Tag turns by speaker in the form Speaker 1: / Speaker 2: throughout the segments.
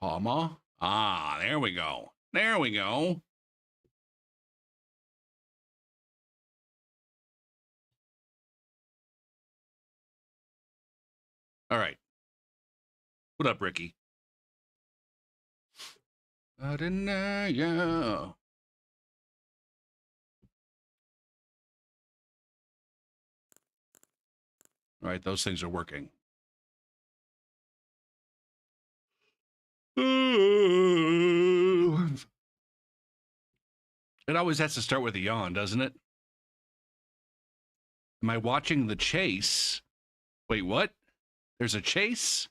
Speaker 1: Comma. Ah, there we go. There we go. All right. What up, Ricky? Yeah. All right, those things are working. It always has to start with a yawn, doesn't it? Am I watching the chase? Wait, what? There's a chase?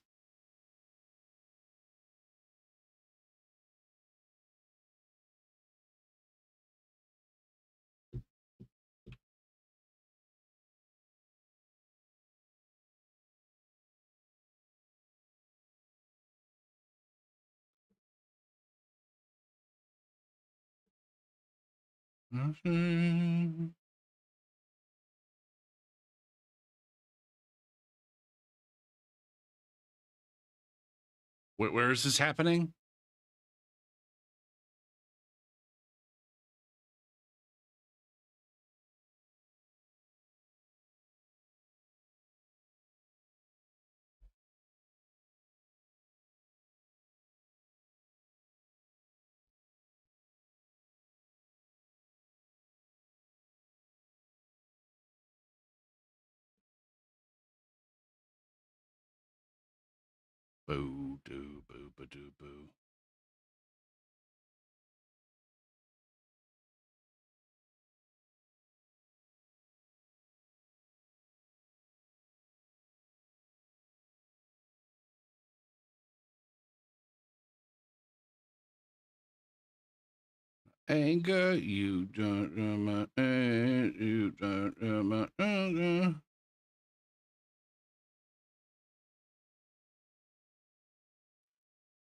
Speaker 1: Where is this happening? Boo, doo, boo, ba, doo, boo. Anger, you don't you don't anger.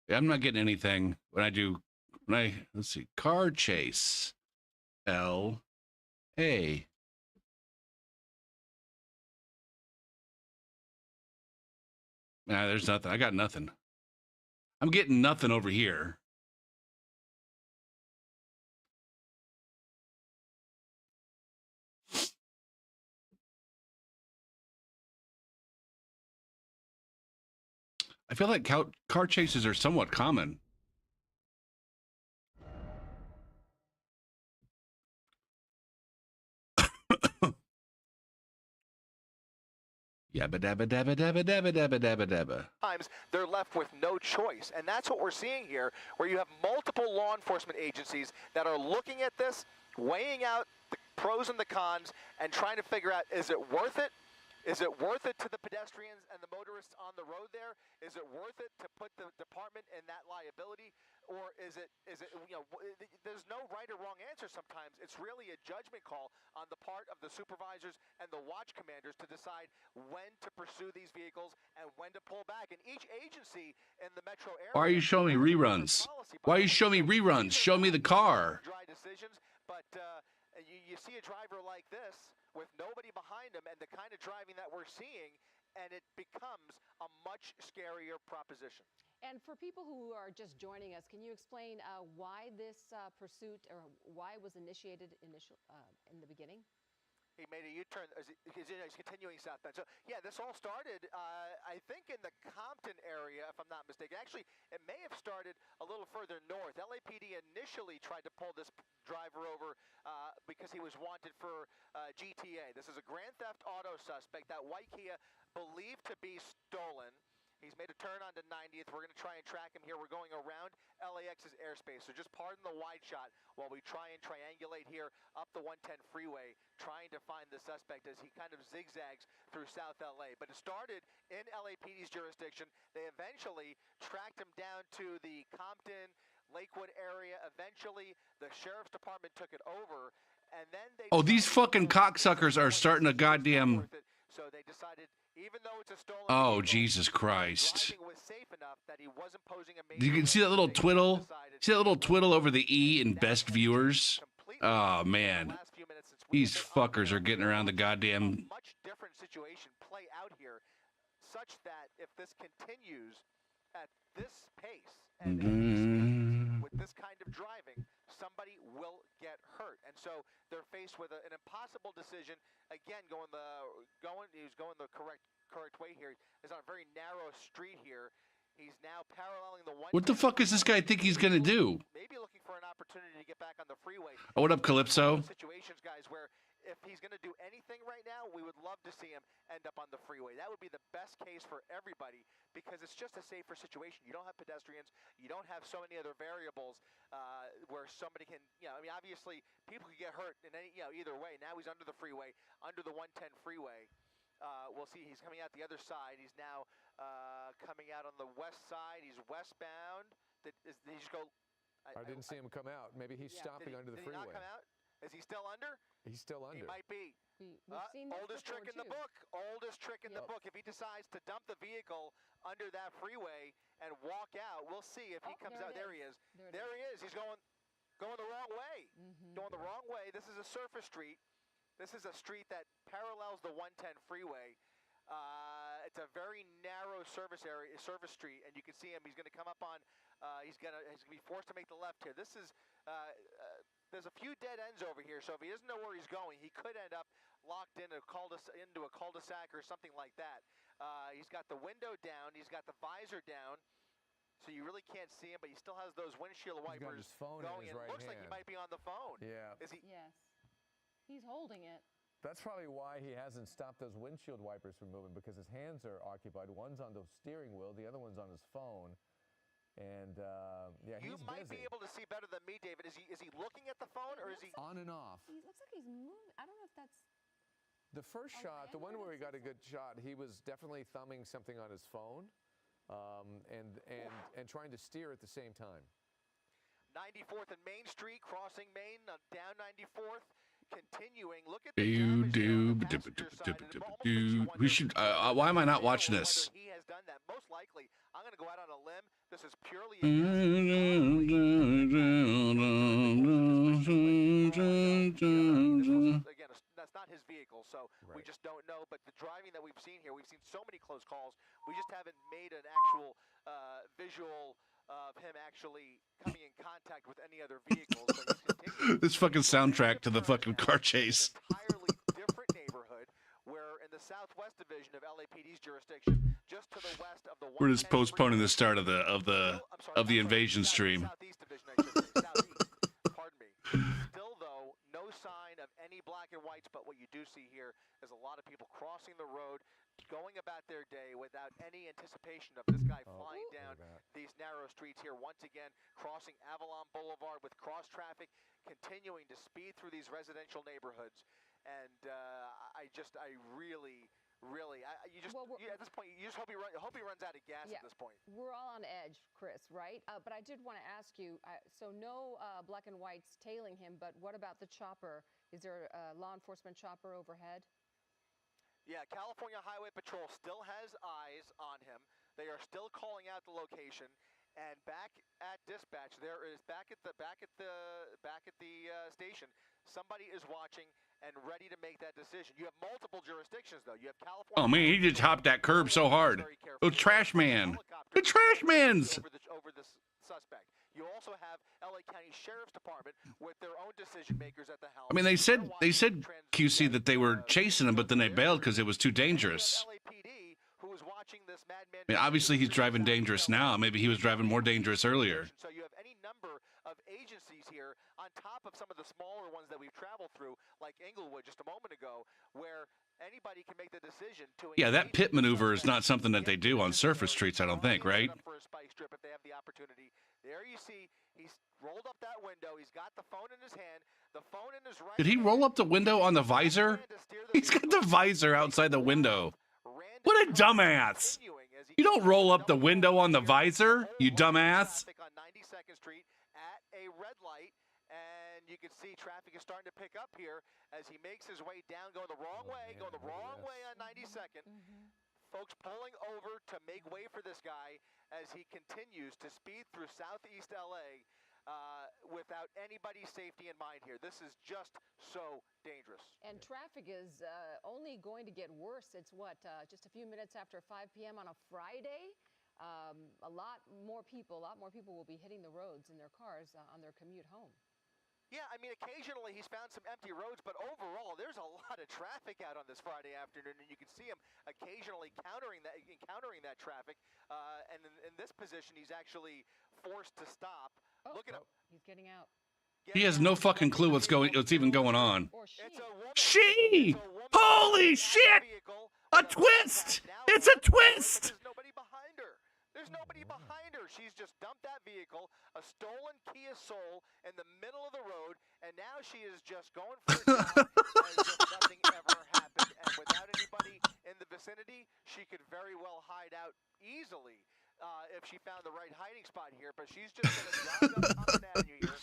Speaker 1: Yeah, I'm not getting anything let's see, car chase. L-A. Nah, there's nothing. I got nothing. I'm getting nothing over here. I feel like car chases are somewhat common. Yabba dabba dabba dabba dabba dabba dabba dabba.
Speaker 2: Times they're left with no choice, and that's what we're seeing here, where you have multiple law enforcement agencies that are looking at this, weighing out the pros and the cons, and trying to figure out, is it worth it? Is it worth it to the pedestrians and the motorists on the road there? Is it worth it to put the department in that liability? Or is it, you know, there's no right or wrong answer sometimes. It's really a judgment call on the part of the supervisors and the watch commanders to decide when to pursue these vehicles and when to pull back. And each agency in the metro area...
Speaker 1: Why are you showing me reruns? Why are you showing me reruns? Show me the car.
Speaker 2: Dry decisions, but you see a driver like this with nobody behind him and the kind of driving that we're seeing, and it becomes a much scarier proposition.
Speaker 3: And for people who are just joining us, can you explain why this pursuit, or why it was initiated in the beginning?
Speaker 2: He made a U-turn. He's continuing southbound. So, yeah, this all started, I think, in the Compton area, if I'm not mistaken. Actually, it may have started a little further north. LAPD initially tried to pull this driver over because he was wanted for GTA. This is a grand theft auto suspect. That white Kia believed to be stolen. He's made a turn onto 90th. We're going to try and track him here. We're going around LAX's airspace, so just pardon the wide shot while we try and triangulate here up the 110 freeway, trying to find the suspect as he kind of zigzags through South LA. But it started in LAPD's jurisdiction. They eventually tracked him down to the Compton, Lakewood area. Eventually, the sheriff's department took it over, and then they...
Speaker 1: Oh, these fucking cocksuckers are starting to goddamn...
Speaker 2: So they decided, even though it's a stolen
Speaker 1: Oh,
Speaker 2: vehicle,
Speaker 1: Jesus Christ.
Speaker 2: driving was safe enough that he wasn't posing a
Speaker 1: You can see that little twiddle? See that little twiddle over the E in best viewers? Oh, man. These fuckers are getting around the goddamn...
Speaker 2: Much different situation play out here, such that if this continues, at this pace and this speed, with this kind of driving, somebody will get hurt. And so they're faced with an impossible decision. Again, he's going the correct way here. He's on a very narrow street here. He's now paralleling the one.
Speaker 1: What the fuck does this guy think he's gonna do?
Speaker 2: Maybe looking for an opportunity to get back on the freeway.
Speaker 1: Oh, what up, Calypso?
Speaker 2: Situations, guys, where if he's going to do anything right now, we would love to see him end up on the freeway. That would be the best case for everybody because it's just a safer situation. You don't have pedestrians. You don't have so many other variables where somebody can, I mean, obviously people can get hurt in any, either way. Now he's under the freeway, under the 110 freeway. We'll see. He's coming out the other side. He's now coming out on the west side. He's westbound. Did he just go?
Speaker 4: I didn't see him come out. Maybe he's stopping under the freeway.
Speaker 2: Did he not come out? Is he still under?
Speaker 4: He's still under.
Speaker 2: He might be.
Speaker 3: We've seen this
Speaker 2: oldest trick in the book. Oldest trick in the book. If he decides to dump the vehicle under that freeway and walk out, we'll see if he comes out. There he is. There he is. He's going the wrong way. Going the wrong way. This is a surface street. This is a street that parallels the 110 freeway. It's a very narrow service street, and you can see him. He's going to come up on. He's going to be forced to make the left here. This is. There's a few dead ends over here, so if he doesn't know where he's going, he could end up locked into a cul-de-sac or something like that. He's got the window down. He's got the visor down, so you really can't see him, but he still has those windshield wipers
Speaker 4: his phone
Speaker 2: going.
Speaker 4: in his right
Speaker 2: looks like he
Speaker 4: hand.
Speaker 2: might be on the phone.
Speaker 4: Yeah.
Speaker 2: Is he?
Speaker 3: Yes. He's holding it.
Speaker 4: That's probably why he hasn't stopped those windshield wipers from moving, because his hands are occupied. One's on the steering wheel, the other one's on his phone. And yeah,
Speaker 2: you
Speaker 4: he's
Speaker 2: might
Speaker 4: busy.
Speaker 2: be able to see better than me, David. Is he looking at the phone, or is he
Speaker 4: on and off?
Speaker 3: He looks like he's moving. I don't know if that's.
Speaker 4: The first shot, the one where he got a good shot, he was definitely thumbing something on his phone, and trying to steer at the same time.
Speaker 2: 94th and Main Street, crossing Main, down 94th, continuing. Look at the damage there on the passenger side, and it almost makes you wonder
Speaker 1: We should. Why am I not watching this?
Speaker 2: whether he has done that. Most likely, I'm going to go out on a limb. This is purely again, that's not his vehicle, so we just don't know. But the driving that we've seen here, we've seen so many close calls. We just haven't made an actual visual of him actually coming in contact with any other vehicles. But he's continuing.
Speaker 1: This fucking soundtrack to the fucking car chase.
Speaker 2: An entirely different neighborhood, where in the Southwest Division of LAPD's jurisdiction, just to the west of the.
Speaker 1: We're just postponing the start of the invasion stream.
Speaker 2: Southeast Division, I should say. Southeast. Pardon me. Still, though, no sign of any black and whites. But what you do see here is a lot of people crossing the road, going about their day without any anticipation of this guy flying down these narrow streets here. Once again, crossing Avalon Boulevard with cross traffic, continuing to speed through these residential neighborhoods. And at this point, you just hope he runs out of gas at this point.
Speaker 3: We're all on edge, Chris, right? But I did want to ask you, so no black and whites tailing him, but what about the chopper? Is there a law enforcement chopper overhead?
Speaker 2: Yeah, California Highway Patrol still has eyes on him. They are still calling out the location. And back at dispatch, there is back at the station, somebody is watching and ready to make that decision. You have multiple jurisdictions, though. You have California.
Speaker 1: Oh man, he just hopped that curb so hard. Oh, trash man! The trash man's
Speaker 2: over this suspect. You also have LA County Sheriff's Department with their own decision makers at the helm.
Speaker 1: I mean, they said QC that they were chasing him, but then they bailed because it was too dangerous.
Speaker 2: LAPD, who was watching this madman.
Speaker 1: I mean, obviously he's driving dangerous now. Maybe he was driving more dangerous earlier.
Speaker 2: So you have any number of agencies here on top of some of the smaller ones that we've traveled through, like Inglewood just a moment ago, where anybody can make the decision to.
Speaker 1: Yeah, that pit maneuver is not something that they do on surface streets, I don't think, right?
Speaker 2: For a spike strip if they have the opportunity. There you see, he's rolled up that window. He's got the phone in his hand, the phone in his right.
Speaker 1: Did he roll up the window on the visor? He's got the visor outside the window. What a dumbass! You don't roll up the window on the visor, you dumbass.
Speaker 2: On 92nd Street at a red light, and you can see traffic is starting to pick up here as he makes his way down, going the wrong way on 92nd. Folks pulling over to make way for this guy as he continues to speed through Southeast LA without anybody's safety in mind here. This is just so dangerous.
Speaker 3: And traffic is only going to get worse. It's what, just a few minutes after 5 p.m. on a Friday? a lot more people will be hitting the roads in their cars on their commute home.
Speaker 2: Yeah, I mean, occasionally he's found some empty roads, but overall, there's a lot of traffic out on this Friday afternoon, and you can see him occasionally encountering that traffic. And in this position, he's actually forced to stop. Look at him.
Speaker 3: He's getting out.
Speaker 1: He has no fucking clue what's even going on.
Speaker 3: Or she.
Speaker 2: It's a woman.
Speaker 1: She!
Speaker 2: It's a woman
Speaker 1: Holy
Speaker 2: in that
Speaker 1: shit!
Speaker 2: vehicle
Speaker 1: A
Speaker 2: with
Speaker 1: twist!
Speaker 2: backpack. Now
Speaker 1: It's a
Speaker 2: look,
Speaker 1: twist!
Speaker 2: There's nobody behind her. There's nobody behind her. She's just dumped that vehicle, a stolen Kia Soul, in the middle of the road, and now she is just going for a jog as if nothing ever happened. And without anybody in the vicinity, she could very well hide out easily if she found the right hiding spot here. But she's just going to jog up Compton Avenue here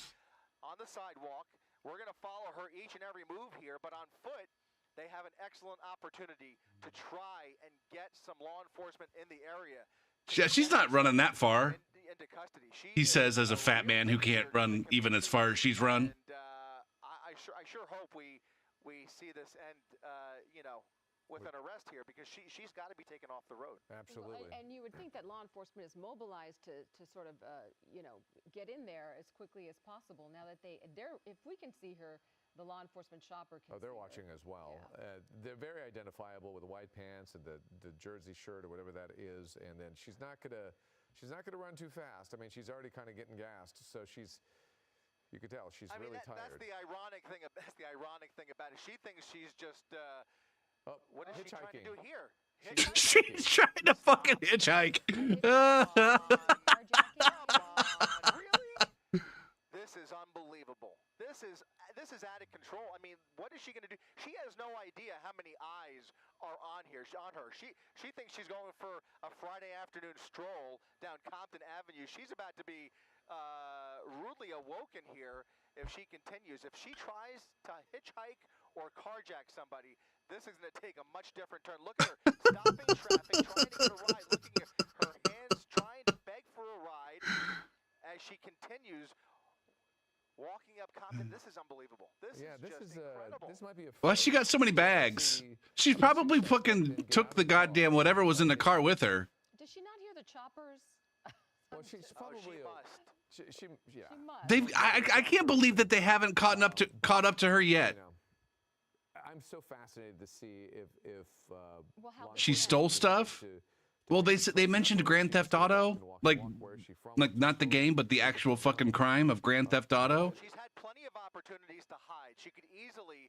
Speaker 2: on the sidewalk. We're going to follow her each and every move here, but on foot, they have an excellent opportunity to try and get some law enforcement in the area.
Speaker 1: Yeah, she's not running that far.
Speaker 2: Into custody.
Speaker 1: He says as a fat man who can't run even as far as she's run.
Speaker 2: And I sure hope we see this end, with an arrest here, because she's got to be taken off the road.
Speaker 4: Absolutely.
Speaker 3: And you would think that law enforcement is mobilized to sort of get in there as quickly as possible. Now that if we can see her, the law enforcement shopper can.
Speaker 4: Oh, they're
Speaker 3: see
Speaker 4: watching
Speaker 3: her.
Speaker 4: as well.
Speaker 3: Yeah.
Speaker 4: They're very identifiable with the white pants and the jersey shirt or whatever that is. And then she's not gonna run too fast. I mean, she's already kind of getting gassed, so you could tell she's really tired.
Speaker 2: That's the ironic thing. That's the ironic thing about it. She thinks she's just. What is she trying to do here?
Speaker 1: She's trying to fucking hitchhike.
Speaker 2: Really? This is unbelievable. This is out of control. I mean, what is she going to do? She has no idea how many eyes are on her. She thinks she's going for a Friday afternoon stroll down Compton Avenue. She's about to be rudely awoken here if she continues. If she tries to hitchhike or carjack somebody, this is going to take a much different turn. Look at her stopping traffic, trying to get a ride, looking at her hands, trying to beg for a ride as she continues walking up Compton. This is unbelievable. This is incredible.
Speaker 4: This might be a.
Speaker 1: Well, she got so many bags. She probably fucking took the goddamn whatever was in the car with her.
Speaker 3: Does she not hear the choppers?
Speaker 4: Well, she's probably.
Speaker 2: She must.
Speaker 3: She must.
Speaker 1: I can't believe that they haven't caught up to her yet.
Speaker 4: I'm so fascinated to see if
Speaker 1: she stole stuff. Well, they mentioned Grand Theft Auto, like not the game, but the actual fucking crime of Grand Theft Auto.
Speaker 2: She's had plenty of opportunities to hide. She could easily,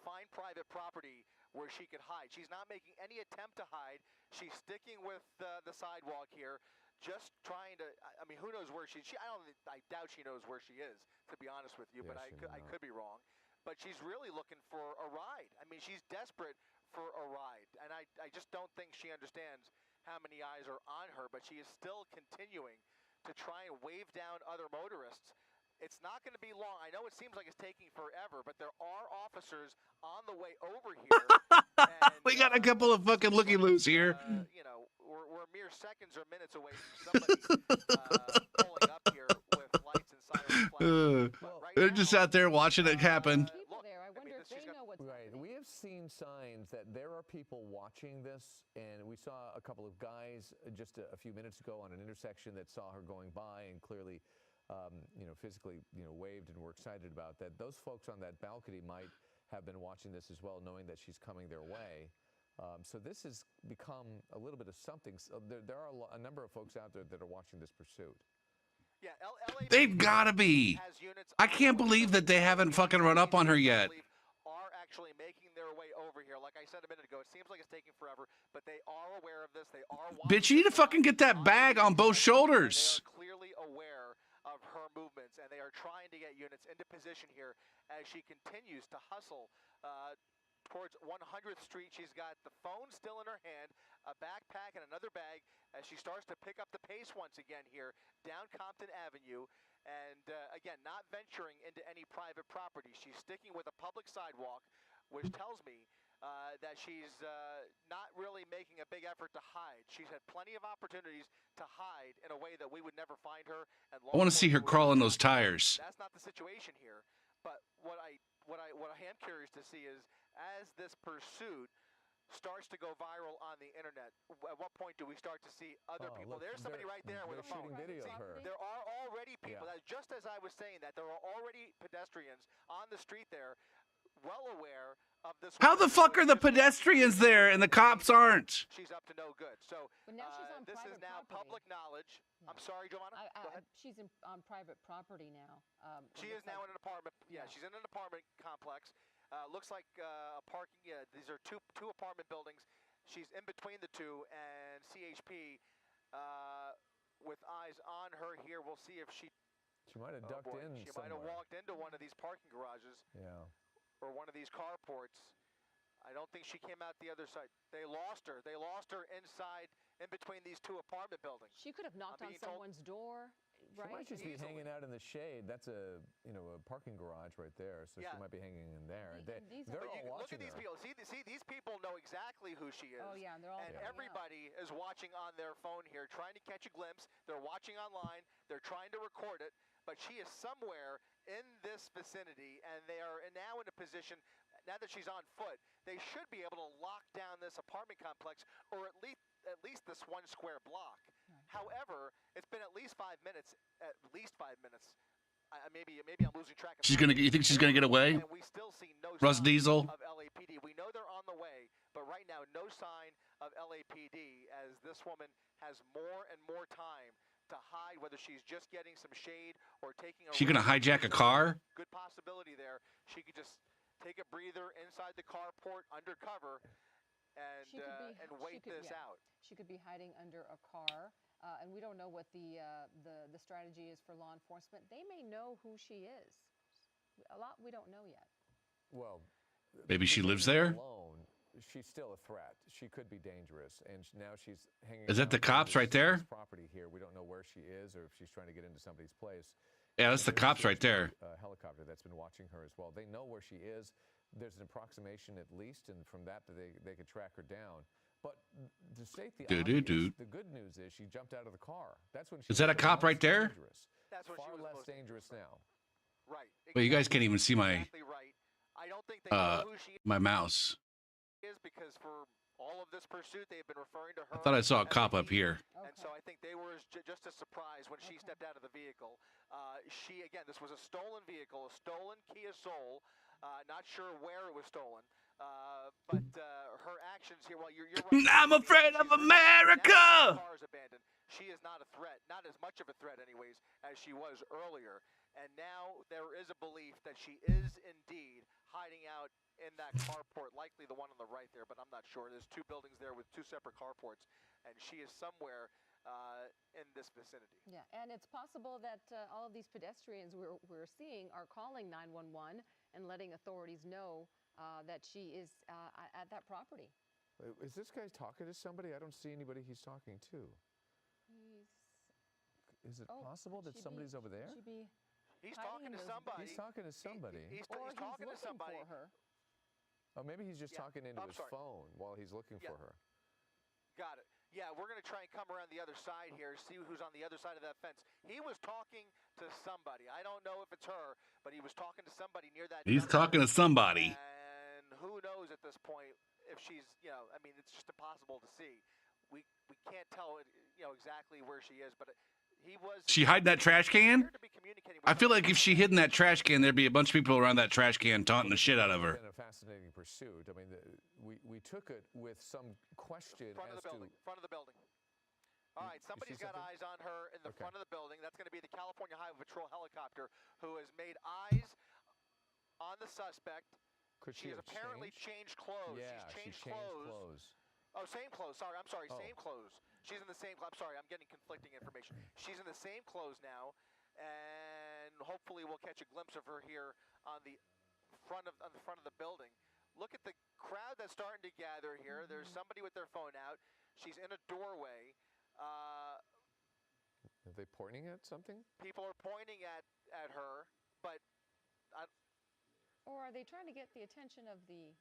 Speaker 2: find private property where she could hide. She's not making any attempt to hide. She's sticking with the sidewalk here, just trying to. I mean, who knows where she? I doubt she knows where she is, to be honest with you.
Speaker 4: Yeah,
Speaker 2: but I could be wrong. But she's really looking for a ride. I mean, she's desperate for a ride. And I just don't think she understands how many eyes are on her, but she is still continuing to try and wave down other motorists. It's not going to be long. I know it seems like it's taking forever, but there are officers on the way over here. And,
Speaker 1: We got a couple of fucking looky-loos here.
Speaker 2: We're mere seconds or minutes away from somebody pulling up here with lights and sirens flashing.
Speaker 1: They're just out there watching it happen.
Speaker 3: People there. I wonder if they know what's
Speaker 4: Right. We have seen signs that there are people watching this, and we saw a couple of guys just a few minutes ago on an intersection that saw her going by and clearly, physically, waved and were excited about that. Those folks on that balcony might have been watching this as well, knowing that she's coming their way. So this has become a little bit of something. So there are a number of folks out there that are watching this pursuit.
Speaker 2: Yeah, LA
Speaker 1: They've gotta be. I can't believe that they haven't fucking run up on her yet.
Speaker 2: Are actually making their way over here. Like I said a minute ago, it seems like it's taking forever, but they are aware of this. They are watching.
Speaker 1: Bitch, you need to fucking get that bag on both shoulders.
Speaker 2: They are clearly aware of her movements, and they are trying to get units into position here as she continues to hustle towards 100th Street. She's got the phone still in her hand, a backpack and another bag as she starts to pick up the pace once again here down Compton Avenue. And again, not venturing into any private property. She's sticking with a public sidewalk, which tells me that she's not really making a big effort to hide. She's had plenty of opportunities to hide in a way that we would never find her. And
Speaker 1: I want to see her crawl in those tires.
Speaker 2: That's not the situation here. But what I am curious to see is, as this pursuit starts to go viral on the internet? At what point do we start to see other
Speaker 4: Oh,
Speaker 2: people?
Speaker 4: look,
Speaker 2: There's somebody right there with a
Speaker 4: they're
Speaker 2: phone.
Speaker 4: shooting video of her.
Speaker 2: There are already people,
Speaker 4: Yeah.
Speaker 2: that, just as I was saying that, there are already pedestrians on the street there, well aware of this.
Speaker 1: How the fuck are the pedestrians there and the cops aren't?
Speaker 2: She's up to no good. So
Speaker 3: But now she's on
Speaker 2: this is
Speaker 3: private
Speaker 2: now
Speaker 3: property.
Speaker 2: public knowledge.
Speaker 3: Yeah.
Speaker 2: I'm sorry, Joanna. Go ahead.
Speaker 3: She's on private property now.
Speaker 2: She is now in an apartment. Yeah,
Speaker 3: Yeah.
Speaker 2: she's in an apartment complex. Looks like a parking. Yeah, these are two apartment buildings. She's in between the two, and CHP with eyes on her here. We'll see if she.
Speaker 4: She might have ducked in
Speaker 2: She might have
Speaker 4: somewhere.
Speaker 2: walked into one of these parking garages.
Speaker 4: Yeah.
Speaker 2: Or one of these carports. I don't think she came out the other side. They lost her. They lost her inside, in between these two apartment buildings.
Speaker 3: She could have knocked on
Speaker 2: being told-
Speaker 3: someone's door, right?
Speaker 4: She might just be hanging out in the shade. That's a parking garage right there, so
Speaker 2: Yeah.
Speaker 4: she might be hanging in there.
Speaker 3: These
Speaker 4: They're
Speaker 3: are-
Speaker 4: all
Speaker 2: Look
Speaker 4: watching
Speaker 2: at these
Speaker 4: her.
Speaker 2: people. See, these people know exactly who she is.
Speaker 3: Oh, yeah, and they're all
Speaker 2: And
Speaker 3: coming out.
Speaker 2: everybody is watching on their phone here, trying to catch a glimpse. They're watching online. They're trying to record it. But she is somewhere in this vicinity, and they are now in a position, now that she's on foot, they should be able to lock down this apartment complex, or at least this 1 square block.
Speaker 3: Right.
Speaker 2: However, it's been at least 5 minutes. Maybe I'm losing track of
Speaker 1: She's
Speaker 2: time.
Speaker 1: gonna. You think she's gonna get away?
Speaker 2: And we still see no
Speaker 1: Russ
Speaker 2: sign
Speaker 1: Diesel.
Speaker 2: of LAPD. We know they're on the way, but right now, no sign of LAPD, as this woman has more and more time to hide, whether she's just getting some shade or taking a
Speaker 1: She gonna
Speaker 2: rest.
Speaker 1: hijack a car?
Speaker 2: Good possibility there. She could just take a breather inside the carport undercover and
Speaker 3: She could be-
Speaker 2: wait
Speaker 3: she could-
Speaker 2: this
Speaker 3: yeah.
Speaker 2: out.
Speaker 3: She could be hiding under a car, and we don't know what the strategy is for law enforcement. They may know who she is. A lot we don't know yet.
Speaker 4: Well,
Speaker 1: Maybe she lives
Speaker 4: leaving her
Speaker 1: there?
Speaker 4: Alone, she's still a threat. She could be dangerous, and now she's hanging.
Speaker 1: Is that the
Speaker 4: around on
Speaker 1: cops right there?
Speaker 4: this property here. We don't know where she is, or if she's trying to get into somebody's place.
Speaker 1: Yeah, that's the
Speaker 4: There's a
Speaker 1: cops right there.
Speaker 4: CHP, helicopter that's been watching her as well. They know where she is. There's an approximation at least, and from that they could track her down. But to state the obvious, the good news is she jumped out of the car. That's when she
Speaker 1: Is that
Speaker 4: was
Speaker 1: a
Speaker 4: the
Speaker 1: cop
Speaker 4: most
Speaker 1: right there?
Speaker 4: dangerous.
Speaker 2: That's when she
Speaker 4: Far
Speaker 2: was
Speaker 4: less
Speaker 2: most
Speaker 4: dangerous now.
Speaker 2: Right.
Speaker 1: Well, you guys can't even see my
Speaker 2: Exactly right. I don't think they know who she
Speaker 1: my mouse.
Speaker 2: is, because for all of this pursuit, they've been referring to her.
Speaker 1: I thought I saw a
Speaker 2: as
Speaker 1: cop
Speaker 2: the
Speaker 1: up
Speaker 2: thief.
Speaker 1: here.
Speaker 2: And so I think they were just as surprised when she stepped out of the vehicle. This was a stolen vehicle, a stolen Kia Soul. Not sure where it was stolen, but her actions here. Well, you're right.
Speaker 1: I'm afraid of
Speaker 2: Now
Speaker 1: America.
Speaker 2: the car is abandoned. She is not a threat, not as much of a threat, anyways, as she was earlier. And now there is a belief that she is indeed hiding out in that carport, likely the one on the right there, but I'm not sure. There's two buildings there with two separate carports, and she is somewhere in this vicinity.
Speaker 3: Yeah, and it's possible that all of these pedestrians we're seeing are calling 911 and letting authorities know that she is at that property.
Speaker 4: Is this guy talking to somebody? I don't see anybody he's talking to. Is it possible that somebody's over there?
Speaker 2: He's
Speaker 3: hiding
Speaker 2: talking
Speaker 3: in
Speaker 2: to
Speaker 3: those-
Speaker 2: somebody.
Speaker 4: He's talking to somebody.
Speaker 2: He's
Speaker 3: Or he's
Speaker 2: talking to
Speaker 3: looking
Speaker 2: somebody.
Speaker 3: for her.
Speaker 4: Oh, maybe he's just
Speaker 2: Yeah.
Speaker 4: talking into
Speaker 2: I'm
Speaker 4: his
Speaker 2: sorry.
Speaker 4: phone while he's looking for her.
Speaker 2: Got it. Yeah, we're going to try and come around the other side here, see who's on the other side of that fence. He was talking to somebody. I don't know if it's her, but he was talking to somebody near that.
Speaker 1: He's
Speaker 2: junction.
Speaker 1: talking to somebody.
Speaker 2: And who knows at this point if she's, it's just impossible to see. We can't tell, exactly where she is, but he was.
Speaker 1: She hide in that trash can?
Speaker 2: appeared to be communicating with
Speaker 1: I feel like
Speaker 2: somebody.
Speaker 1: if she hid in that trash can, there'd be a bunch of people around that trash can taunting the shit out of her.
Speaker 4: It's been a fascinating pursuit. I mean, we took it with some question
Speaker 2: Front of
Speaker 4: as
Speaker 2: the building.
Speaker 4: to.
Speaker 2: Front of the building. All right, somebody's got
Speaker 4: something?
Speaker 2: eyes on her in the
Speaker 4: Okay.
Speaker 2: front of the building. That's going to be the California Highway Patrol helicopter, who has made eyes on the suspect.
Speaker 4: Could
Speaker 2: She has
Speaker 4: have
Speaker 2: apparently changed clothes.
Speaker 4: Yeah,
Speaker 2: She's
Speaker 4: she changed clothes.
Speaker 2: Oh, same clothes. Sorry, I'm sorry.
Speaker 4: Oh.
Speaker 2: Same clothes. She's in the same. I'm sorry. I'm getting conflicting information. She's in the same clothes now, and hopefully we'll catch a glimpse of her here on the front of the building. Look at the crowd that's starting to gather here. There's somebody with their phone out. She's in a doorway.
Speaker 4: Are they pointing at something?
Speaker 2: People are pointing at her, but
Speaker 3: Or are they trying to get the attention of the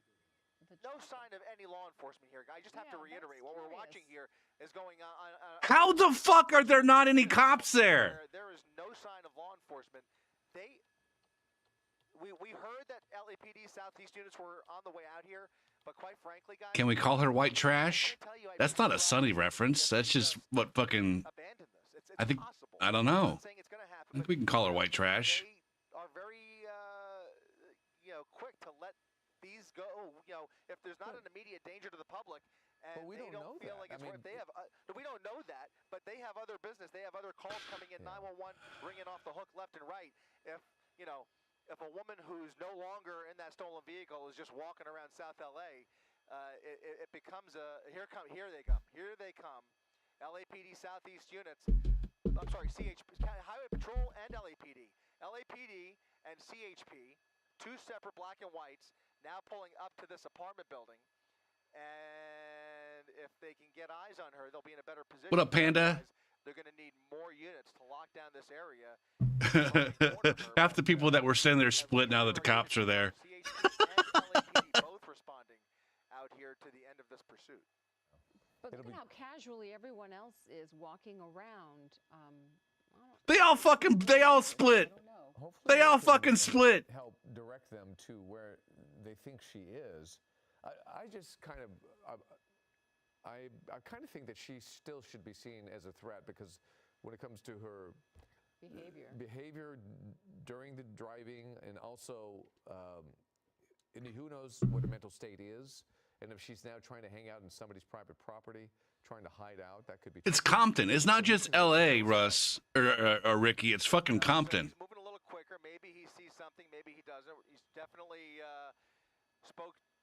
Speaker 2: no
Speaker 3: chopper?
Speaker 2: sign of any law enforcement here. I just have to
Speaker 3: Yeah,
Speaker 2: reiterate
Speaker 3: that's
Speaker 2: what we're watching
Speaker 3: curious.
Speaker 2: here is going on.
Speaker 1: How the fuck are there not any cops there?
Speaker 2: There is no sign of law enforcement. We heard that LAPD Southeast units were on the way out here, But quite frankly, guys,
Speaker 1: Can we call her white trash?
Speaker 2: I tell you,
Speaker 1: That's not a Sunny reference. That's just what fucking.
Speaker 2: abandon this. It's
Speaker 1: I think.
Speaker 2: possible.
Speaker 1: I don't
Speaker 2: I'm
Speaker 1: know.
Speaker 2: not saying it's going to happen,
Speaker 1: I think
Speaker 2: but
Speaker 1: we can call her white trash.
Speaker 2: they are very, quick to let these go. If there's not an immediate danger to the public, and
Speaker 4: we
Speaker 2: they
Speaker 4: don't
Speaker 2: don't
Speaker 4: know
Speaker 2: feel
Speaker 4: that.
Speaker 2: like
Speaker 4: I
Speaker 2: it's worth.
Speaker 4: mean,
Speaker 2: They have. We don't know that, but they have other business. They have other calls coming in. 911 ringing off the hook left and right. If a woman who's no longer in that stolen vehicle is just walking around South LA, it becomes a here they come. LAPD Southeast units. I'm sorry, CHP, Highway Patrol and LAPD. LAPD and CHP, two separate black and whites, now pulling up to this apartment building. And if they can get eyes on her, they'll be in a better position.
Speaker 1: What up, Panda?
Speaker 2: They're going to need more units to lock down this area.
Speaker 1: Half the people that were standing there split now that the cops are there.
Speaker 2: CHP and LAPD both responding out here to the end of this pursuit.
Speaker 3: But look at how casually everyone else is walking around.
Speaker 1: They all split.
Speaker 3: I don't know.
Speaker 4: Hopefully
Speaker 1: They all
Speaker 4: can
Speaker 1: fucking split.
Speaker 4: Help direct them to where they think she is. I just kind of, I kind of think that she still should be seen as a threat, because when it comes to her behavior during the driving, and also, who knows what her mental state is, and if she's now trying to hang out in somebody's private property, trying to hide out, that could be.
Speaker 1: It's Compton. It's not just L.A., Russ or Ricky. It's fucking Compton.
Speaker 2: He's moving a little quicker. Maybe he sees something. Maybe he doesn't. He's definitely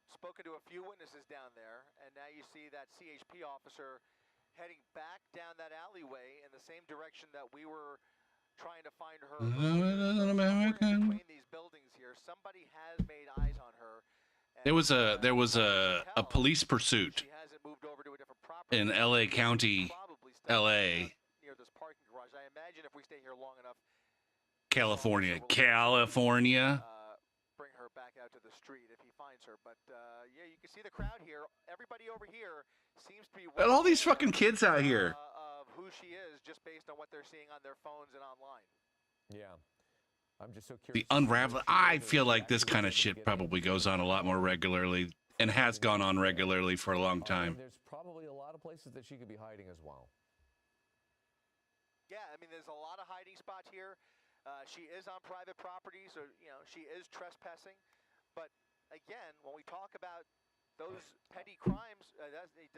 Speaker 2: spoken to a few witnesses down there, and now you see that CHP officer heading back down that alleyway in the same direction that we were trying to find her. Between these buildings here, somebody has made eyes on her.
Speaker 1: There was a police pursuit
Speaker 2: She hasn't moved over to a different property.
Speaker 1: in L.A. County,
Speaker 2: Probably still
Speaker 1: L.A.,
Speaker 2: near this parking garage. I imagine if we stay here long enough,
Speaker 1: California.
Speaker 2: bring her back out to the street if he finds her. But yeah, you can see the crowd here. Everybody over here seems to be.
Speaker 1: And all these fucking kids out here.
Speaker 2: Of who she is, just based on what they're seeing on their phones and online.
Speaker 4: Yeah. I'm just so curious.
Speaker 1: The unraveling. I feel like this kind of shit probably goes on a lot more regularly and has gone on regularly for a long time.
Speaker 4: There's probably a lot of places that she could be hiding as well.
Speaker 2: Yeah, I mean, there's a lot of hiding spots here. She is on private property, so she is trespassing. But again, when we talk about those petty crimes,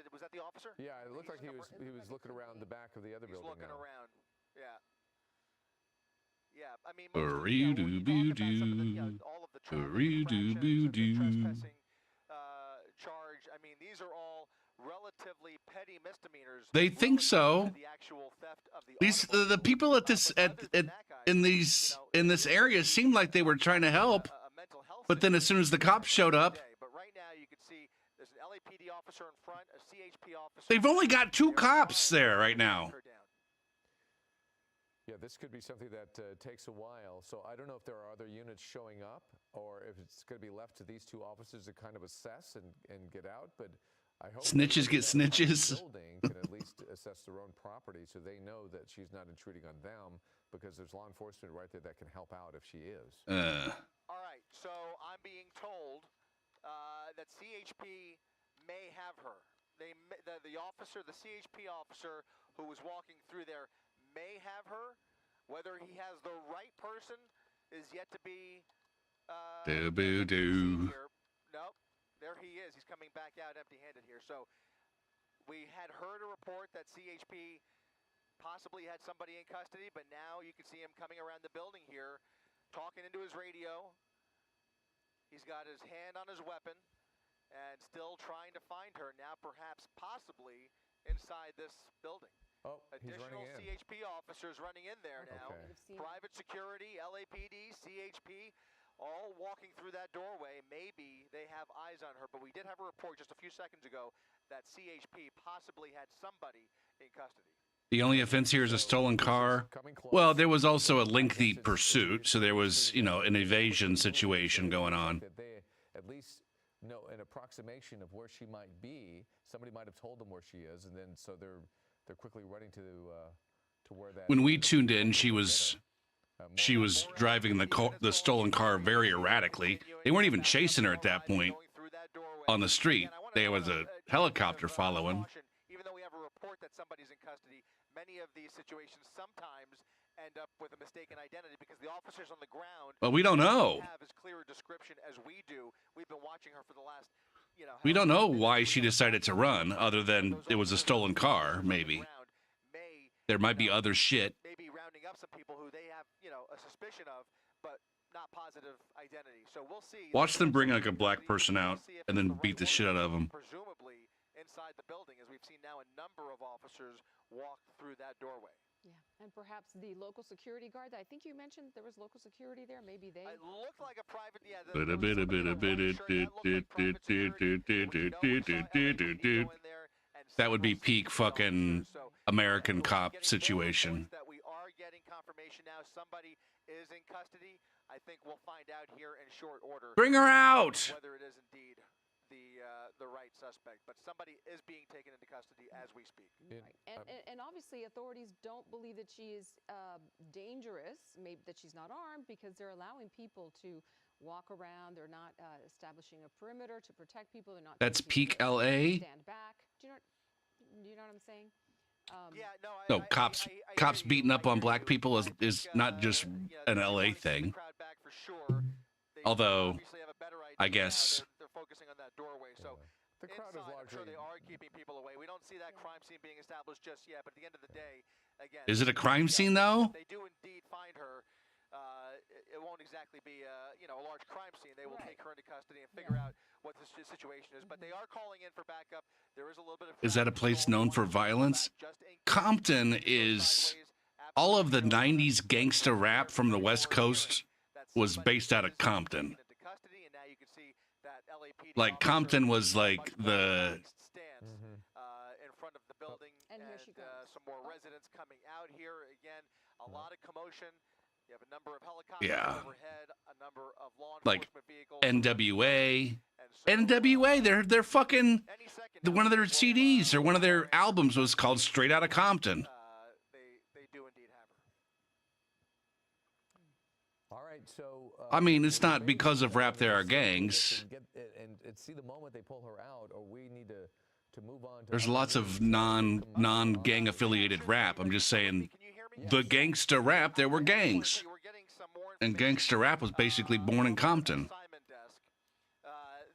Speaker 2: was that the officer?
Speaker 4: Yeah, it looked like he was looking around the back of the other
Speaker 2: He's
Speaker 4: building.
Speaker 2: looking
Speaker 4: now.
Speaker 2: around. Yeah. Yeah, I mean,
Speaker 1: All of the
Speaker 2: trespassing charge. I mean, these are all relatively petty misdemeanors.
Speaker 1: They think so.
Speaker 2: The actual theft of
Speaker 1: These
Speaker 2: automobile.
Speaker 1: the people at this in this area seemed like they were trying to help,
Speaker 2: A mental health
Speaker 1: but then as soon as the cops showed up,
Speaker 2: But right now you can see there's an LAPD officer in front, a CHP officer.
Speaker 1: they've only got 2 cops there right now.
Speaker 4: Yeah, this could be something that takes a while. So I don't know if there are other units showing up, or if it's going to be left to these 2 officers to kind of assess and get out. But I hope
Speaker 1: Snitches get snitches.
Speaker 4: Building can at least assess their own property, so they know that she's not intruding on them, because there's law enforcement right there that can help out if she is.
Speaker 2: All right, so I'm being told that CHP may have her. The officer, the CHP officer who was walking through there, may have her. Whether he has the right person is yet to be. Nope, there he is. He's coming back out empty-handed here. So we had heard a report that CHP possibly had somebody in custody, but now you can see him coming around the building here, talking into his radio. He's got his hand on his weapon and still trying to find her, now perhaps possibly inside this building.
Speaker 4: Oh, he's
Speaker 2: Additional
Speaker 4: running in.
Speaker 2: CHP officers running in there now.
Speaker 4: Okay.
Speaker 2: Private security, LAPD, CHP, all walking through that doorway. Maybe they have eyes on her, but we did have a report just a few seconds ago that CHP possibly had somebody in custody.
Speaker 1: The only offense here is a stolen car. Well, there was also a lengthy pursuit, so there was, an evasion situation going on.
Speaker 4: That they at least know an approximation of where she might be. Somebody might have told them where she is, and then so they're quickly running to where that.
Speaker 1: When we tuned in, she was driving the stolen car very erratically. They weren't even chasing her at that point. on the street. There was a helicopter following.
Speaker 2: Even though we have a report that somebody's in custody, many of these situations sometimes end up with a mistaken identity because the officers on the ground
Speaker 1: But we don't know.
Speaker 2: have as clear a description as we do. We've been watching her for the last,
Speaker 1: We don't know why she decided to run, other than it was a stolen car, maybe. There might be other shit.
Speaker 2: Maybe rounding up some people who they have, a suspicion of, but not positive identity. So we'll see.
Speaker 1: Watch them bring like a black person out and then beat the shit out of them.
Speaker 2: Presumably inside the building, as we've seen now a number of officers walk through that doorway.
Speaker 3: Yeah, and perhaps the local security guard. I think you mentioned there was local security there. Maybe they.
Speaker 2: It looked like a private. Yeah.
Speaker 1: That would be peak fucking American cop situation.
Speaker 2: That we are getting confirmation now. Somebody is in custody. I think we'll find out here in short order.
Speaker 1: Bring her out.
Speaker 2: Whether it is indeed the right suspect, but somebody is being taken into custody as we speak.
Speaker 3: Right. And obviously authorities don't believe that she is dangerous, maybe that she's not armed, because they're allowing people to walk around. They're not establishing a perimeter to protect people. They're not.
Speaker 1: That's peak LA.
Speaker 3: Stand back. Do you know what I'm saying?
Speaker 2: Yeah,
Speaker 1: No, cops beating up on black people is not just an LA thing. Although, I guess
Speaker 2: they're focusing on that doorway. So
Speaker 4: the crowd is
Speaker 2: I'm sure
Speaker 4: largely.
Speaker 2: they are keeping people away. We don't see that crime scene being established just yet. But at the end of the day, again,
Speaker 1: is it a crime scene though?
Speaker 2: They do indeed find her. It won't exactly be a large crime scene. They will take her into custody and figure out what the situation is. But they are calling in for backup. There is a little bit of.
Speaker 1: Is that a place known for violence? Compton is all of the 90s gangsta rap from the West Coast was based out of Compton. Like Compton was like the
Speaker 2: in front of the building,
Speaker 3: and here she goes.
Speaker 2: Some more residents coming out here. Again, a lot of commotion. You have a number of helicopters overhead, a number of law enforcement vehicles.
Speaker 1: NWA. NWA, they're fucking, one of their CDs or one of their albums was called Straight Outta Compton.
Speaker 2: They do indeed have her.
Speaker 4: All right, so
Speaker 1: I mean, it's not because of rap there are gangs.
Speaker 4: And see the moment they pull her out, or we need to move on.
Speaker 1: There's lots of non-gang affiliated rap. I'm just saying, the gangsta rap, there were gangs. And gangsta rap was basically born in Compton.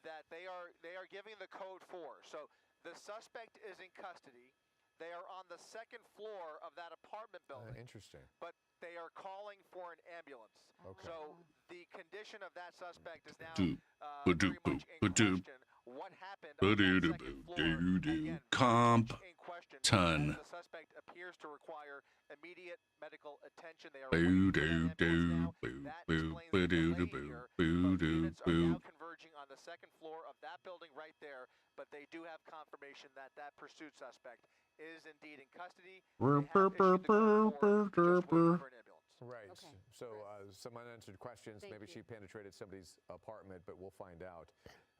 Speaker 2: That they are giving the code for. So the suspect is in custody. They are on the second floor of that apartment building.
Speaker 4: Interesting.
Speaker 2: But they are calling for an ambulance.
Speaker 4: Okay.
Speaker 2: So the condition of that suspect is now
Speaker 1: Do,
Speaker 2: very much in question. What happened on that second floor? Again,
Speaker 1: Comp.
Speaker 2: in question.
Speaker 1: Ton.
Speaker 2: The suspect appears to require immediate medical attention. They are
Speaker 1: Boo
Speaker 2: waiting for
Speaker 1: doo
Speaker 2: an ambulance
Speaker 1: doo
Speaker 2: now.
Speaker 1: boo
Speaker 2: That
Speaker 1: boo
Speaker 2: explains the
Speaker 1: doo
Speaker 2: delay
Speaker 1: boo
Speaker 2: here.
Speaker 1: boo
Speaker 2: But
Speaker 1: doo
Speaker 2: units are
Speaker 1: boo.
Speaker 2: now converging on the second floor of that building right there, but they do have confirmation that that pursuit suspect is indeed in custody. They have issued the code for, just waiting for an ambulance.
Speaker 4: Right.
Speaker 3: Okay.
Speaker 4: So some unanswered questions.
Speaker 3: Thank
Speaker 4: Maybe
Speaker 3: you.
Speaker 4: she penetrated somebody's apartment, but we'll find out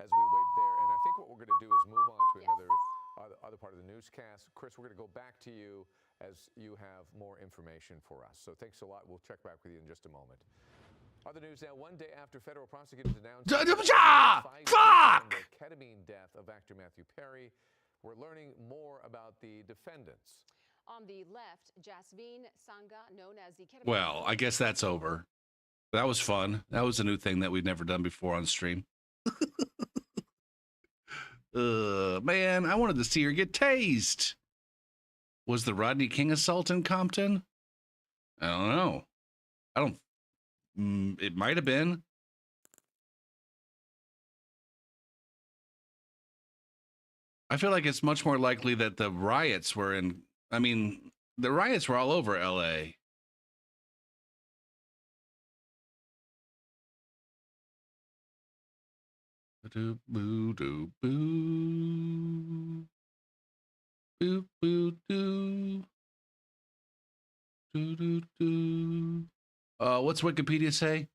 Speaker 4: as we wait there. And I think what we're going to do is move on to another other part of the newscast. Chris, we're going to go back to you as you have more information for us. So thanks a lot. We'll check back with you in just a moment. Other news now, one day after federal prosecutors announced
Speaker 1: Fuck!
Speaker 4: the ketamine death of actor Matthew Perry, we're learning more about the defendants.
Speaker 3: On the left, Jasmine Sangha, known as the ketamine.
Speaker 1: Well, I guess that's over. That was fun. That was a new thing that we've never done before on stream. Man, I wanted to see her get tased. Was the Rodney King assault in Compton? I don't know. It might have been. I feel like it's much more likely that the riots were in, I mean, the riots were all over LA. Do boo do boo. Boo boo do. Do do do. What's Wikipedia say?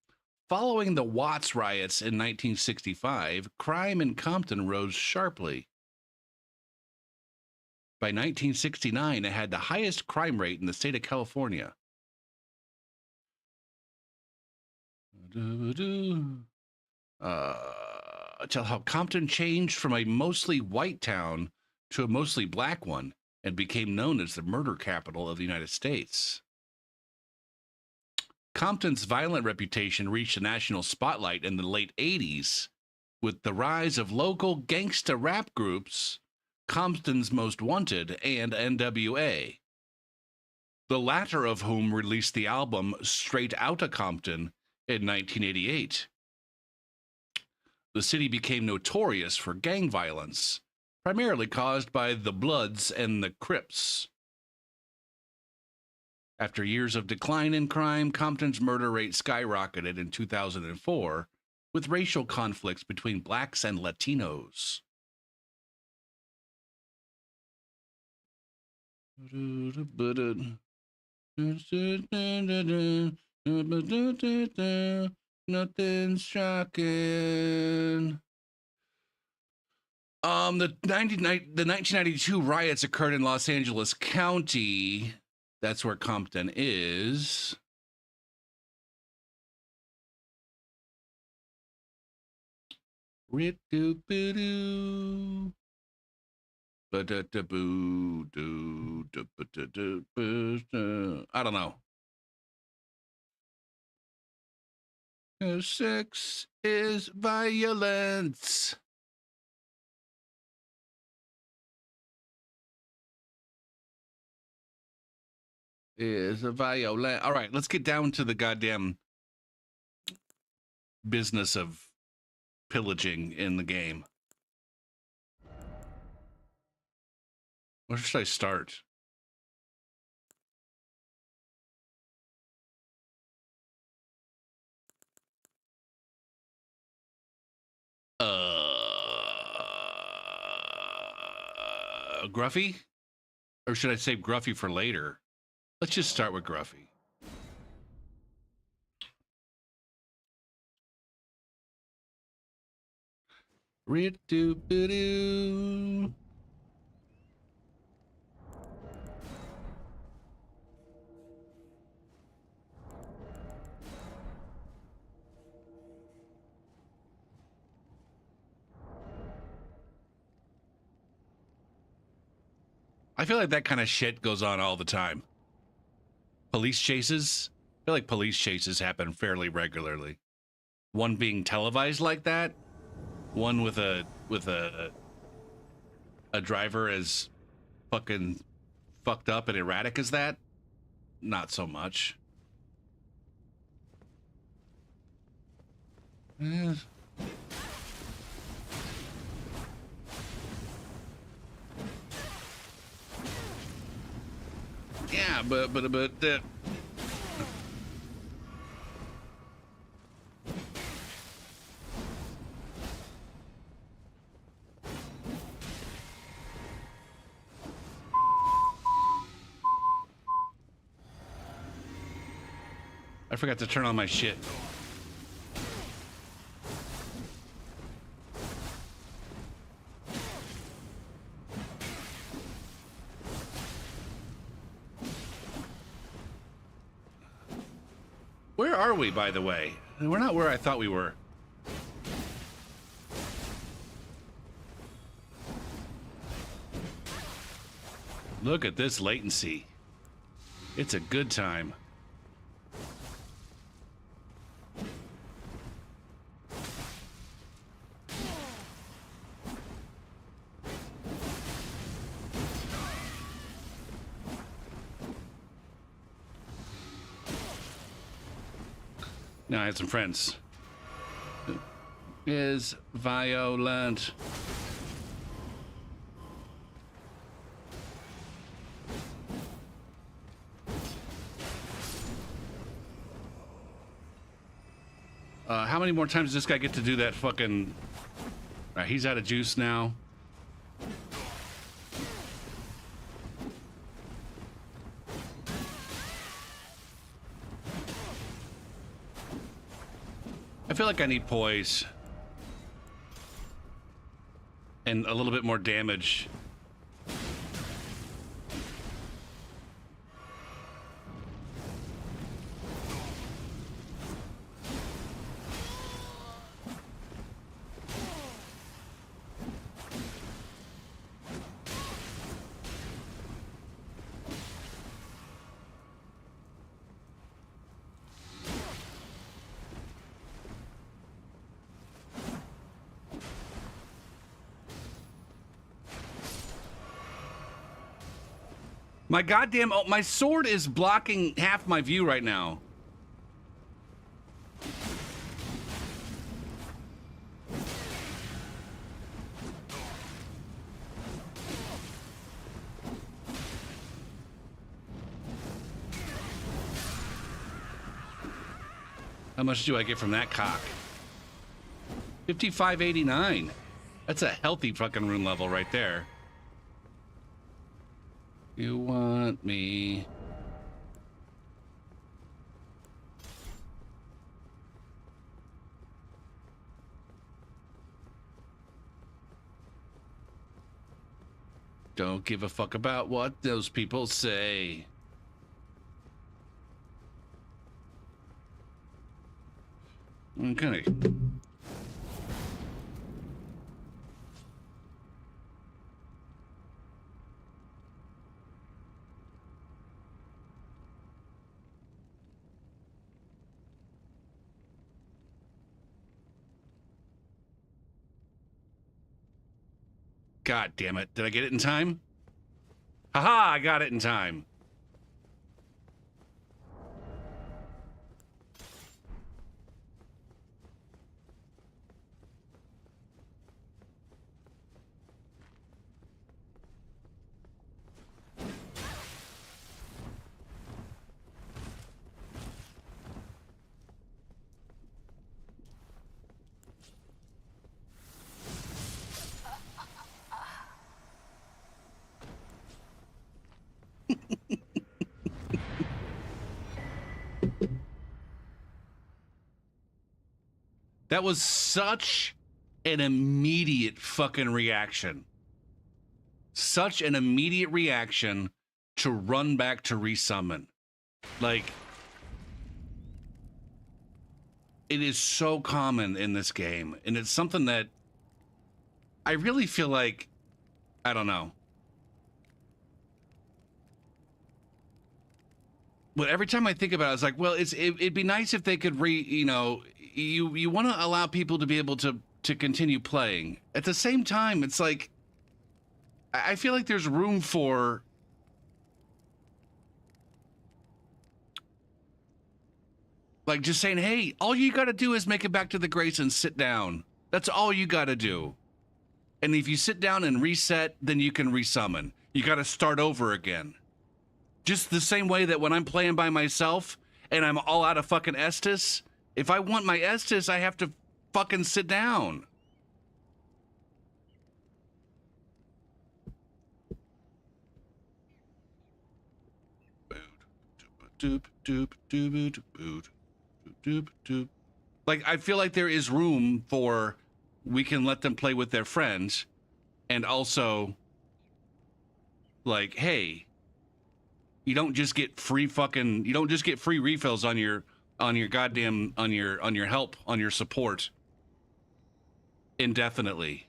Speaker 1: Following the Watts riots in 1965, crime in Compton rose sharply. By 1969, it had the highest crime rate in the state of California. tell how Compton changed from a mostly white town to a mostly black one and became known as the murder capital of the United States. Compton's violent reputation reached a national spotlight in the late 80s with the rise of local gangsta rap groups, Compton's Most Wanted and NWA, the latter of whom released the album Straight Outta Compton in 1988. The city became notorious for gang violence, primarily caused by the Bloods and the Crips. After years of decline in crime, Compton's murder rate skyrocketed in 2004 with racial conflicts between blacks and Latinos. Nothing's shocking. The 1992 riots occurred in Los Angeles County. That's where Compton is. I don't know. Sex is violence. Is a violent. All right, let's get down to the goddamn business of pillaging in the game. Where should I start? Gruffy? Or should I save Gruffy for later? Let's just start with Gruffy. I feel like that kind of shit goes on all the time. Police chases? I feel like police chases happen fairly regularly. One being televised like that. One with a driver as fucking fucked up and erratic as that. Not so much. Yeah, but I forgot to turn on my shit. Where are we, by the way? We're not where I thought we were. Look at this latency. It's a good time. Now I had some friends. Is violent. How many more times does this guy get to do that fucking... All right, he's out of juice now. I feel like I need poise. And a little bit more damage. My goddamn... Oh, my sword is blocking half my view right now. How much do I get from that cock? 5589. That's a healthy fucking rune level right there. You want me... Don't give a fuck about what those people say. Okay. God damn it. Did I get it in time? Haha, I got it in time. That was such an immediate fucking reaction. Such an immediate reaction to run back to resummon. Like, it is so common in this game. And it's something that I really feel like, I don't know. But every time I think about it, it's like, well, it'd be nice if they could you want to allow people to be able to continue playing. At the same time, it's like, I feel like there's room for like just saying, hey, all you got to do is make it back to the Grace and sit down. That's all you got to do. And if you sit down and reset, then you can resummon. You got to start over again. Just the same way that when I'm playing by myself and I'm all out of fucking Estus, if I want my Estus, I have to fucking sit down. Like, I feel like there is room for, we can let them play with their friends, and also, like, hey, you don't just get free refills on your goddamn on your help, on your support indefinitely.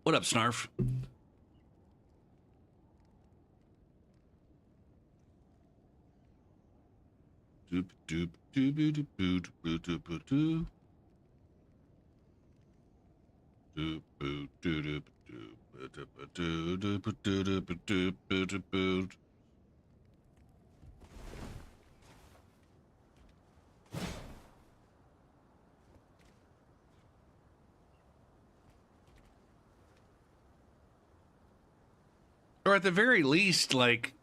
Speaker 1: What up, Snarf? Doop doop doop doop doop doop doop doop doop doop doop doop. Or at the very least, like,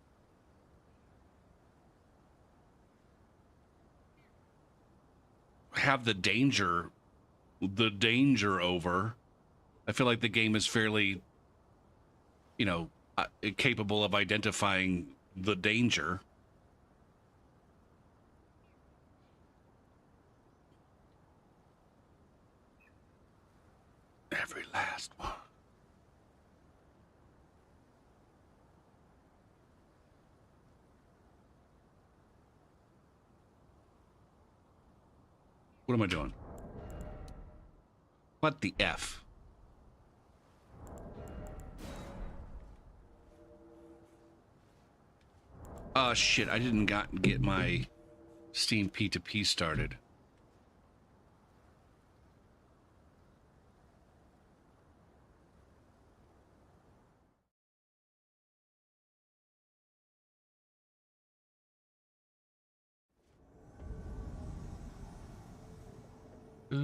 Speaker 1: have the danger over. I feel like the game is fairly, capable of identifying the danger. Every last one. What am I doing? What the F? Oh shit, I didn't get my Steam P2P started. I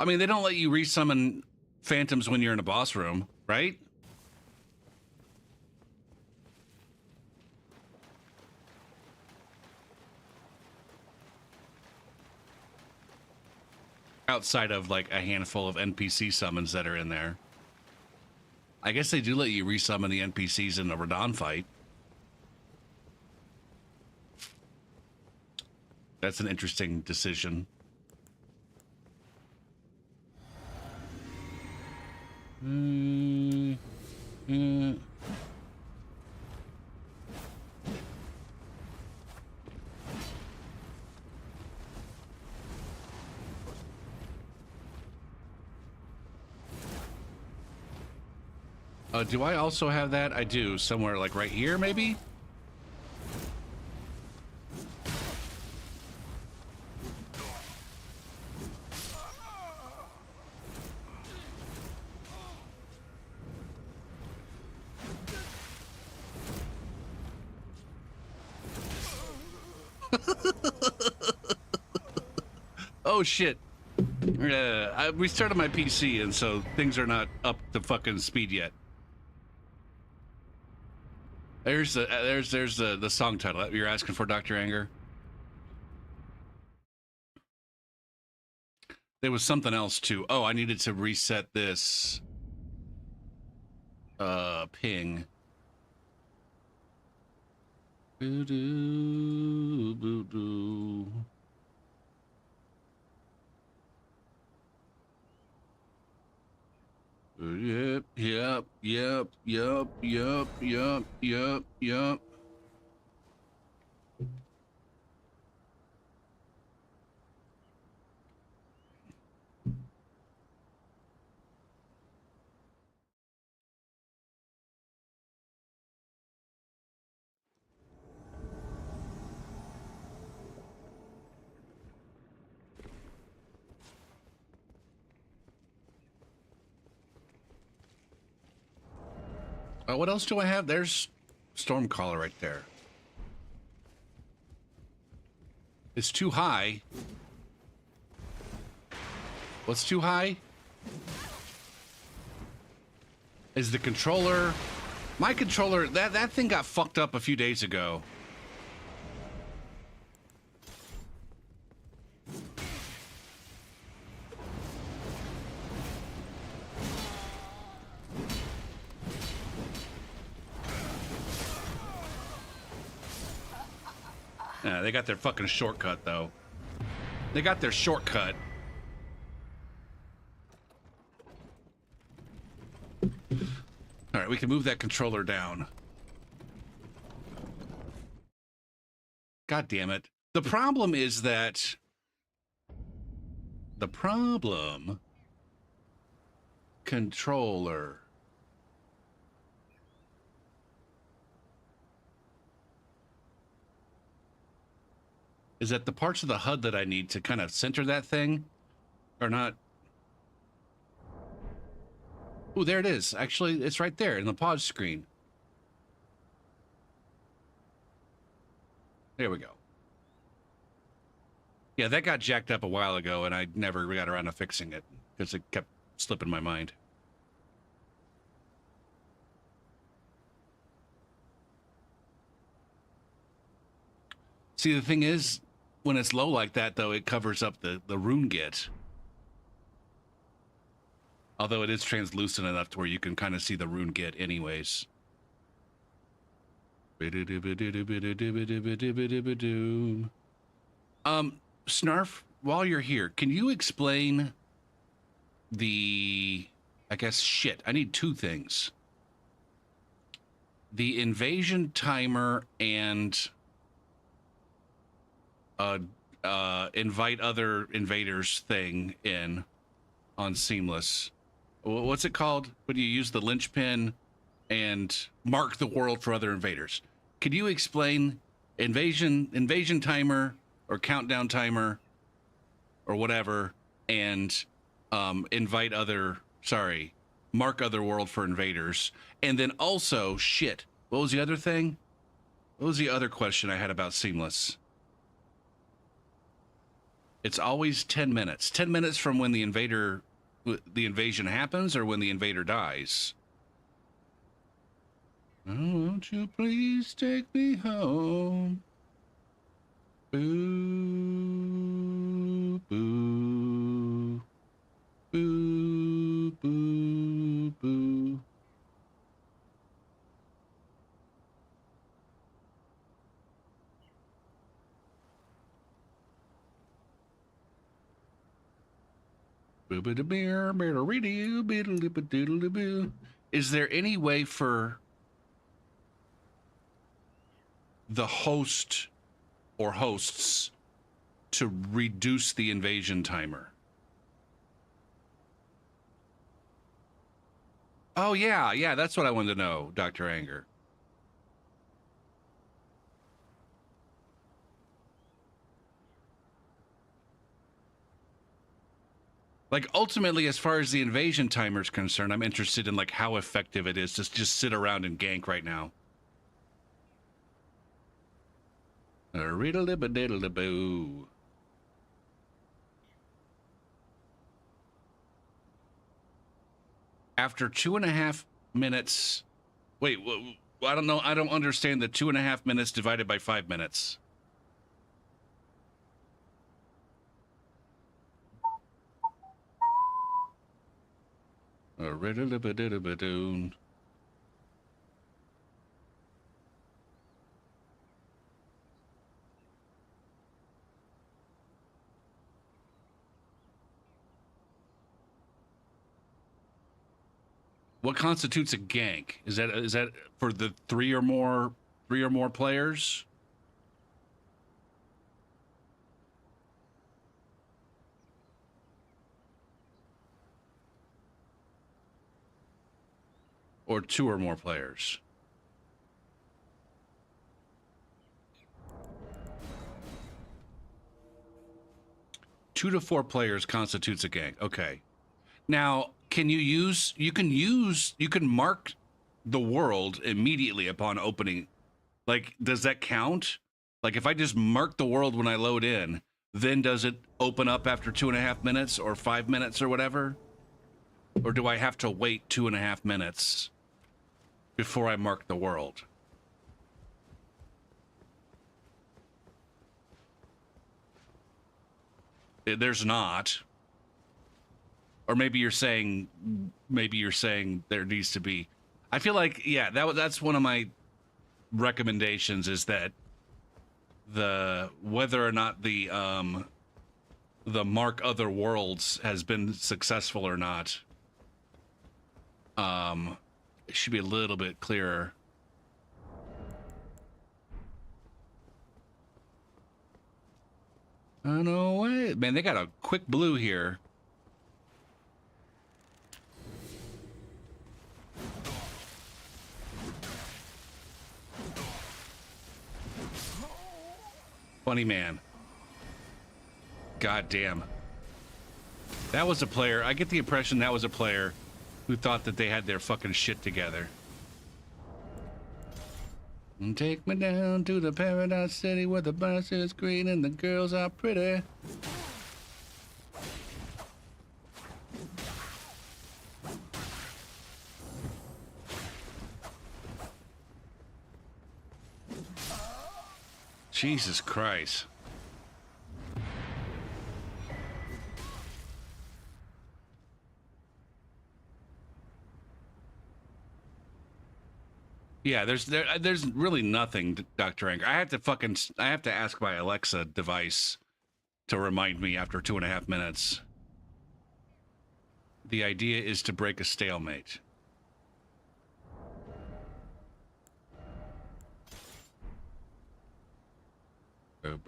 Speaker 1: mean, they don't let you resummon phantoms when you're in a boss room, right? Outside of like a handful of NPC summons that are in there. I guess they do let you resummon the NPCs in the Radon fight. That's an interesting decision. Do I also have that? I do, somewhere like right here, maybe? Oh shit. I restarted my PC, and so things are not up to fucking speed yet. There's the song title that you're asking for, Dr. Anger. There was something else too. Oh, I needed to reset this ping. Boo-doo, boo-doo. Yep, yep, yep, yep, yep, yep, yep, yep. What else do I have? There's Stormcaller right there. It's too high. What's too high? Is the controller... My controller, that thing got fucked up a few days ago. Yeah, they got their fucking shortcut, though. They got their shortcut. All right, we can move that controller down. God damn it. The problem is that... The problem... Controller... is that the parts of the HUD that I need to kind of center that thing are not... Oh, there it is. Actually, it's right there in the pause screen. There we go. Yeah, that got jacked up a while ago, and I never got around to fixing it because it kept slipping my mind. See, the thing is, when it's low like that, though, it covers up the rune git. Although it is translucent enough to where you can kind of see the rune git anyways. Snarf, while you're here, can you explain the... I guess, shit, I need two things. The invasion timer and... invite other invaders thing in on Seamless. What's it called when you use the linchpin and mark the world for other invaders? Could you explain invasion timer or countdown timer or whatever, and invite other, sorry, mark other world for invaders. And then also, shit, what was the other thing? What was the other question I had about Seamless? It's always 10 minutes. 10 minutes from when the invasion happens or when the invader dies. Oh, won't you please take me home? Boo, boo, boo, boo, boo. Is there any way for the host or hosts to reduce the invasion timer? Oh, yeah, that's what I wanted to know, Dr. Anger. Like, ultimately, as far as the invasion timer is concerned, I'm interested in, like, how effective it is to just sit around and gank right now. Riddle-dibba-diddle-diboo. After 2.5 minutes... Wait, I don't know. I don't understand the 2.5 minutes divided by 5 minutes. Riddle-dibba-diddle-ba-doon. What constitutes a gank? Is that for the three or more players? Or 2 or more players? Two to 4 players constitutes a gank. Okay. Now, you can mark the world immediately upon opening. Like, does that count? Like, if I just mark the world when I load in, then does it open up after 2.5 minutes or 5 minutes or whatever? Or do I have to wait 2.5 minutes before I mark the world? There's not. Or maybe you're saying there needs to be. I feel like, yeah, that's one of my recommendations, is that whether or not the mark other worlds has been successful or not, it should be a little bit clearer. Oh, no way. Man, they got a quick blue here. Funny man. God damn. That was a player. I get the impression that was a player who thought that they had their fucking shit together. Take me down to the paradise city where the grass is green and the girls are pretty. Jesus Christ. Yeah, there's really nothing, Dr. Anger. I have to ask my Alexa device to remind me after 2.5 minutes. The idea is to break a stalemate. No.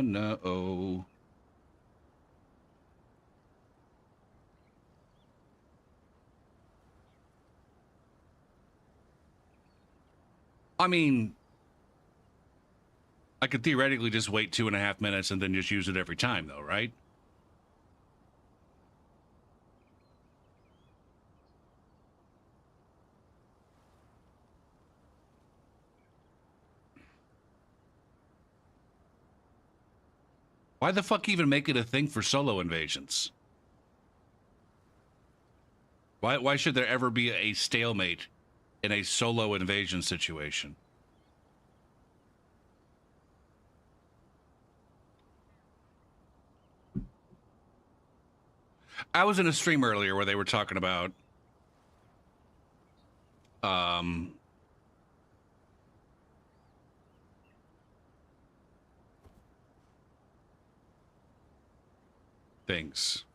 Speaker 1: No. I mean, I could theoretically just wait 2.5 minutes and then just use it every time, though, right? Why the fuck even make it a thing for solo invasions? Why should there ever be a stalemate in a solo invasion situation? I was in a stream earlier where they were talking about things.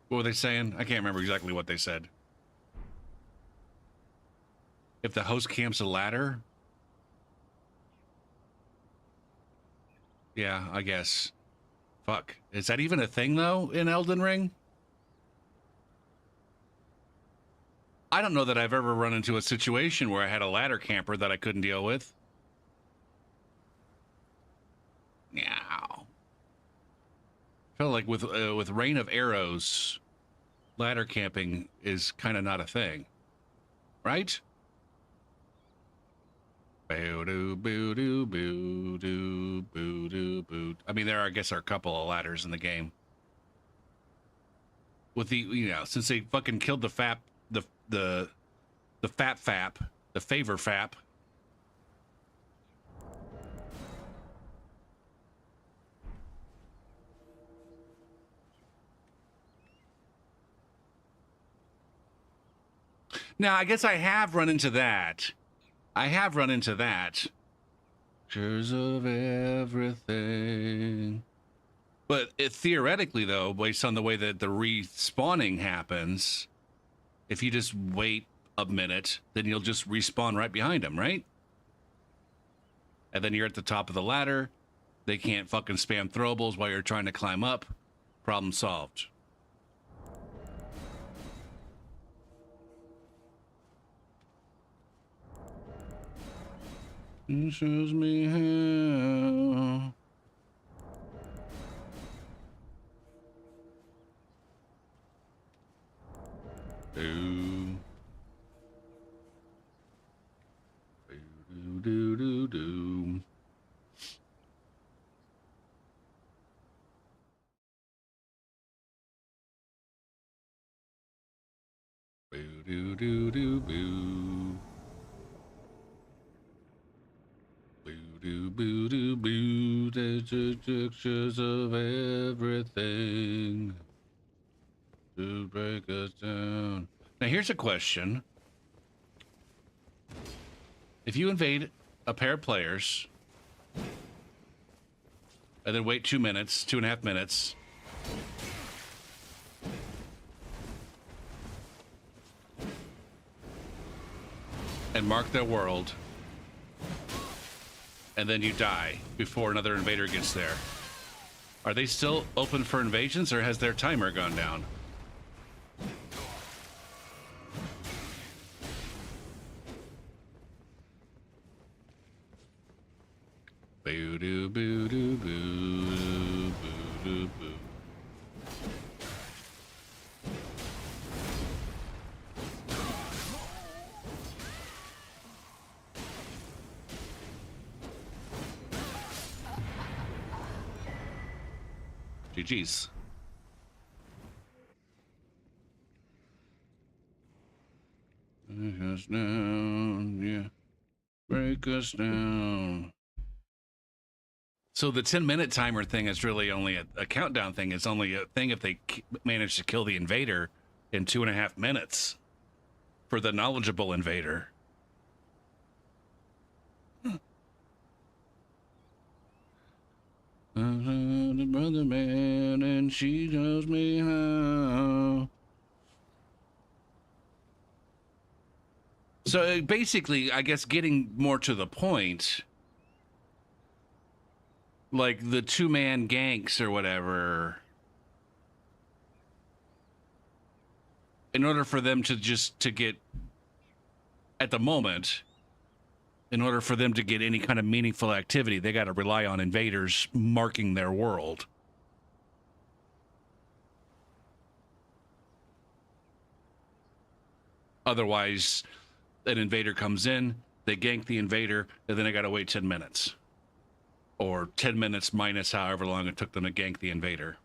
Speaker 1: What were they saying? I can't remember exactly what they said. If the host camps a ladder? Yeah, I guess. Fuck. Is that even a thing, though, in Elden Ring? I don't know that I've ever run into a situation where I had a ladder camper that I couldn't deal with. Meow. Feel like with Rain of Arrows, ladder camping is kind of not a thing, right? Boo-doo, boo-doo, boo-doo, boo-doo, boo. I mean, I guess, are a couple of ladders in the game. With the, since they fucking killed the fap, the fap, the favor fap. Now, I guess I have run into that. Pictures of everything. But theoretically, though, based on the way that the respawning happens, if you just wait a minute, then you'll just respawn right behind them, right? And then you're at the top of the ladder. They can't fucking spam throwables while you're trying to climb up. Problem solved. It shows me how. Do. Do do do. Boo do do do boo. Boo do boo do boo. There's pictures of everything to break us down. Now here's a question. If you invade a pair of players and then wait 2 minutes, 2.5 minutes, and mark their world, and then you die before another invader gets there, are they still open for invasions, or has their timer gone down? Boo doo boo doo boo boo doo boo. GG's. Break us down, yeah. Break us down. So the 10-minute timer thing is really only a countdown thing. It's only a thing if they manage to kill the invader in 2.5 minutes for the knowledgeable invader. The brother man, and she tells me how. So basically, I guess getting more to the point, like the 2-man ganks or whatever, in order for them to get at the moment, in order for them to get any kind of meaningful activity, they got to rely on invaders marking their world. Otherwise, an invader comes in, they gank the invader, and then they got to wait 10 minutes. Or 10 minutes minus however long it took them to gank the invader.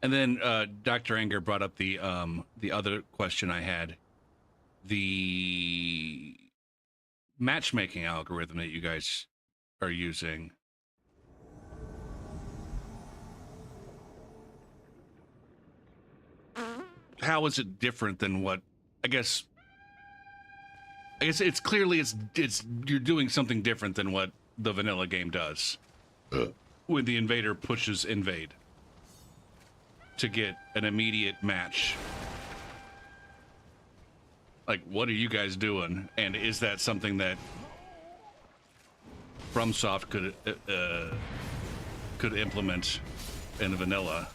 Speaker 1: And then Dr. Anger brought up the other question I had. The matchmaking algorithm that you guys are using. How is it different than what, I guess it's clearly it's you're doing something different than what the vanilla game does. When the invader pushes invade to get an immediate match. Like, what are you guys doing? And is that something that FromSoft could implement in vanilla?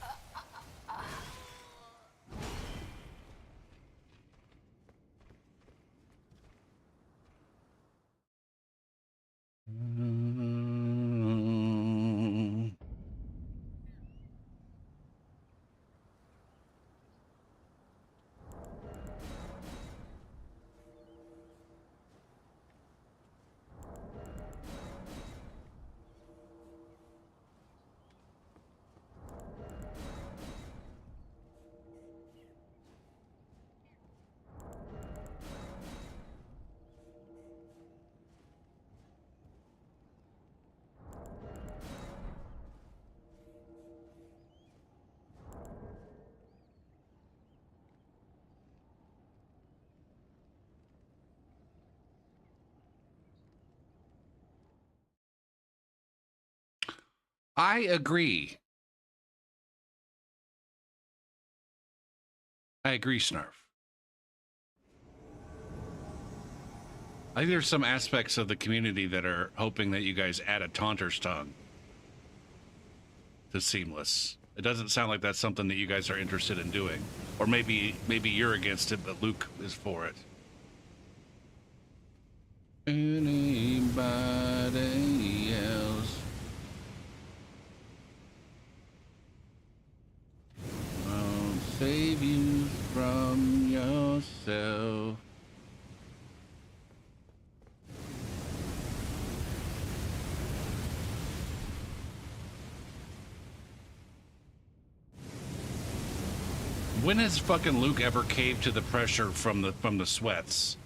Speaker 1: I agree. I agree, Snarf. I think there's some aspects of the community that are hoping that you guys add a taunter's tongue to Seamless. It doesn't sound like that's something that you guys are interested in doing. Or maybe you're against it, but Luke is for it. Anybody else? I'll save you from yourself. When has fucking Luke ever caved to the pressure from the sweats?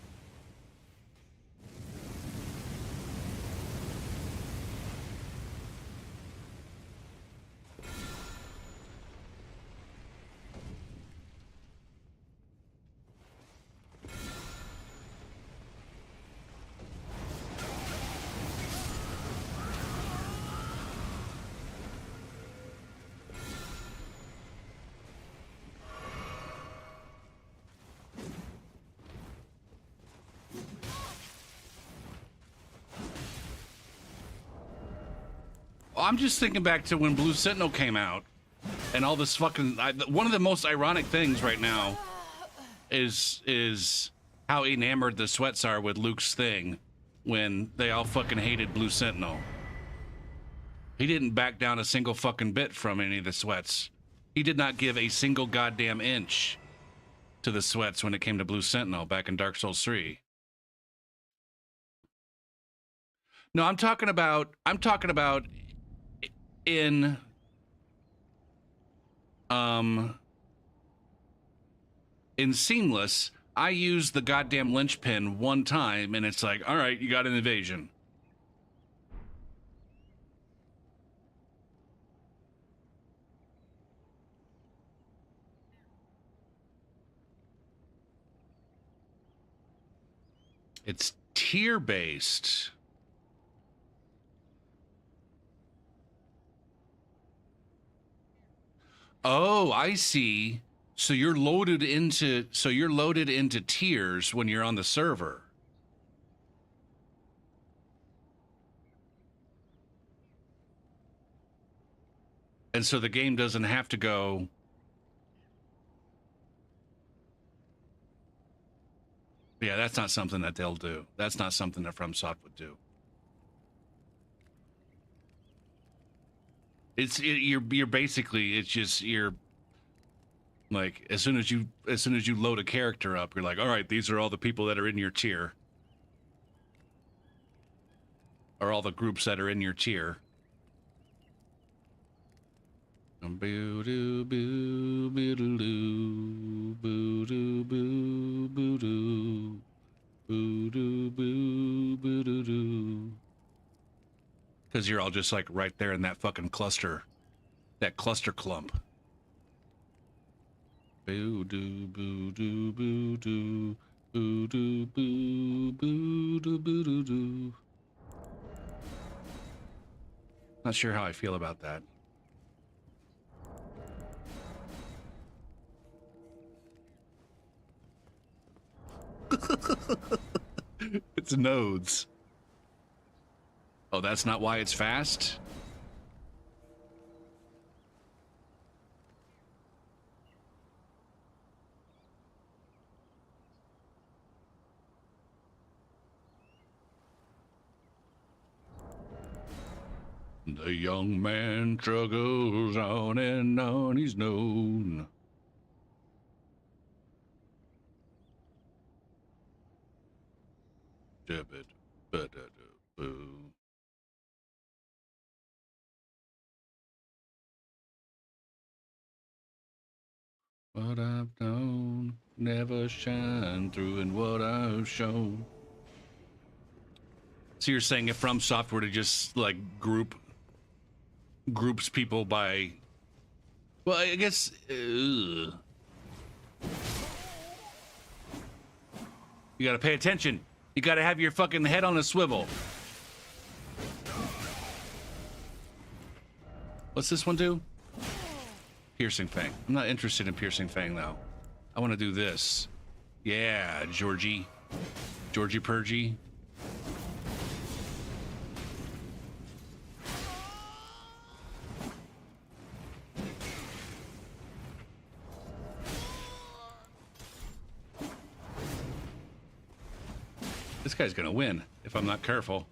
Speaker 1: I'm just thinking back to when Blue Sentinel came out and all this fucking... one of the most ironic things right now is how enamored the sweats are with Luke's thing when they all fucking hated Blue Sentinel. He didn't back down a single fucking bit from any of the sweats. He did not give a single goddamn inch to the sweats when it came to Blue Sentinel back in Dark Souls 3. No, I'm talking about in Seamless, I use the goddamn linchpin one time, and it's like, all right, you got an invasion. It's tier-based. Oh, I see. So you're loaded into tiers when you're on the server. And so the game doesn't have to go. Yeah, that's not something that they'll do. That's not something that FromSoft would do. You're basically, it's just, you're like, as soon as you load a character up, you're like, all right, these are all the people that are in your tier, or all the groups that are in your tier. Boo doo boo boo doo doo boo doo boo boo doo boo doo boo boo doo doo. Because you're all just like right there in that fucking cluster, that cluster clump. Boo doo boo doo boo doo boo doo boo boo doo boo doo doo. Not sure how I feel about that. It's nodes. Oh, that's not why it's fast? The young man struggles on and on, he's known. Debit, boo. What I've known never shine through in what I've shown. So you're saying if FromSoft were to just like groups people by, well, I guess, you gotta pay attention. You gotta have your fucking head on a swivel. What's this one do? Piercing Fang. I'm not interested in Piercing Fang, though. I want to do this. Yeah, Georgie Purgy. This guy's gonna win if I'm not careful.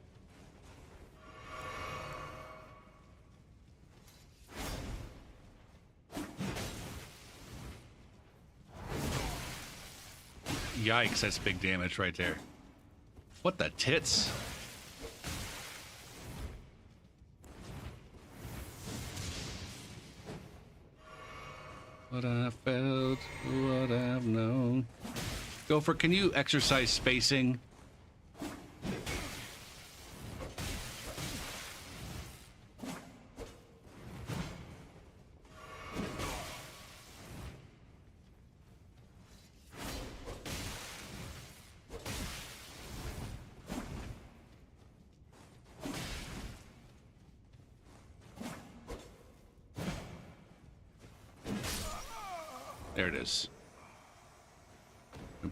Speaker 1: Yikes, that's big damage right there. What the tits? What I felt, what I've known. Gopher, can you exercise spacing? There it is.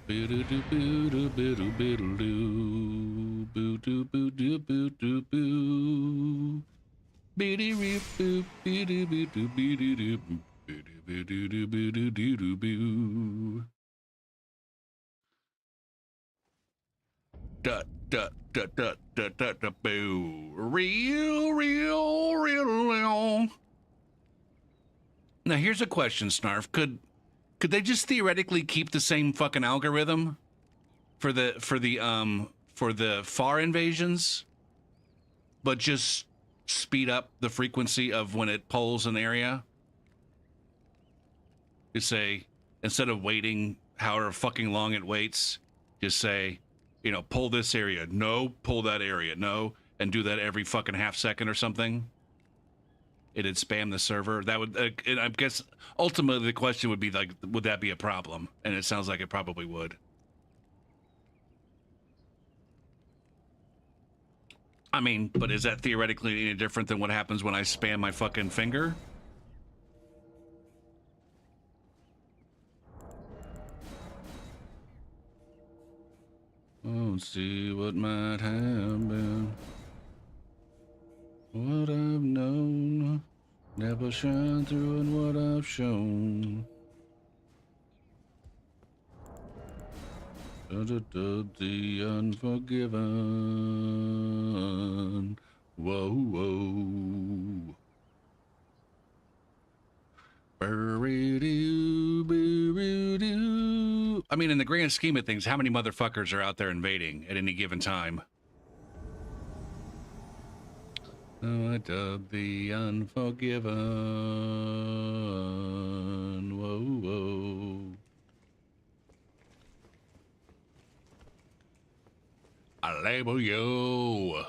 Speaker 1: Real. Now here's a question, Snarf. Could they just theoretically keep the same fucking algorithm for the far invasions, but just speed up the frequency of when it polls an area? You say, instead of waiting however fucking long it waits, just say, you know, pull this area, no, pull that area, no, and do that every fucking half second or something. It'd spam the server. That would, and I guess, ultimately the question would be like, would that be a problem? And it sounds like it probably would. I mean, but is that theoretically any different than what happens when I spam my fucking finger? Oh, see what might have been. What I've known never shine through in what I've shown. The unforgiven. Whoa, whoa. I mean, in the grand scheme of things, how many motherfuckers are out there invading at any given time? Oh, I dub the unforgiven. Whoa, whoa. I label you.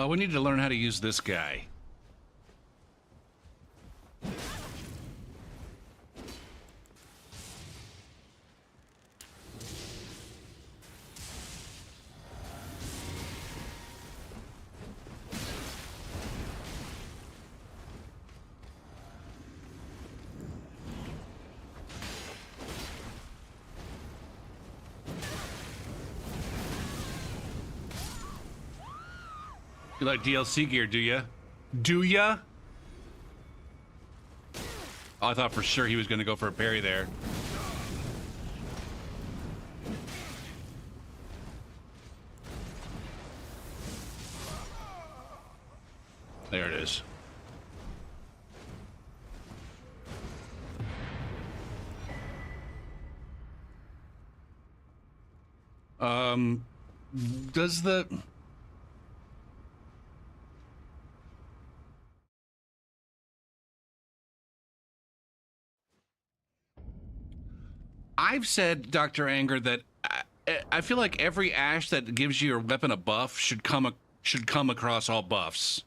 Speaker 1: We need to learn how to use this guy. You like DLC gear, do ya? Do ya? Oh, I thought for sure he was going to go for a parry there. There it is. Does the... I've said, Dr. Anger, that I feel like every ash that gives your weapon a buff should come across all buffs.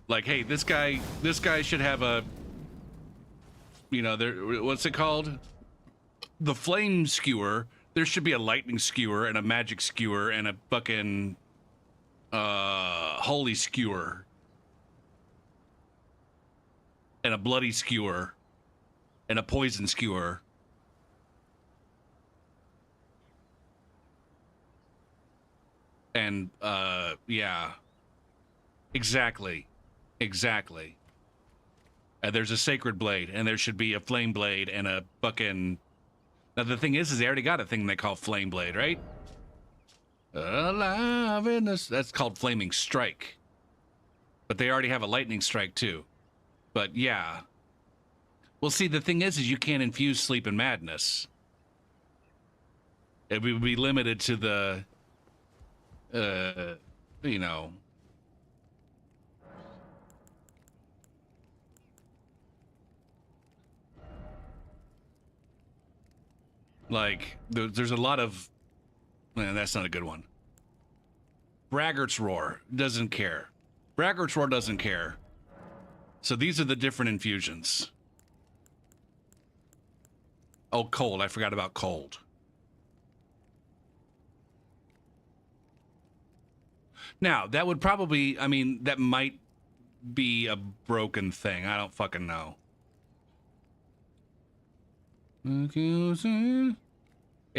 Speaker 1: Like, hey, this guy should have a, you know, what's it called? The flame skewer. There should be a lightning skewer and a magic skewer and a fucking holy skewer and a bloody skewer and a poison skewer. And, yeah. Exactly. Exactly. There's a sacred blade, and there should be a flame blade and a fucking... Now, the thing is they already got a thing they call flame blade, right? Alive in this... That's called flaming strike. But they already have a lightning strike, too. But, yeah. Well, see, the thing is you can't infuse sleep and madness. It would be limited to the... you know, like there's a lot of, man, that's not a good one. Braggart's Roar doesn't care. Braggart's Roar doesn't care. So these are the different infusions. Oh, cold. I forgot about cold. Now, that would probably, I mean, that might be a broken thing. I don't fucking know. It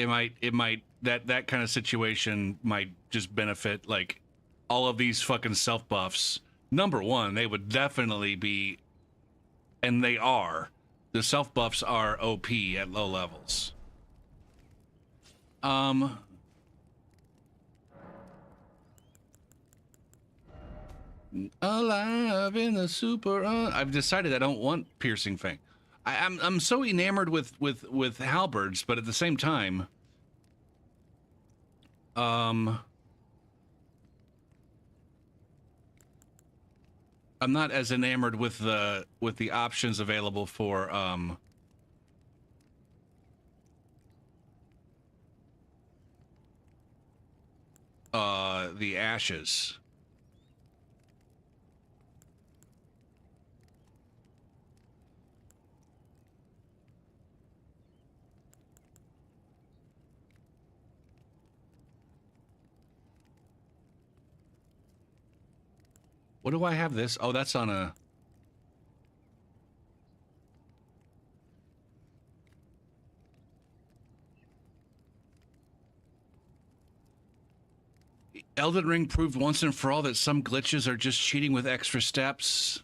Speaker 1: might, that kind of situation might just benefit, like, all of these fucking self buffs number one, they would definitely be, and they are. The self buffs are OP at low levels. Alive in the super. I've decided I don't want piercing fang. I'm so enamored with halberds, but at the same time, I'm not as enamored with the options available for the ashes. What do I have this? Oh, that's on a... Elden Ring proved once and for all that some glitches are just cheating with extra steps.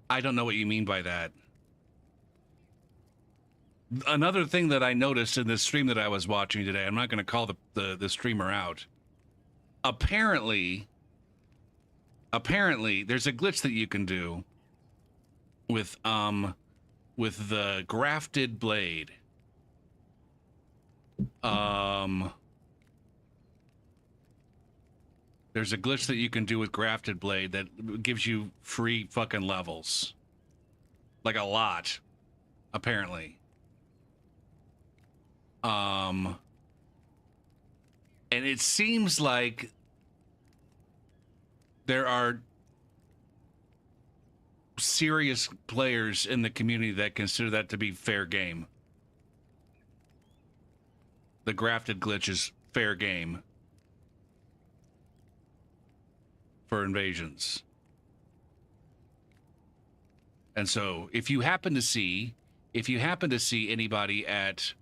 Speaker 1: I don't know what you mean by that. Another thing that I noticed in this stream that I was watching today, I'm not going to call the streamer out. Apparently, there's a glitch that you can do with the grafted blade. There's a glitch that you can do with grafted blade that gives you free fucking levels. Like a lot, apparently. And it seems like there are serious players in the community that consider that to be fair game. The grafted glitch is fair game for invasions. And so if you happen to see anybody at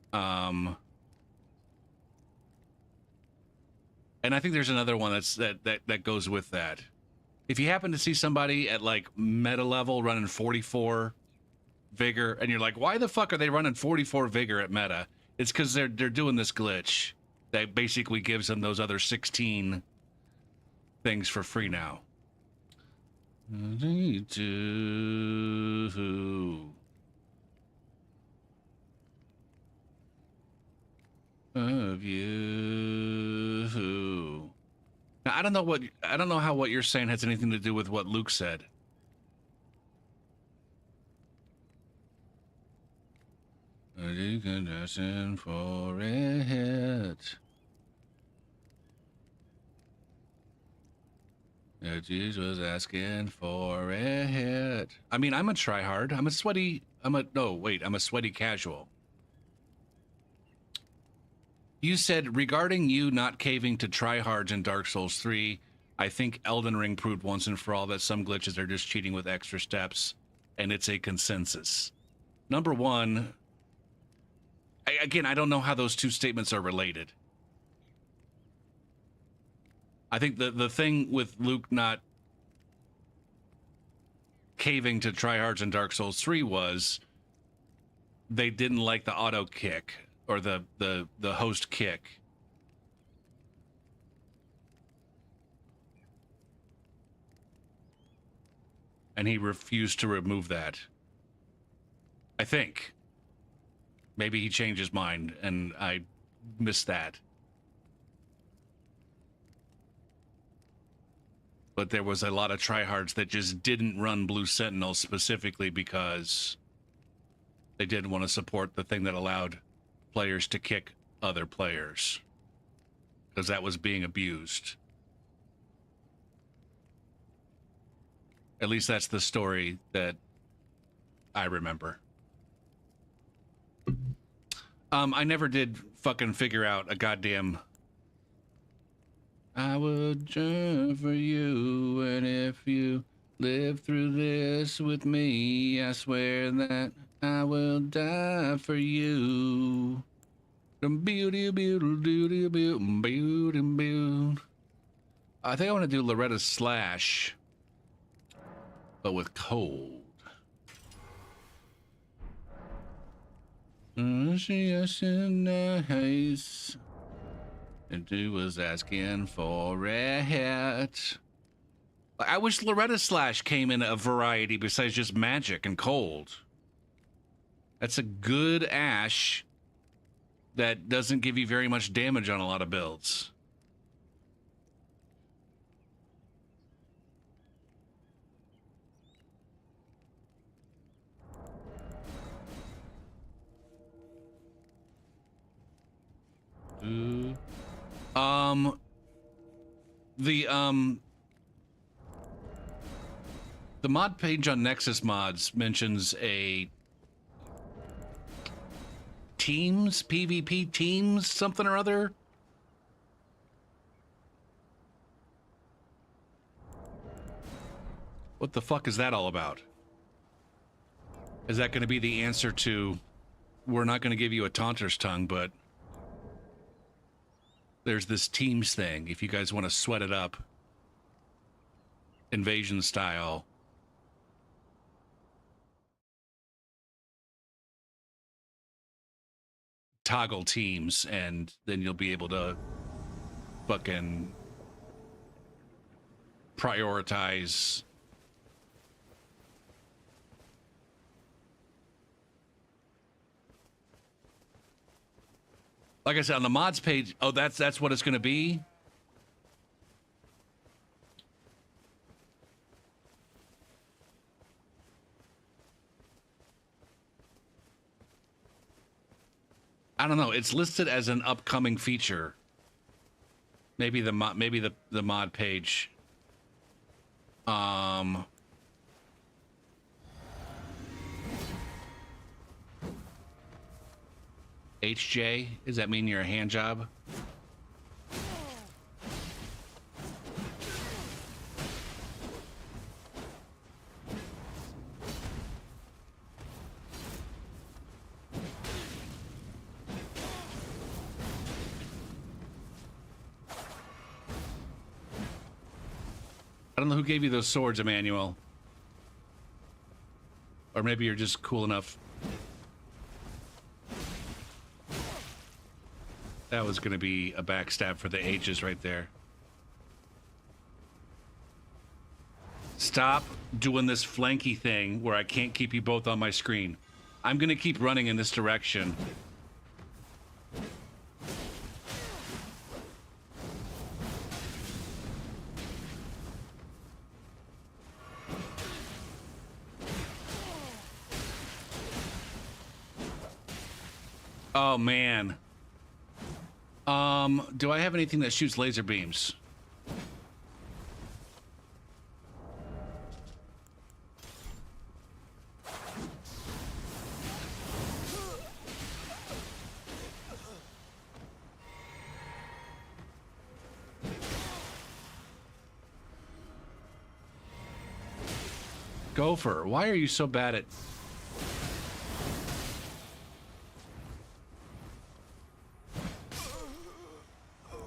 Speaker 1: and I think there's another one that goes with that. If you happen to see somebody at like meta level running 44 vigor and you're like, why the fuck are they running 44 vigor at meta? It's because they're doing this glitch that basically gives them those other 16 things for free now. Of you. Now I don't know how what you're saying has anything to do with what Luke said. You can listen for it. Jesus was asking for it. I mean, I'm a tryhard. I'm a sweaty casual. You said, regarding you not caving to tryhards in Dark Souls 3, I think Elden Ring proved once and for all that some glitches are just cheating with extra steps, and it's a consensus. Number one, again, I don't know how those two statements are related. I think the thing with Luke not caving to tryhards in Dark Souls 3 was they didn't like the auto kick or the host kick. And he refused to remove that. I think. Maybe he changed his mind and I missed that. But there was a lot of tryhards that just didn't run Blue Sentinel specifically because they didn't want to support the thing that allowed players to kick other players. Because that was being abused. At least that's the story that I remember. I never did fucking figure out a goddamn... I would jump for you, and if you live through this with me, I swear that I will die for you. Beauty, beauty, beauty, beauty, beauty. I think I want to do Loretta Slash, but with cold. She is nice, and she was asking for it. I wish Loretta Slash came in a variety besides just magic and cold. That's a good Ash that doesn't give you very much damage on a lot of builds. The mod page on Nexus Mods mentions a teams, PvP teams, something or other. What the fuck is that all about? Is that going to be the answer to, we're not going to give you a taunter's tongue, but there's this teams thing, if you guys want to sweat it up, invasion style. Toggle teams, and then you'll be able to fucking prioritize. Like I said, on the mods page, oh, that's what it's going to be. I don't know. It's listed as an upcoming feature. Maybe the mod page. HJ, does that mean you're a hand job? I don't know who gave you those swords, Emmanuel. Or maybe you're just cool enough. That was going to be a backstab for the ages right there. Stop doing this flanky thing where I can't keep you both on my screen. I'm going to keep running in this direction. Oh, man. Do I have anything that shoots laser beams? Gopher, why are you so bad at...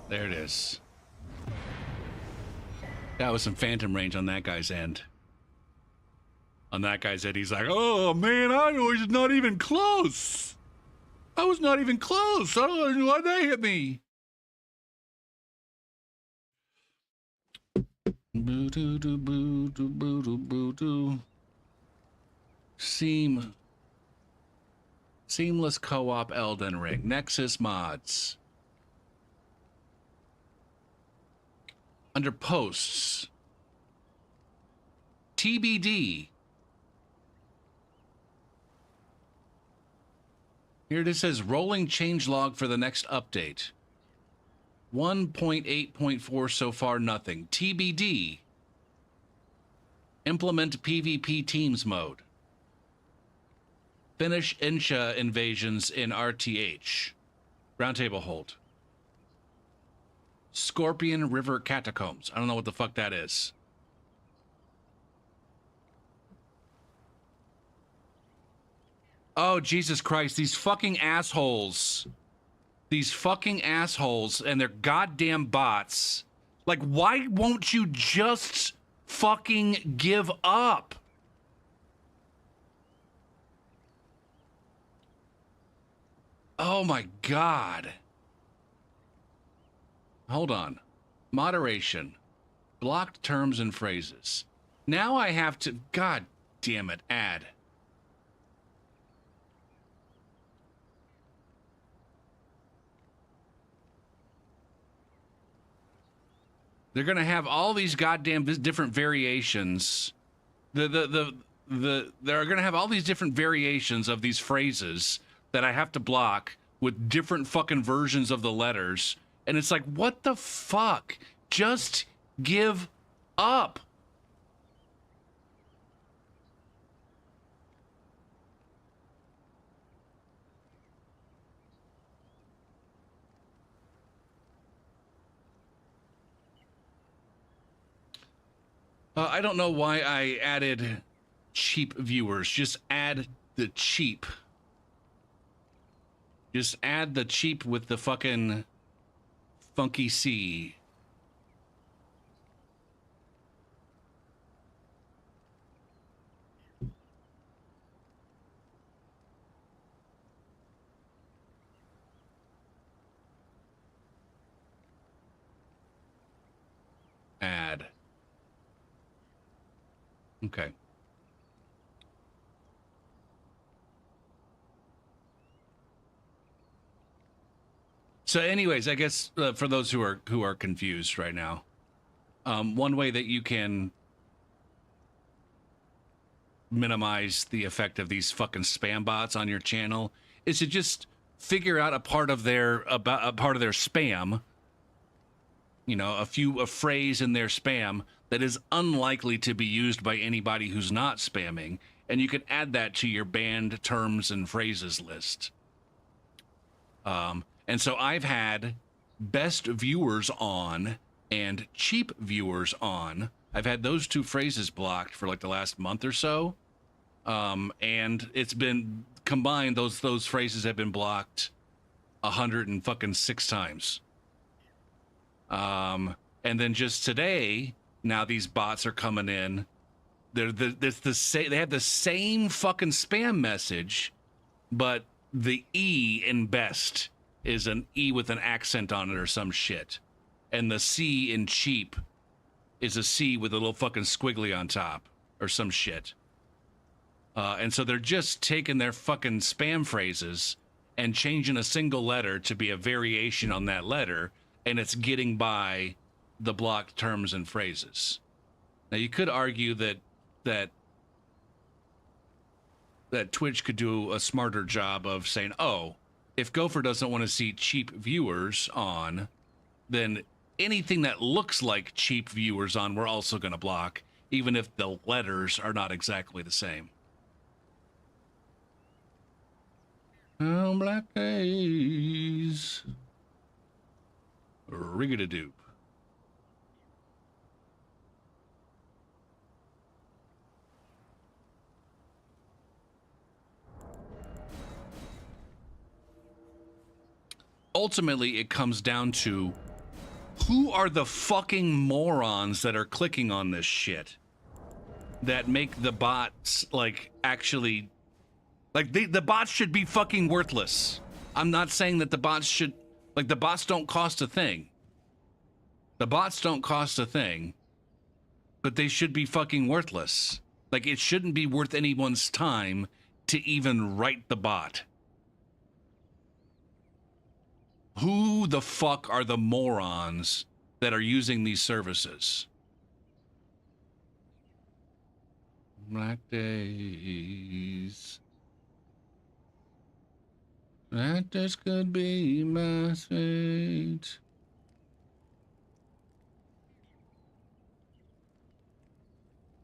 Speaker 1: There it is. That was some phantom range on that guy's end. On that guy's end, he's like, oh man, I was not even close. I was not even close. I don't know why they hit me. Boo doo doo boo doo boo doo boo doo. Seamless co-op Elden Ring. Nexus Mods. Under posts, TBD. Here it says rolling changelog for the next update. 1.8.4 so far, nothing. TBD. Implement PvP teams mode. Finish Insha invasions in RTH. Roundtable hold. Scorpion River Catacombs. I don't know what the fuck that is. Oh, Jesus Christ. These fucking assholes. These fucking assholes and their goddamn bots Like, why won't you just fucking give up? Oh my God. Hold on. Moderation. Blocked terms and phrases. Now I have to, God damn it, add. They're going to have all these goddamn different variations. They're going to have all these different variations of these phrases that I have to block with different fucking versions of the letters. And it's like, what the fuck? Just give up. I don't know why I added cheap viewers. Just add the cheap. Just add the cheap with the fucking funky C. Add. Okay. So anyways, I guess for those who are confused right now, one way that you can minimize the effect of these fucking spam bots on your channel is to just figure out a part of their spam, you know, a phrase in their spam that is unlikely to be used by anybody who's not spamming, and you can add that to your banned terms and phrases list. And so I've had best viewers on and cheap viewers on. I've had those two phrases blocked for like the last month or so. And it's been combined, those phrases have been blocked 106 times. And then just today, now these bots are coming in. They have the same fucking spam message, but the E in best is an E with an accent on it or some shit. And the C in cheap is a C with a little fucking squiggly on top or some shit. And so they're just taking their fucking spam phrases and changing a single letter to be a variation on that letter, and it's getting by the blocked terms and phrases. Now you could argue that Twitch could do a smarter job of saying, oh, if Gopher doesn't want to see cheap viewers on, then anything that looks like cheap viewers on, we're also going to block, even if the letters are not exactly the same. Oh, black days. Rig-a-da-doop. Ultimately, it comes down to who are the fucking morons that are clicking on this shit that make the bots, like, actually, like, the bots should be fucking worthless. I'm not saying that the bots should, like, the bots don't cost a thing. The bots don't cost a thing, but they should be fucking worthless. Like, it shouldn't be worth anyone's time to even write the bot. Who the fuck are the morons that are using these services? Black days. That this could be my fate.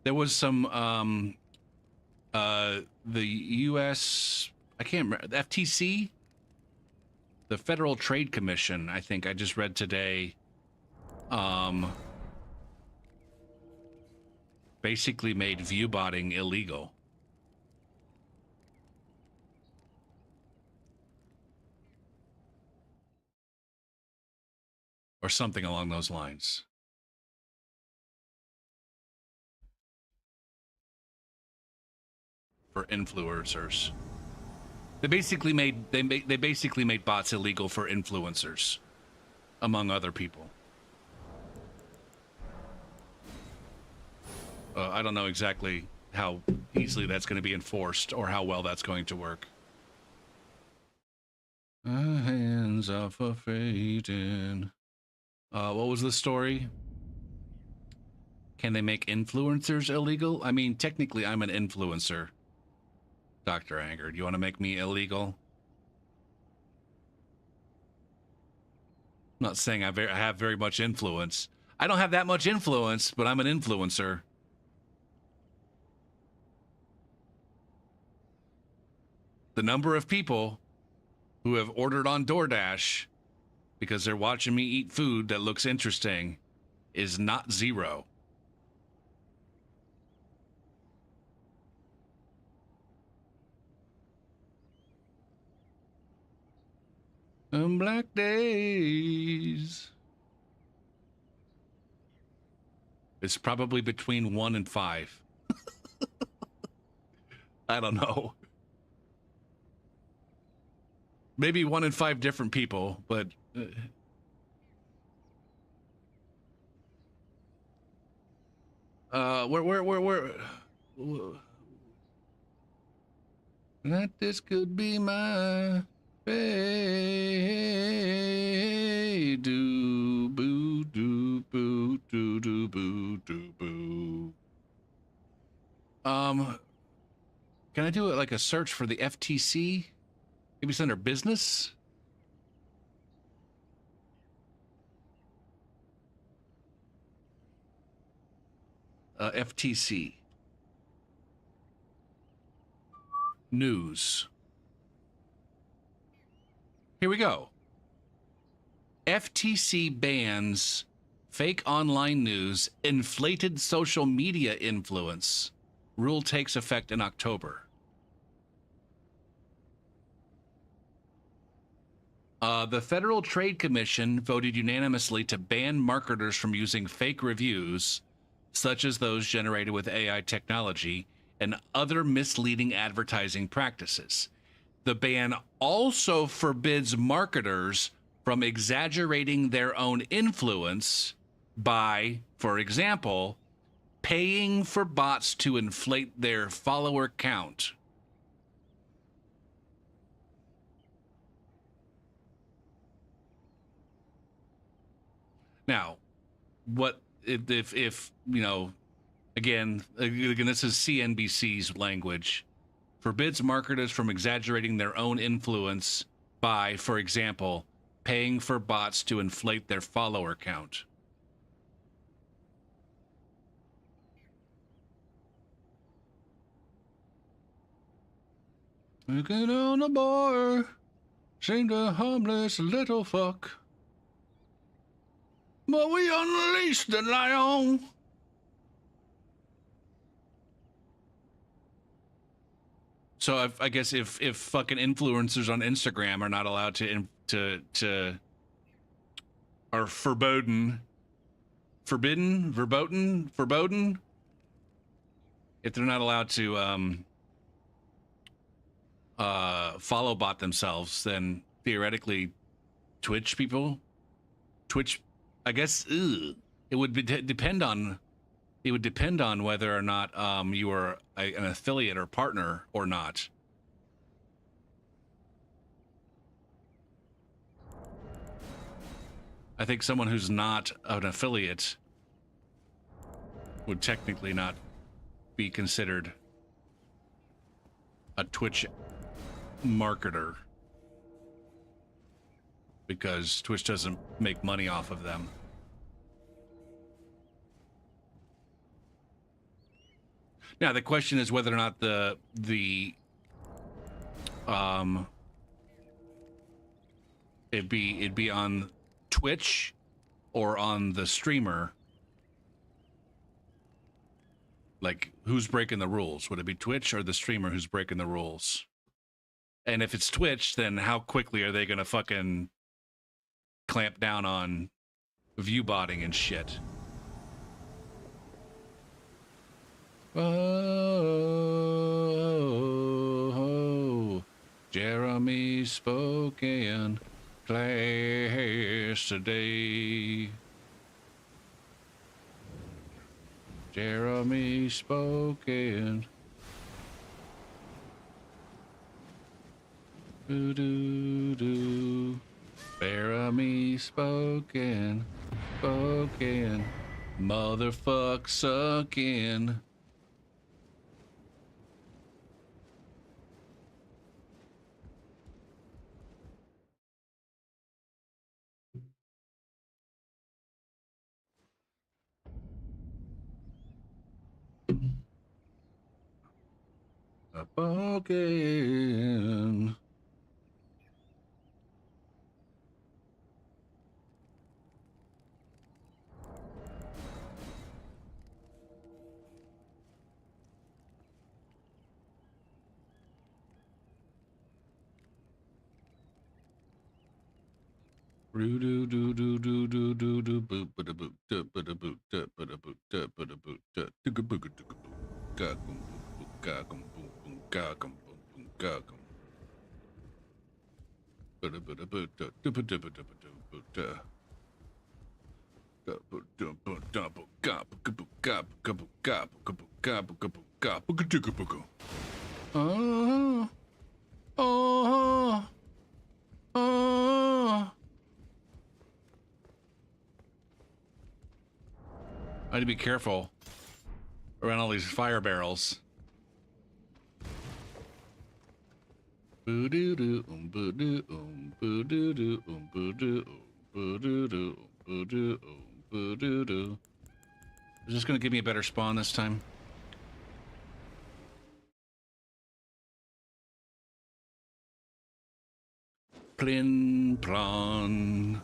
Speaker 1: There was some the US, I can't remember, the FTC, the Federal Trade Commission, I think I just read today, basically made viewbotting illegal. Or something along those lines. for influencers. They basically made bots illegal for influencers, among other people. I don't know exactly how easily that's going to be enforced or how well that's going to work. Hands off a fading. What was the story? Can they make influencers illegal? I mean, technically, I'm an influencer. Dr. Anger, do you want to make me illegal? I'm not saying I have very much influence. I don't have that much influence, but I'm an influencer. The number of people who have ordered on DoorDash because they're watching me eat food that looks interesting is not zero. On black days. It's probably between 1 and 5. I don't know. Maybe 1 in 5 different people, but where that this could be my fate. Do boo do boo do do boo do boo. Can I do it like a search for the FTC? Maybe it's under business. FTC. News. Here we go. FTC bans fake online news, inflated social media influence. Rule takes effect in October. The Federal Trade Commission voted unanimously to ban marketers from using fake reviews, such as those generated with AI technology, and other misleading advertising practices. The ban also forbids marketers from exaggerating their own influence by, for example, paying for bots to inflate their follower count. Now, what if you know, again, this is CNBC's language, forbids marketers from exaggerating their own influence by, for example, paying for bots to inflate their follower count. You get on a boy, seemed a harmless little fuck. But we unleashed the lion. So I guess if fucking influencers on Instagram are not allowed to are forbidden, if they're not allowed to follow bot themselves, then theoretically Twitch, I guess, it would depend on whether or not you are an affiliate or partner or not. I think someone who's not an affiliate would technically not be considered a Twitch marketer, because Twitch doesn't make money off of them. Now the question is whether or not it'd be on Twitch or on the streamer. Like, who's breaking the rules? Would it be Twitch or the streamer who's breaking the rules? And if it's Twitch, then how quickly are they gonna fucking clamp down on view botting and shit? Oh, Jeremy spoke in class today. Jeremy spoke in. Do. Jeremy spoken. Motherfuck sucking. Spoken. Do do do do do do do do boop ba da boop da ba da boop da ba da boop da ba da boop da digga booga digga boop ga gum boom ga gum boom boom ga gum boom boom ga gum ba da ba da boop da da ba da ba da ba da boop da da ba da ba da ba ga ba ga ba ga ba ga ba ga ba ga ba ga ba ga ba ga ba ga digga booga. Oh oh oh. I need to be careful around all these fire barrels. Boo doo doo boo doo boo doo doo boo doo boo doo doo boo doo boo doo doo. Is this gonna give me a better spawn this time? Plin plon.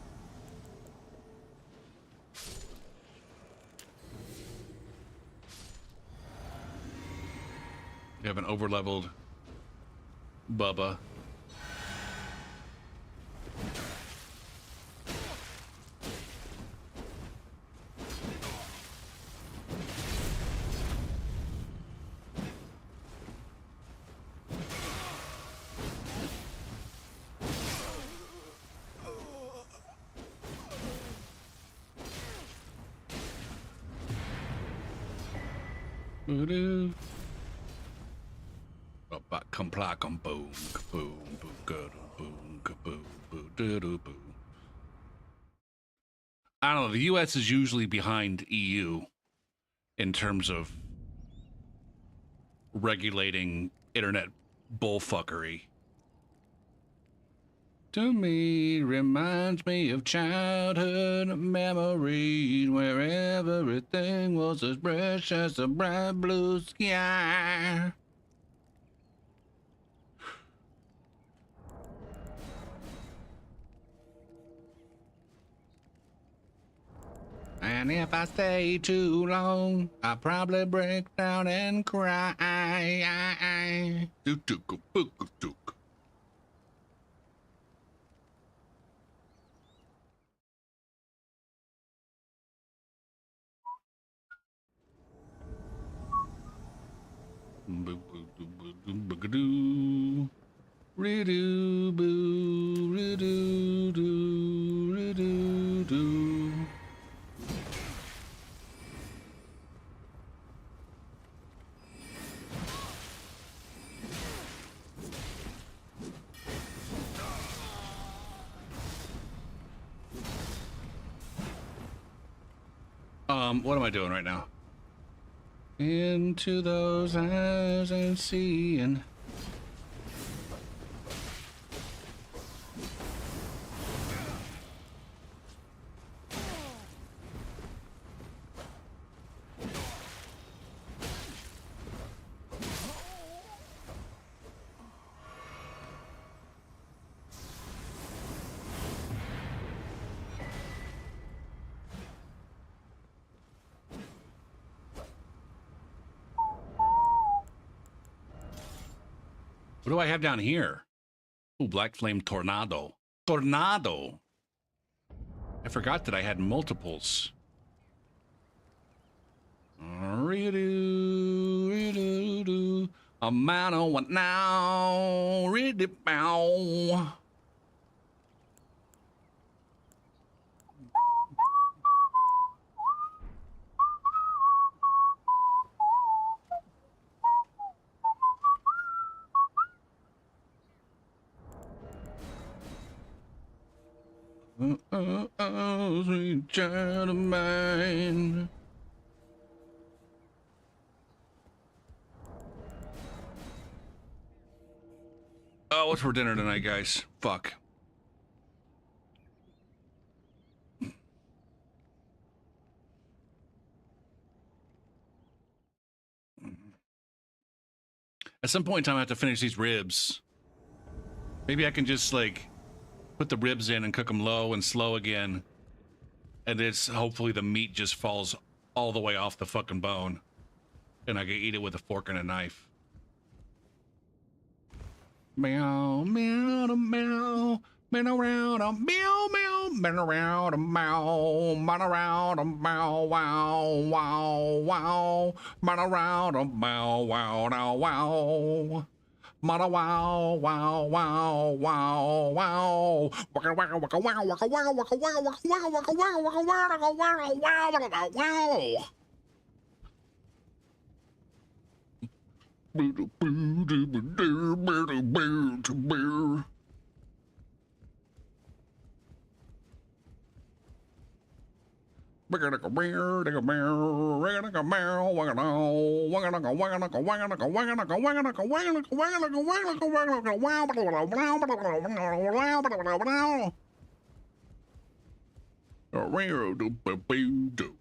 Speaker 1: You have an overleveled Bubba. Boom, comply, boom, boom, boom, boom, boom, boom, boom. I don't know. The U.S. is usually behind EU in terms of regulating internet bullfuckery. To me, reminds me of childhood memories where everything was as fresh as the bright blue sky. And if I stay too long, I'll probably break down and cry. Ridoo boo, ridoo doo, ridoo doo. What am I doing right now? Into those eyes and seeing. What do I have down here? Ooh, Black Flame Tornado. Tornado! I forgot that I had multiples. A man on what now? Ready bow. Sweet child of mine. Oh, what's for dinner tonight, guys? Fuck. At some point in time, I have to finish these ribs. Maybe I can just, like, put the ribs in and cook them low and slow again. And it's hopefully the meat just falls all the way off the fucking bone. And I can eat it with a fork and a knife. Meow, meow, meow, meow, around a meow, meow, meow, around a meow, meow, around a meow, wow, wow, wow, meow, around a meow, wow, wow, wow. Mana wow wow wow wow wow waka waka waka waka waka waka waka waka waka waka waka waka waka waka waka wow.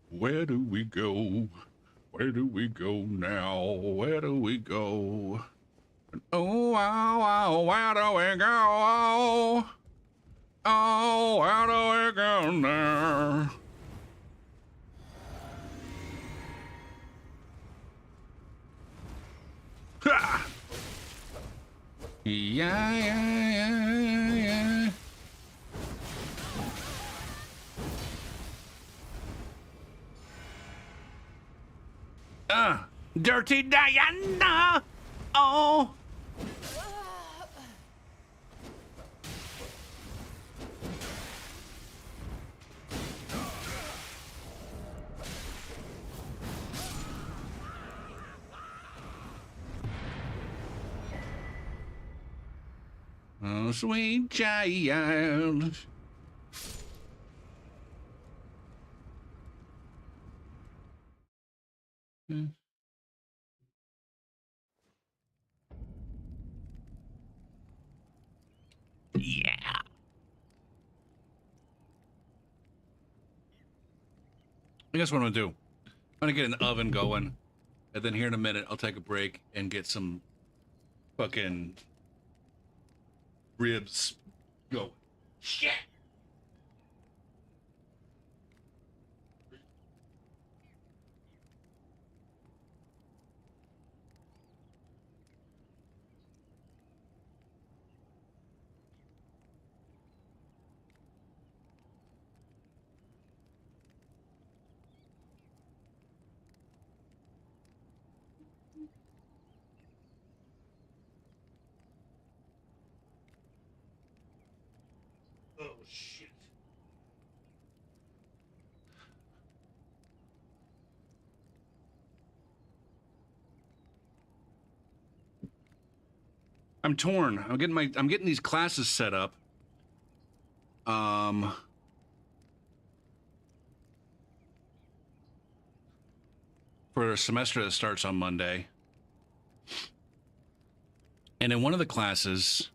Speaker 1: Where do we go? Where do we go now? Where do we go? Oh, wow, wow, where do we go? Oh, where do we go now? Ha! Yeah, yeah, yeah, yeah. Dirty Diana! Oh! Oh, sweet child. Yeah. I guess what I'm gonna do, I'm gonna get an oven going, and then here in a minute I'll take a break and get some fucking ribs going. Shit. Oh shit. I'm torn. I'm getting these classes set up. For a semester that starts on Monday. And in one of the classes,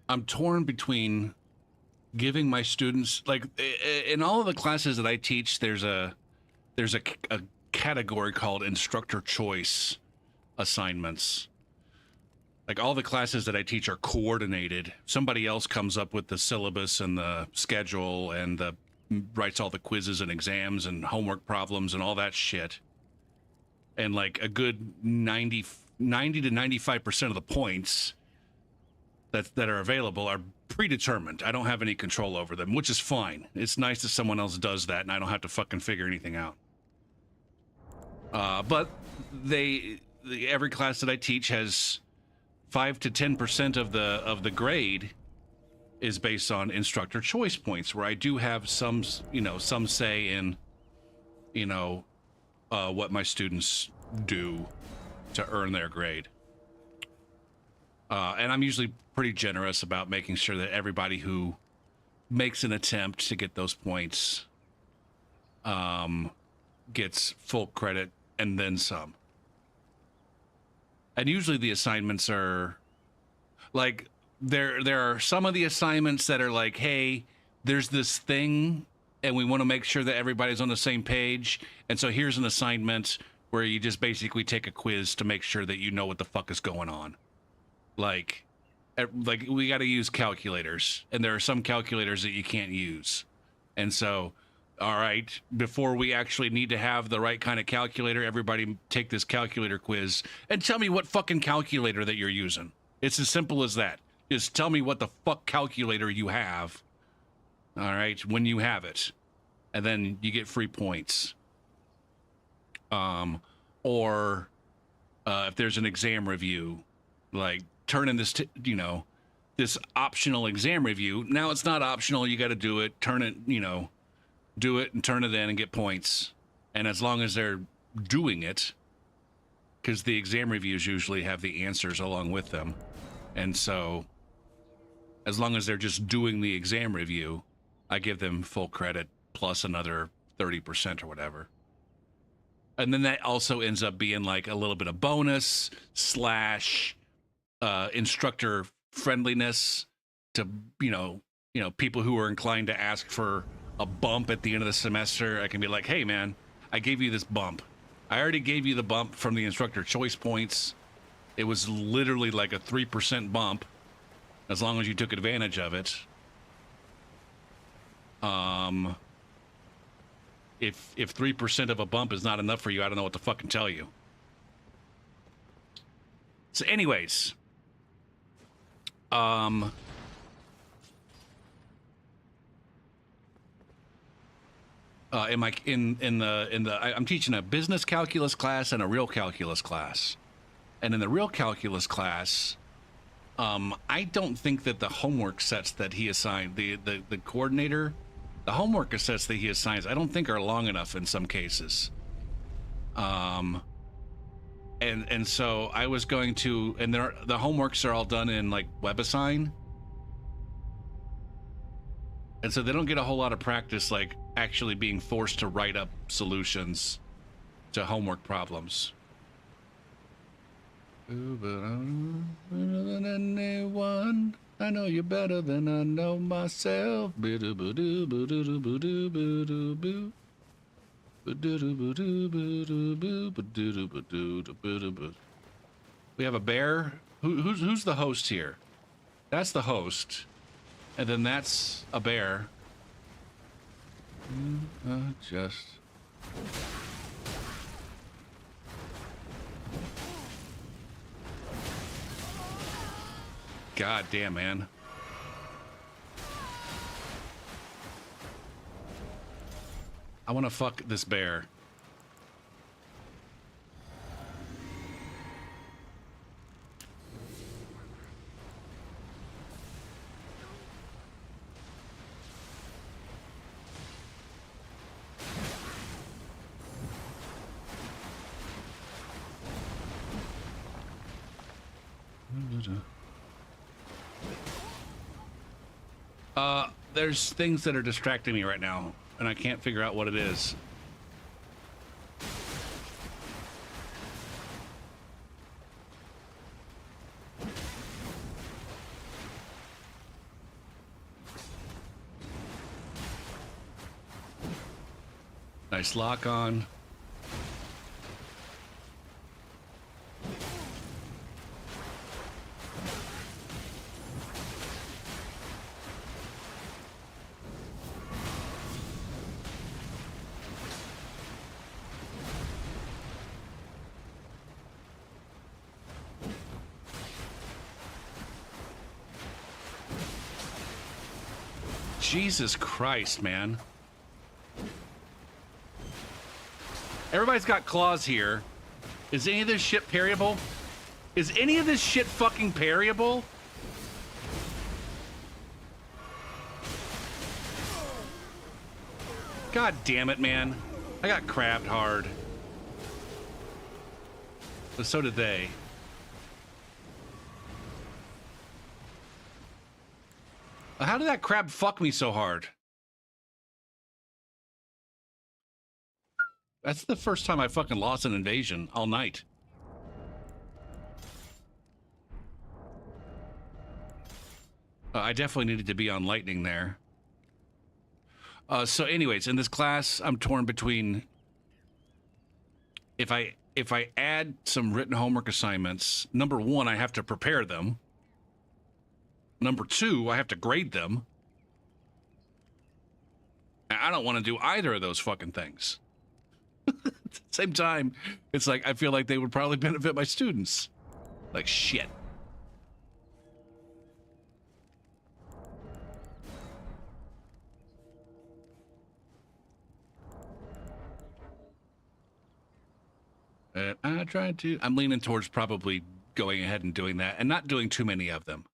Speaker 1: I'm torn between giving my students, like, in all of the classes that I teach, there's a category called instructor choice assignments. Like, all the classes that I teach are coordinated. Somebody else comes up with the syllabus and the schedule and writes all the quizzes and exams and homework problems and all that shit. And like a good 90 to 95% of the points that are available are predetermined. I don't have any control over them, which is fine. It's nice that someone else does that and I don't have to fucking figure anything out. But every class that I teach has 5 to 10% of the grade is based on instructor choice points, where I do have some say in, what my students do to earn their grade. And I'm usually pretty generous about making sure that everybody who makes an attempt to get those points gets full credit and then some. And usually the assignments are like, there are some of the assignments that are like, hey, there's this thing and we want to make sure that everybody's on the same page. And so here's an assignment where you just basically take a quiz to make sure that you know what the fuck is going on. Like we got to use calculators, and there are some calculators that you can't use. And so, all right, before we actually need to have the right kind of calculator, everybody take this calculator quiz and tell me what fucking calculator that you're using. It's as simple as that. Just tell me what the fuck calculator you have. All right, when you have it, and then you get free points. Or if there's an exam review, like turn in this, this optional exam review. Now it's not optional. You got to do it. Turn it, do it and turn it in and get points. And as long as they're doing it, because the exam reviews usually have the answers along with them. And so as long as they're just doing the exam review, I give them full credit plus another 30% or whatever. And then that also ends up being like a little bit of bonus / instructor friendliness to, people who are inclined to ask for a bump at the end of the semester. I can be like, hey man, I gave you this bump. I already gave you the bump from the instructor choice points. It was literally like a 3% bump as long as you took advantage of it. If 3% of a bump is not enough for you, I don't know what to fucking tell you. So anyways, I'm teaching a business calculus class and a real calculus class. And in the real calculus class, I don't think that the homework sets that he assigned, the coordinator, the homework sets that he assigns, I don't think are long enough in some cases. And so I was going to, and the homeworks are all done in like WebAssign. And so they don't get a whole lot of practice, like actually being forced to write up solutions to homework problems. Ooh, but I'm better than anyone. I know you better than I know myself. We have a bear. Who's the host here? That's the host. And then that's a bear. Just... God damn, man. I want to fuck this bear. There's things that are distracting me right now, and I can't figure out what it is. Nice lock on. Jesus Christ, man. Everybody's got claws here. Is any of this shit parryable? Is any of this shit fucking parryable? God damn it, man. I got crabbed hard. But so did they. How did that crab fuck me so hard? That's the first time I fucking lost an invasion all night. I definitely needed to be on lightning there. So anyways, in this class, I'm torn between if I add some written homework assignments, number one, I have to prepare them. Number two, I have to grade them. And I don't want to do either of those fucking things. At the same time, it's like I feel like they would probably benefit my students. Like shit. I'm leaning towards probably going ahead and doing that and not doing too many of them.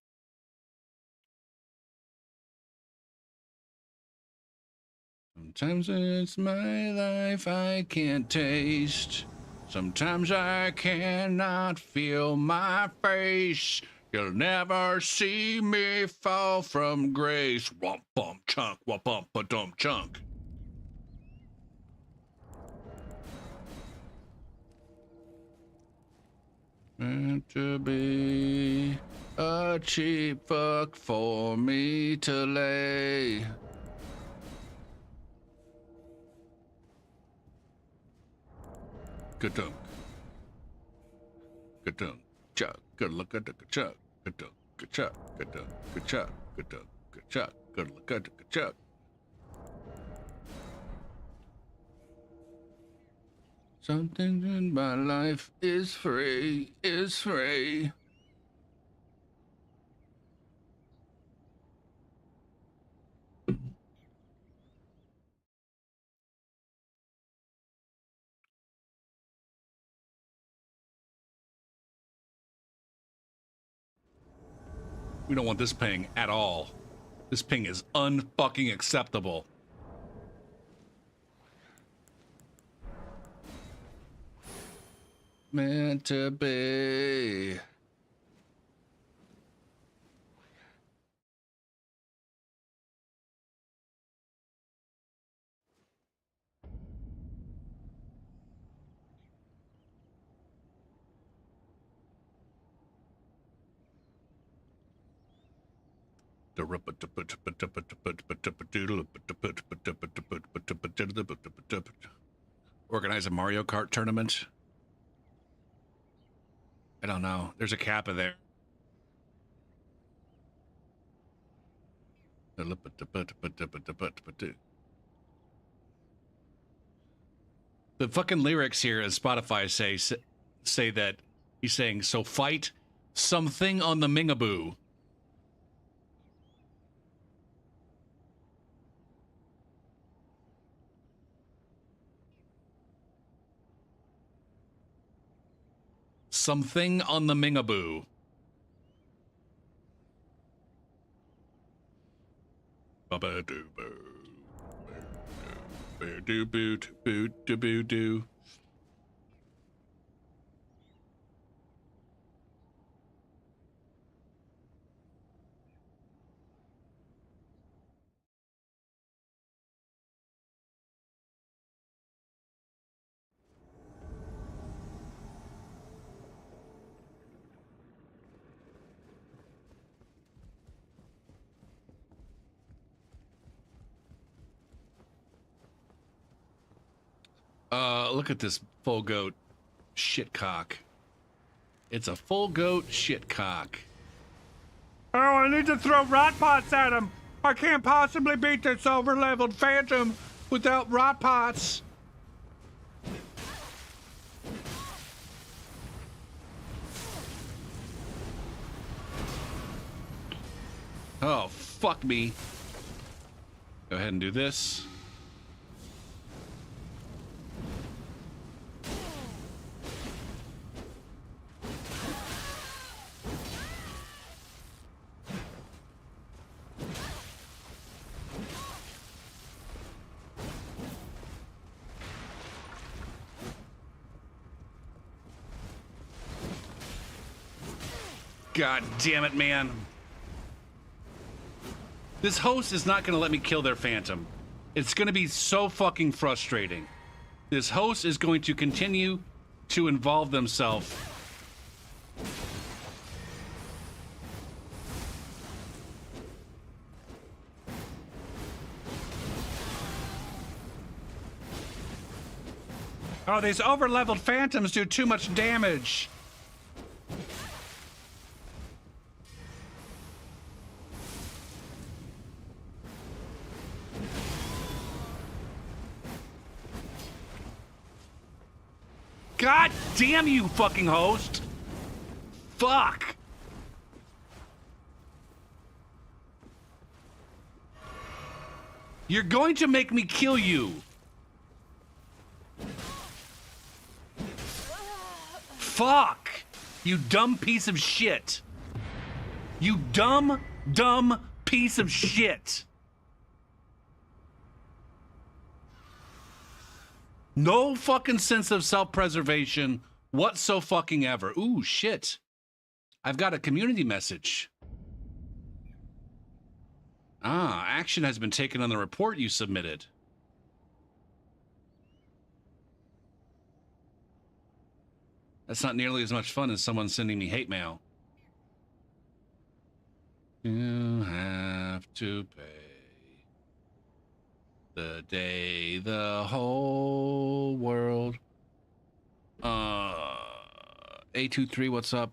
Speaker 1: Sometimes it's my life I can't taste. Sometimes I cannot feel my face. You'll never see me fall from grace. Womp bump chunk, womp bump a dump chunk. Meant to be a cheap fuck for me to lay. Good dunk. Good dunk. Chuck. Good look at the chuck. Good dunk. Good chuck. Good dunk. Good chuck. Good dunk. Good chuck. Good look at the chuck. Something in my life is free. Is free. We don't want this ping at all. This ping is unfucking acceptable. Meant to be. Organize a Mario Kart tournament. I don't know. There's a Kappa there. The fucking lyrics here as Spotify say that he's saying, so fight something on the Mingaboo. Something on the Mingaboo. Ba-ba-doo-boo. Look at this full goat shitcock. It's a full goat shitcock. Oh, I need to throw rot pots at him. I can't possibly beat this over-leveled phantom without rot pots. Oh, fuck me. Go ahead and do this. God damn it, man. This host is not going to let me kill their phantom. It's going to be so fucking frustrating. This host is going to continue to involve themselves. Oh, these over-leveled phantoms do too much damage. God damn you, fucking host! Fuck! You're going to make me kill you! Fuck! You dumb piece of shit! You dumb piece of shit! No fucking sense of self-preservation whatsoever. Ooh, shit. I've got a community message. Ah, action has been taken on the report you submitted. That's not nearly as much fun as someone sending me hate mail. You have to pay. The day the whole world. A23, what's up?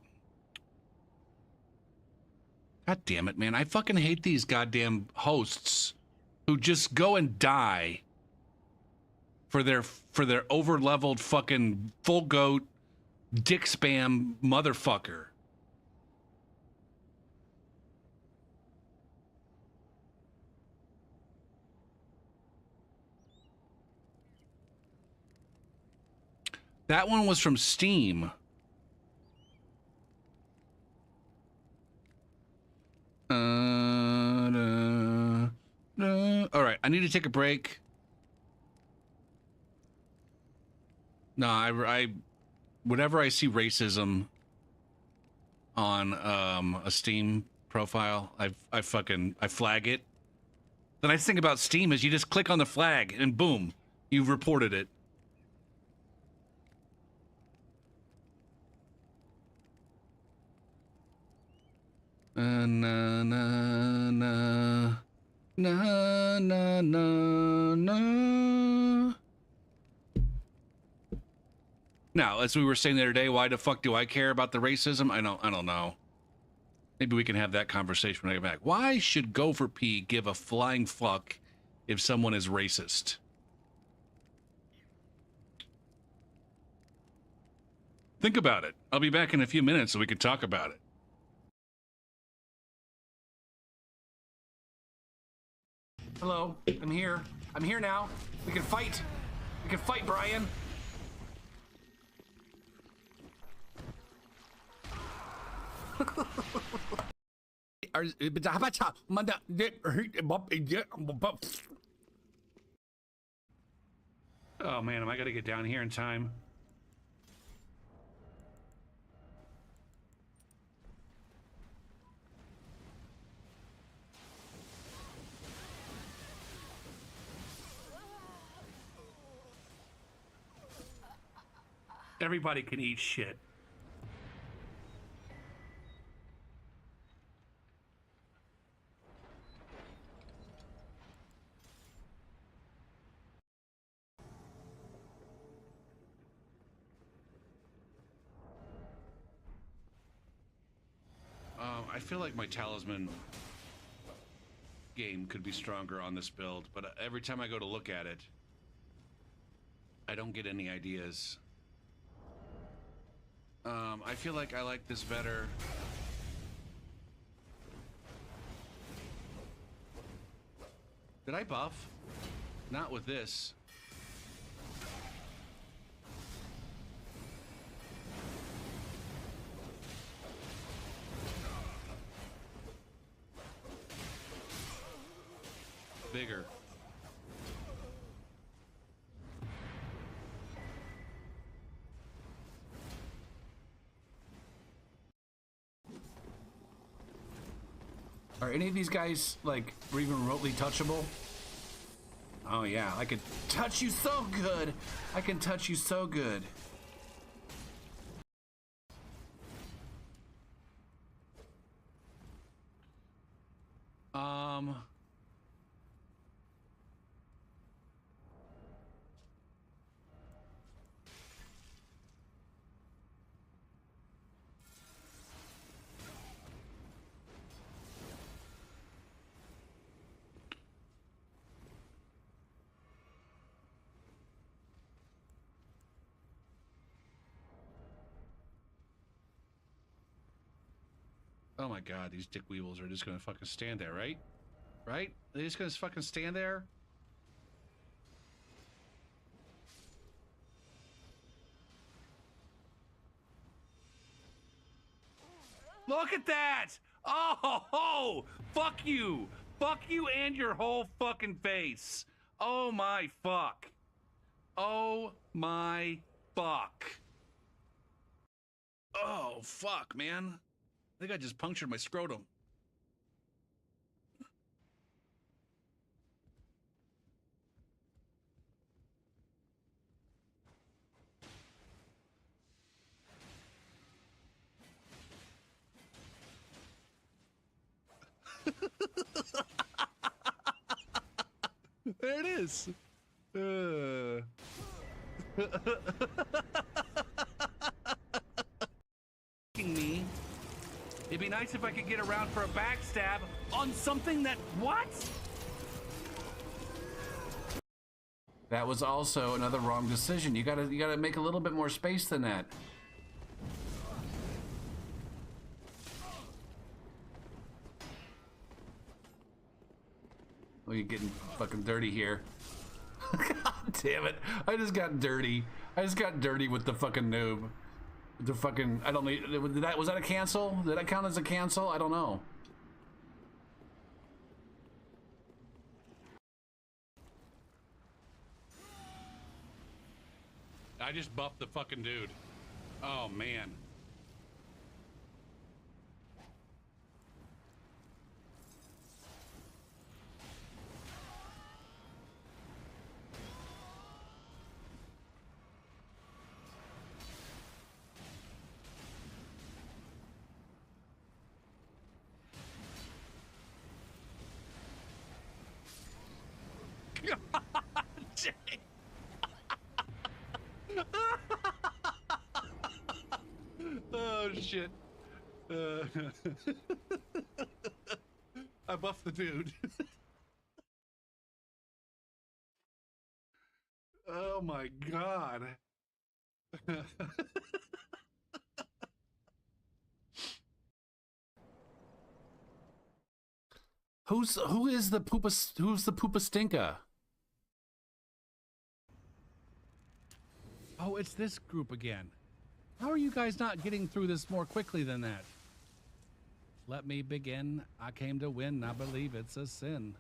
Speaker 1: God damn it, man. I fucking hate these goddamn hosts who just go and die for their over-leveled fucking full goat dick spam motherfucker. That one was from Steam. All right, I need to take a break. No, I whenever I see racism on a Steam profile, I flag it. The nice thing about Steam is you just click on the flag and boom, you've reported it. Na na na na na na. Now, as we were saying the other day, why the fuck do I care about the racism? I don't know. Maybe we can have that conversation when I get back. Why should Gopher P give a flying fuck if someone is racist? Think about it. I'll be back in a few minutes so we can talk about it. Hello, I'm here. I'm here now. We can fight. We can fight, Brian. Oh man, am I gonna get down here in time? Everybody can eat shit. I feel like my talisman game could be stronger on this build, but every time I go to look at it, I don't get any ideas. I feel like I like this better. Did I buff? Not with this. Bigger. Are any of these guys, like, even remotely touchable? Oh, yeah. I could touch you so good. I can touch you so good. Oh my god, these dick weevils are just gonna fucking stand there, right? Right? They're just gonna fucking stand there? Look at that! Oh, fuck you! Fuck you and your whole fucking face! Oh my fuck! Oh my fuck! Oh fuck, man! I think I just punctured my scrotum. There it is. Me. It'd be nice if I could get around for a backstab on something that what? That was also another wrong decision. You gotta make a little bit more space than that. Oh, you're getting fucking dirty here. God damn it. I just got dirty. I just got dirty with the fucking noob. The fucking, I don't need, was that a cancel? Did that count as a cancel? I don't know. I just buffed the fucking dude. Oh, man. Oh shit. I buffed the dude. Oh my god. who's the poopa stinka? Oh, it's this group again. How are you guys not getting through this more quickly than that? Let me begin. I came to win. I believe it's a sin.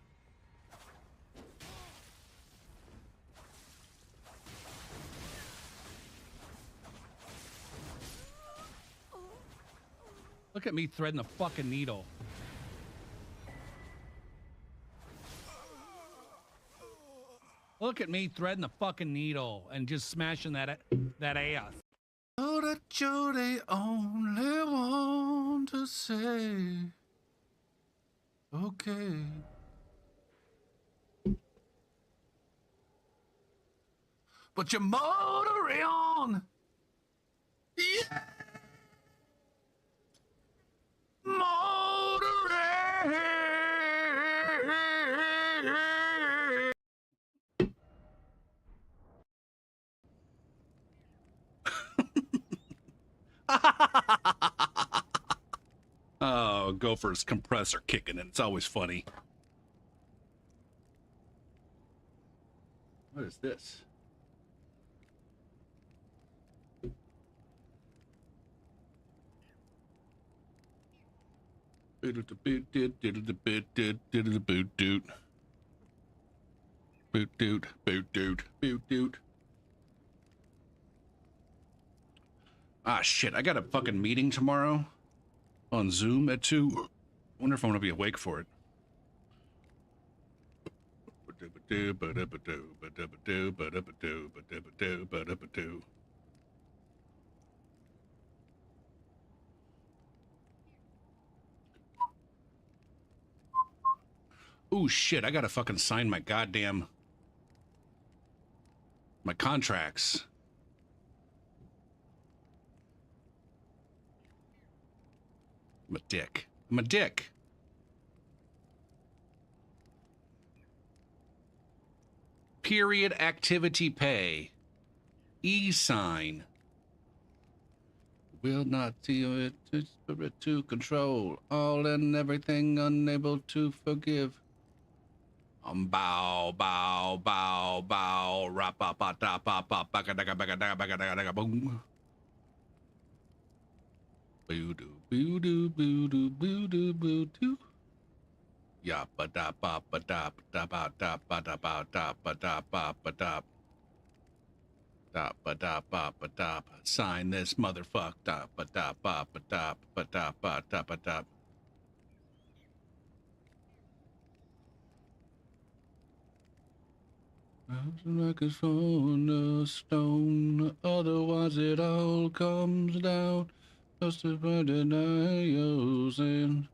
Speaker 1: Look at me threading the fucking needle. Look at me threading the fucking needle and just smashing that ass. Oh, that Jody only want to say, okay. But you're motoring on. Yeah. Motoring. Oh, Gopher's compressor kicking and it's always funny. What is this? Boot. Ah, shit. I got a fucking meeting tomorrow on Zoom at 2. I wonder if I'm gonna be awake for it. Oh shit, I gotta fucking sign my goddamn my contracts. I'm a dick. I'm a dick. Period activity pay. E-sign. Will not see it to spirit to control all and everything, unable to forgive. Bow, bow, bow, bow, rap, ba, ba, da, ba, ba, baka, daga, baka, daga, baka, daga, daga, boom. Boo doo, boo doo, boo doo, boo doo, boo doo. Ya ba da ba ba da da ba da ba da ba da ba da ba ba da. Da ba da ba ba da. Sign this motherfucker. Da ba da ba ba da ba da ba da ba da. Like a on a stone, otherwise it all comes down. Just to deny your sin.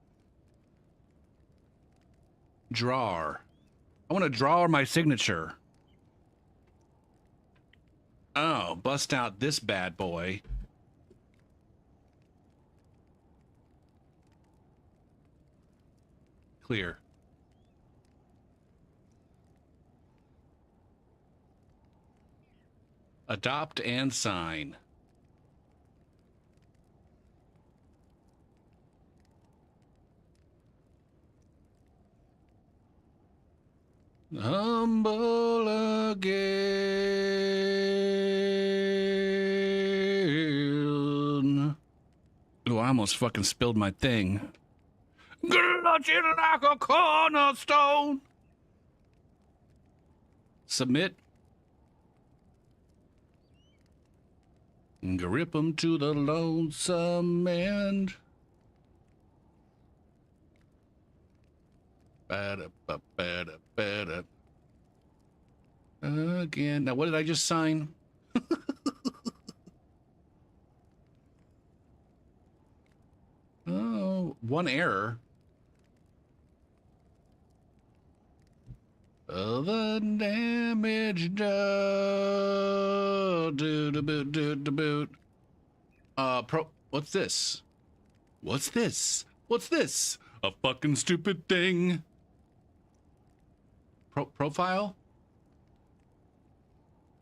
Speaker 1: Drawer. I want to draw my signature. Oh, bust out this bad boy. Clear. Adopt and sign. Humble again. Oh, I almost fucking spilled my thing. Clutching like a cornerstone. Submit. Grip 'em to the lonesome end. Bada. Again. Now, what did I just sign? Oh, one error. The damage done. Do. What's this? What's this? What's this? A fucking stupid thing. Profile?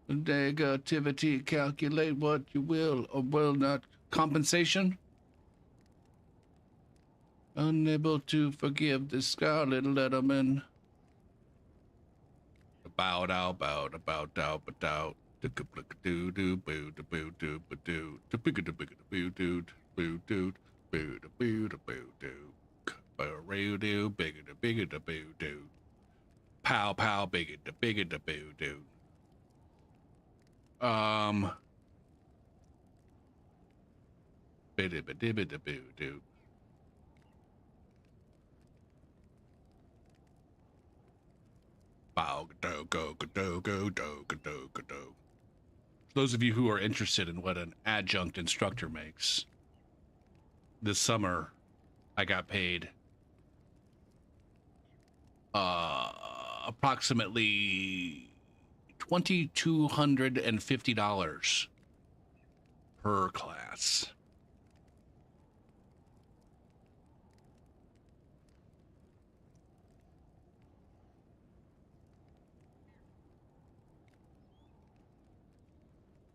Speaker 1: Negativity, calculate what you will or will not. Compensation? Unable to forgive the Scarlet Letterman. Bow dow, bow da bow dow, ba dow. Do do do boo do boo do ba do. Do boo do boo do boo do boo do boo do boo do. Boo do bigger da boo do. Pow pow bigger da boo do. Biddy ba dibby da boo do. Bow do go do go do do do. Those of you who are interested in what an adjunct instructor makes, this summer I got paid approximately $2,250 per class.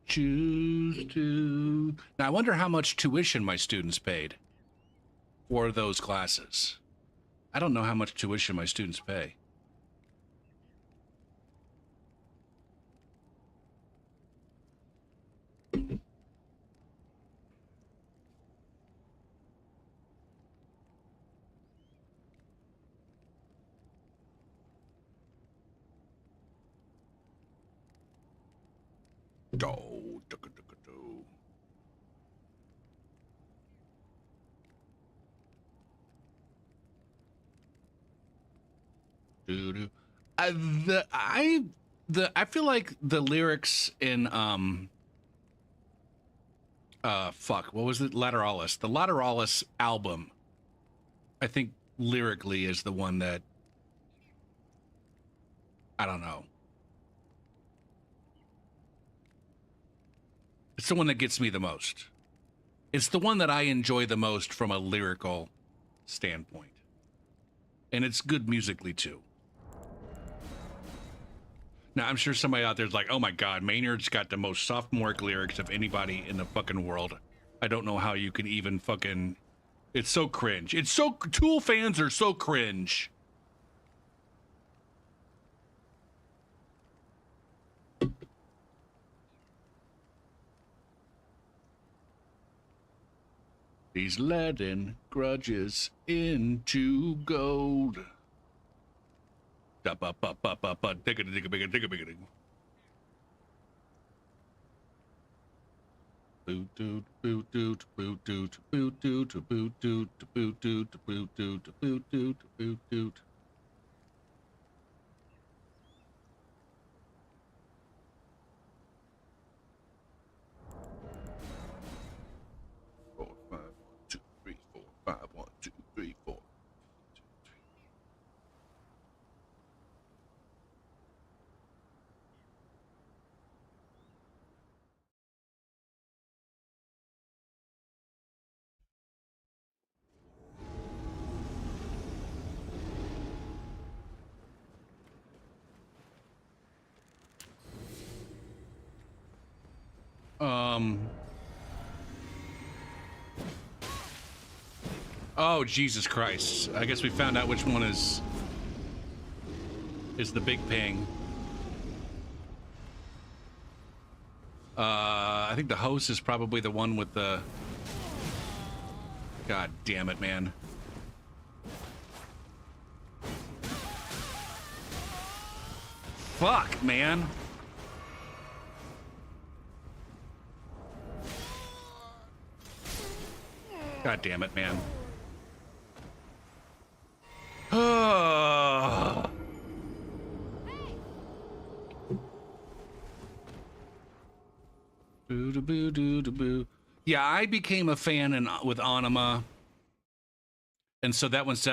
Speaker 1: Choose to. Now I wonder how much tuition my students paid for those classes. I don't know how much tuition my students pay. doo. I feel like the lyrics in fuck, what was it? Lateralis. The Lateralis album, I think lyrically is the one that, I don't know. It's the one that gets me the most. It's the one that I enjoy the most from a lyrical standpoint. And it's good musically too. Now, I'm sure somebody out there's like, oh my God, Maynard's got the most sophomoric lyrics of anybody in the fucking world. I don't know how you can even fucking... It's so cringe. It's so... Tool fans are so cringe. He's letting grudges into gold. Boot doot boot doot boot doot boot doot boot doot boot doot boot doot boot doot boot doot. 4, 5, 1, 2, 3, 4, 5, 1, 2, 3, 4. Oh, Jesus Christ. I guess we found out which one is the big ping. I think the host is probably the one with the... God damn it, man. Fuck, man. God damn it, man. Yeah, I became a fan with Anima, and so that one's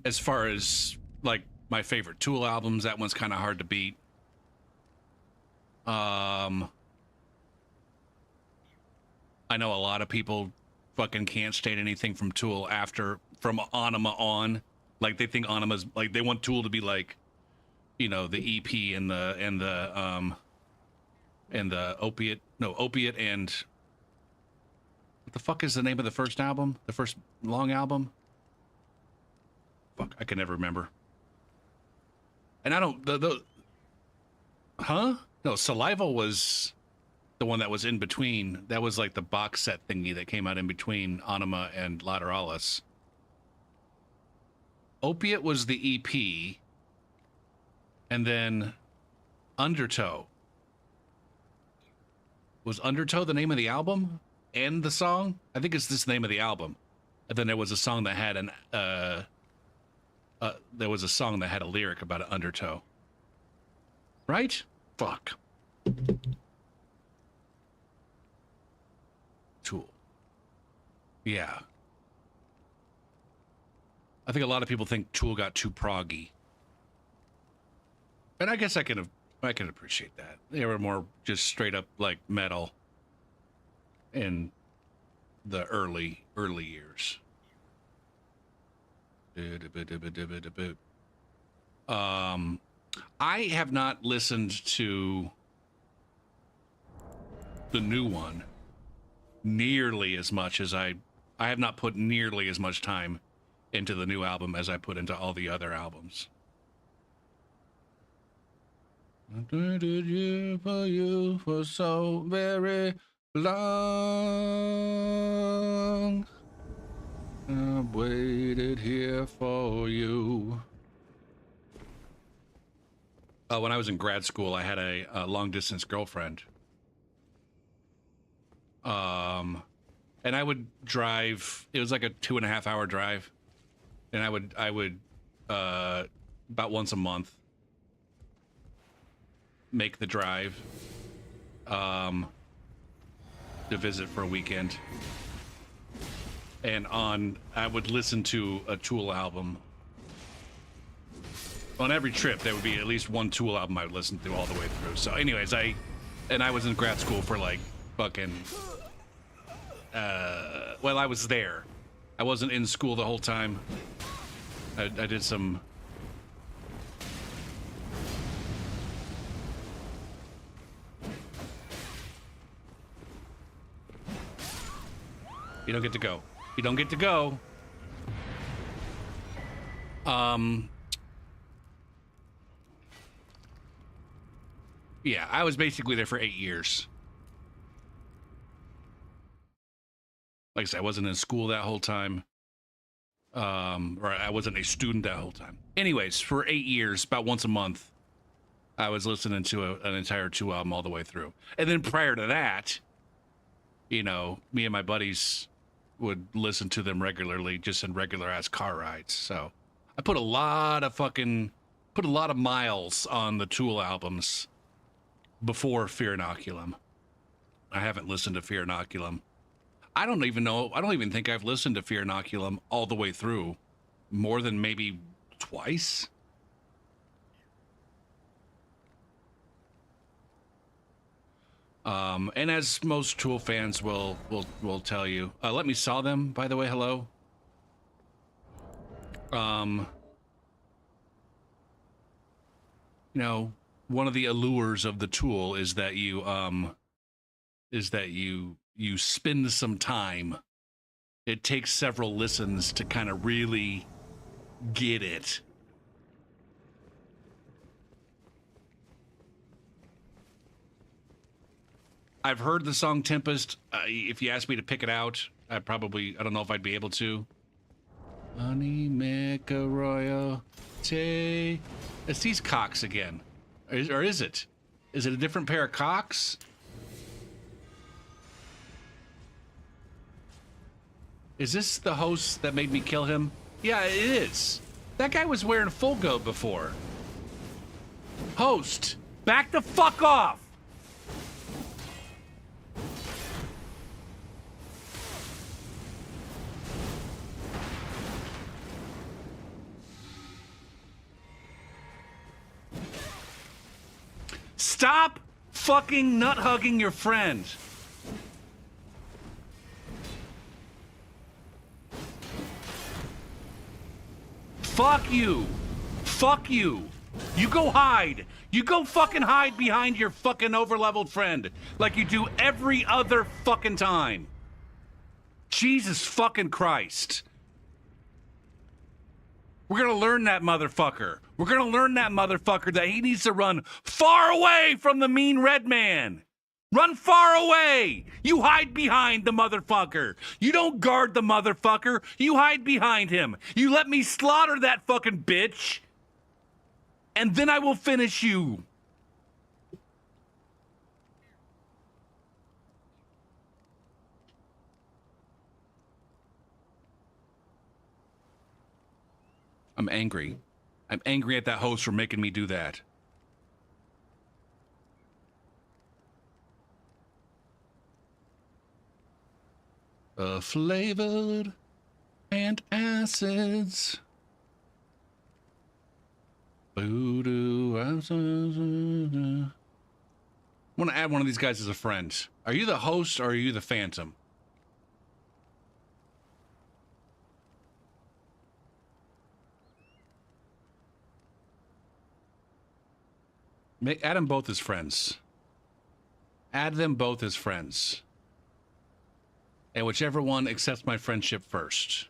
Speaker 1: as far as like my favorite Tool albums. That one's kind of hard to beat. I know a lot of people fucking can't state anything from Tool from Anima on. Like they think Anima's like, they want Tool to be like, you know, the EP and the Opiate and what the fuck is the name of the first album? The first long album? Fuck, I can never remember. And I don't huh? No, Saliva was the one that was in between. That was like the box set thingy that came out in between Anima and Lateralis. Opiate was the EP, and then Undertow. Was Undertow the name of the album and the song? I think it's this name of the album. And then there was a song that had a lyric about an undertow. Right? Fuck. Tool. Yeah. I think a lot of people think Tool got too proggy. And I guess I can appreciate that. They were more just straight up like metal in the early years. I have not listened to the new one nearly as much as I have not put nearly as much time into the new album as I put into all the other albums. I waited here for you for so very long. I waited here for you. When I was in grad school, I had a long-distance girlfriend. And I would drive. It was like a 2.5-hour drive. and I would about once a month make the drive to visit for a weekend. And I would listen to a Tool album. On every trip, there would be at least one Tool album I would listen to all the way through. So anyways, I was in grad school for like fucking, well, I was there. I wasn't in school the whole time. I did some... You don't get to go. You don't get to go. Yeah, I was basically there for 8 years. Like I said, I wasn't in school that whole time. Or I wasn't a student that whole time. Anyways, for 8 years, about once a month, I was listening to an entire Tool album all the way through. And then prior to that, you know, me and my buddies would listen to them regularly, just in regular ass car rides. So I put a lot of miles on the Tool albums before Fear Inoculum. I haven't listened to Fear Inoculum. I don't even think I've listened to Fear Inoculum all the way through more than maybe twice. And as most Tool fans will tell you, Let Me Saw Them, by the way, hello. You know, one of the allures of the Tool is that you spend some time. It takes several listens to kind of really get it. I've heard the song Tempest. If you asked me to pick it out, I don't know if I'd be able to. Arroyo. It's these cocks again. Or is it? Is it a different pair of cocks? Is this the host that made me kill him? Yeah, it is. That guy was wearing full goat before. Host, back the fuck off! Stop fucking nut-hugging your friend. Fuck you. Fuck you. You go hide. You go fucking hide behind your fucking overleveled friend like you do every other fucking time. Jesus fucking Christ. We're gonna learn that motherfucker. We're gonna learn that motherfucker that he needs to run far away from the mean red man. Run far away. You hide behind the motherfucker. You don't guard the motherfucker. You hide behind him. You let me slaughter that fucking bitch. And then I will finish you. I'm angry. I'm angry at that host for making me do that. Flavored antacids. Voodoo. I want to add one of these guys as a friend. Are you the host or are you the phantom? Add them both as friends. Add them both as friends. And whichever one accepts my friendship first.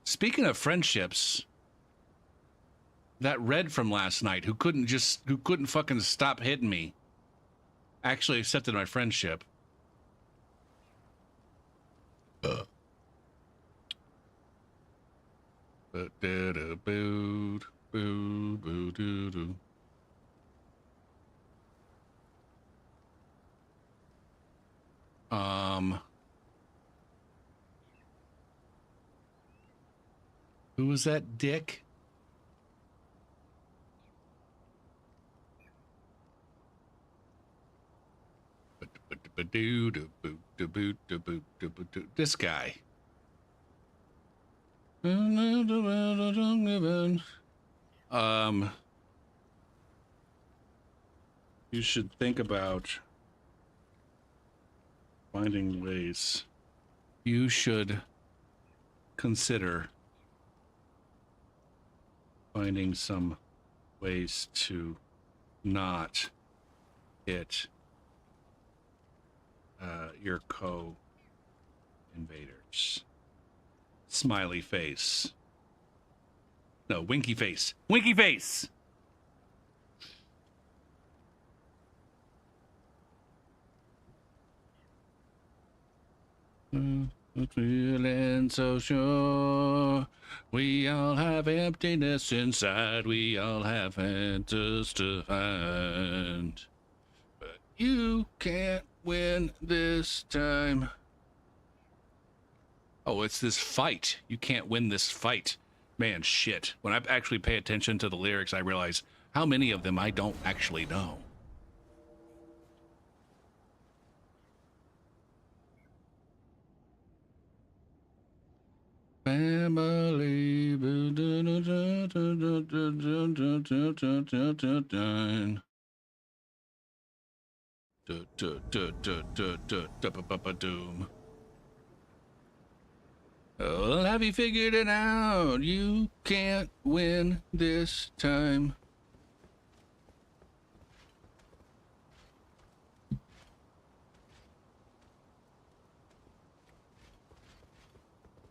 Speaker 1: Speaking of friendships, that Red from last night who couldn't fucking stop hitting me actually accepted my friendship. was that dick? This guy. You should think about finding ways. You should consider finding some ways to not hit your co-invaders. Smiley face. No, winky face. Winky face! Feeling so sure. We all have emptiness inside. We all have answers to find. But you can't win this time. Oh, it's this fight. You can't win this fight. Man, shit. When I actually pay attention to the lyrics, I realize how many of them I don't actually know. Family. Doom. Well, have you figured it out? You can't win this time.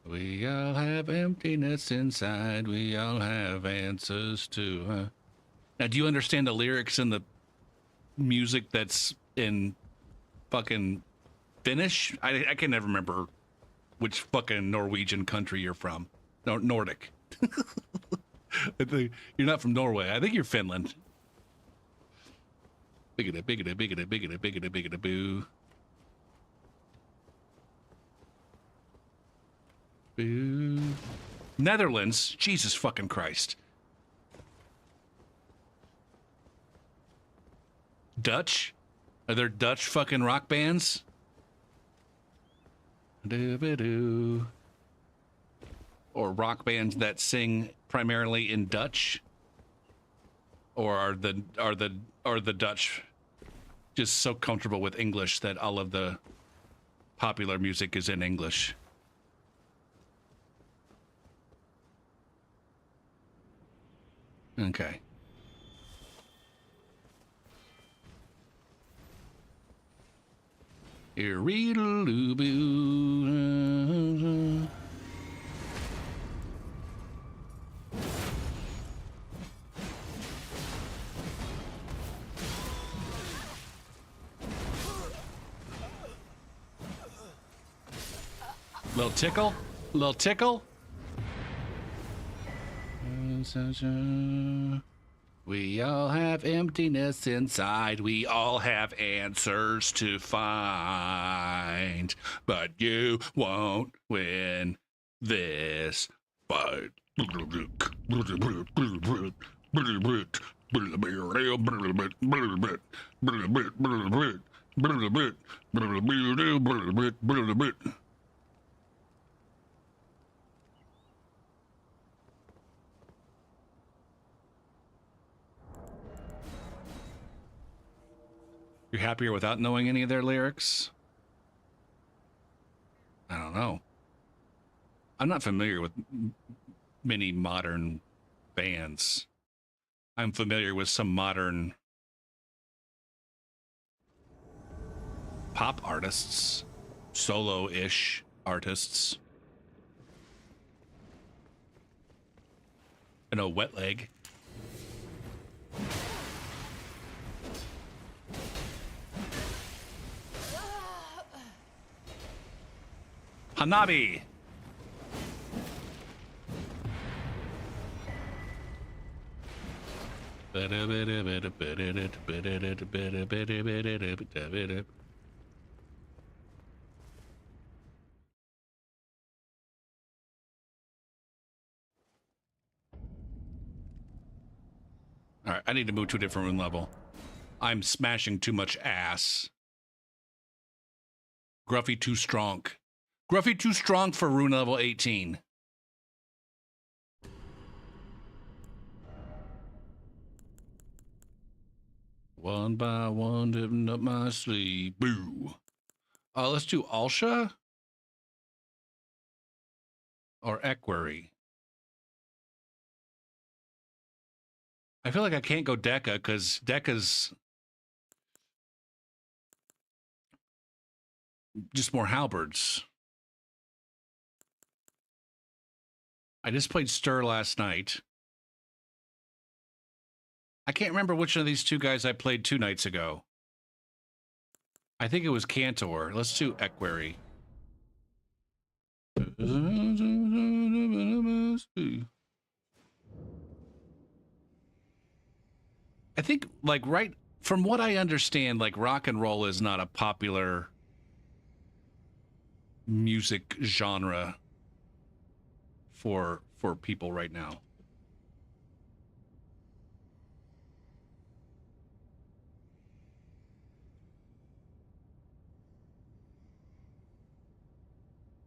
Speaker 1: We all have emptiness inside. We all have answers too, huh? Now, do you understand the lyrics and the music that's in fucking Finnish? I can never remember which fucking Norwegian country you're from. Nordic. I think you're not from Norway. I think you're Finland. Biggity, boo. Boo. Netherlands? Jesus fucking Christ. Dutch? Are there Dutch fucking rock bands? Or rock bands that sing primarily in Dutch? Or are the Dutch just so comfortable with English that all of the popular music is in English? Okay. Irreedaloo-boo. Little tickle? Little tickle? We all have emptiness inside. We all have answers to find. But you won't win this fight. You're happier without knowing any of their lyrics? I don't know. I'm not familiar with many modern bands. I'm familiar with some modern pop artists, solo-ish artists. I know Wet Leg. Hanabi. All right, I need to move to a different room level. I'm smashing too much ass. Gruffy too strong. Gruffy too strong for rune level 18. One by one, dipping up my sleeve. Boo. Let's do Alsha or Equerry. I feel like I can't go Deca because Deca's just more halberds. I just played Stir last night. I can't remember which one of these two guys I played 2 nights ago. I think it was Cantor. Let's do Equerry. I think, like, right from what I understand, like, rock and roll is not a popular music genre for people right now.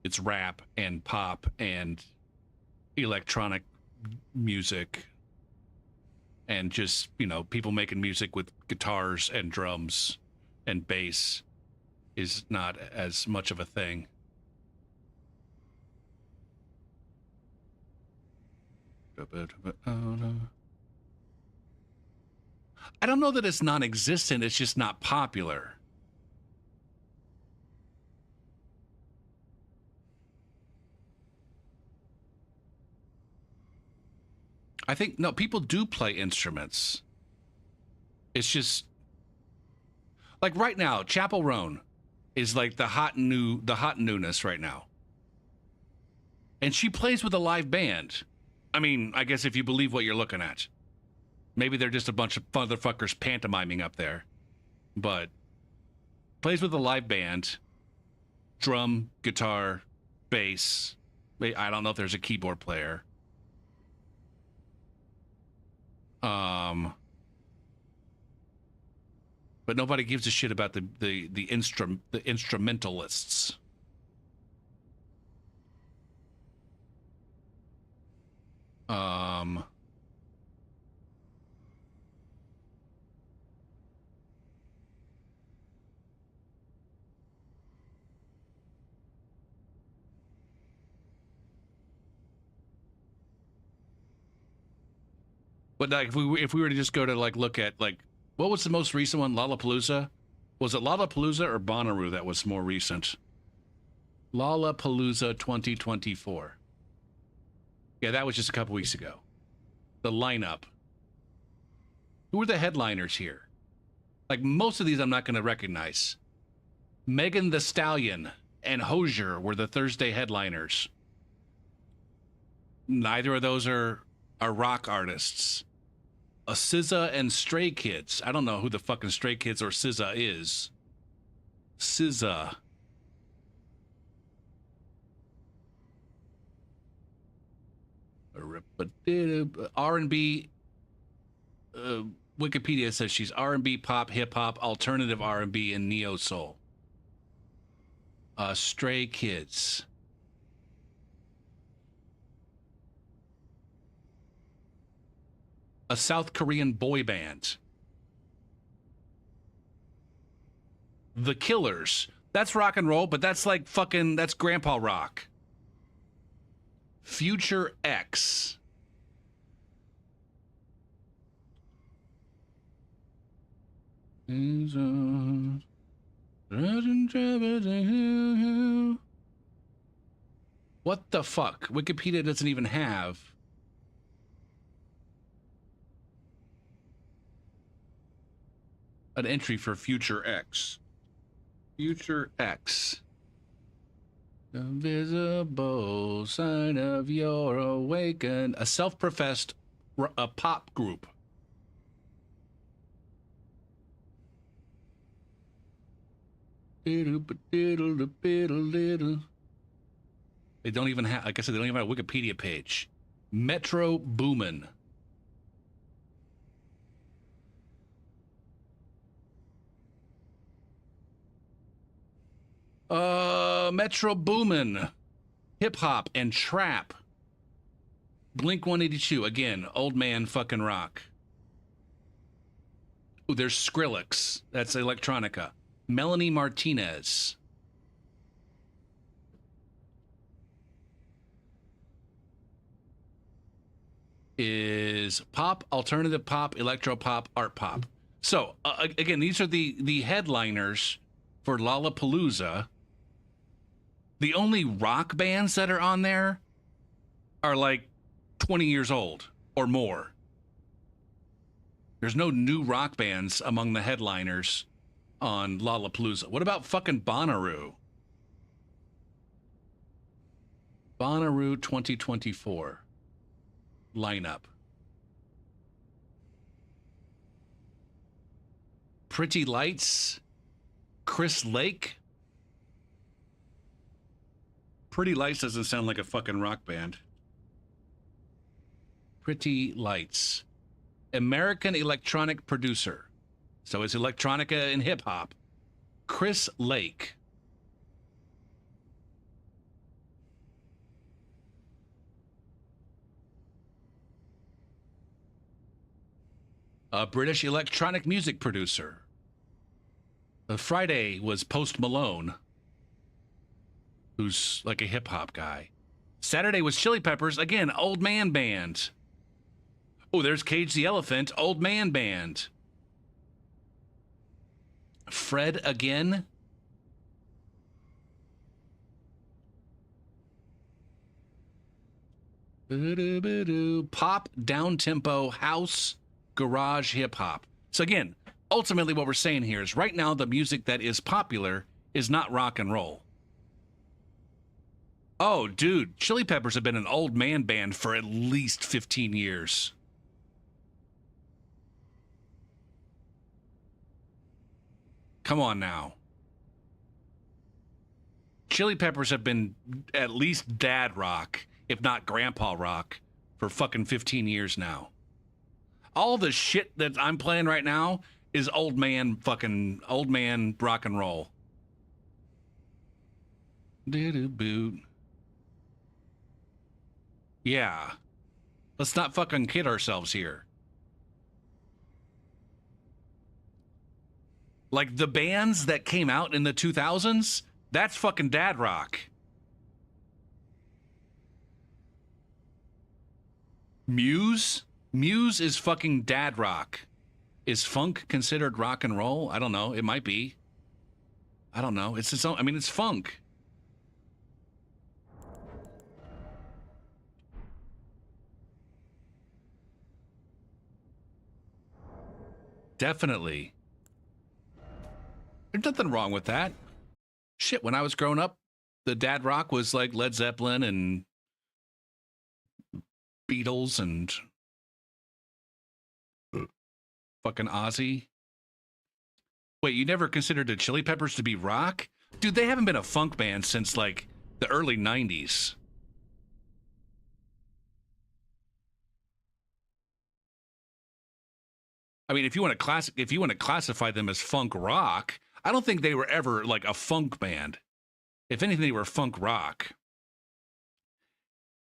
Speaker 1: It's rap and pop and electronic music and just, you know, people making music with guitars and drums and bass is not as much of a thing. I don't know that it's non-existent, it's just not popular. I think, no, people do play instruments. It's just, like right now, Chapel Roan is like the hot newness right now. And she plays with a live band. I mean, I guess if you believe what you're looking at. Maybe they're just a bunch of motherfuckers pantomiming up there. But plays with a live band, drum, guitar, bass. I don't know if there's a keyboard player. But nobody gives a shit about the instrumentalists. But like, if we were to just go to like look at like, what was the most recent one? Lollapalooza? Was it Lollapalooza or Bonnaroo that was more recent? Lollapalooza 2024. Yeah, that was just a couple weeks ago. The lineup. Who were the headliners here? Like, most of these I'm not going to recognize. Megan Thee Stallion and Hozier were the Thursday headliners. Neither of those are rock artists. SZA and Stray Kids. I don't know who the fucking Stray Kids or SZA is. SZA. R&B. Wikipedia says she's R&B, pop, hip-hop, alternative R&B, and neo-soul. Stray Kids. A South Korean boy band. The Killers. That's rock and roll, but that's like fucking, that's grandpa rock. Future X. What the fuck? Wikipedia doesn't even have an entry for Future X. Future X. The visible sign of your awaken. A self-professed pop group. They don't even have, like I said, they don't even have a Wikipedia page. Metro Boomin. Metro Boomin, hip hop and trap. Blink 182 again. Old man fucking rock. Ooh, there's Skrillex. That's electronica. Melanie Martinez. Is pop, alternative pop, electro pop, art pop. So again, these are the headliners for Lollapalooza. The only rock bands that are on there are like 20 years old or more. There's no new rock bands among the headliners on Lollapalooza. What about fucking Bonnaroo? Bonnaroo 2024 lineup. Pretty Lights, Chris Lake. Pretty Lights doesn't sound like a fucking rock band. Pretty Lights. American electronic producer. So it's electronica and hip hop. Chris Lake. A British electronic music producer. Friday was Post Malone, who's like a hip hop guy. Saturday was Chili Peppers, again, old man band. Oh, there's Cage the Elephant, old man band. Fred again. Pop, down-tempo, house, garage, hip-hop. So again, ultimately what we're saying here is right now the music that is popular is not rock and roll. Oh, dude, Chili Peppers have been an old man band for at least 15 years. Come on now. Chili Peppers have been at least dad rock, if not grandpa rock, for fucking 15 years now. All the shit that I'm playing right now is old man rock and roll. Boot. Yeah. Let's not fucking kid ourselves here. Like the bands that came out in the 2000s, that's fucking dad rock. Muse is fucking dad rock. Is funk considered rock and roll? I don't know. It might be. I don't know. It's its own. I mean, it's funk. Definitely. There's nothing wrong with that. Shit, when I was growing up, the dad rock was like Led Zeppelin and Beatles and fucking Ozzy. Wait, you never considered the Chili Peppers to be rock? Dude, they haven't been a funk band since like the early 90s. I mean, if you want to classify them as funk rock, I don't think they were ever like a funk band. If anything, they were funk rock.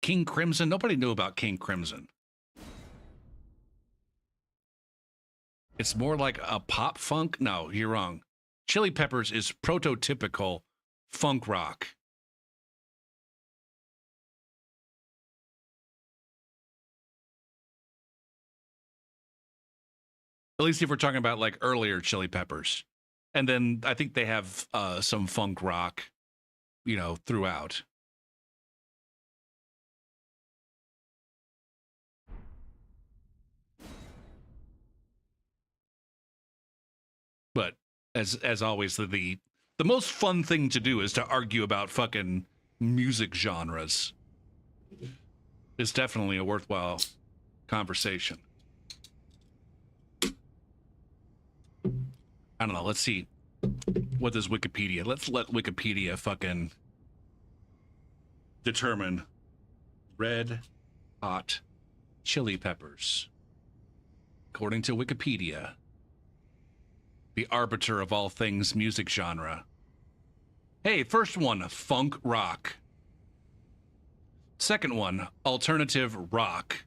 Speaker 1: King Crimson, nobody knew about King Crimson. It's more like a pop funk. No, you're wrong. Chili Peppers is prototypical funk rock. At least if we're talking about like earlier Chili Peppers. And then I think they have some funk rock, you know, throughout. But as always, the most fun thing to do is to argue about fucking music genres. It's definitely a worthwhile conversation. I don't know. Let's see. What does Wikipedia? Let's let Wikipedia fucking determine Red Hot Chili Peppers. According to Wikipedia, the arbiter of all things music genre. Hey, first one, funk rock. Second one, alternative rock.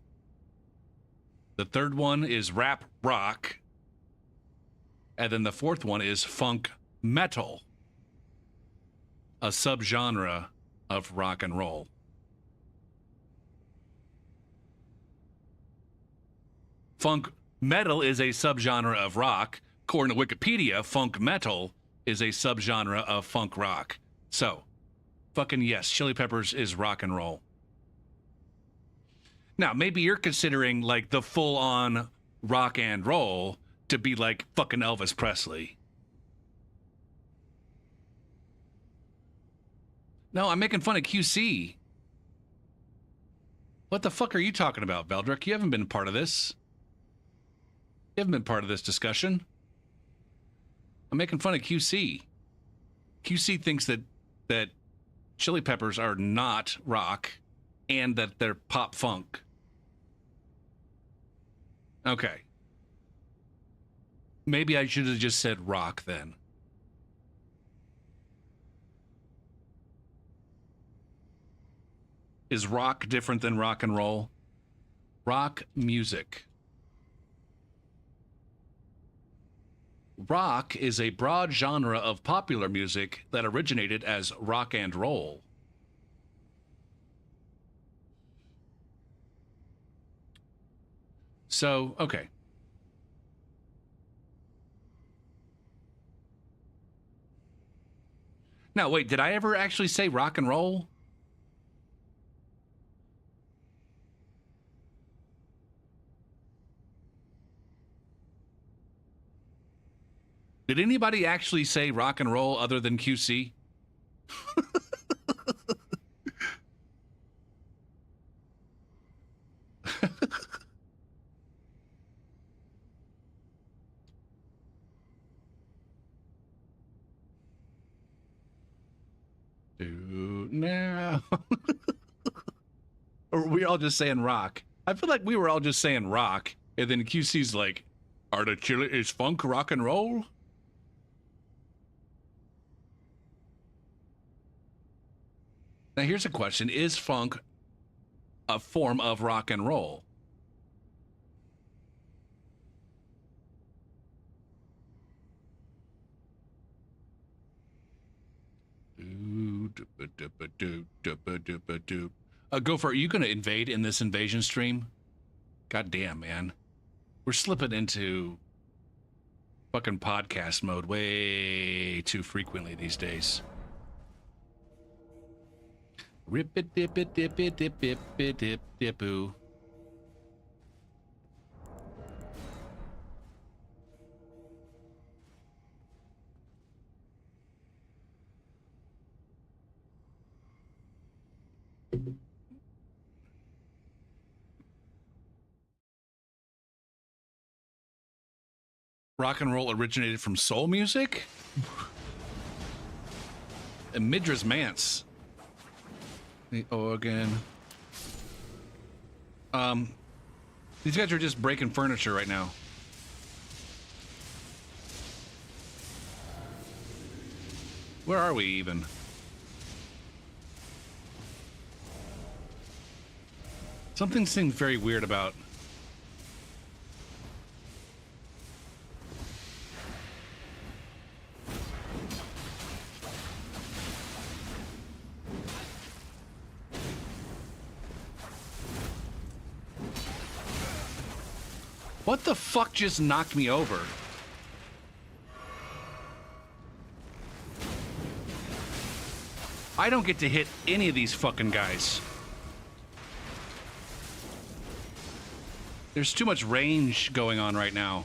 Speaker 1: The third one is rap rock. And then the fourth one is funk metal, a subgenre of rock and roll. Funk metal is a subgenre of rock. According to Wikipedia, funk metal is a subgenre of funk rock. So, fucking yes, Chili Peppers is rock and roll. Now, maybe you're considering like the full-on rock and roll to be like fucking Elvis Presley. No, I'm making fun of QC. What the fuck are you talking about, Veldrick? You haven't been part of this. You haven't been part of this discussion. I'm making fun of QC. QC thinks that Chili Peppers are not rock and that they're pop funk. Okay. Maybe I should have just said rock then. Is rock different than rock and roll? Rock music. Rock is a broad genre of popular music that originated as rock and roll. So, okay. Now, wait, did I ever actually say rock and roll? Did anybody actually say rock and roll other than QC? Dude, now. Or were we all just saying rock? I feel like we were all just saying rock, and then QC's like, is funk rock and roll? Now here's a question. Is funk a form of rock and roll? Gopher, are you going to invade in this invasion stream? God damn, man. We're slipping into fucking podcast mode way too frequently these days. Rip it, dip it, dip it, dip it, dip it, dip boo. Rock and roll originated from soul music? And Midra's Mance. The organ. These guys are just breaking furniture right now. Where are we even? Something seems very weird about... What the fuck just knocked me over? I don't get to hit any of these fucking guys. There's too much range going on right now.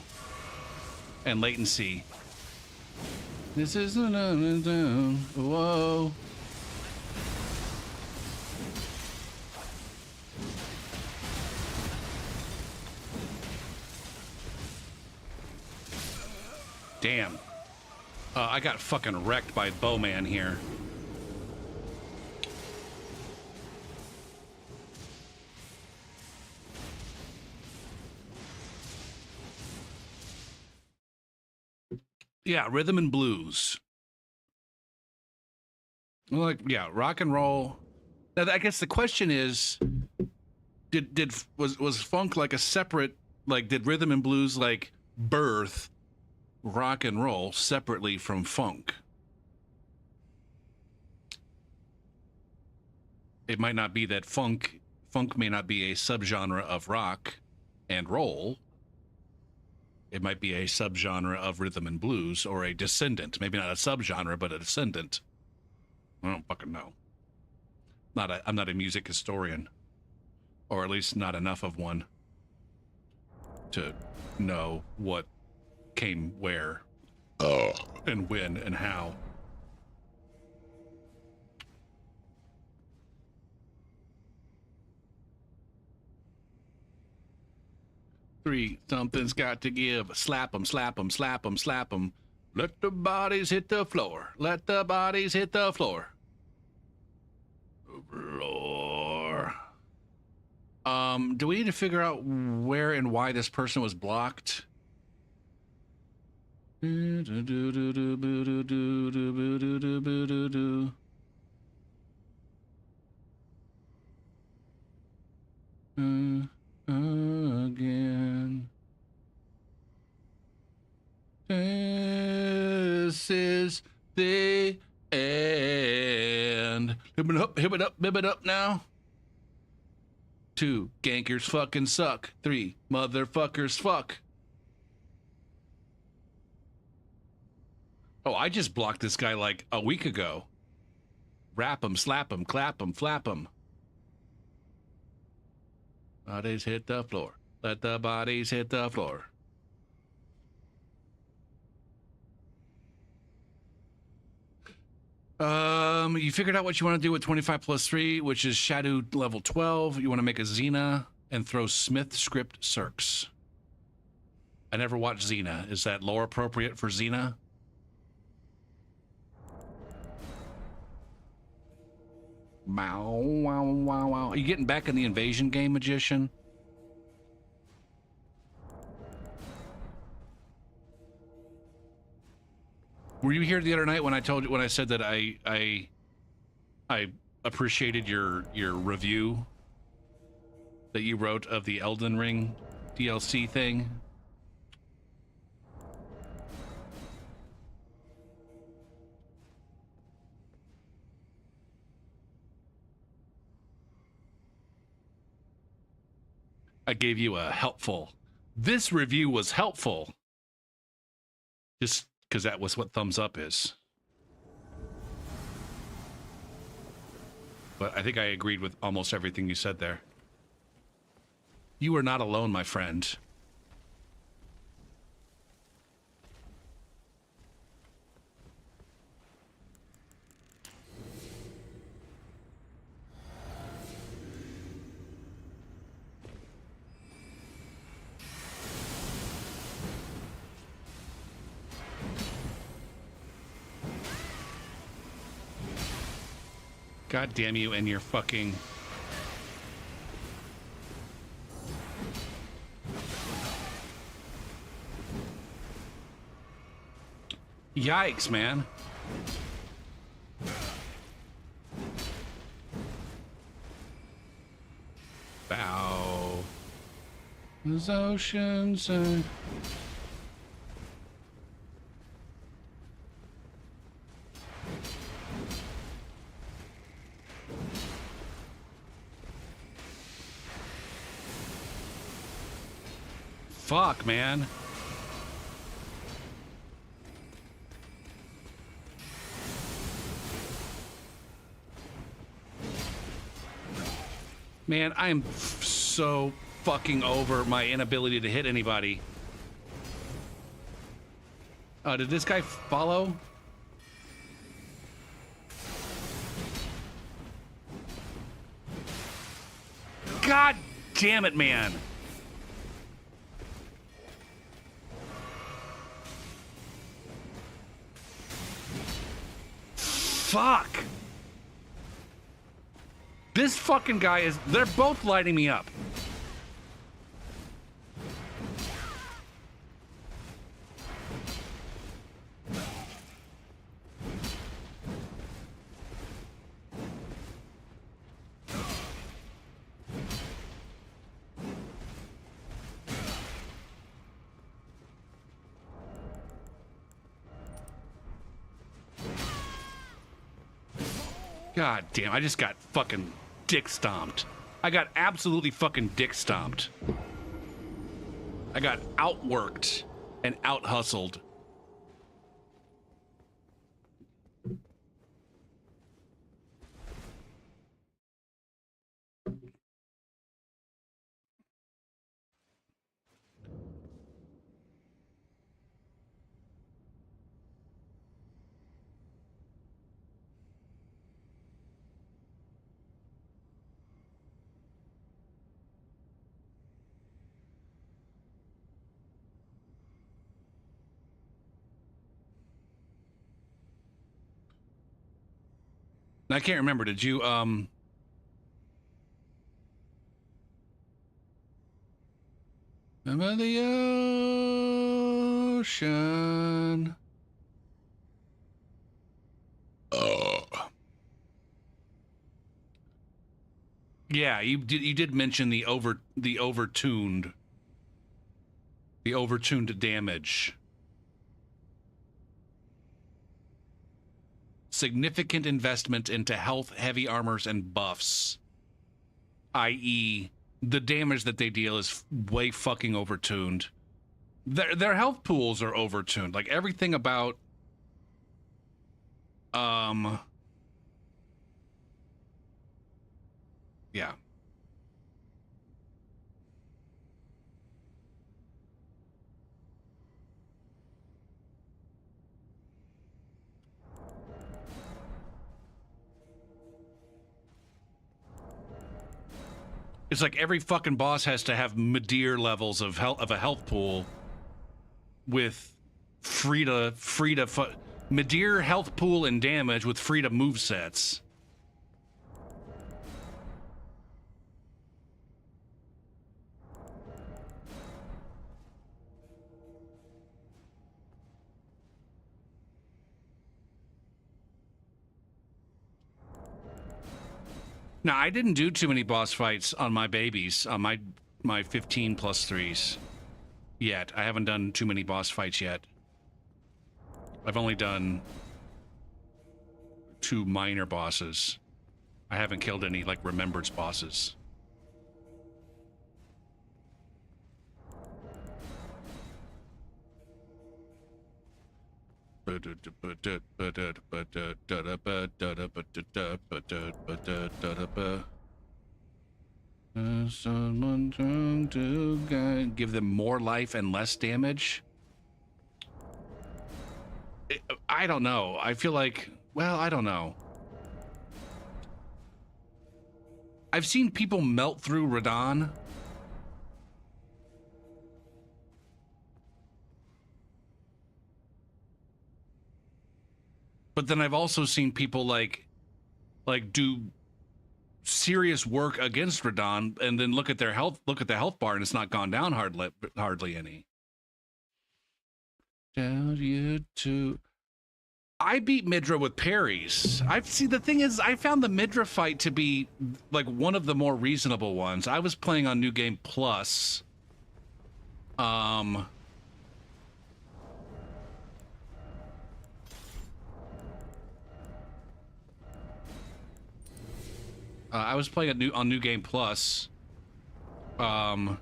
Speaker 1: And latency. This is... Whoa. Damn. I got fucking wrecked by Bowman here. Yeah, rhythm and blues. Well, like, yeah, rock and roll. Now, I guess the question is, was funk like a separate, like, did rhythm and blues like birth rock and roll separately from funk? It might not be that funk may not be a subgenre of rock and roll. It might be a subgenre of rhythm and blues, or a descendant. Maybe not a subgenre, but a descendant. I don't fucking know. I'm not a music historian, or at least not enough of one to know what came where, and when and how. Three, something's got to give. Slap 'em, slap 'em, slap 'em, slap 'em. Let the bodies hit the floor. Let the bodies hit the floor. Floor. Do we need to figure out where and why this person was blocked? Again. This is the end. Hip it up now. 2, gankers fucking suck. 3, motherfuckers fuck. Oh, I just blocked this guy like a week ago. Rap him, slap him, clap him, flap him. Bodies hit the floor. Let the bodies hit the floor. You figured out what you want to do with 25 plus 3, which is Shadow level 12. You want to make a Xena and throw Smith script Circs. I never watched Xena. Is that lore appropriate for Xena? Wow, wow, wow, wow. Are you getting back in the invasion game, Magician? Were you here the other night when I said that I appreciated your review that you wrote of the Elden Ring DLC thing? I gave you a helpful. This review was helpful. Just because that was what thumbs up is. But I think I agreed with almost everything you said there. You are not alone, my friend. God damn you and your fucking... Yikes, man. Bow. Those oceans and... Fuck, man. Man, I am so fucking over my inability to hit anybody. Did this guy follow? God damn it, man. Fuck. This fucking guy is... They're both lighting me up. God damn, I just got fucking dick stomped. I got absolutely fucking dick stomped. I got outworked and out hustled. I can't remember. Did you Remember the ocean? Oh. Yeah, you did mention the overtuned damage. Significant investment into health, heavy armors, and buffs, i.e., the damage that they deal is way fucking overtuned. Their health pools are overtuned. Like everything about yeah. It's like every fucking boss has to have Madeir levels of a health pool with Madeir health pool and damage with Frida movesets. Now, I didn't do too many boss fights on my babies, on my 15+3s yet. I haven't done too many boss fights yet. I've only done 2 minor bosses. I haven't killed any, like, remembrance bosses. Someone trying to give them more life and less damage? I don't know. I feel like, well, I don't know. I've seen people melt through Radon. But then I've also seen people like do serious work against Radon and then look at the health bar and it's not gone down hardly any. Tell you to. I beat Midra with parries. The thing is, I found the Midra fight to be like one of the more reasonable ones. I was playing on New Game Plus. I was playing on New Game Plus at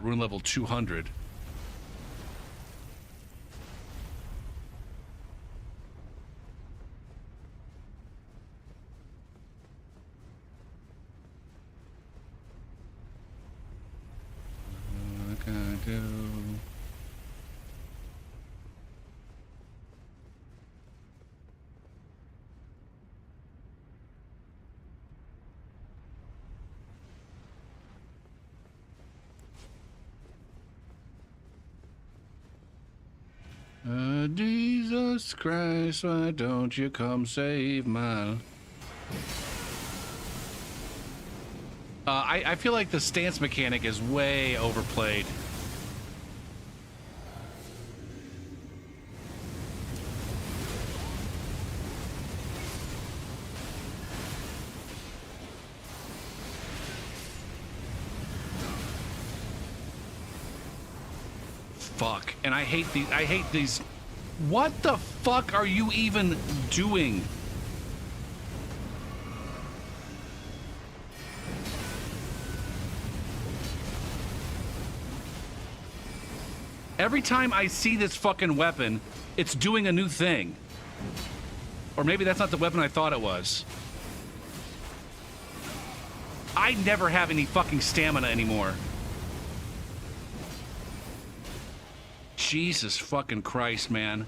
Speaker 1: rune level 200. What can I do? Jesus Christ, why don't you come save my... I feel like the stance mechanic is way overplayed. Fuck. And I hate these. What the fuck are you even doing? Every time I see this fucking weapon, it's doing a new thing. Or maybe that's not the weapon I thought it was. I never have any fucking stamina anymore. Jesus fucking Christ, man.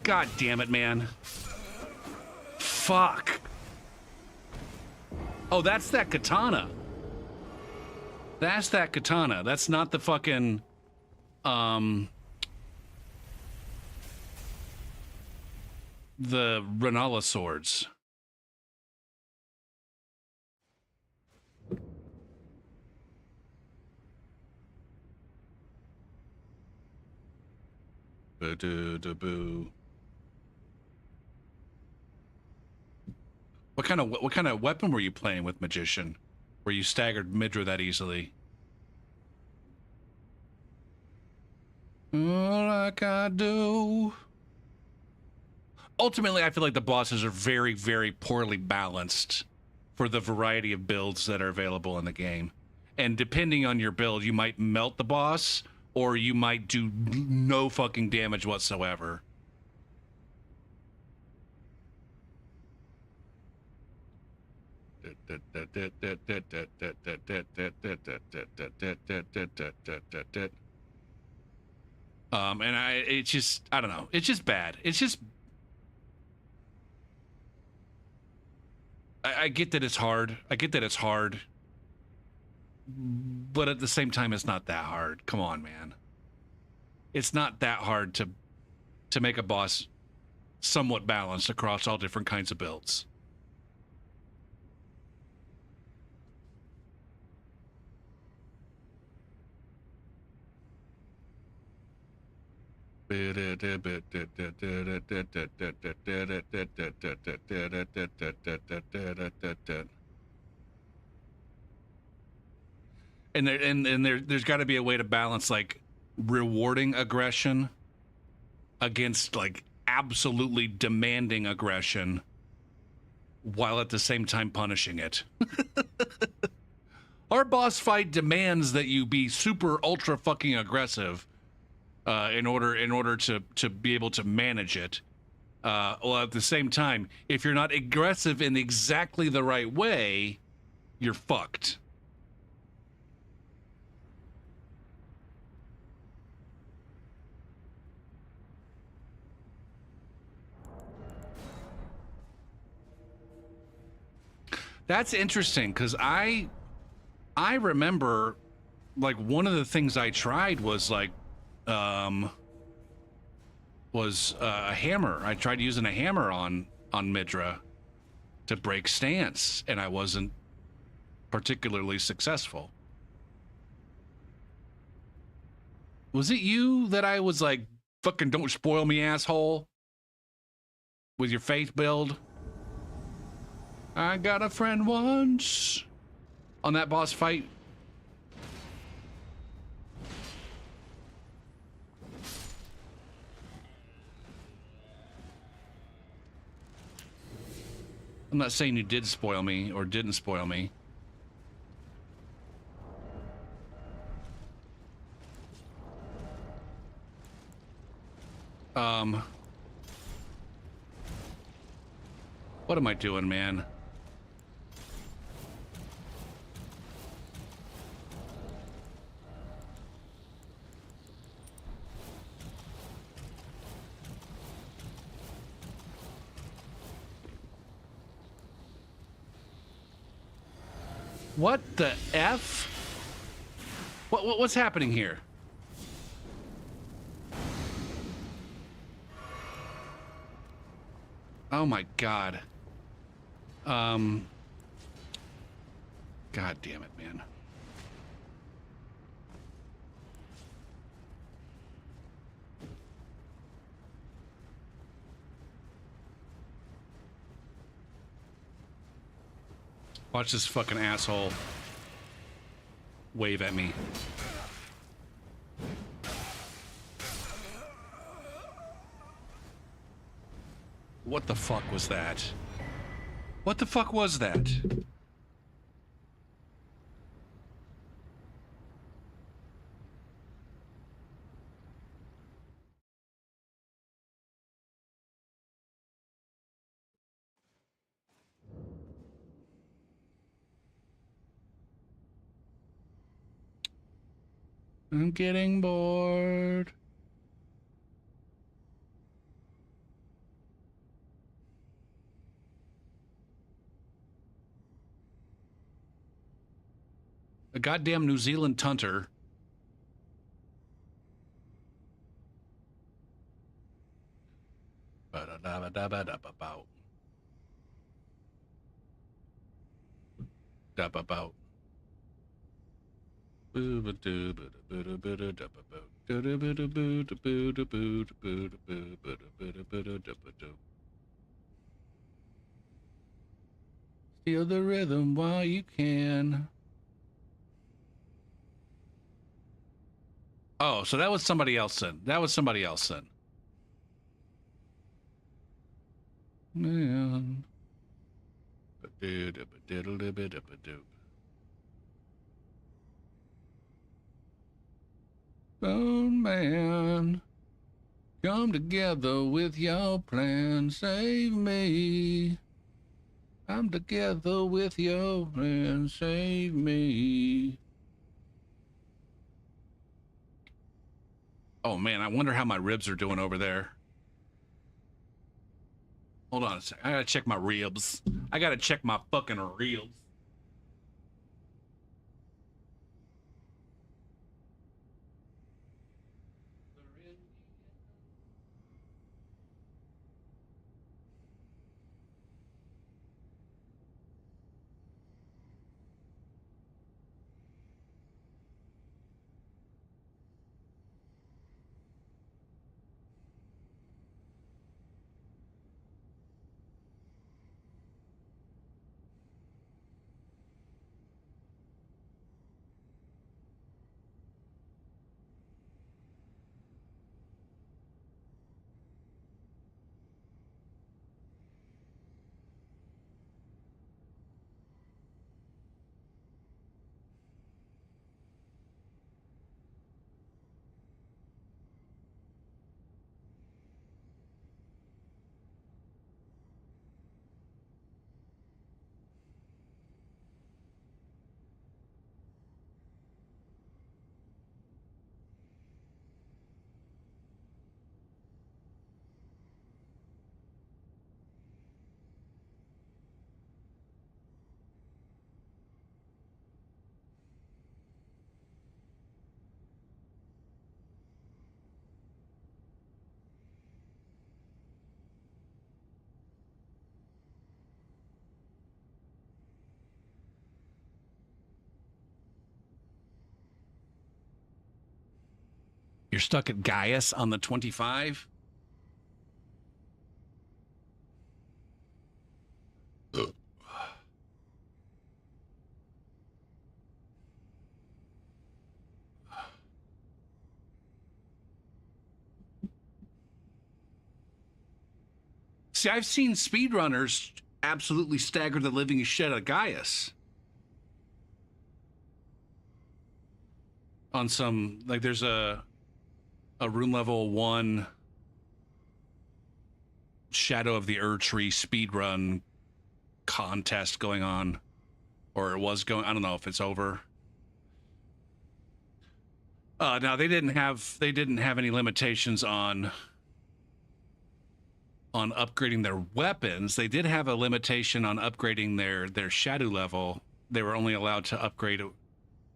Speaker 1: God damn it, man. Fuck. Oh, that's that katana. That's that katana. That's not the fucking... the Renala swords. Boo. What kind of weapon were you playing with, Magician? Where you staggered Midra that easily? All I can do. Ultimately, I feel like the bosses are very, very poorly balanced for the variety of builds that are available in the game. And depending on your build, you might melt the boss, or you might do no fucking damage whatsoever. And it's just, I don't know. It's just bad. It's just, I get that it's hard. I get that it's hard. But at the same time, it's not that hard. Come on, man. It's not that hard to make a boss somewhat balanced across all different kinds of builds. And there's got to be a way to balance like rewarding aggression against like absolutely demanding aggression while at the same time punishing it. Our boss fight demands that you be super ultra fucking aggressive in order to be able to manage it. Well, at the same time, if you're not aggressive in exactly the right way, you're fucked. That's interesting, because I remember, like, one of the things I tried was, like, a hammer. I tried using a hammer on Midra to break stance, and I wasn't particularly successful. Was it you that I was like, fucking don't spoil me, asshole? With your faith build? I got a friend once. On that boss fight. I'm not saying you did spoil me or didn't spoil me. What am I doing, man? What the F? What's happening here? Oh my God. God damn it, man. Watch this fucking asshole wave at me. What the fuck was that? What the fuck was that? I'm getting bored. A goddamn New Zealand tunter. Ba-da-da-ba-da-ba-da-ba-bow. Da-ba-bow. Feel the rhythm while you can. Oh, so that was somebody else then. That was somebody else then. Man. Oh man, come together with your plan. Save me. I'm together with your plan. Save me. Oh man, I wonder how my ribs are doing over there. Hold on a sec. I gotta check my ribs. I gotta check my fucking ribs. You're stuck at Gaius on the 25? See, I've seen speedrunners absolutely stagger the living shit out of Gaius. On some, like, there's a room level 1 Shadow of the Ur Tree speedrun contest going on. Or it was going, I don't know if it's over. Now they didn't have any limitations on upgrading their weapons. They did have a limitation on upgrading their shadow level. They were only allowed to upgrade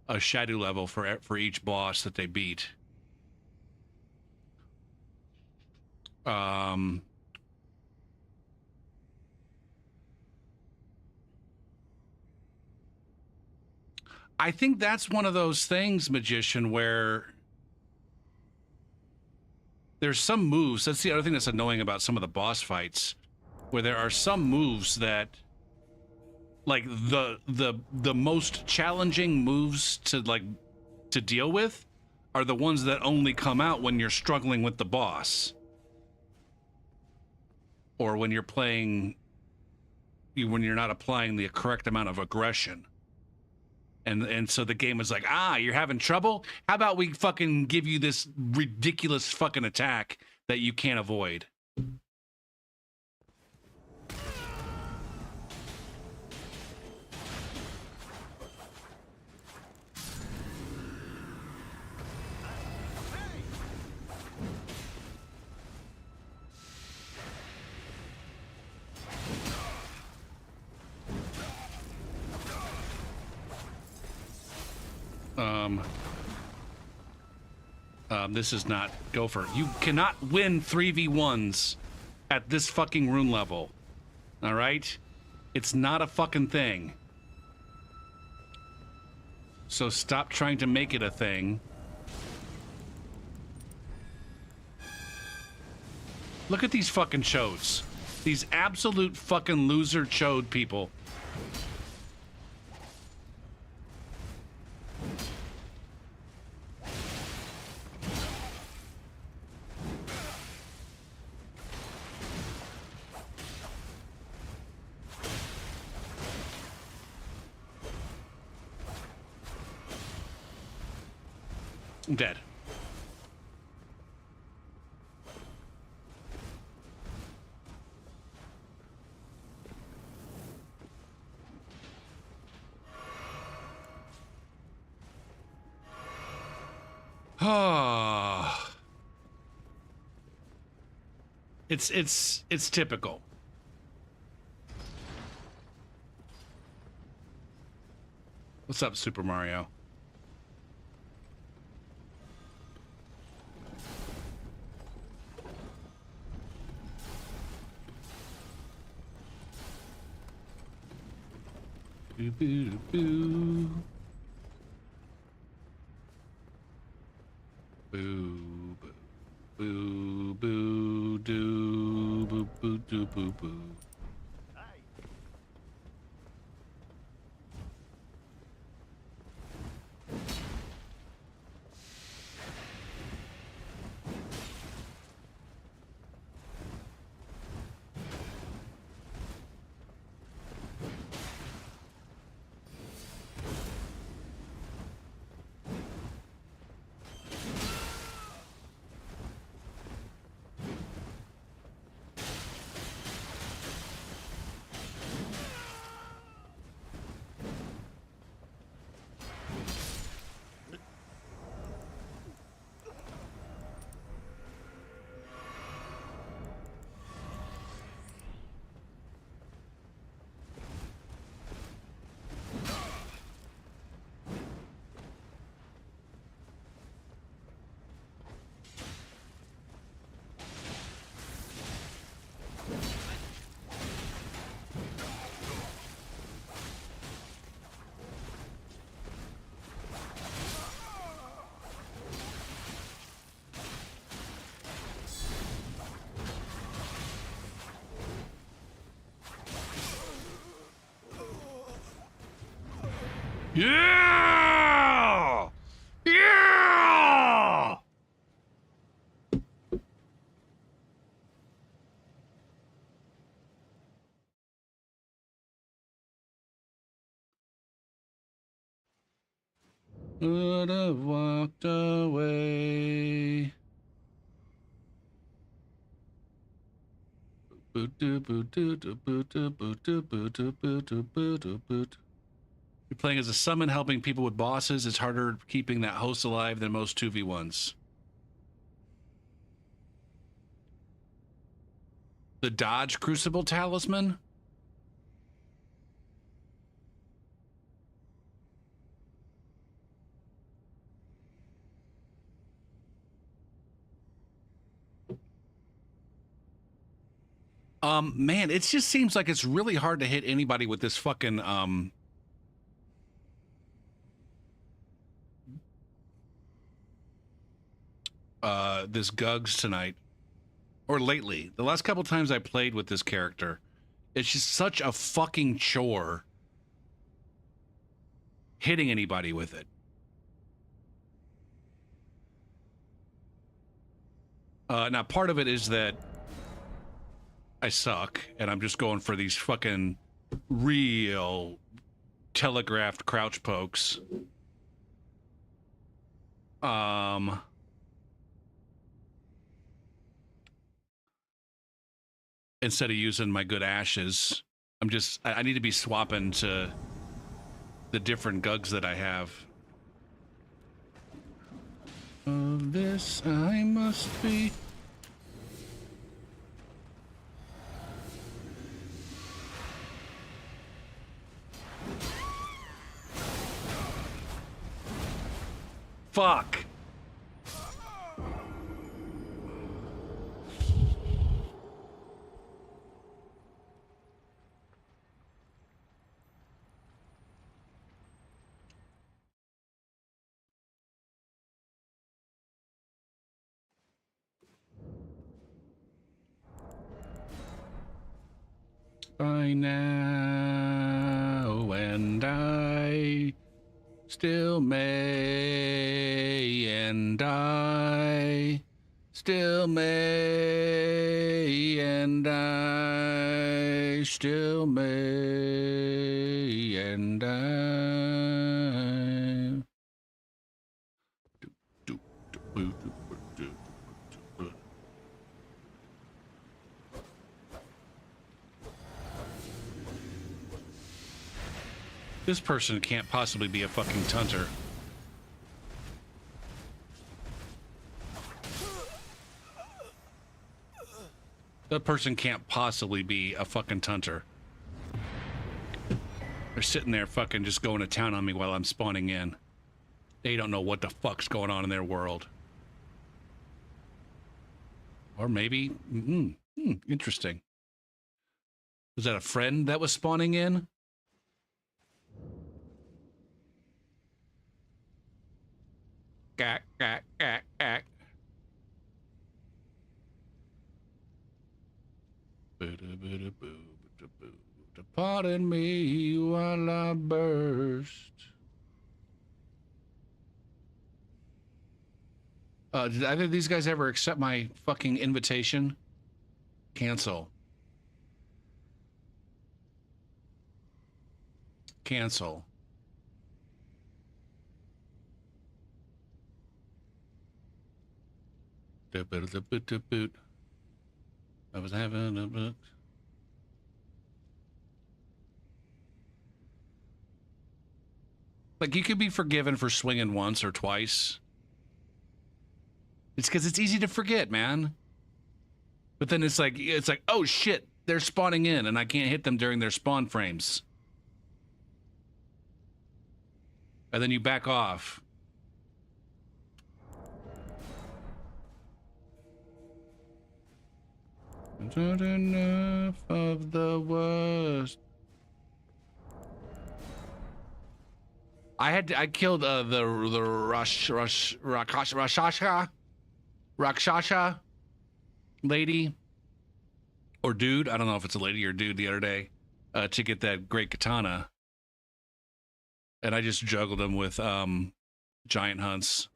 Speaker 1: a shadow level for each boss that they beat. I think that's one of those things, Magician, where there's some moves. That's the other thing that's annoying about some of the boss fights, where there are some moves that, like, the most challenging moves to deal with are the ones that only come out when you're struggling with the boss. or when you're playing, when you're not applying the correct amount of aggression. And so the game is like, you're having trouble? How about we fucking give you this ridiculous fucking attack that you can't avoid? This is not Gopher. You cannot win 3v1s at this fucking rune level. All right? It's not a fucking thing. So stop trying to make it a thing. Look at these fucking chodes. These absolute fucking loser chode people. I'm dead. It's typical. What's up, Super Mario? Boo, boo, boo. Boo, boo, boo, boo, doo, boo, boo, doo, boo, boo. Yeah! Yeah! Would have walked away. You're playing as a summon, helping people with bosses. It's harder keeping that host alive than most 2v1s. The Dodge Crucible Talisman? Man, it just seems like it's really hard to hit anybody with this fucking, this Gugs tonight. Or lately. The last couple times I played with this character, it's just such a fucking chore hitting anybody with it. Now, part of it is that I suck, and I'm just going for these fucking real telegraphed crouch pokes. Instead of using my good ashes, I need to be swapping to the different gugs that I have. Of this I must be. Fuck. By now, and I still may, and I still may, and I still may, and I. This person can't possibly be a fucking tunter. That person can't possibly be a fucking tunter. They're sitting there fucking just going to town on me while I'm spawning in. They don't know what the fuck's going on in their world. Or maybe, interesting. Was that a friend that was spawning in? Gak, gak, gak, gak. Pardon me while I burst. Did either of these guys ever accept my fucking invitation? Cancel. Cancel. I was having a book. Like, you could be forgiven for swinging once or twice. It's because it's easy to forget, man. But then it's like, oh shit, they're spawning in and I can't hit them during their spawn frames. And then you back off. Not enough of the worst. I killed the Rakshasha lady or dude. I don't know if it's a lady or dude the other day to get that great katana. And I just juggled them with giant hunts.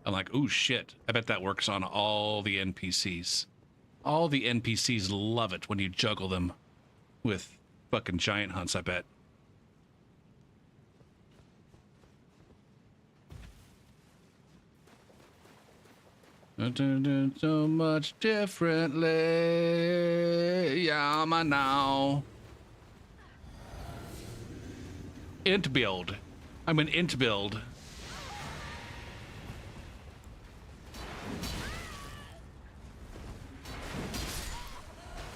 Speaker 1: I'm like, ooh, shit. I bet that works on all the NPCs. All the NPCs love it when you juggle them with fucking giant hunts, I bet. So much differently. Yeah, man, now. Int build. I'm an int build.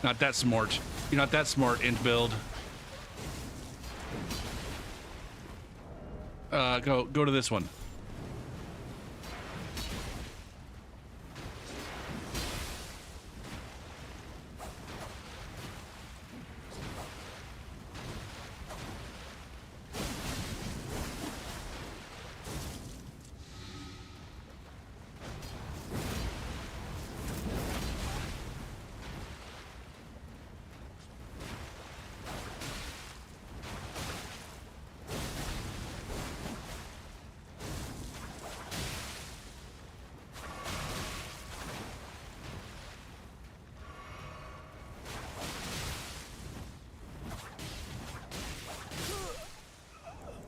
Speaker 1: Not that smart. You're not that smart, int build. Go to this one.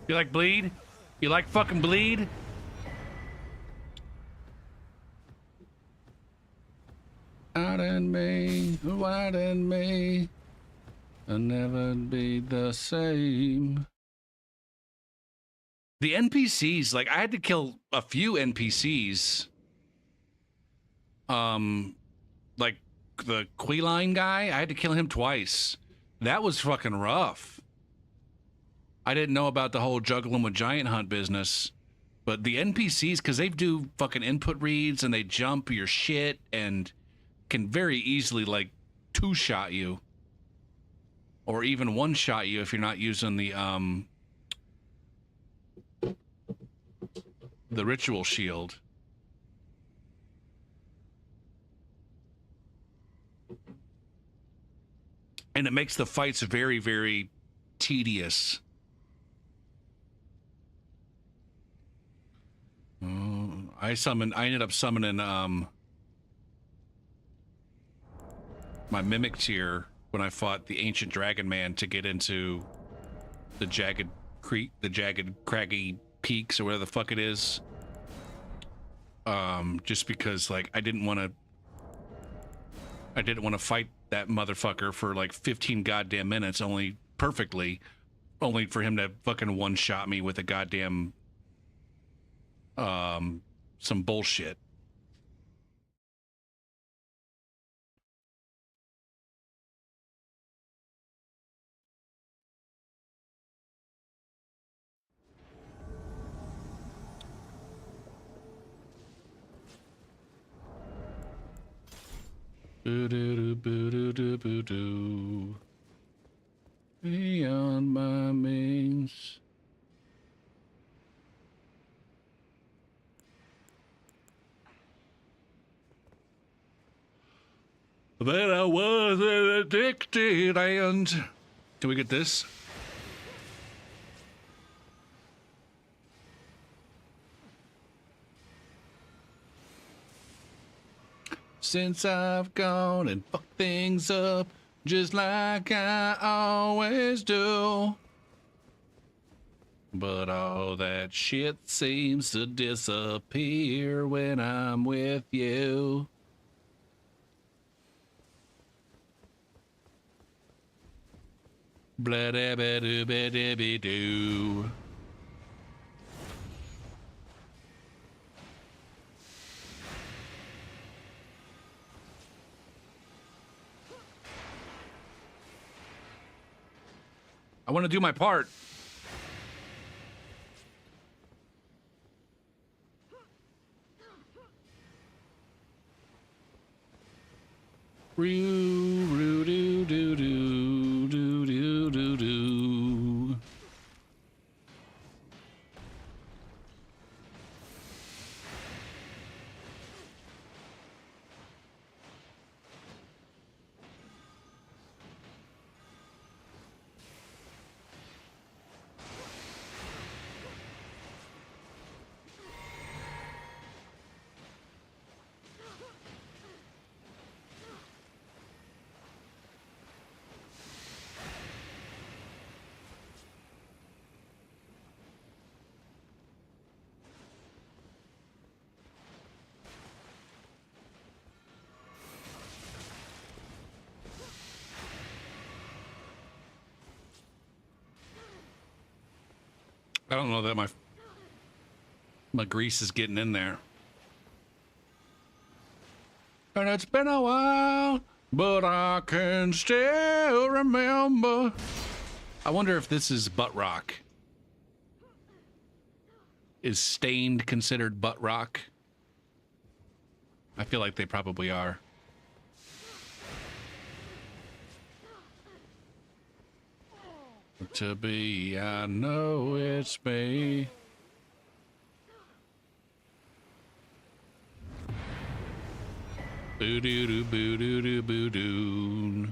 Speaker 1: You like bleed? You like fucking bleed? Out in me, white in me, I'll never be the same. The NPCs, like I had to kill a few NPCs. Like the Queeline guy, I had to kill him twice. That was fucking rough. I didn't know about the whole juggling with giant hunt business. But the NPCs, because they do fucking input reads and they jump your shit and can very easily like two-shot you. Or even one-shot you if you're not using the ritual shield. And it makes the fights very, very tedious. I ended up summoning my mimic tier when I fought the ancient dragon man to get into the jagged craggy peaks or whatever the fuck it is. Just because like I didn't want to fight that motherfucker for like 15 goddamn minutes only for him to fucking one-shot me with a goddamn some bullshit. Boo-doo-doo-boo-doo-doo-boo-doo. Beyond my means. That I was addicted and... Can we get this? Since I've gone and fucked things up just like I always do. But all that shit seems to disappear when I'm with you. Blah da ba doo ba da be doo. I want to do my part. Roo doo doo doo doo doo doo doo. I don't know that my grease is getting in there. And it's been a while, but I can still remember. I wonder if this is butt rock. Is Stained considered butt rock? I feel like they probably are. To be, I know it's me. Boo doo doo boo doo doo boo doo.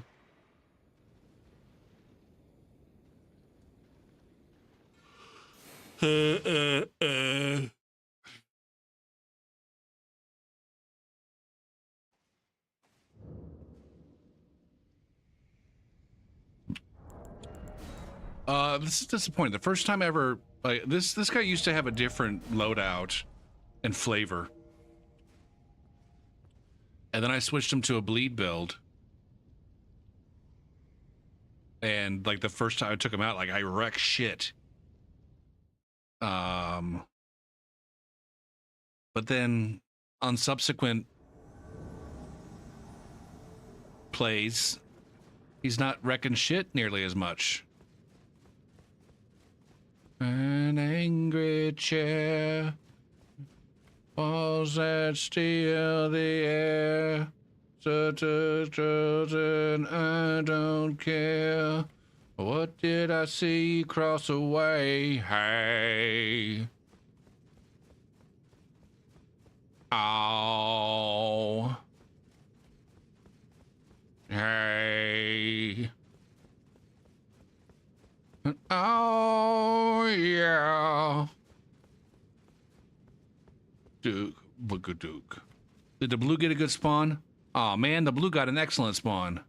Speaker 1: This is disappointing. The first time I ever Like this guy used to have a different loadout and flavor. And then I switched him to a bleed build. And like the first time I took him out, like I wrecked shit. But then on subsequent plays, he's not wrecking shit nearly as much. An angry chair falls that steal the air. Such a chosen, I don't care. What did I see cross away? Hey. Oh. Hey. Oh, yeah. Duke, Boogadook. Did the blue get a good spawn? Oh man, the blue got an excellent spawn.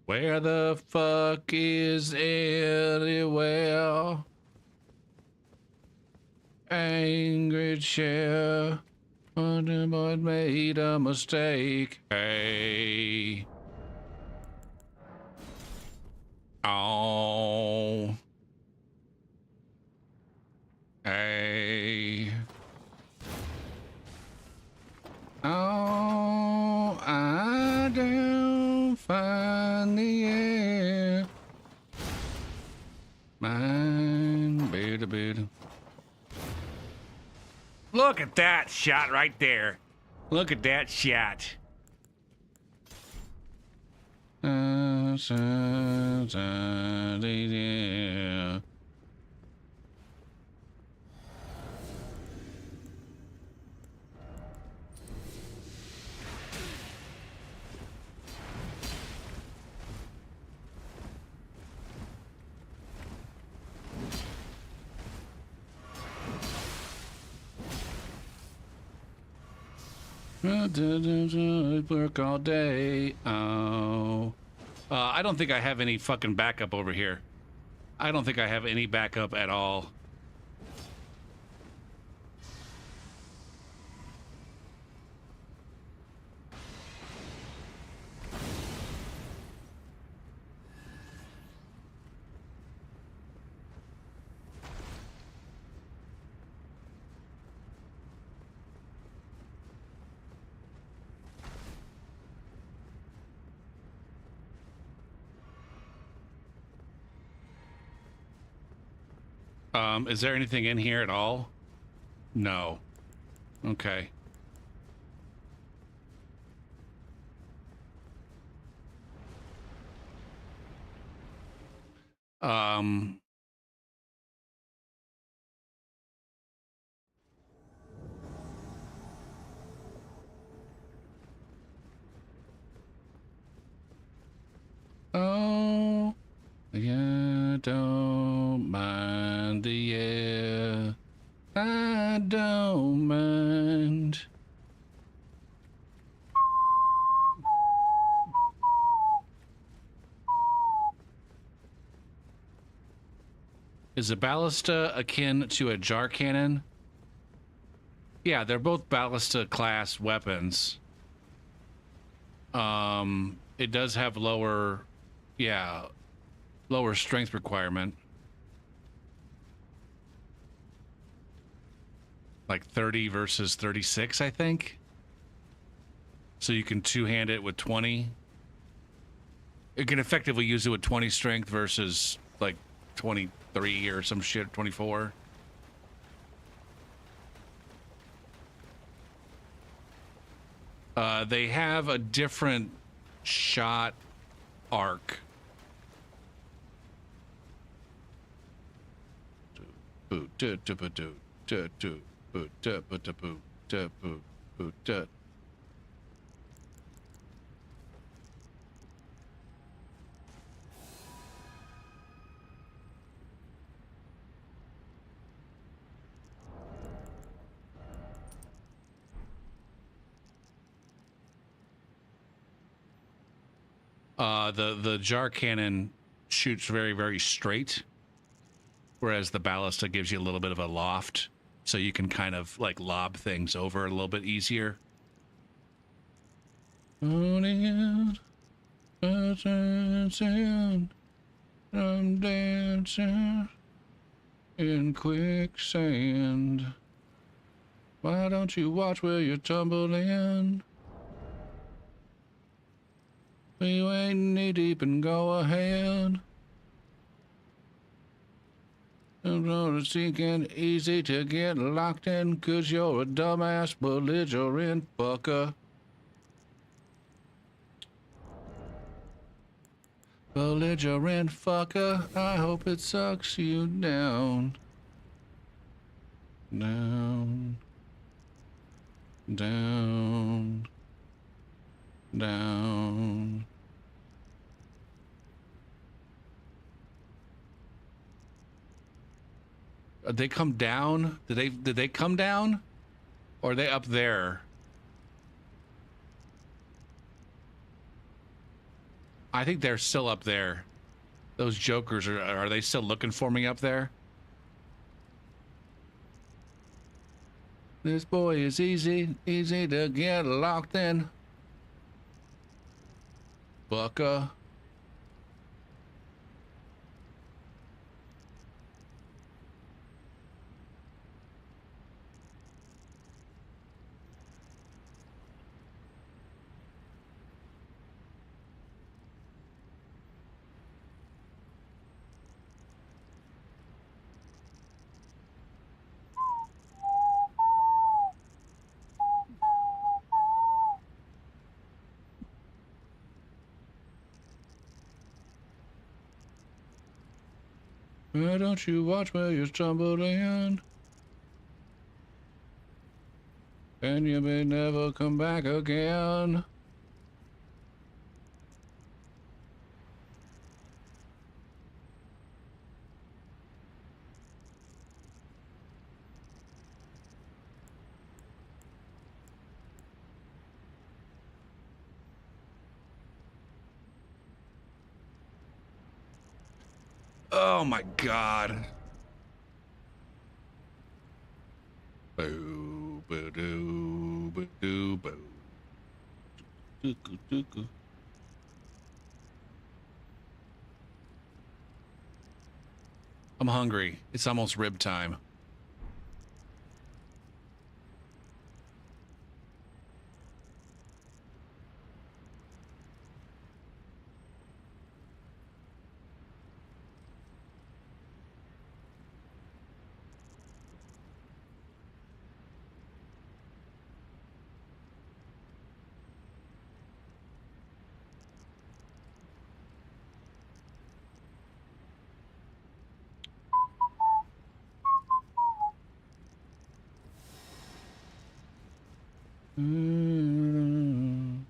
Speaker 1: Where the fuck is anywhere? Angry chair. Boy made a mistake. Hey. Oh. Hey. Oh, I don't find the air. Mine, beta, beta. Look at that shot right there. Look at that shot. Work all day. Oh. I don't think I have any fucking backup over here. I don't think I have any backup at all. Is there anything in here at all? No. Okay. Oh, yeah, don't mind the air. I don't mind. Is a ballista akin to a jar cannon? Yeah, they're both ballista class weapons. It does have lower, lower strength requirement. Like 30 versus 36, I think. So you can two-hand it with 20. You can effectively use it with 20 strength versus like 23 or some shit, 24. They have a different shot arc. The jar cannon shoots very, very straight, whereas the ballista gives you a little bit of a loft, so you can kind of like lob things over a little bit easier. I'm dancing in quicksand. Why don't you watch where you're tumbling? You ain't knee deep and go ahead. It's sinking easy to get locked in, 'cause you're a dumbass belligerent fucker. Belligerent fucker, I hope it sucks you down. Down. Down. Down. They come down? Did they come down? Or are they up there? I think they're still up there. Those jokers are they still looking for me up there? This boy is easy to get locked in. Bucka. Why don't you watch where you're stumbling? And you may never come back again. Oh my God. Boo, boo, doo, boo, doo, boo. Doo-doo, doo-doo. I'm hungry. It's almost rib time. Mm.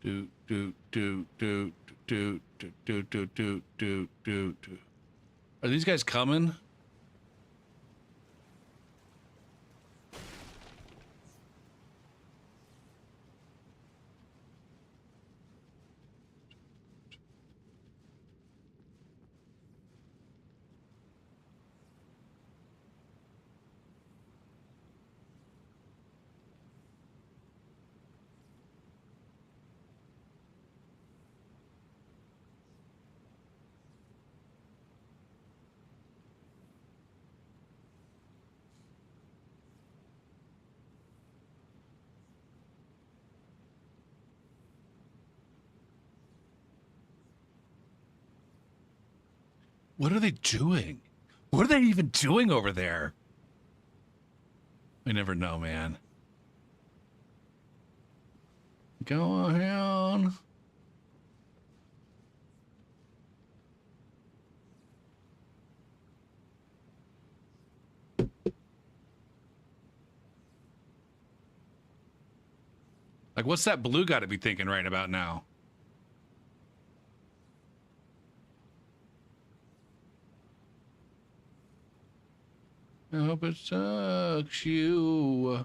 Speaker 1: Do do do do do do do do do do do do. Are these guys coming? What are they doing? What are they even doing over there? I never know, man. Go ahead. Like, what's that blue got to be thinking right about now? I hope it sucks you.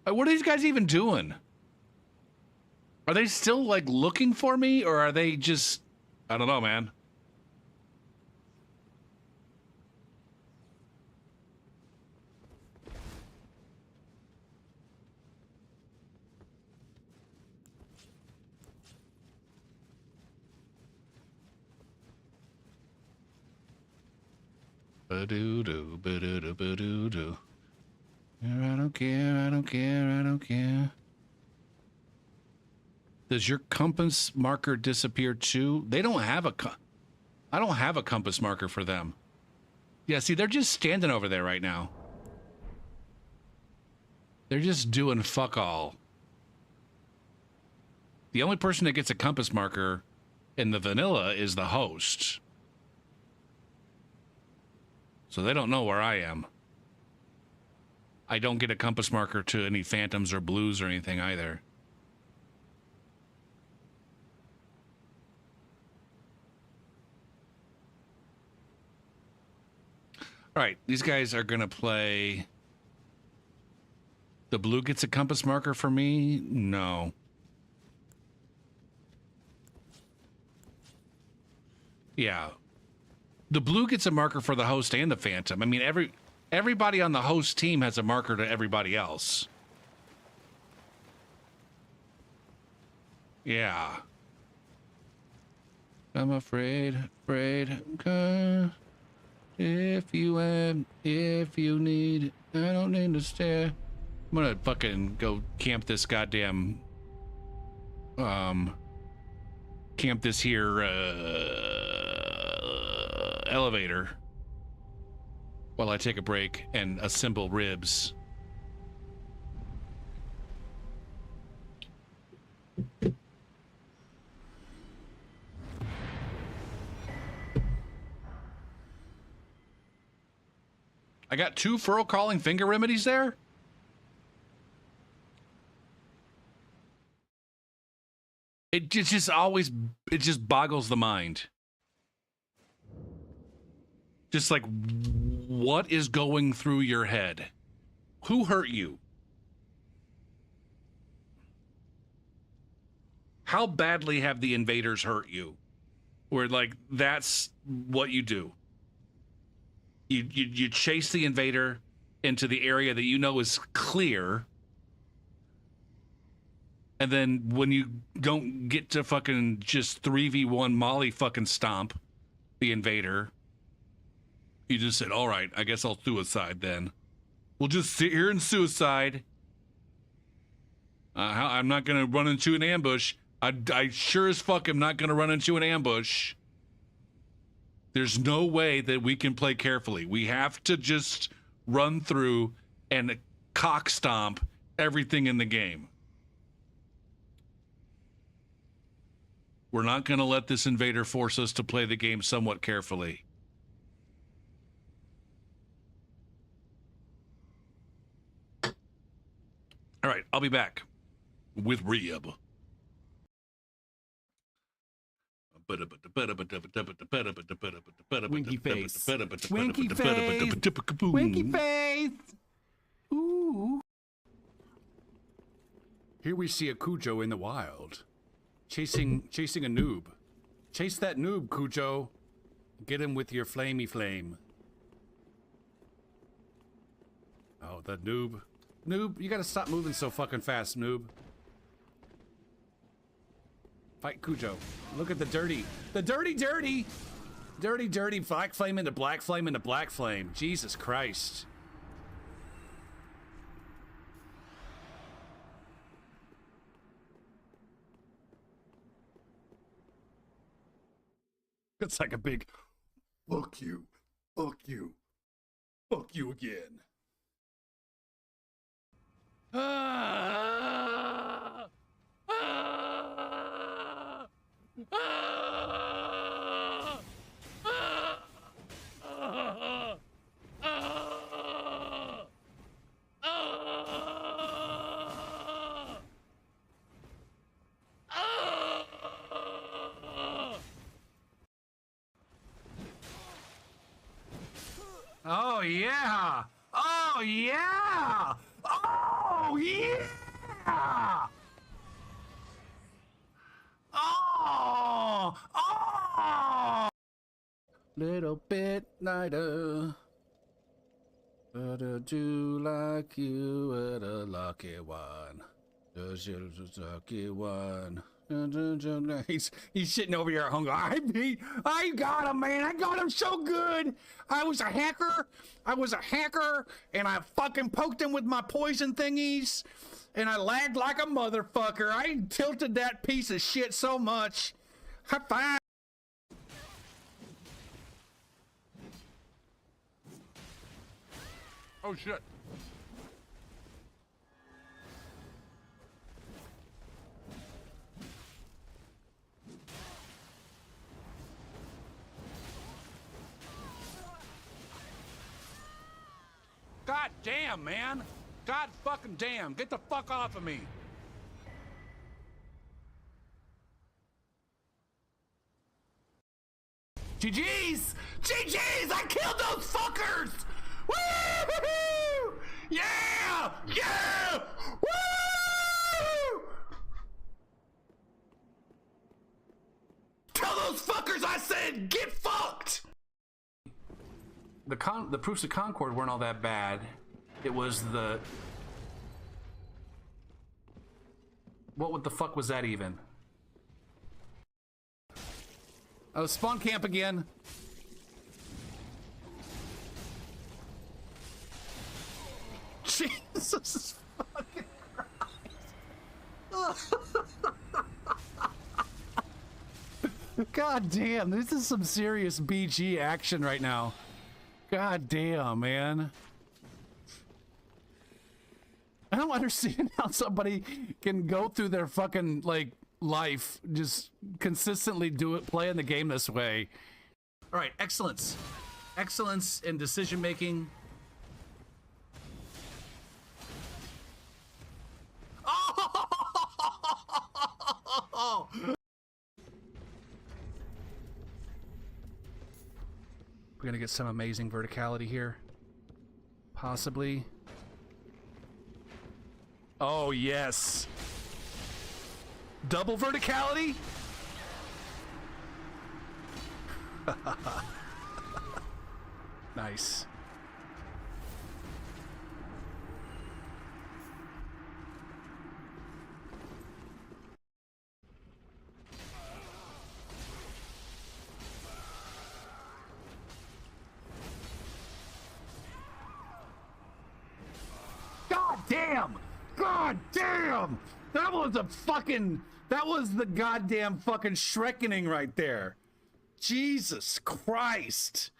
Speaker 1: What are these guys even doing? Are they still, like, looking for me, or are they just... I don't know, man. Ba-doo-doo, ba-doo-doo, ba-doo-doo. I don't care, I don't care, I don't care. Does your compass marker disappear too? They don't have a... I don't have a compass marker for them. Yeah, see, they're just standing over there right now. They're just doing fuck all. The only person that gets a compass marker in the vanilla is the host. So they don't know where I am. I don't get a compass marker to any phantoms or blues or anything either. All right, these guys are going to play... The blue gets a compass marker for me? No. Yeah. The blue gets a marker for the host and the phantom. I mean, everybody on the host team has a marker to everybody else. Yeah. I'm afraid, if you need, I don't need to stare. I'm gonna fucking go camp this goddamn, camp this here, elevator while I take a break and assemble ribs. I got 2 furrow calling finger remedies there? It just always, it just boggles the mind. Just like, what is going through your head? Who hurt you? How badly have the invaders hurt you? Where, like, that's what you do. You chase the invader into the area that you know is clear. And then when you don't get to fucking just 3v1 Molly fucking stomp the invader, you just said, all right, I guess I'll suicide then. We'll just sit here and suicide. I'm not going to run into an ambush. I sure as fuck am not going to run into an ambush. There's no way that we can play carefully. We have to just run through and cock stomp everything in the game. We're not going to let this invader force us to play the game somewhat carefully. All right, I'll be back with Rib.
Speaker 5: Winky face. Winky face. Winky face. Ooh. Here we see a Cujo in the wild. Chasing a noob. Chase that noob, Cujo. Get him with your flamey flame. Oh, that noob. Noob, you gotta stop moving so fucking fast, noob. Fight Cujo. Look at the dirty, black flame into black flame into black flame. Jesus Christ. It's like a big, fuck you, fuck you, fuck you again. Ah! Ah! Ah! Ah! Ah! Ah! Ah! Ah! Oh yeah! Oh yeah! Oh yeah! Oh! Oh! Little bit lighter. But I do like you at a lucky one. Does you lucky one? He's sitting over here hungry. I got him, man. I got him so good. I was a hacker, and I fucking poked him with my poison thingies, and I lagged like a motherfucker. I tilted that piece of shit so much. High five.
Speaker 1: Oh shit. God damn, man. God fucking damn. Get the fuck off of me. GG's! GG's! I killed those fuckers! Woo! Yeah! Yeah! Woo! Tell those fuckers I said get fucked! The proofs of Concord weren't all that bad. It was the... What the fuck was that even? Oh, spawn camp again. Jesus fucking Christ. God damn, this is some serious BG action right now. God damn, man. I don't understand how somebody can go through their fucking, like, life, just consistently playing the game this way. All right, excellence. Excellence in decision making. Oh! We're gonna get some amazing verticality here. Possibly. Oh, yes. Double verticality? Nice. God damn! God damn! That was the goddamn fucking Shrekening right there. Jesus Christ.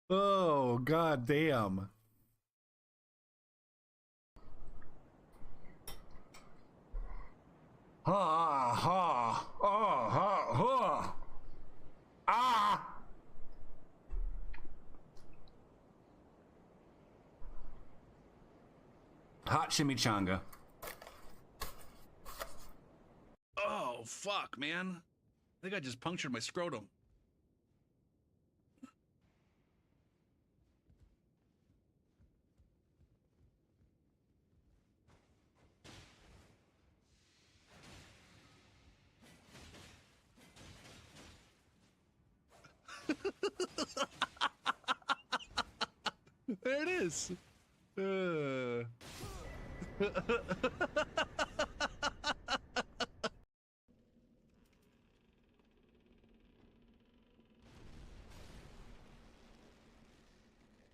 Speaker 1: Oh, god damn. Ha ha ha ha ha. Ah. Hot chimichanga. Oh, fuck, man. I think I just punctured my scrotum. There it is.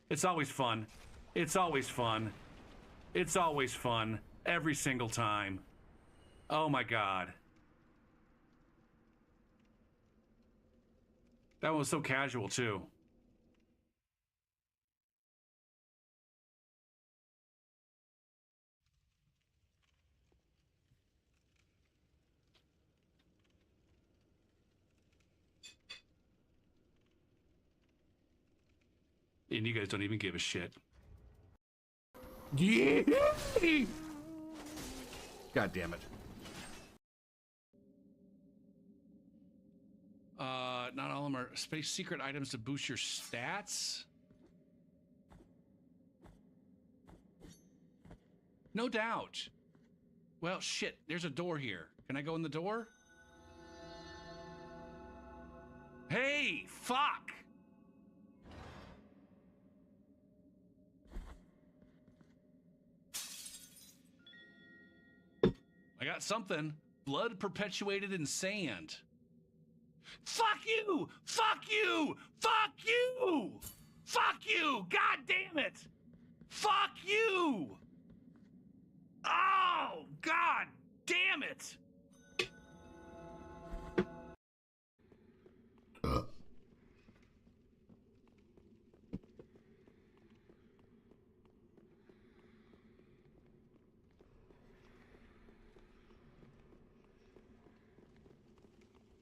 Speaker 1: It's always fun. It's always fun. It's always fun. Every single time. Oh my god. That one was so casual too. And you guys don't even give a shit.
Speaker 5: Yeah. God damn it.
Speaker 1: Not all of them are space secret items to boost your stats. No doubt. Well, shit, there's a door here. Can I go in the door? Hey, fuck! I got something. Blood perpetuated in sand. Fuck you! Fuck you! Fuck you! Fuck you! God damn it! Fuck you! Oh, God damn it!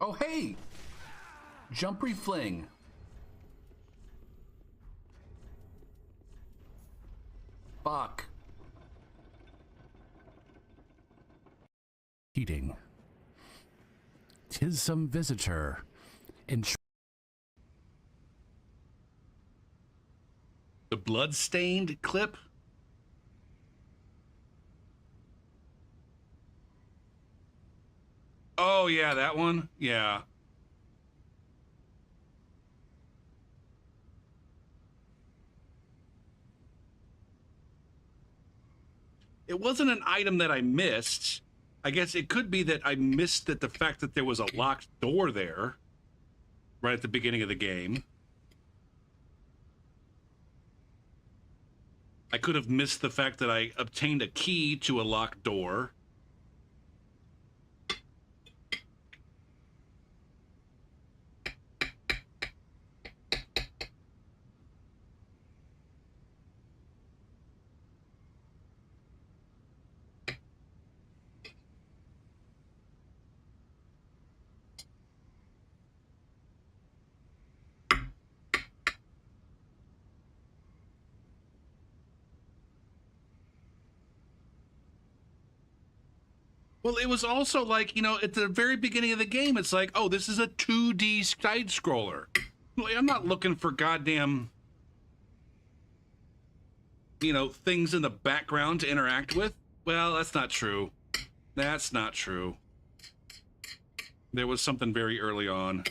Speaker 5: Oh, hey! Jumpy fling. Fuck. Heating. 'Tis some visitor.
Speaker 1: The blood-stained clip? Oh, yeah, that one? Yeah. It wasn't an item that I missed. I guess it could be that I missed the fact that there was a locked door there right at the beginning of the game. I could have missed the fact that I obtained a key to a locked door. Well, it was also like, you know, at the very beginning of the game, it's like, oh, this is a 2D side-scroller. Like, I'm not looking for goddamn, you know, things in the background to interact with. Well, that's not true. That's not true. There was something very early on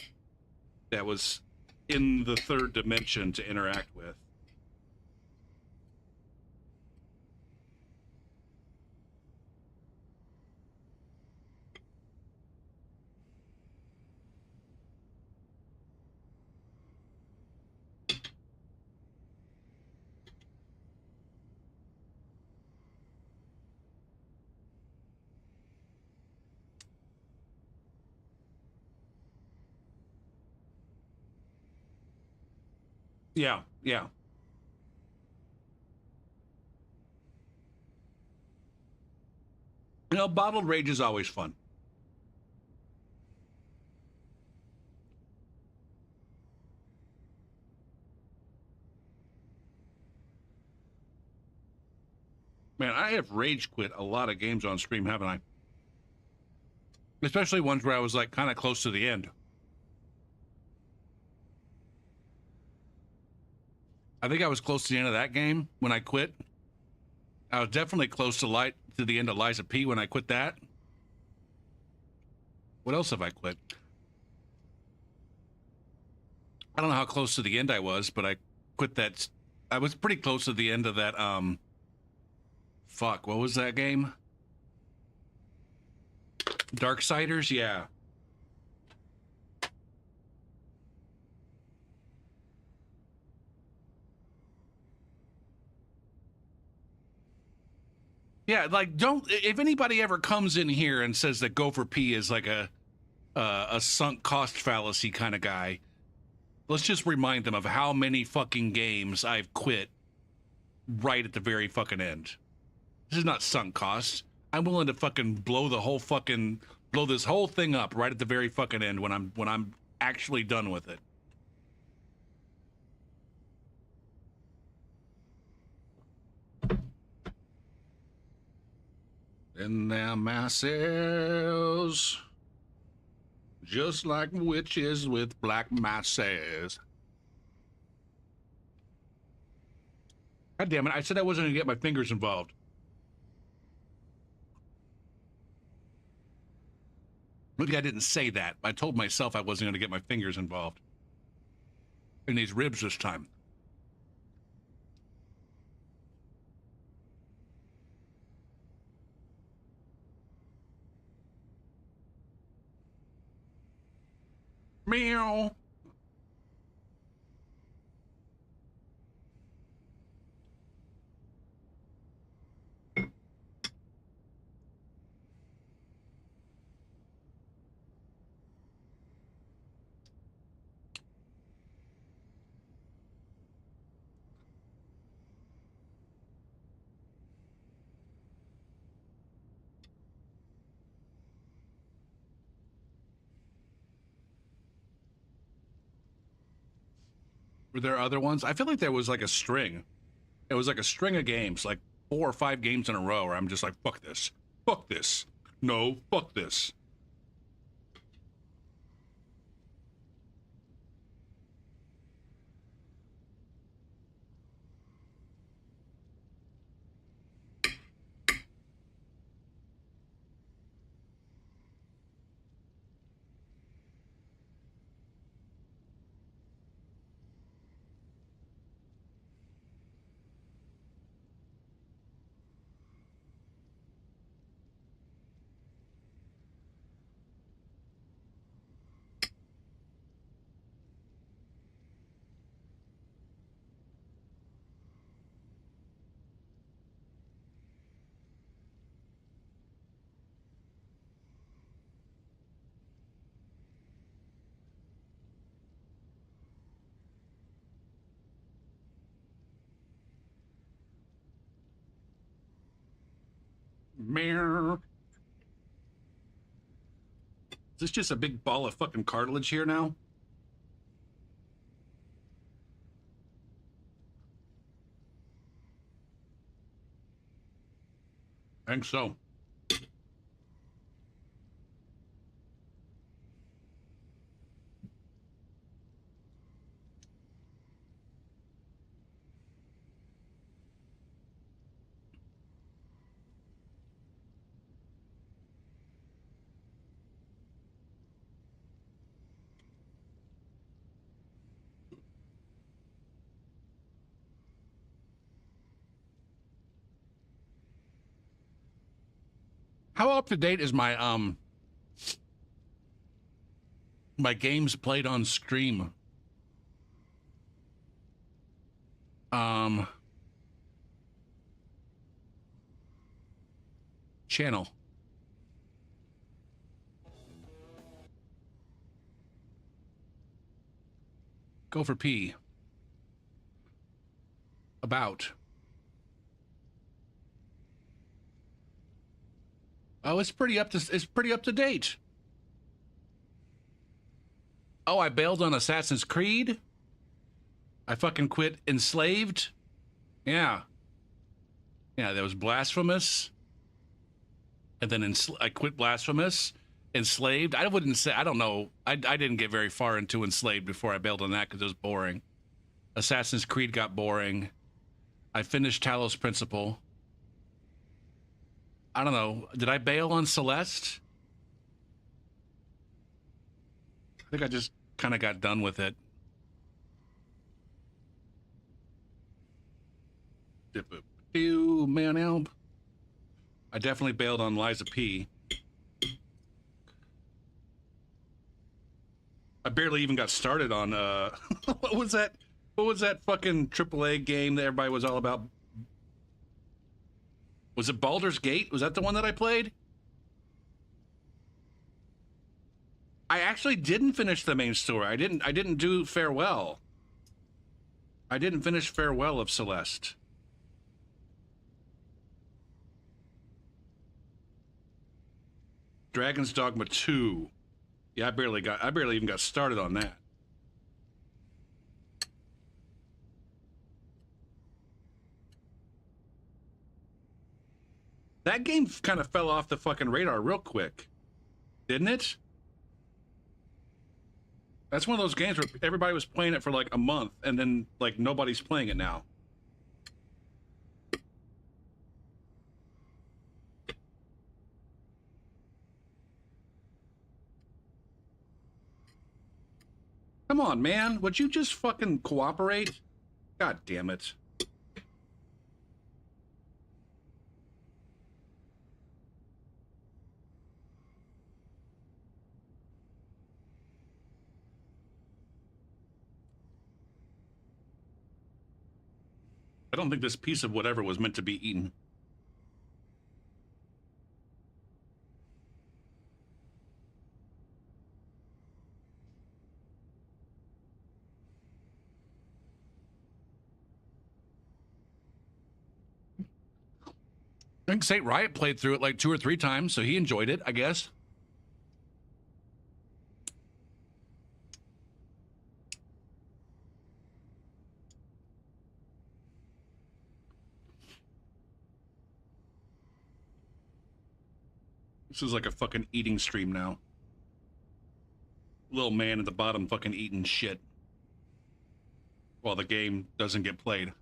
Speaker 1: that was in the third dimension to interact with. Yeah, yeah. You know, bottled rage is always fun. Man, I have rage quit a lot of games on stream, haven't I? Especially ones where I was like kind of close to the end. I think I was close to the end of that game when I quit. I was definitely close to the end of Liza P when I quit that. What else have I quit? I don't know how close to the end I was, but I quit that. I was pretty close to the end of that. Fuck, what was that game? Darksiders, yeah. Yeah, like if anybody ever comes in here and says that Gopher P is like a sunk cost fallacy kind of guy, let's just remind them of how many fucking games I've quit right at the very fucking end. This is not sunk cost. I'm willing to fucking blow this whole thing up right at the very fucking end when I'm actually done with it.
Speaker 5: in their masses, just like witches with black masses. God damn it, I said I wasn't gonna get my fingers involved. Maybe I didn't say that. I told myself I wasn't gonna get my fingers involved in these ribs this time. Meow. Were there other ones? I feel like there was like a string. It was like a string of games, like 4 or 5 games in a row where I'm just like, fuck this. Fuck this. No, fuck this. Meow. Is this just a big ball of fucking cartilage here now? I think so. How up to date is my games played on stream channel? Go for P. About. Oh, it's pretty up to date. Oh, I bailed on Assassin's Creed. I fucking quit Enslaved. Yeah. Yeah, that was Blasphemous. And then I quit Blasphemous. Enslaved. I wouldn't say, I don't know. I didn't get very far into Enslaved before I bailed on that because it was boring. Assassin's Creed got boring. I finished Talos Principle. I don't know. Did I bail on Celeste? I think I just kind of got done with it. Man, I definitely bailed on Liza P. I barely even got started on what was that? What was that fucking AAA game that everybody was all about? Was it Baldur's Gate? Was that the one that I played? I actually didn't finish the main story. I didn't do Farewell. I didn't finish Farewell of Celeste. Dragon's Dogma 2. Yeah, I barely even got started on that.
Speaker 1: That game kind of fell off the fucking radar real quick, didn't it? That's one of those games where everybody was playing it for like a month, and then like nobody's playing it now. Come on, man. Would you just fucking cooperate? God damn it. I don't think this piece of whatever was meant to be eaten. I think St. Riot played through it like 2 or 3 times, so he enjoyed it, I guess. This is like a fucking eating stream now. Little man at the bottom fucking eating shit while the game doesn't get played.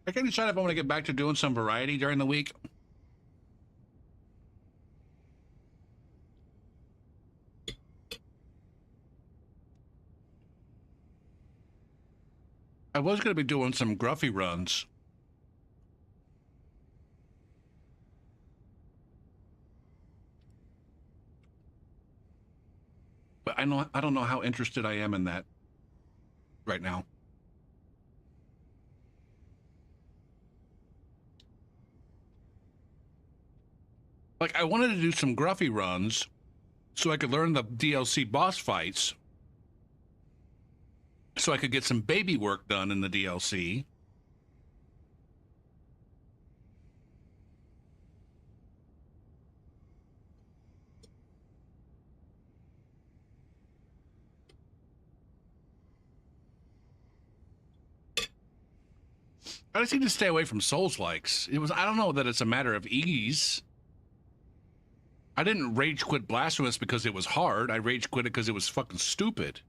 Speaker 1: I can't decide if I want to get back to doing some variety during the week. I was going to be doing some Gruffy runs. But I don't know how interested I am in that right now. Like, I wanted to do some Gruffy runs so I could learn the DLC boss fights, so I could get some baby work done in the DLC. I just need to stay away from Souls-likes. I don't know that it's a matter of ease. I didn't rage quit Blasphemous because it was hard. I rage quit it because it was fucking stupid.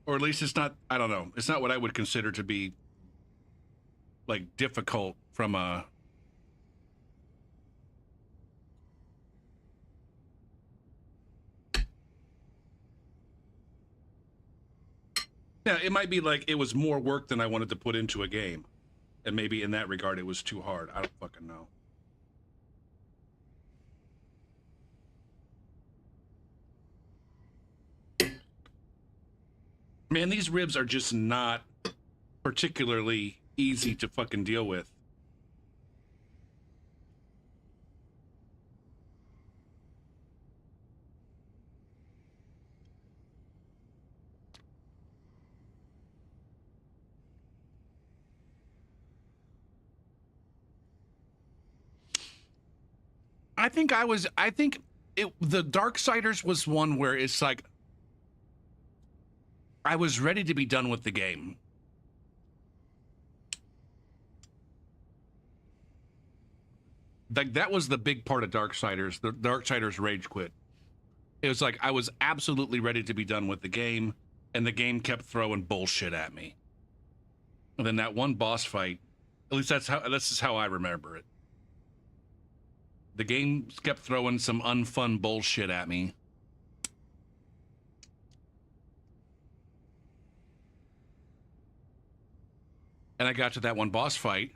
Speaker 1: Or at least it's not, I don't know. It's not what I would consider to be, like, difficult from a... Yeah, it might be like it was more work than I wanted to put into a game. And maybe in that regard it was too hard. I don't fucking know. Man, these ribs are just not particularly easy to fucking deal with. I think the Darksiders was one where it's like I was ready to be done with the game. Like, that was the big part of Darksiders, the Darksiders rage quit. It was like I was absolutely ready to be done with the game, and the game kept throwing bullshit at me. And then that one boss fight, at least this is how I remember it. The game kept throwing some unfun bullshit at me. And I got to that one boss fight.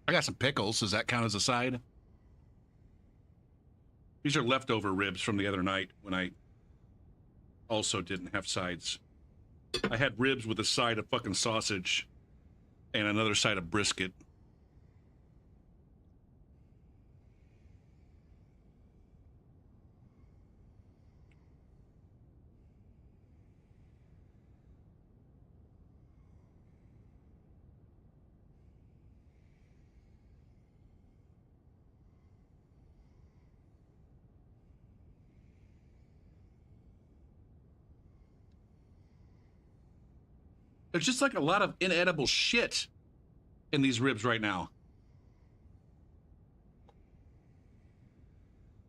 Speaker 1: I got some pickles. Does that count as a side? These are leftover ribs from the other night when I also didn't have sides. I had ribs with a side of fucking sausage and another side of brisket. There's just like a lot of inedible shit in these ribs right now.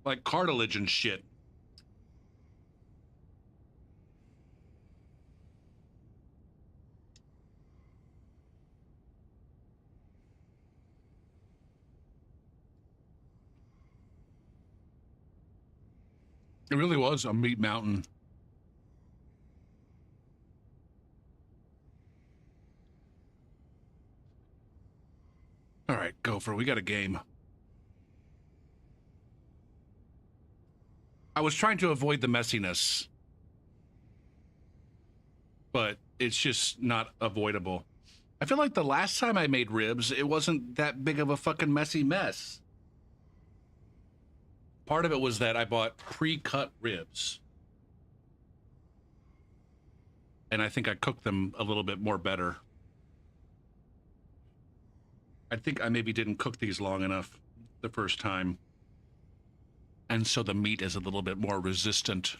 Speaker 1: Like cartilage and shit. It really was a meat mountain. All right, Gopher, we got a game. I was trying to avoid the messiness, but it's just not avoidable. I feel like the last time I made ribs, it wasn't that big of a fucking messy mess. Part of it was that I bought pre-cut ribs. And I think I cooked them a little bit more better. I think I maybe didn't cook these long enough the first time. And so the meat is a little bit more resistant.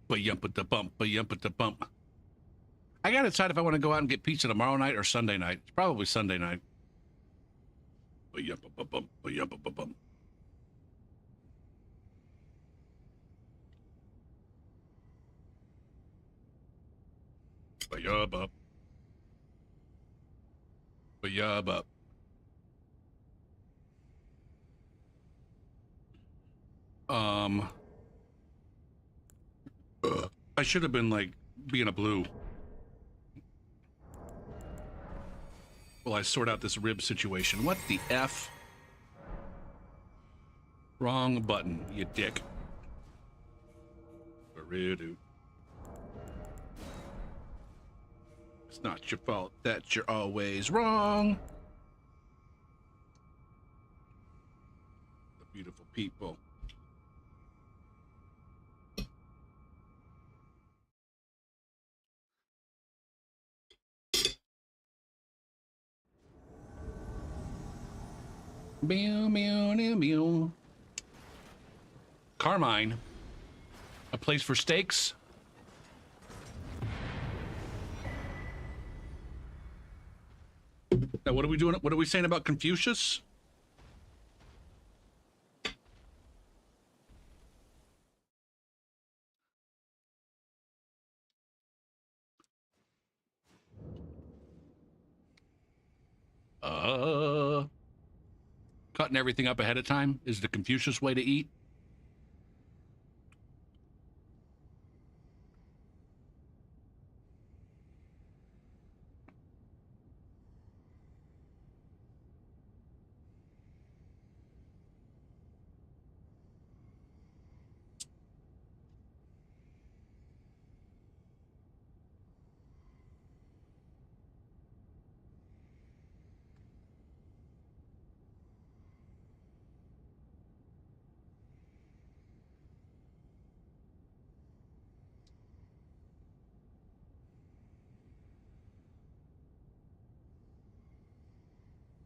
Speaker 1: Ba-yumpa-da-bump, ba-yumpa-da-bump. I gotta decide if I want to go out and get pizza tomorrow night or Sunday night. It's probably Sunday night. Ba-yumpa-ba-bump, ba-yumpa-ba-bump. Ba-yabba. Ba-yabba. I should have been like being a blue. Well, I sort out this rib situation. What the F? Wrong button, you dick. Ba-ridoo. It's not your fault that you're always wrong. The beautiful people. Meow, meow, meow, meow. Carmine, a place for steaks. Now, what are we doing? What are we saying about Confucius? Cutting everything up ahead of time is the Confucius way to eat.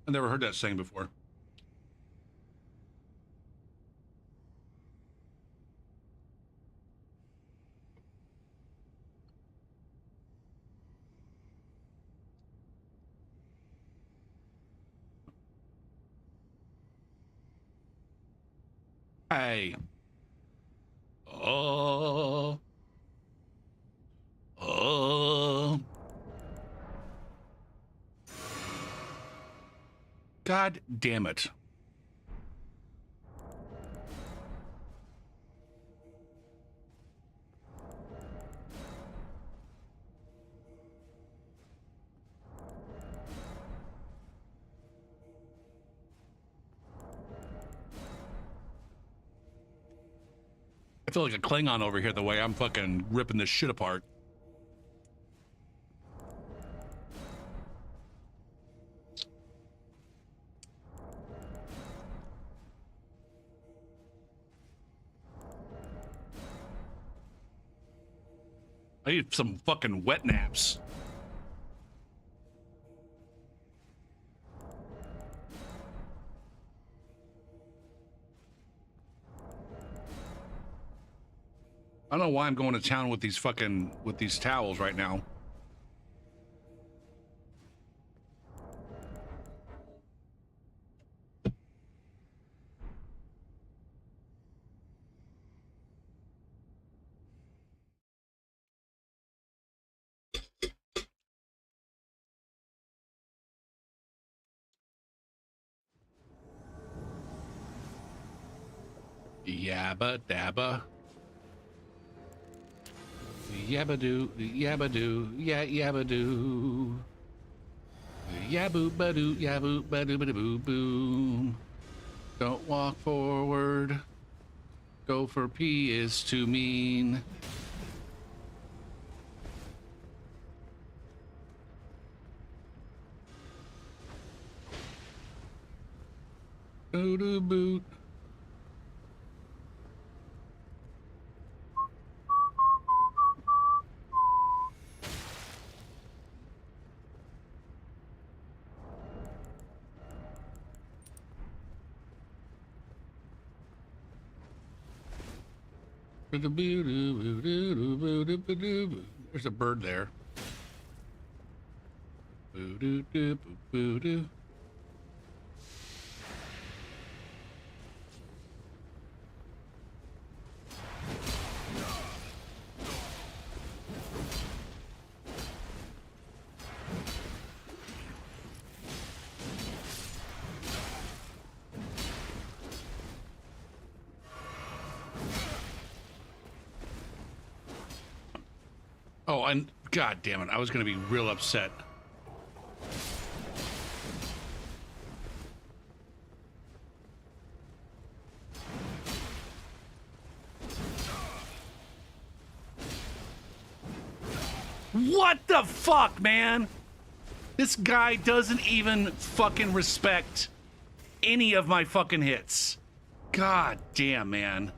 Speaker 1: I've never heard that saying before. Hey. Oh. Oh. God damn it. I feel like a Klingon over here the way I'm fucking ripping this shit apart. I need some fucking wet naps. I don't know why I'm going to town with these towels right now. Yabba dabba. Yabba doo, yabba doo, yabba doo. Yaboo badoo, yaboo badoo badoo boom. Don't walk forward. Go for P is too mean. Boo doo boot. There's a bird there. Boo doo doo boo boo doo. Oh, and god damn it, I was gonna be real upset. What the fuck, man? This guy doesn't even fucking respect any of my fucking hits. God damn, man.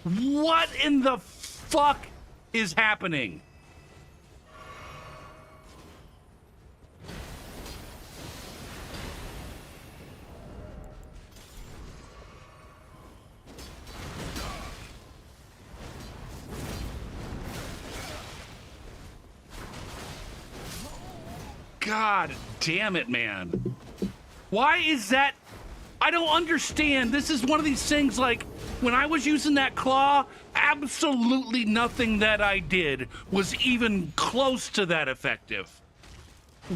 Speaker 1: What in the fuck is happening? God damn it, man. Why is that? I don't understand. This is one of these things like when I was using that claw, absolutely nothing that I did was even close to that effective.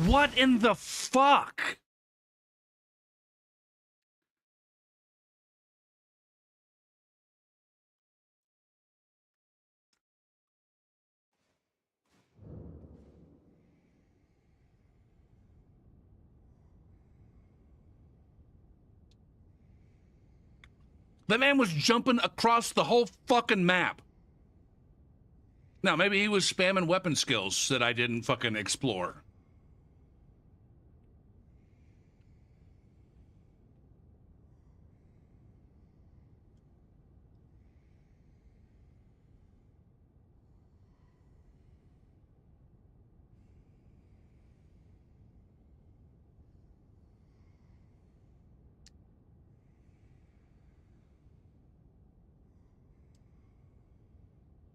Speaker 1: What in the fuck? That man was jumping across the whole fucking map. Now, maybe he was spamming weapon skills that I didn't fucking explore.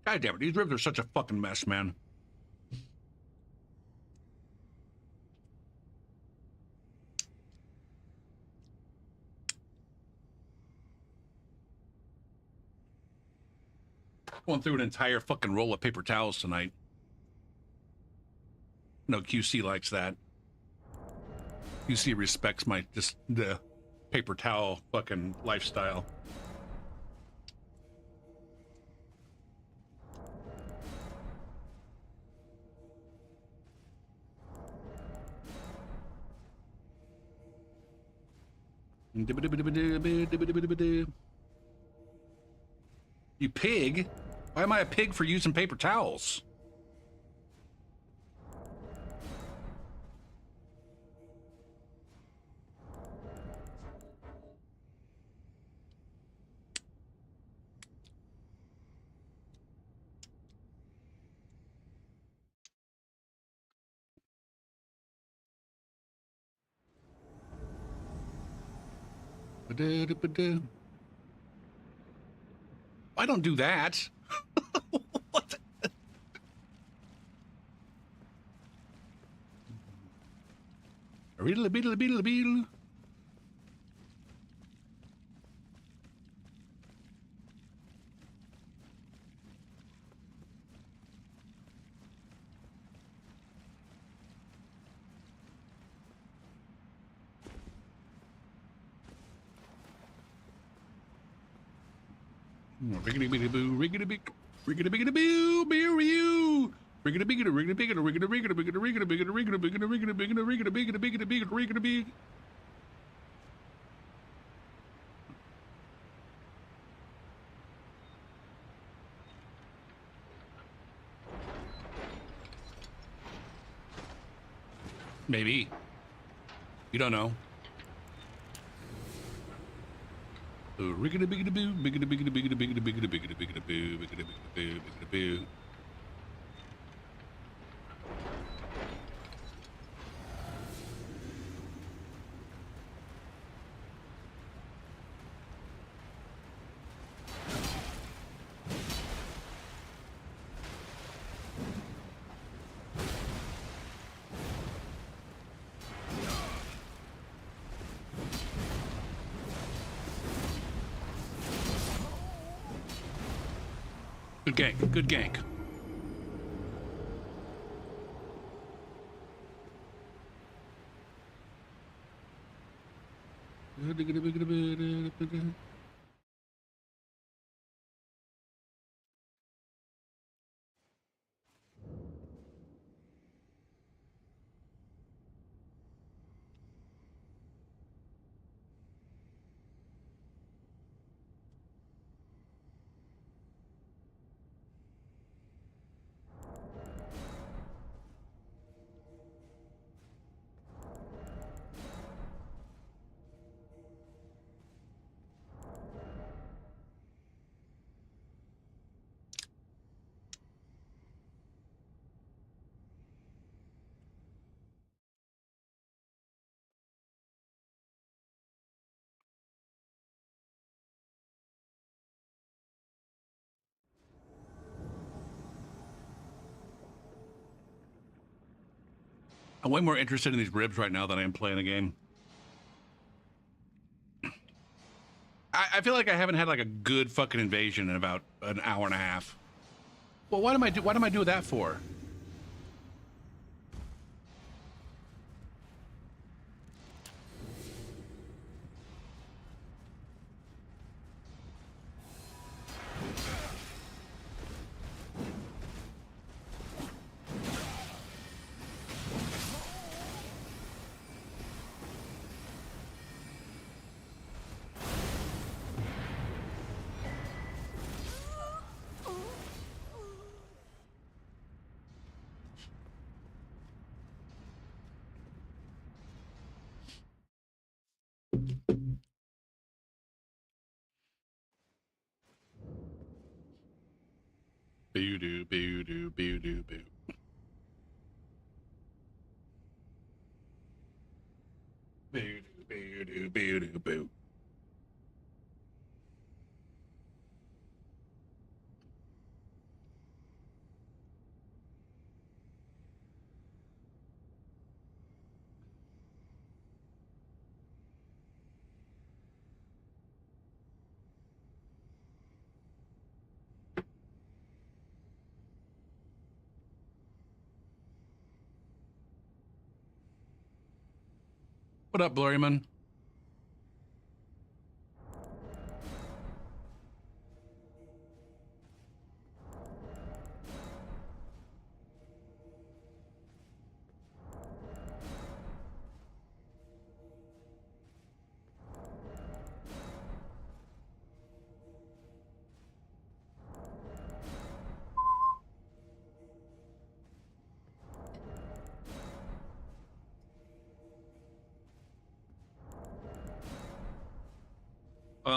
Speaker 1: God damn it, these ribs are such a fucking mess, man. Going through an entire fucking roll of paper towels tonight. No, QC likes that. QC respects my just the paper towel fucking lifestyle. You pig? Why am I a pig for using paper towels? I don't do that. What? Beetle, beetle, beetle, beetle. Riggedy biggity boo, riggedy big, riggedy biggity boo, beer you. Riggedy biggity, riggedy biggity, riggedy biggity, riggedy riggedy biggity, riggedy biggity, riggedy biggity, riggedy biggity, biggity biggity, riggedy big. Maybe. You don't know. Riggedy biggity boo, biggity biggity, biggity biggity, biggity biggity, biggity boo, biggity biggity boo, biggity boo. Good gank, good gank. I'm way more interested in these ribs right now than I am playing a game. I feel like I haven't had like a good fucking invasion in about an hour and a half. Well, what am I doing that for? Boo doo boo doo boo doo boo. Boo doo boo doo boo doo boo. What up, Blurryman?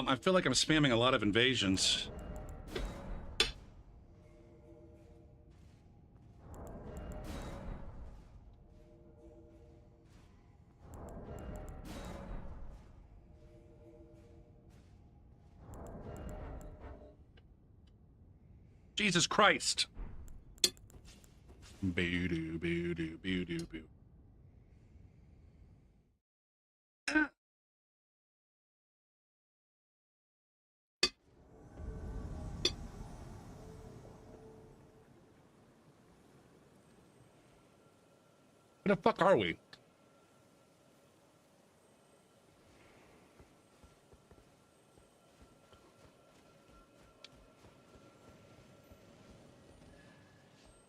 Speaker 1: I feel like I'm spamming a lot of invasions. Jesus Christ. Boo-doo, boo-doo, boo-doo, boo. Where the fuck are we?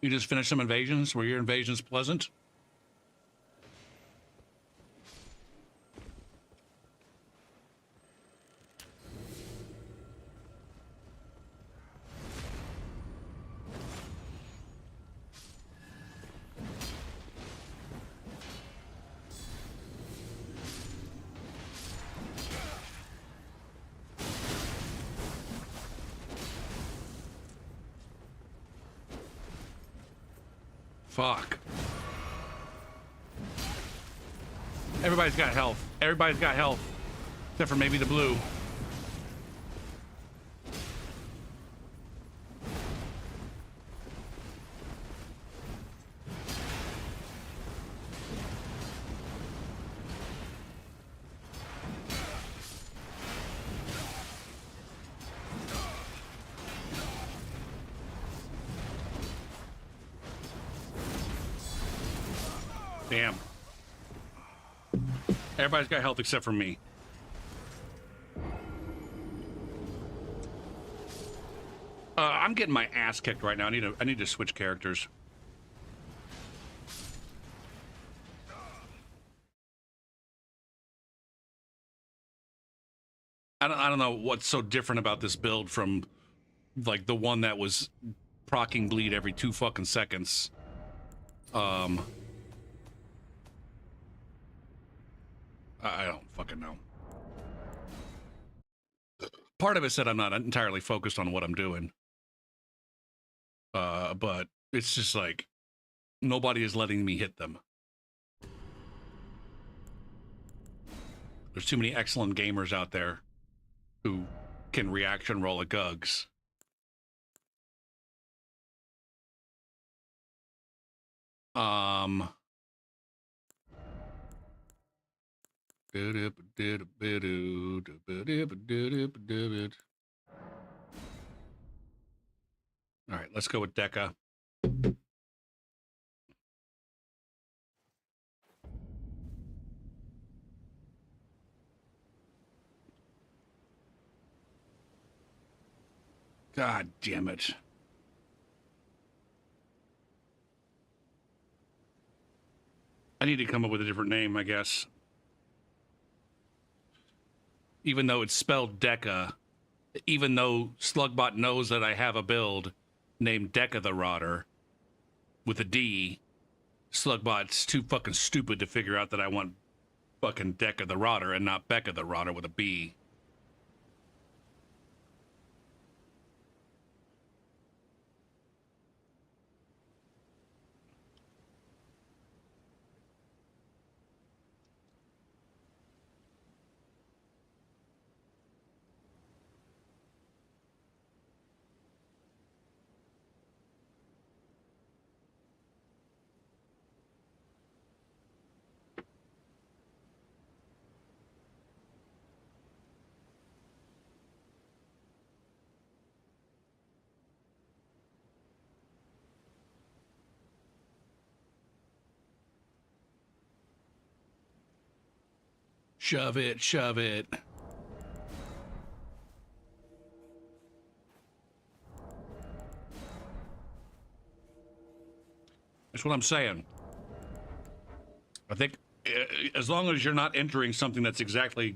Speaker 1: You just finished some invasions? Were your invasions pleasant? Fuck. Everybody's got health. Everybody's got health. Except for maybe the blue. Damn. Everybody's got health except for me. I'm getting my ass kicked right now. I need to switch characters. I don't know what's so different about this build from like the one that was proccing bleed every 2 fucking seconds. I don't fucking know. Part of it said I'm not entirely focused on what I'm doing. But it's just like nobody is letting me hit them. There's too many excellent gamers out there who can reaction roll at Gugs. All right, let's go with Deca. God damn it. I need to come up with a different name, I guess. Even though it's spelled Deca, even though Slugbot knows that I have a build named Deca the Rotter with a D, Slugbot's too fucking stupid to figure out that I want fucking Deca the Rotter and not Becca the Rotter with a B.
Speaker 5: Shove it, shove it. That's what I'm saying. I think as long as you're not entering something that's exactly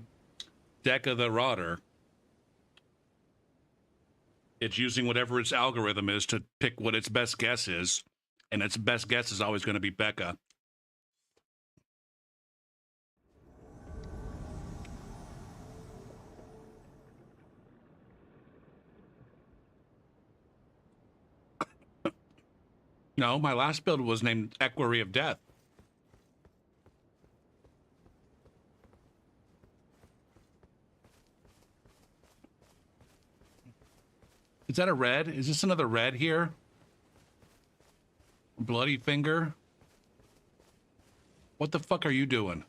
Speaker 5: deck of the rotter, it's using whatever its algorithm is to pick what its best guess is, and its best guess is always going to be Becca. No, my last build was named Equerry of Death. Is that a red? Is this another red here? Bloody finger? What the fuck are you doing?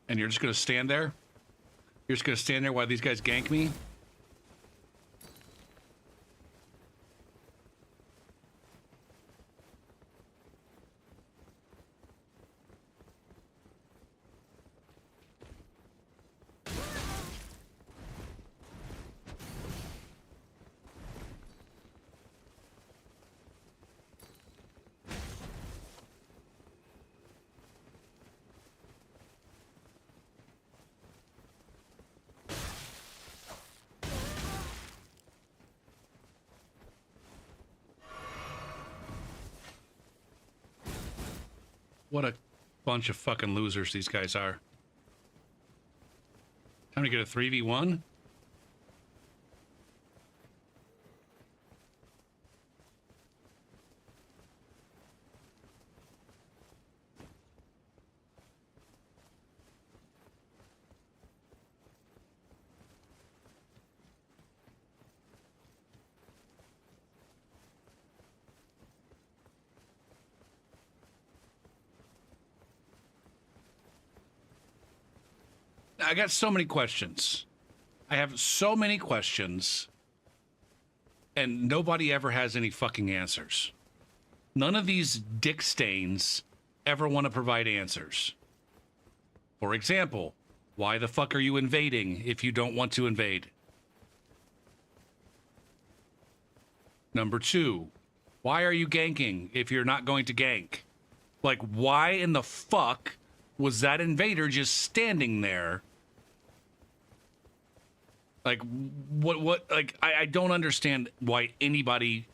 Speaker 5: And you're just gonna stand there? You're just gonna stand there while these guys gank me? What a bunch of fucking losers these guys are. Time to get a 3v1? I got so many questions. I have so many questions, and nobody ever has any fucking answers. None of these dick stains ever want to provide answers. For example, why the fuck are you invading if you don't want to invade? Number two, why are you ganking if you're not going to gank? Like, why in the fuck was that invader just standing there? Like, like, I don't understand why anybody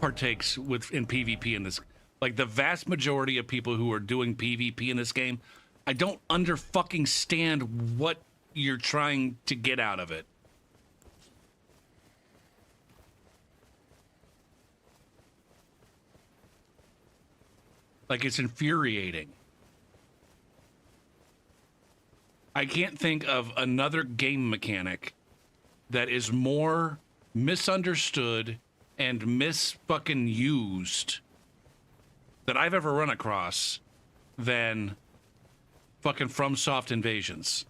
Speaker 5: partakes in PvP in this. Like, the vast majority of people who are doing PvP in this game, I don't fucking stand what you're trying to get out of it. Like, it's infuriating. I can't think of another game mechanic that is more misunderstood and mis-fucking used that I've ever run across than fucking FromSoft invasions.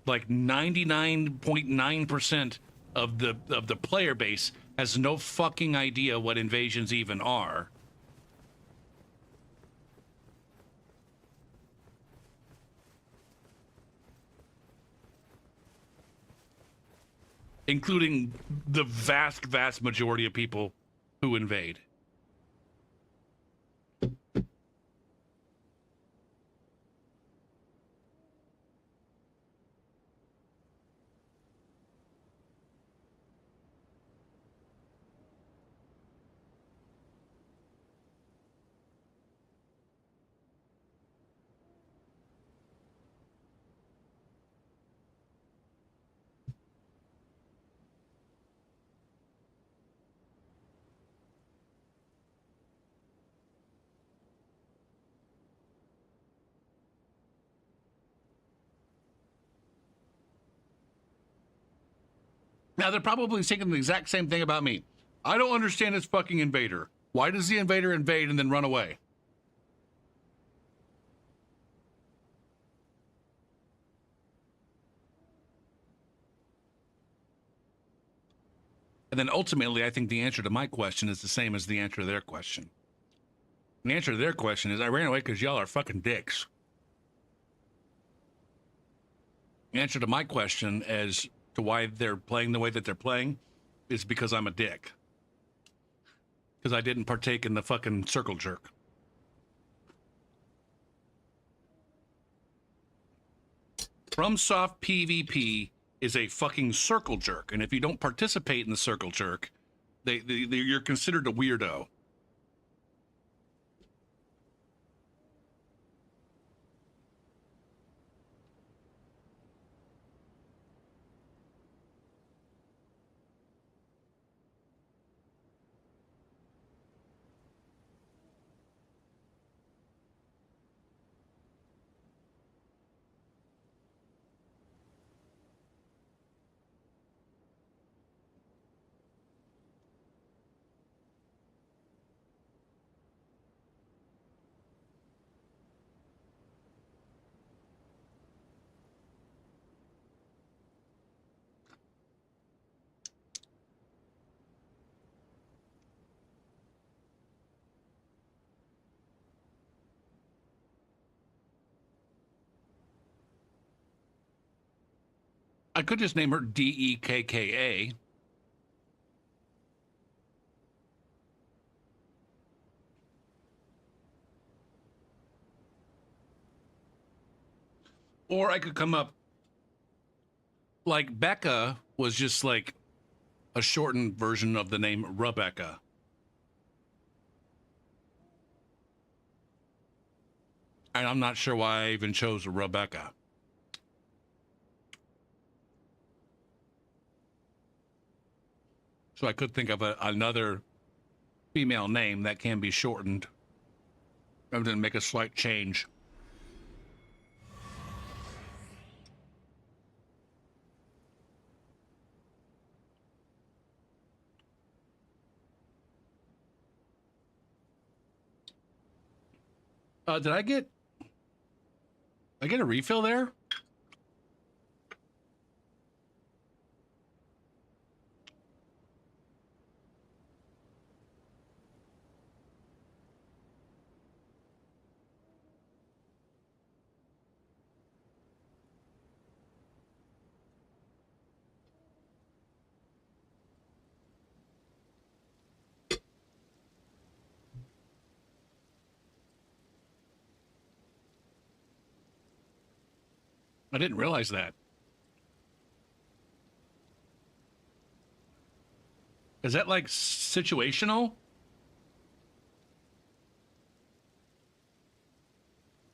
Speaker 5: Like 99.9% of the player base has no fucking idea what invasions even are. Including the vast, vast majority of people who invade. Now, they're probably thinking the exact same thing about me. I don't understand this fucking invader. Why does the invader invade and then run away?
Speaker 1: And then ultimately, I think the answer to my question is the same as the answer to their question. The answer to their question is, I ran away because y'all are fucking dicks. The answer to my question as to why they're playing the way that they're playing is because I'm a dick. Because I didn't partake in the fucking circle jerk. FromSoft PvP is a fucking circle jerk, and if you don't participate in the circle jerk, you're considered a weirdo. I could just name her DEKKA. Or I could come up like Becca was just like a shortened version of the name Rebecca. And I'm not sure why I even chose Rebecca. So I could think of another female name that can be shortened and then make a slight change. Did I get a refill there? I didn't realize that. Is that like situational?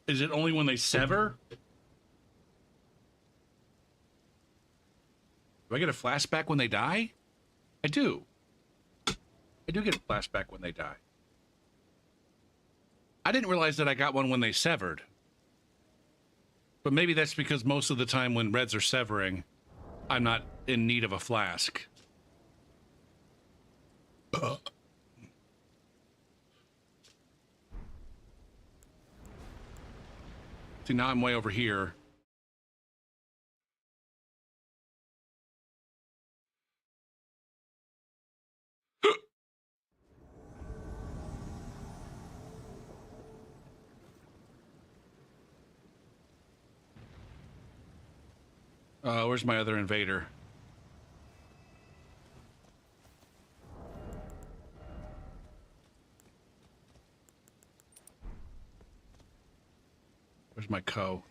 Speaker 1: Is it only when they sever? Do I get a flashback when they die? I do. I do get a flashback when they die. I didn't realize that I got one when they severed. But maybe that's because most of the time when Reds are severing, I'm not in need of a flask. See, now I'm way over here. Where's my other invader? Where's my co?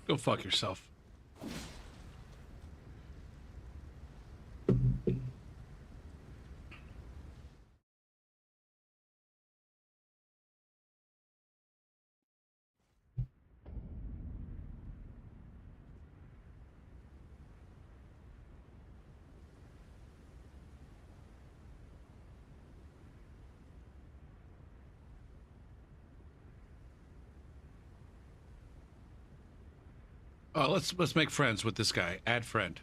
Speaker 1: Go fuck yourself. Let's make friends with this guy. Add friend.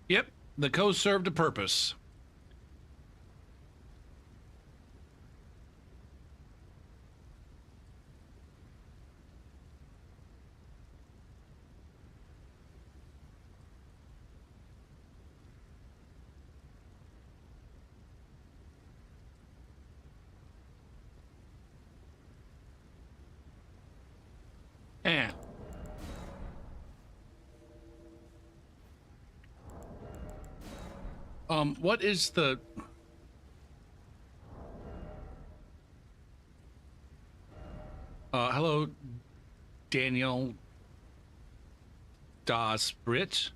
Speaker 1: Yep, the code served a purpose. Eh. What is the... hello, Daniel Das Brit.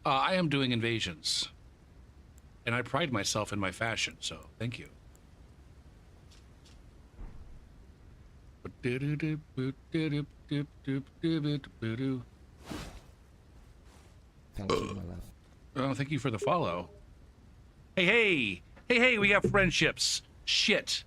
Speaker 1: I am doing invasions. And I pride myself in my fashion, so thank you.
Speaker 6: Thank you, my love.
Speaker 1: Oh, thank you for the follow. Hey, hey! Hey, hey, we got friendships. Shit.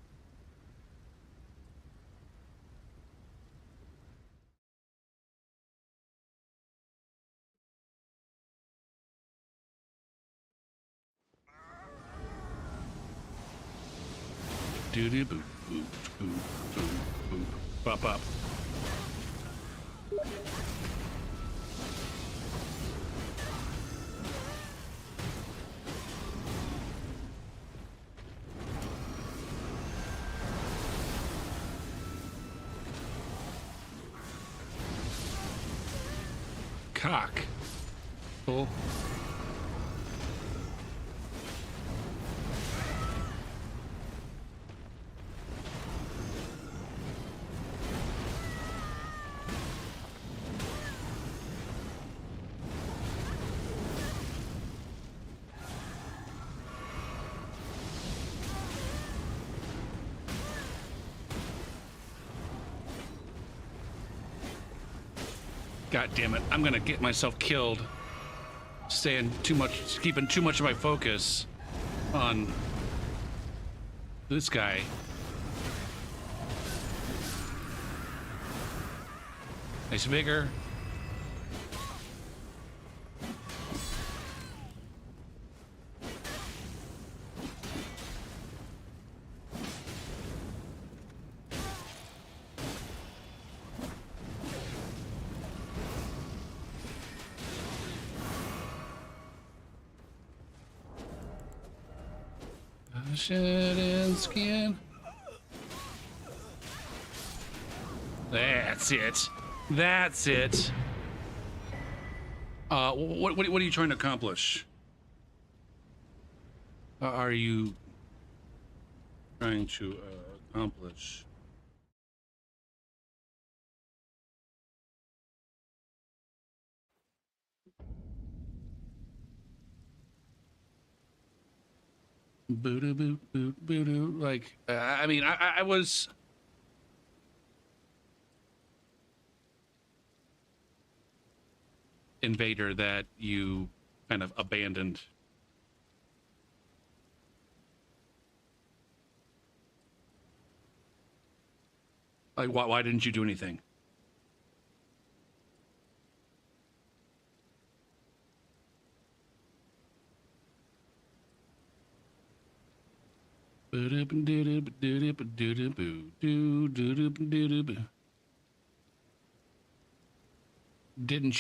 Speaker 1: Doo-doo boop, boop, boop, boop, boop. Bop, bop. Cock. Bull. God damn it. I'm gonna get myself killed. Staying too much, keeping too much of my focus on this guy. Nice vigor. Shed and skin. That's it. That's it. What are you trying to accomplish? Are you trying to accomplish? Boo-doo, boot, boot, boo-doo. Like, I mean, I was... Invader that you kind of abandoned. Like, why didn't you do anything? Didn't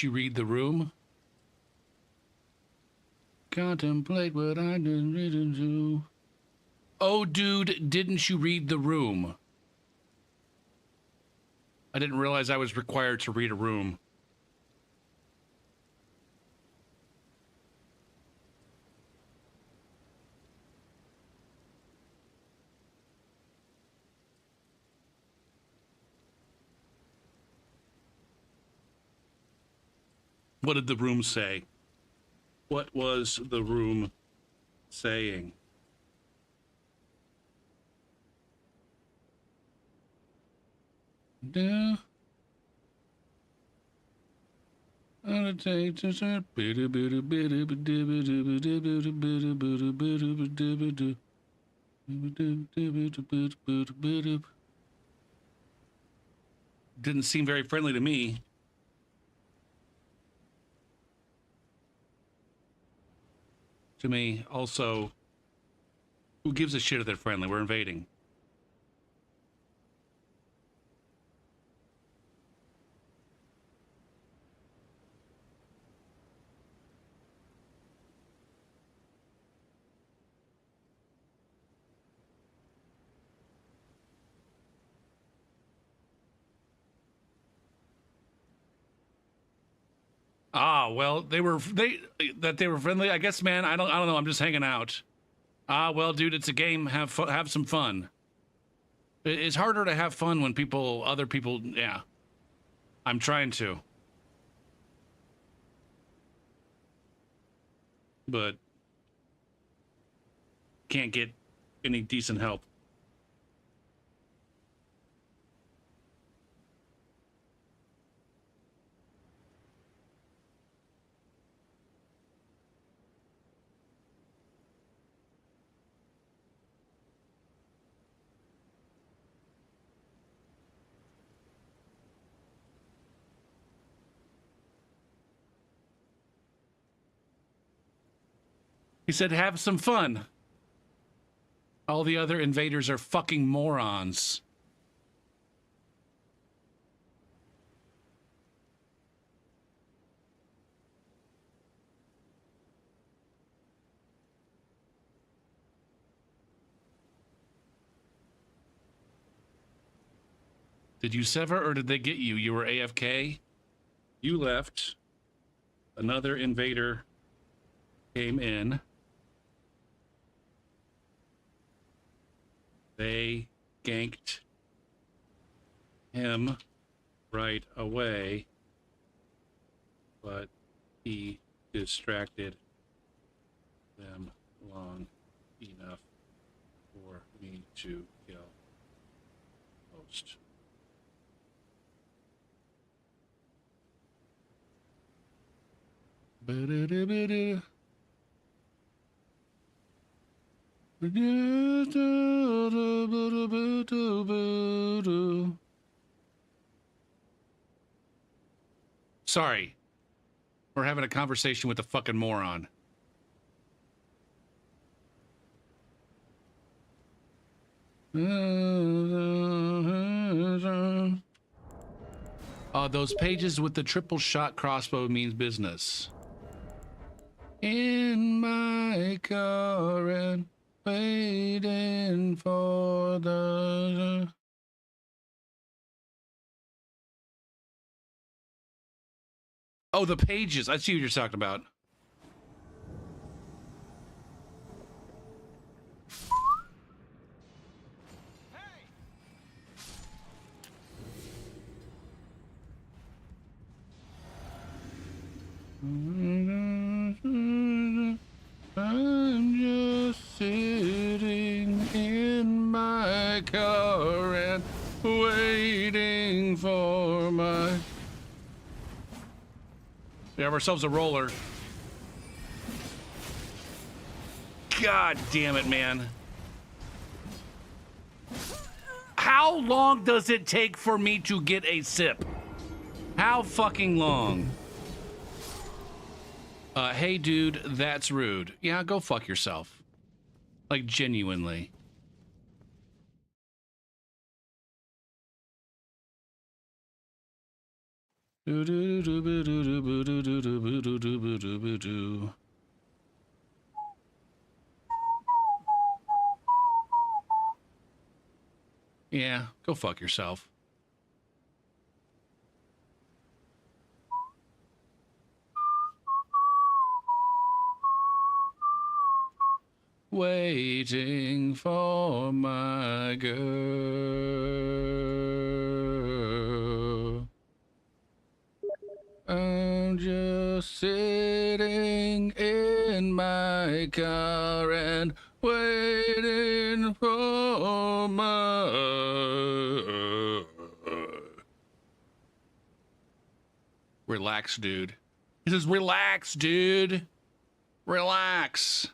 Speaker 1: you read the room? Contemplate what I didn't do. Oh, dude, didn't you read the room? I didn't realize I was required to read a room. What did the room say? What was the room saying?
Speaker 5: Do. Didn't seem very friendly to me. Also, who gives a shit if they're friendly? We're invading. Ah, well, they were friendly. I guess, man. I don't know. I'm just hanging out. Ah, well, dude, it's a game. Have some fun. It's harder to have fun when other people. Yeah, I'm trying to, but can't get any decent help. He said, have some fun. All the other invaders are fucking morons. Did you sever or did they get you? You were AFK? You left. Another invader came in. They ganked him right away, but he distracted them long enough for me to kill most. Sorry. We're having a conversation with a fucking moron. Those pages with the triple shot crossbow means business. In my car and waiting for the... Oh, the pages. I see what you're talking about. I'm just sitting in my car and waiting for my... We have ourselves a roller. God damn it, man. How long does it take for me to get a sip? How fucking long? Hey, dude, that's rude. Yeah, go fuck yourself. Like, genuinely. Yeah, go fuck yourself. Waiting for my girl. I'm just sitting in my car and waiting for my...
Speaker 1: Relax, dude. He says, relax, dude. Relax.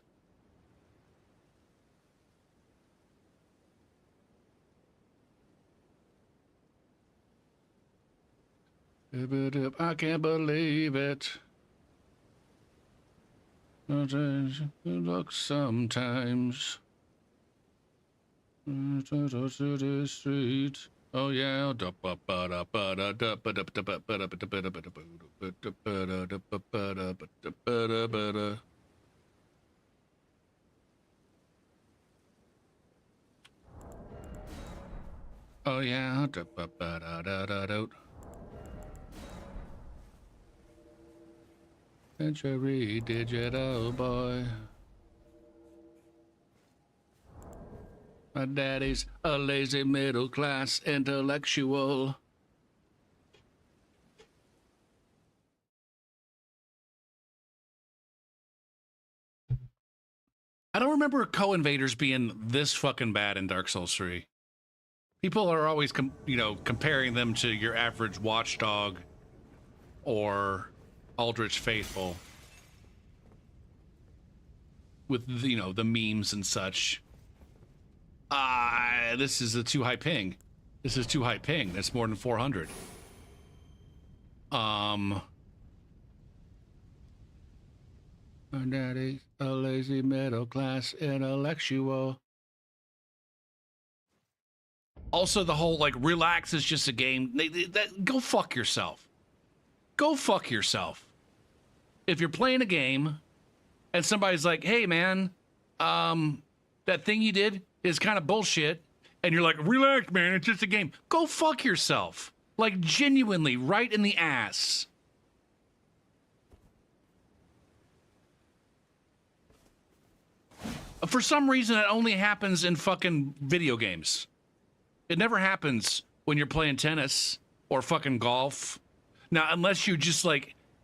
Speaker 1: I can't believe it. Look sometimes. To the street. Oh yeah. Oh yeah. Century digital boy. My daddy's a lazy middle class intellectual. I don't remember co-invaders being this fucking bad in Dark Souls 3. People are always, comparing them to your average Watchdog or Aldrich Faithful with, the memes and such. This is a too high ping. This is too high ping. That's more than 400. My daddy's a lazy middle class intellectual. Also, the whole relax is just a game. Go fuck yourself. Go fuck yourself. If you're playing a game and somebody's like, hey man, that thing you did is kind of bullshit, and you're like, relax man, it's just a game. Go fuck yourself. Genuinely, right in the ass. For some reason, it only happens in fucking video games. It never happens when you're playing tennis or fucking golf. Now, unless you just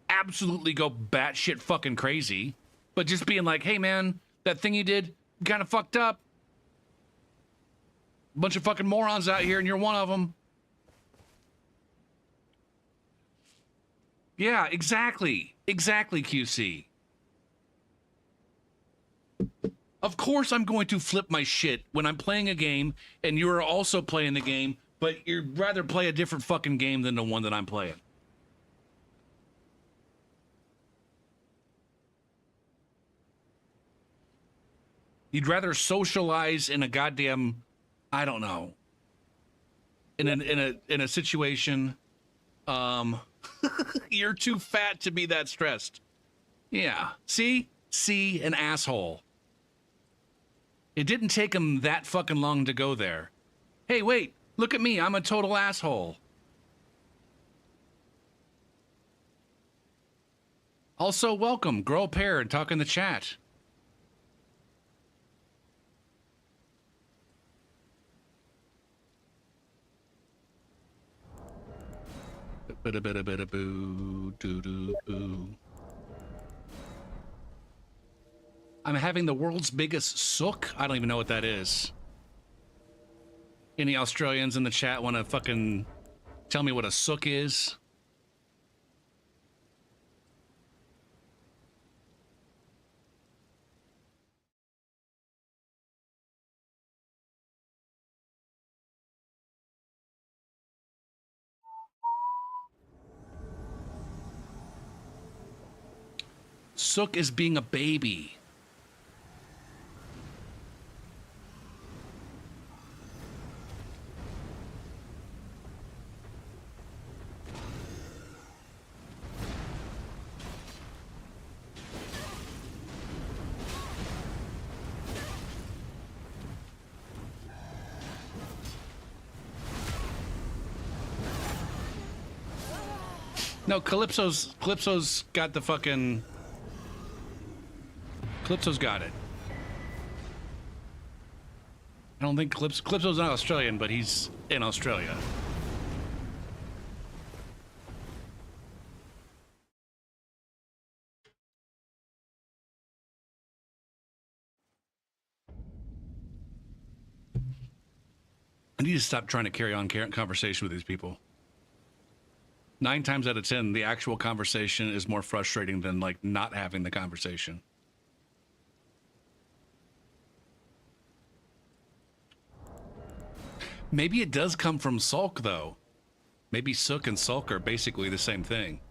Speaker 1: absolutely go batshit fucking crazy, but just being like, hey man, that thing you did kind of fucked up. Bunch of fucking morons out here and you're one of them. Yeah, exactly. Exactly, QC. Of course I'm going to flip my shit when I'm playing a game and you're also playing the game, but you'd rather play a different fucking game than the one that I'm playing. You'd rather socialize in a goddamn, I don't know, in a situation. You're too fat to be that stressed. Yeah. See, an asshole. It didn't take him that fucking long to go there. Hey, wait, look at me. I'm a total asshole. Also, welcome, Girl Pair, and talk in the chat. I'm having the world's biggest sook. I don't even know what that is. Any Australians in the chat want to fucking tell me what a sook is? Sook is being a baby. No, Calypso's got the fucking... Calypso's got it. I don't think Calypso's not Australian, but he's in Australia. I need to stop trying to carry on conversation with these people. 9 times out of 10, the actual conversation is more frustrating than like not having the conversation. Maybe it does come from sulk though. Maybe sook and sulk are basically the same thing.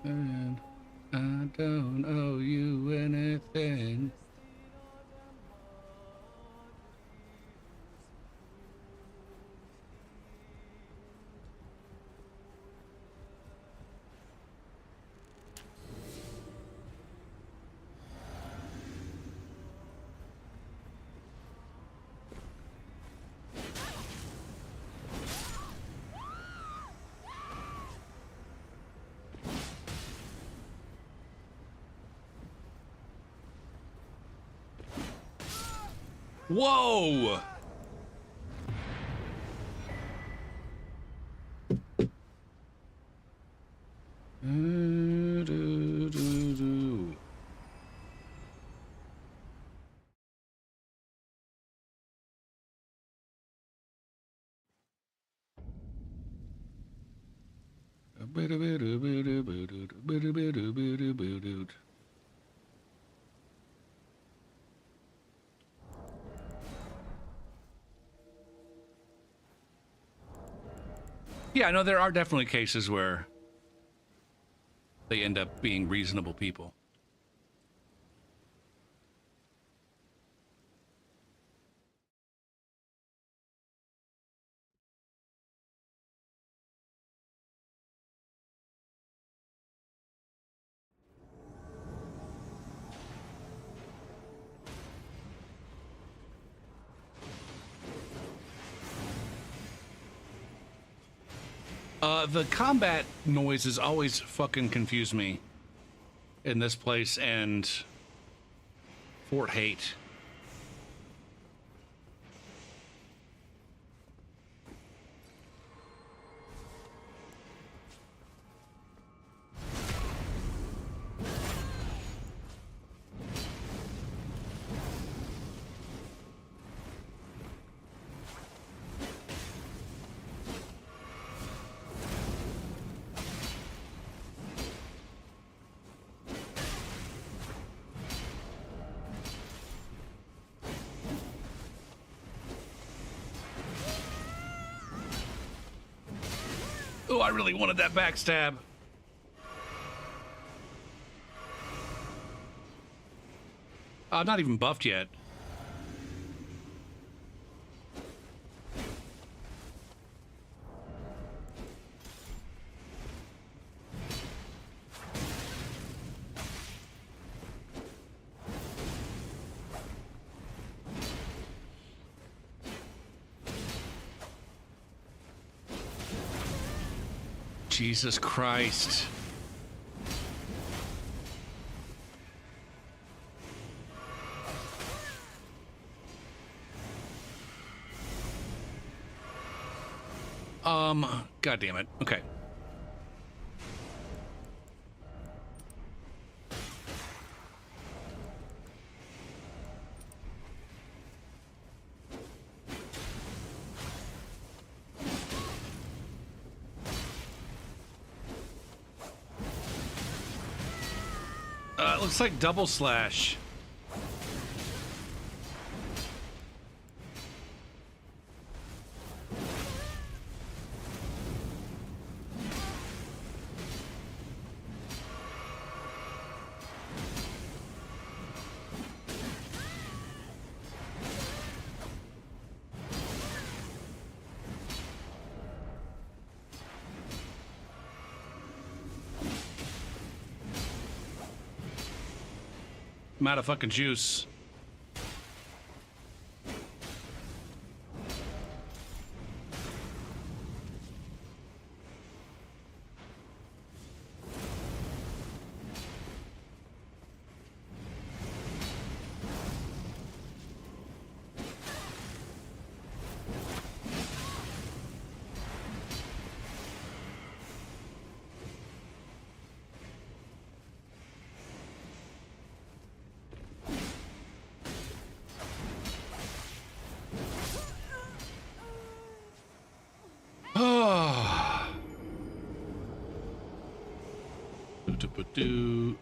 Speaker 5: And I don't owe you anything.
Speaker 1: Whoa! Yeah, no, there are definitely cases where they end up being reasonable people. The combat noises always fucking confuse me in this place and Fort Hate. Oh, I really wanted that backstab. I'm not even buffed yet. Jesus Christ. God damn it. Okay. It looks like double slash. I'm out of fucking juice. Do-do-do-do-do.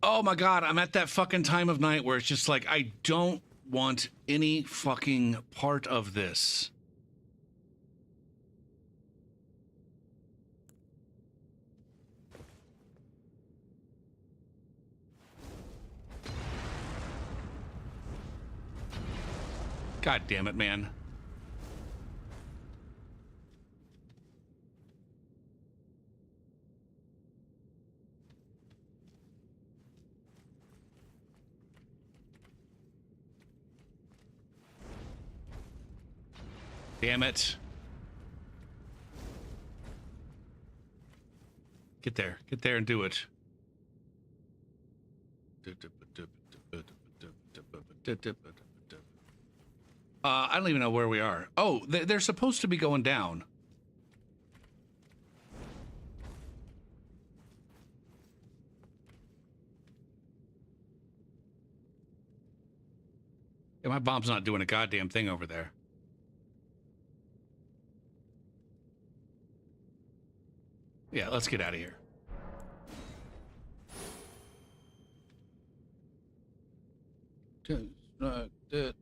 Speaker 1: Oh my God, I'm at that fucking time of night where it's just like, I don't want any fucking part of this. God damn it, man. Damn it. Get there and do it. I don't even know where we are. Oh, they're supposed to be going down. Yeah, my bomb's not doing a goddamn thing over there. Yeah, let's get out of here. Just like that.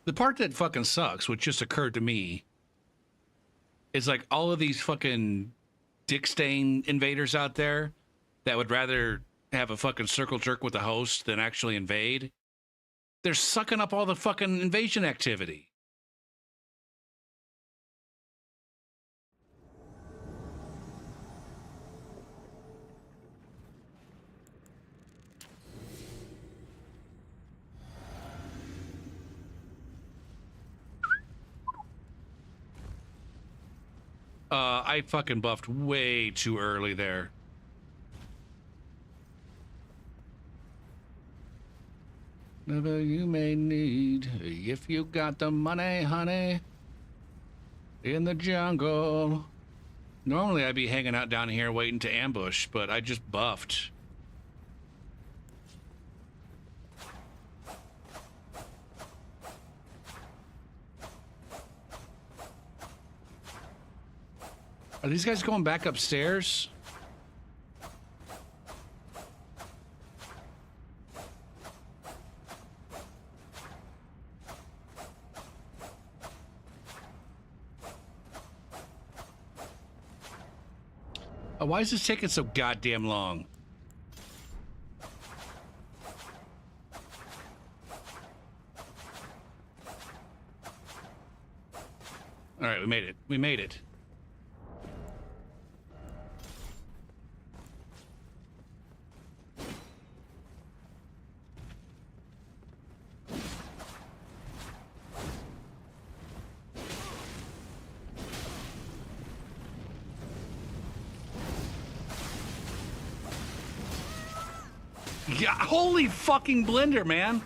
Speaker 1: The part that fucking sucks, which just occurred to me, is like all of these fucking dick stain invaders out there that would rather have a fucking circle jerk with the host than actually invade. They're sucking up all the fucking invasion activity. I fucking buffed way too early there. Whatever you may need, if you got the money, honey, in the jungle. Normally I'd be hanging out down here waiting to ambush, but I just buffed. Are these guys going back upstairs? Oh, why is this taking so goddamn long? All right, we made it. We made it. Yeah, holy fucking blender, man.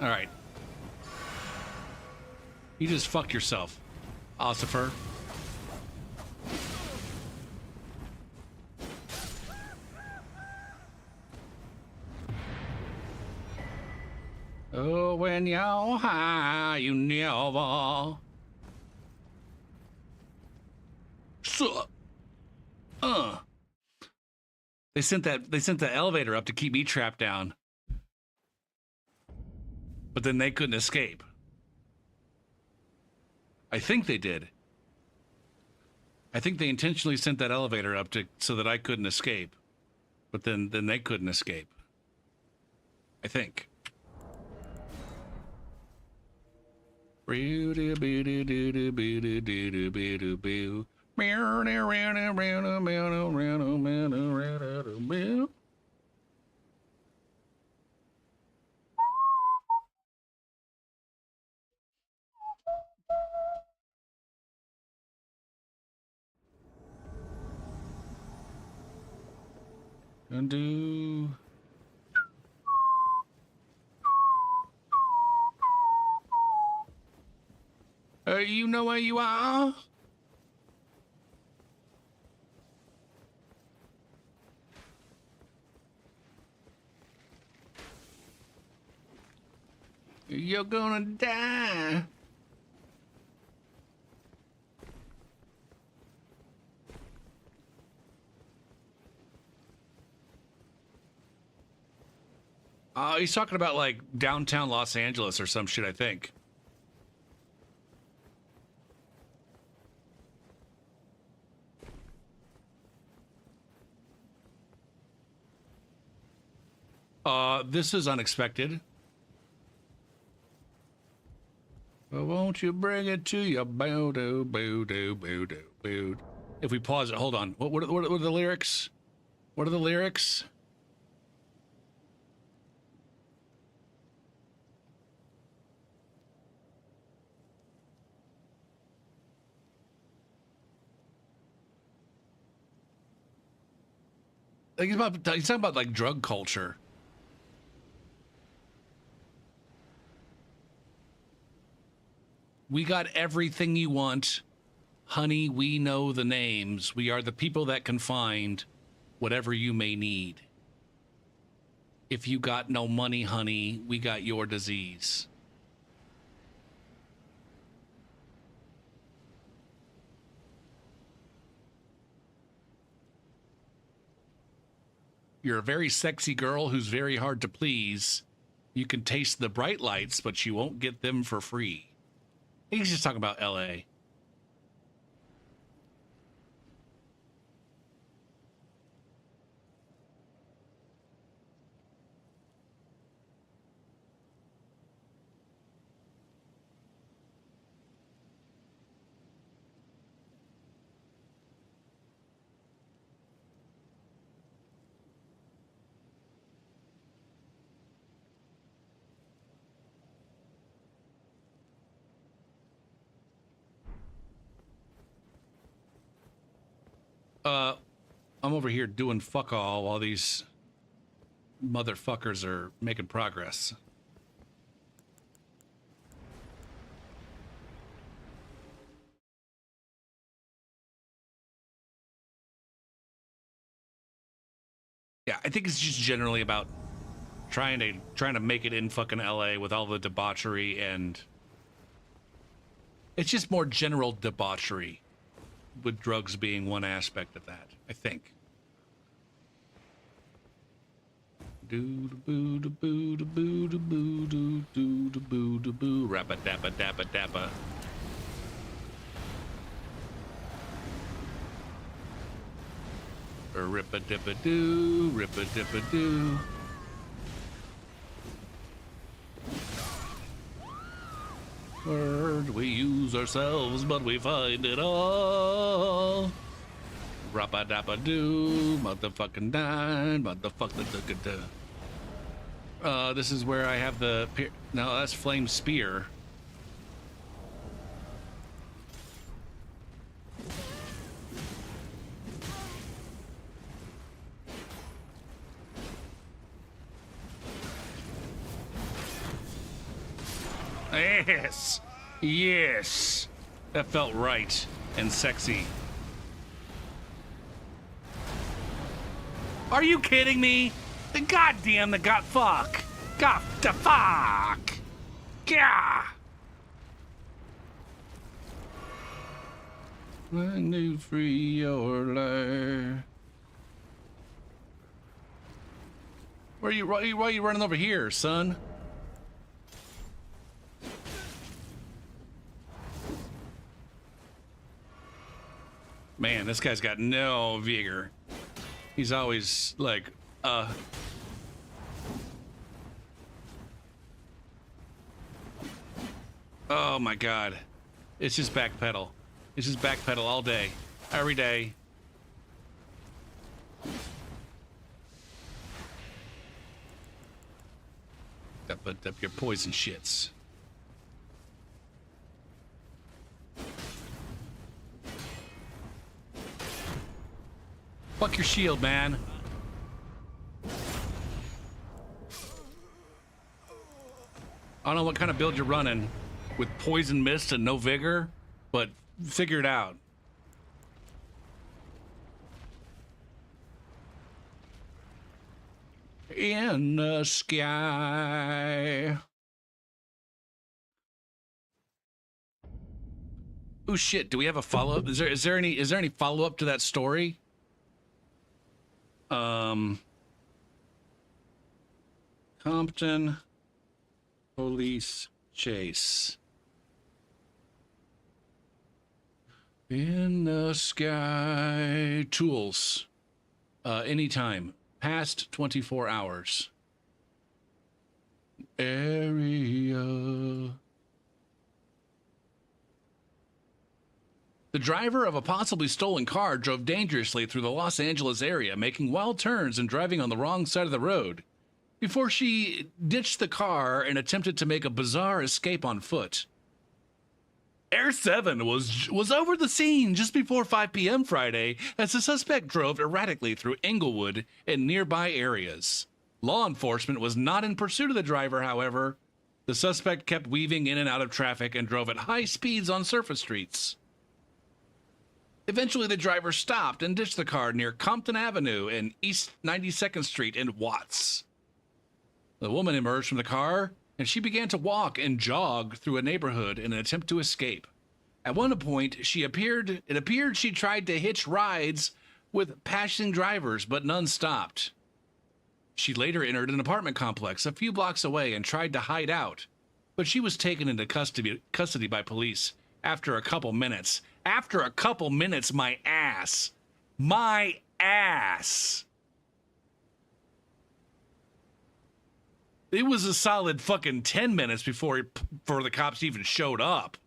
Speaker 1: All right. You just fuck yourself, Ossifer. Oh, when you're high, you never. So, They sent the elevator up to keep me trapped down. But then they couldn't escape. I think they did. I think they intentionally sent that elevator up so that I couldn't escape. But then they couldn't escape. I think. Undo. You know where you are? You're gonna die. He's talking about like downtown Los Angeles or some shit, I think. This is unexpected. Well, won't you bring it to your boo-doo, boo-doo, boo-doo, boo. If we pause it, hold on. What are the lyrics? What are the lyrics? He's talking about like drug culture. We got everything you want. Honey, we know the names. We are the people that can find whatever you may need. If you got no money, honey, we got your disease. You're a very sexy girl who's very hard to please. You can taste the bright lights, but you won't get them for free. He's just talking about LA. I'm over here doing fuck all while these motherfuckers are making progress. Yeah, I think it's just generally about trying to make it in fucking LA with all the debauchery, and it's just more general debauchery, with drugs being one aspect of that, I think. Do boo do boo do boo do boo do do do boo do boo rappa dappa dappa dappa. Rippa dippa doo, rippa dippa doo. Word we use ourselves, but we find it all. Rappa dappa doo, motherfucking dine, motherfucking da. This is where I have the no, that's flame spear. Yes, yes, that felt right and sexy. Are you kidding me? Goddamn the god fuck. God the fuck. Yeah. When you free your life. Why are you running over here, son? Man, this guy's got no vigor. He's always like, oh my God. It's just backpedal. It's just backpedal all day. Every day. Put up your poison shits. Fuck your shield, man. I don't know what kind of build you're running with poison mist and no vigor, but figure it out. In the sky. Oh shit, do we have a follow-up? Is there any follow-up to that story? Compton police chase. In the sky. Tools. Anytime. Past 24 hours. Area. The driver of a possibly stolen car drove dangerously through the Los Angeles area, making wild turns and driving on the wrong side of the road, before she ditched the car and attempted to make a bizarre escape on foot. Air 7 was over the scene just before 5 p.m. Friday as the suspect drove erratically through Englewood and nearby areas. Law enforcement was not in pursuit of the driver, however. The suspect kept weaving in and out of traffic and drove at high speeds on surface streets. Eventually, the driver stopped and ditched the car near Compton Avenue and East 92nd Street in Watts. The woman emerged from the car, and she began to walk and jog through a neighborhood in an attempt to escape. At one point, it appeared she tried to hitch rides with passing drivers, but none stopped. She later entered an apartment complex a few blocks away and tried to hide out, but she was taken into custody by police after a couple minutes. After a couple minutes, my ass. My ass. It was a solid fucking 10 minutes before the cops even showed up.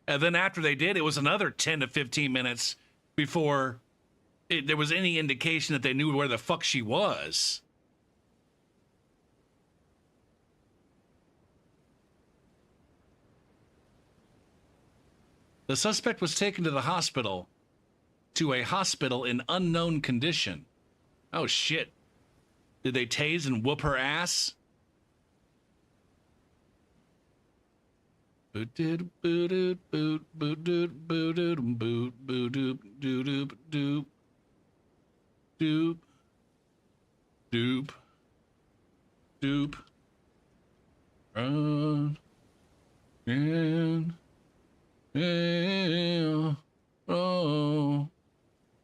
Speaker 1: And then after they did, it was another 10 to 15 minutes before there was any indication that they knew where the fuck she was. The suspect was taken to a hospital in unknown condition. Oh shit. Did they tase and whoop her ass? Boot doop boot boot boot doop boot doop boot boot doop doop doop doop doop doop run and yeah oh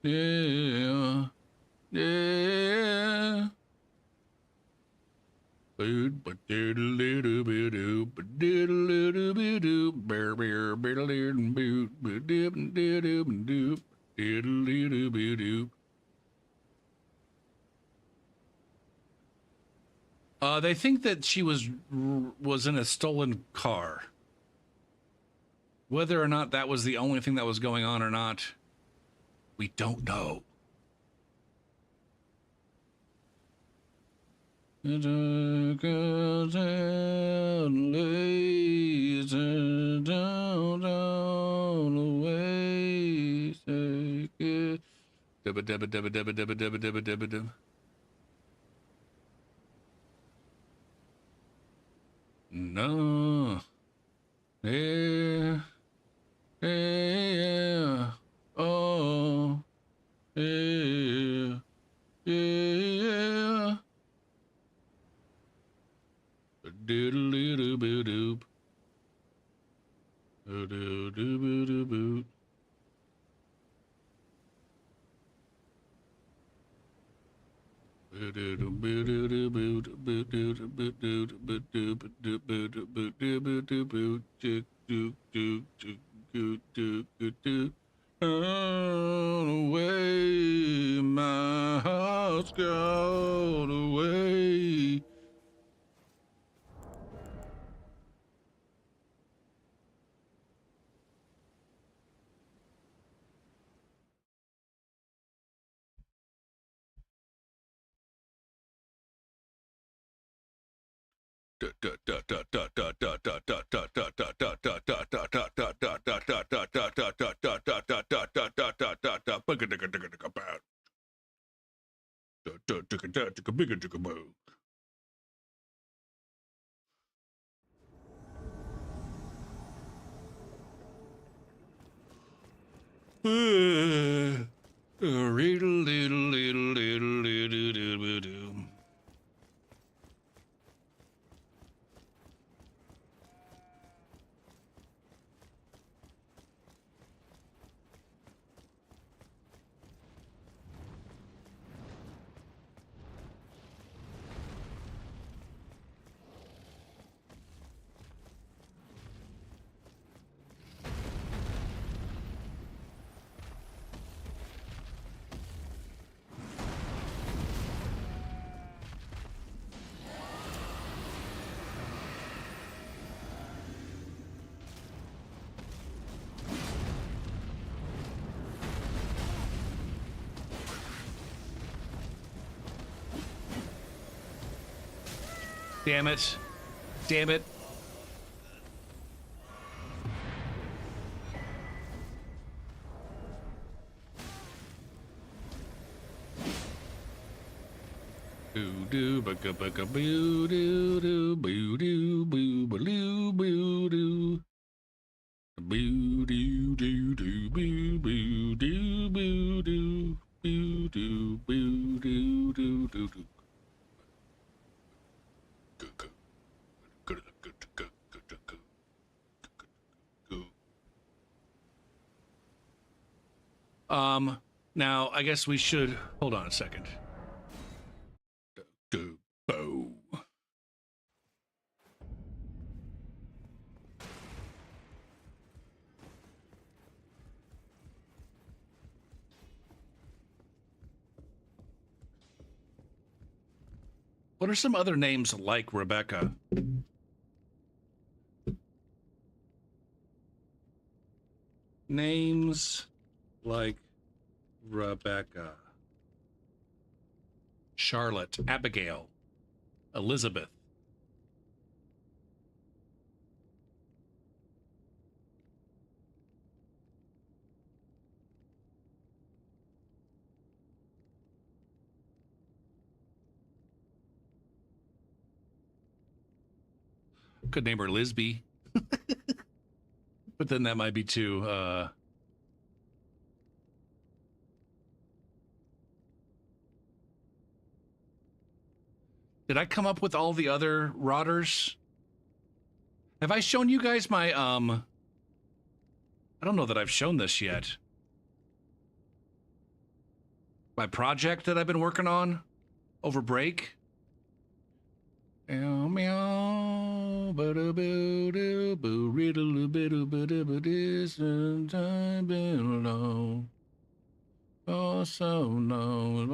Speaker 1: yeah yeah. They think that she was in a stolen car. Whether or not that was the only thing that was going on or not, we don't know. It goes and lays down, down away. Take it. Dubba dubba dubba dubba dubba dubba dubba dubba dubba. No. Yeah. Yeah. Oh. Yeah. Yeah. Doodle boo doop. Doodle boo boo.
Speaker 5: Away, my heart's gone away. Damn it. Damn it. Boo doo bugga bugga boo doo doo boo doo boo baloo boo doo. Boo doo doo doo boo boo doo boo doo boo doo boo doo doo doo doo. Now I guess we should hold on a second. Bow. What are some other names like Rebecca? Names like Rebecca. Charlotte, Abigail, Elizabeth. Could name her Lisby. But then that might be too Did I come up with all the other rotters? Have I shown you guys my I don't know that I've shown this yet. My project that I've been working on over break. Meow meow, boo doo boo, riddle bit of this time been alone. Oh, so long,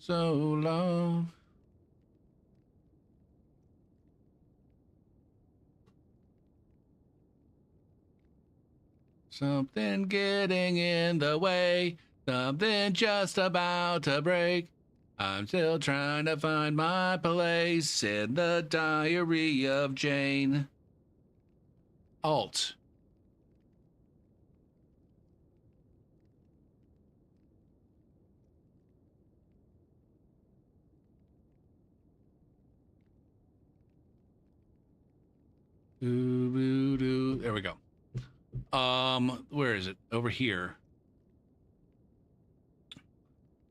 Speaker 5: so long. Something getting in the way, something just about to break. I'm still trying to find my place in the diary of Jane. Alt. There we go. Where is it? Over here.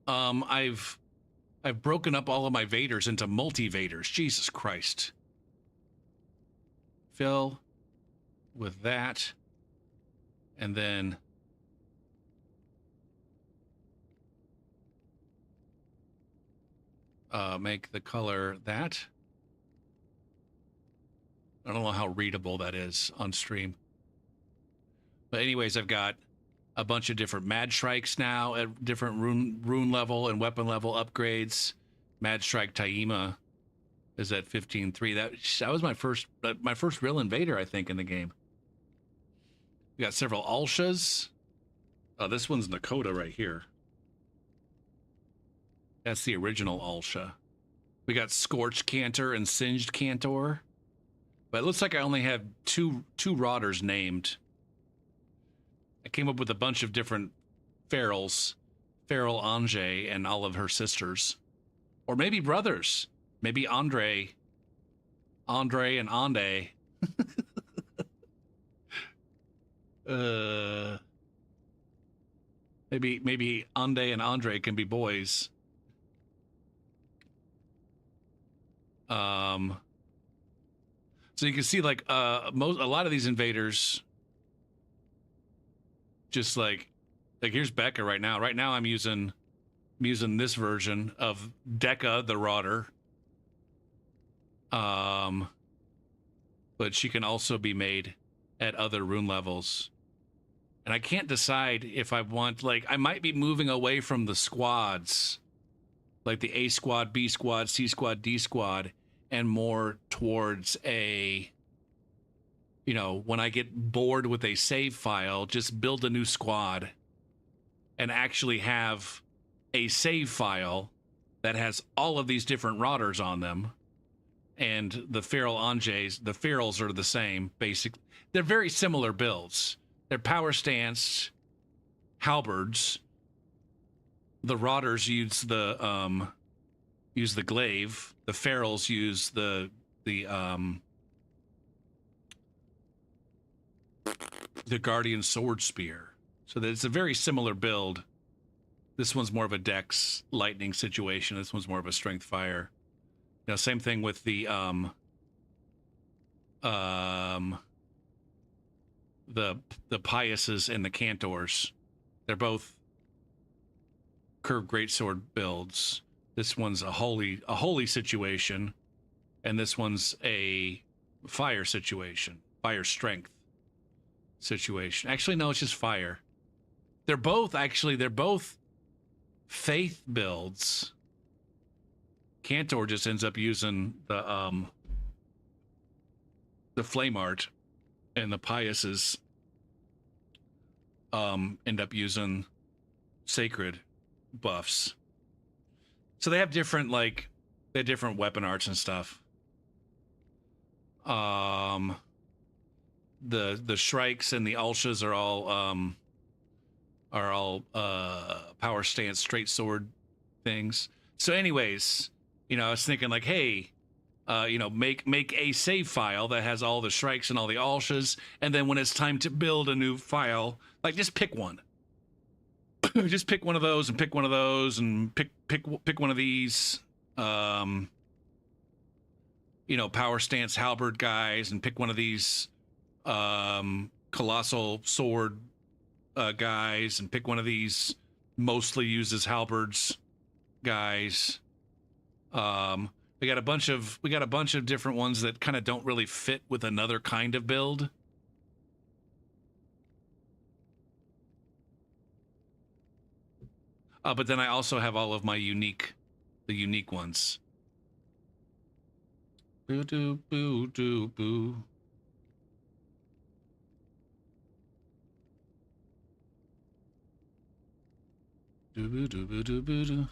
Speaker 5: I've broken up all of my Vaders into multi-Vaders. Jesus Christ. Fill with that. And then
Speaker 1: make the color that. I don't know how readable that is on stream. But anyways, I've got a bunch of different Mad Strikes now at different rune level and weapon level upgrades. Mad Strike Taima is at 15.3. That was my first real invader, I think, in the game. We got several Alshas. Oh, this one's Nakota right here. That's the original Alsha. We got Scorched Cantor and Singed Cantor. But it looks like I only have two Rotters named. I came up with a bunch of different ferals. Feral Ange and all of her sisters. Or maybe brothers. Maybe Andre and Ande. Maybe Ande and Andre can be boys. So you can see like a lot of these invaders just like here's Becca right now. Right now I'm using this version of Deca the Rotter. But she can also be made at other rune levels. And I can't decide if I want, like, I might be moving away from the squads, like the A squad, B squad, C squad, D squad, and more towards a, you know, when I get bored with a save file, just build a new squad and actually have a save file that has all of these different rotters on them. And the Feral Anges, the Ferals are the same, basically. They're very similar builds. They're power stance halberds. The Rotters use the glaive. The Ferals use the Guardian Sword Spear. So that it's a very similar build. This one's more of a Dex lightning situation. This one's more of a strength fire. Now, same thing with the Piuses and the Cantors. They're both curved greatsword builds. This one's a holy situation, and this one's a fire situation, fire strength situation. Actually, no, it's just fire. They're both faith builds. Cantor just ends up using the flame art, and the Piuses end up using sacred buffs. So they have different different weapon arts and stuff. The Shrikes and the Alshas are all power stance straight sword things. So anyways, you know, I was thinking like, hey, you know, make a save file that has all the Shrikes and all the Alshas, and then when it's time to build a new file, like just pick one. Just pick one of those and pick one of those and pick one of these, you know, power stance halberd guys, and pick one of these colossal sword guys, and pick one of these mostly uses halberds guys. We got a bunch of different ones that kind of don't really fit with another kind of build. But then I also have all of my unique ones. Boo doo boo doo boo. Doo boo doo boo doo boo doo.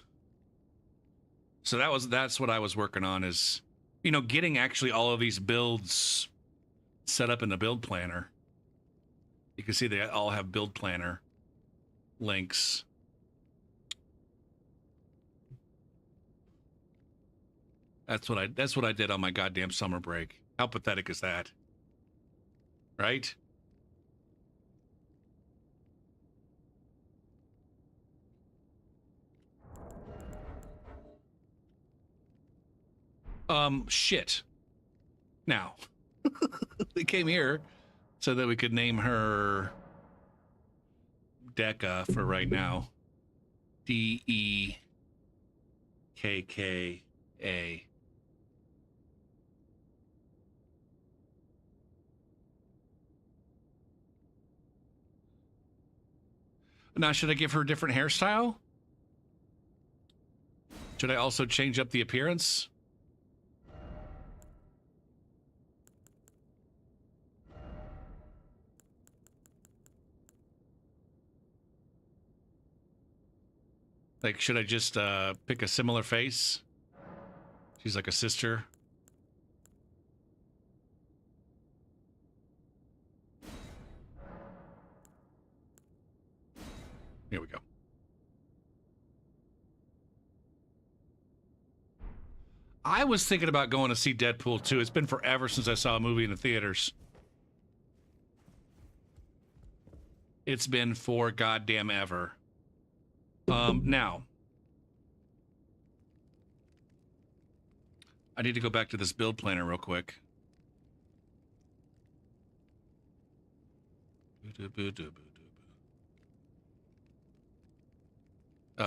Speaker 1: So that's what I was working on, is, you know, getting actually all of these builds set up in the build planner. You can see they all have build planner links. That's what I did on my goddamn summer break. How pathetic is that? Right? Shit. Now, they came here so that we could name her Deca for right now. Dekk. A. Now, should I give her a different hairstyle? Should I also change up the appearance? Like, should I just pick a similar face? She's like a sister. Here we go. I was thinking about going to see Deadpool 2. It's been forever since I saw a movie in the theaters. It's been for goddamn ever. Now, I need to go back to this build planner real quick.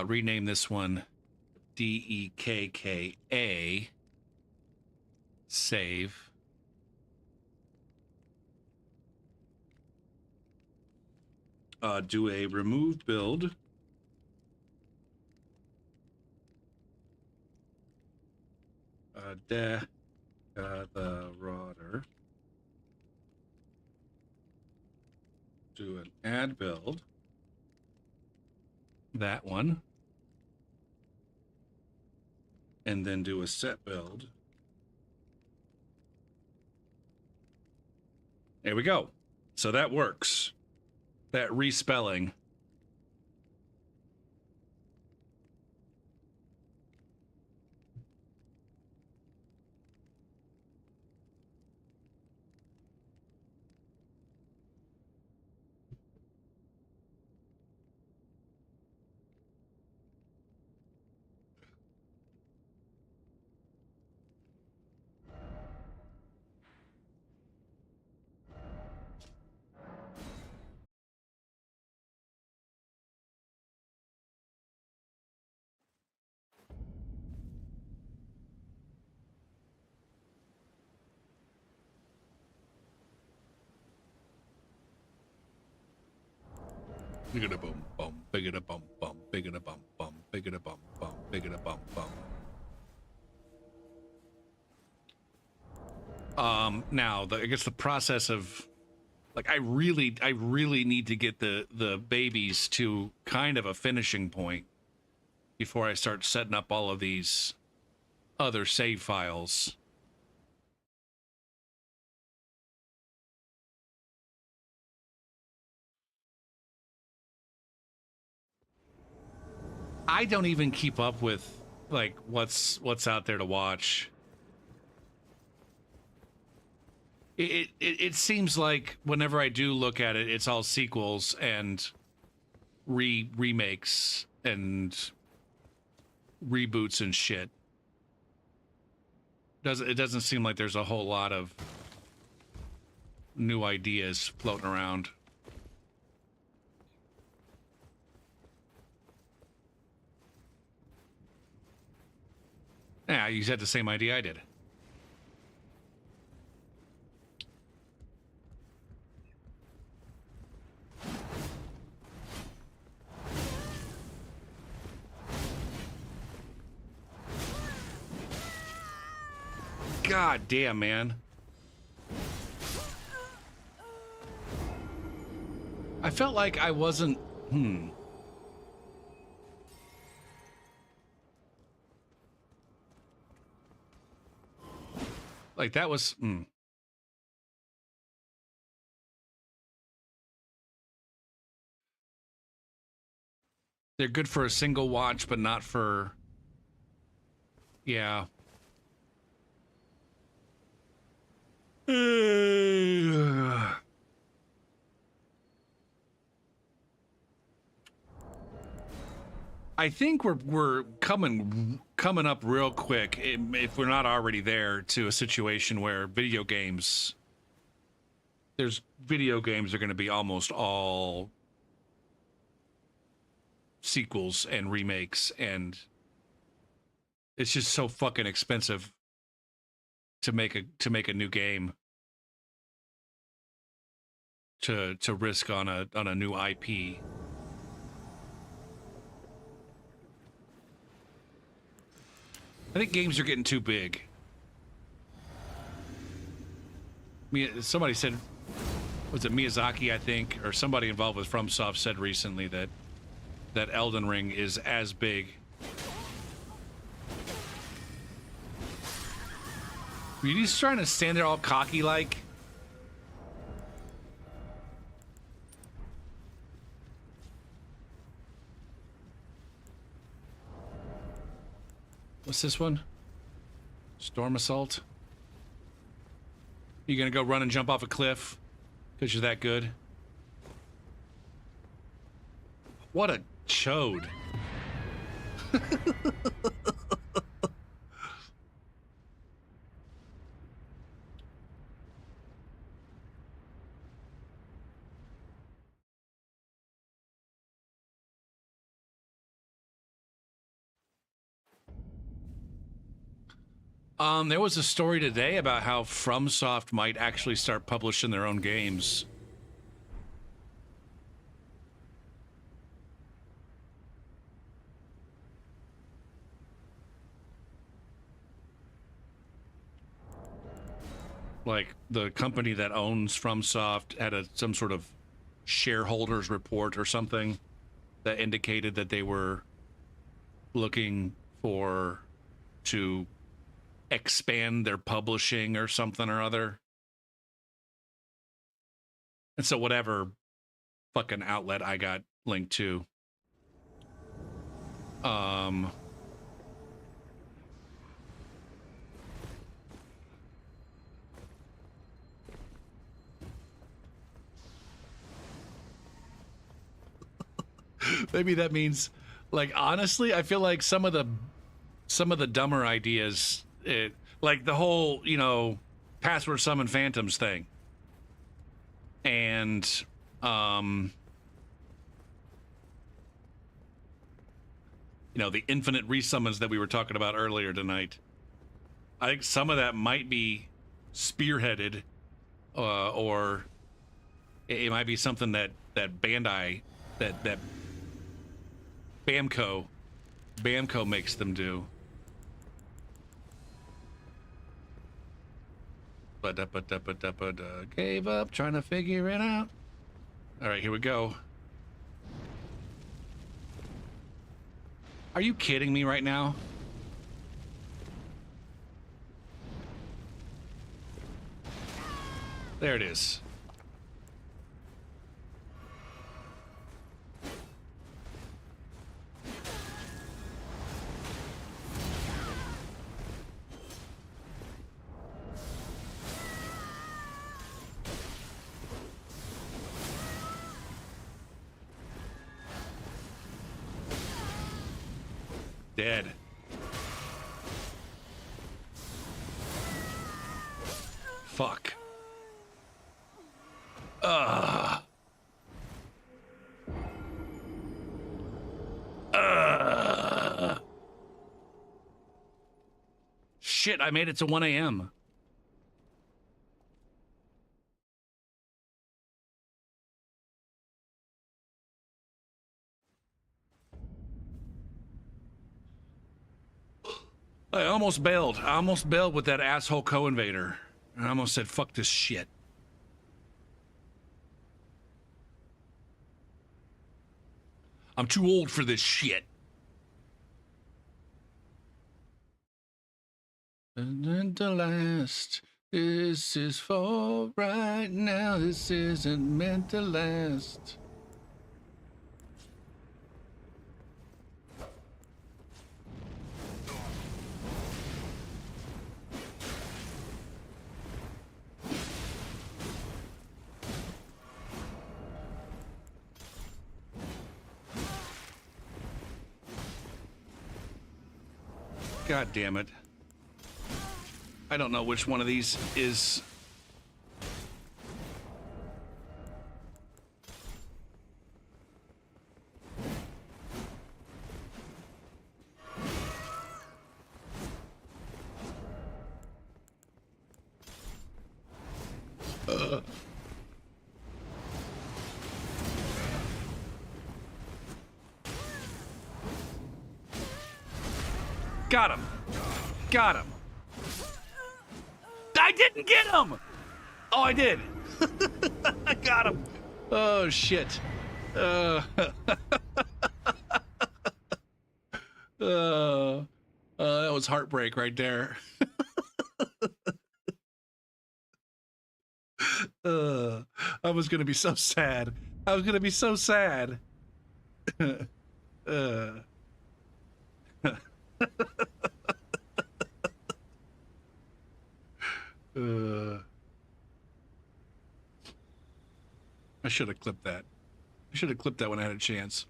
Speaker 1: Rename this one DEKKA. Save. Do a remove build. The rotor. Do an add build. That one. And then do a set build. There we go. So that works. That respelling. Biggada bum bum, biggada bum bum, biggada bum bum, biggada bum bum, biggada bum bum. Now I guess the process of, like, I really need to get the babies to kind of a finishing point before I start setting up all of these other save files. I don't even keep up with, like, what's out there to watch. It seems like whenever I do look at it, it's all sequels and remakes and reboots and shit. It doesn't seem like there's a whole lot of new ideas floating around. Yeah, you had the same idea I did. God damn, man. I felt like I wasn't... Like, that was... They're good for a single watch, but not for... Yeah. I think we're coming up real quick, if we're not already there, to a situation where video games are going to be almost all sequels and remakes and It's just so fucking expensive to make a new game. To risk on a new IP. I think games are getting too big. Somebody said, was it Miyazaki, I think, or somebody involved with FromSoft said recently that Elden Ring is as big. Are you just trying to stand there all cocky like? What's this one? Storm Assault? You gonna go run and jump off a cliff because you're that good? What a chode. There was a story today about how FromSoft might actually start publishing their own games. Like the company that owns FromSoft had some sort of shareholders report or something that indicated that they were looking to expand their publishing or something or other. And so whatever fucking outlet I got linked to, maybe that means, like, honestly, I feel like some of the dumber ideas, like the whole, password summon phantoms thing, and the infinite resummons that we were talking about earlier tonight. I think some of that might be spearheaded, or it might be something that Bandai, that Bamco makes them do. But gave up trying to figure it out. All right, here we go. Are you kidding me right now? There it is. Dead. Fuck. Shit, I made it to 1 a.m. I almost bailed. I almost bailed with that asshole co-invader. I almost said, fuck this shit. I'm too old for this shit. And the last. This is for right now. This isn't meant to last. God damn it. I don't know which one of these is... Got him. Got him. I didn't get him. Oh, I did. I got him. Oh, shit. That was heartbreak right there. I was gonna be so sad. I was gonna be so sad. I should have clipped that. I should have clipped that when I had a chance.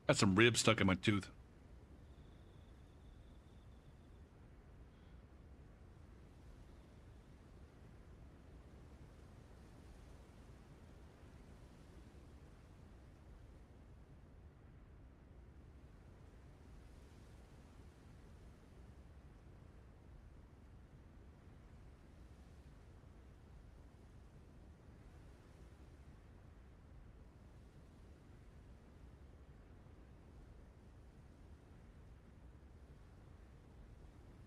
Speaker 1: Got some ribs stuck in my tooth.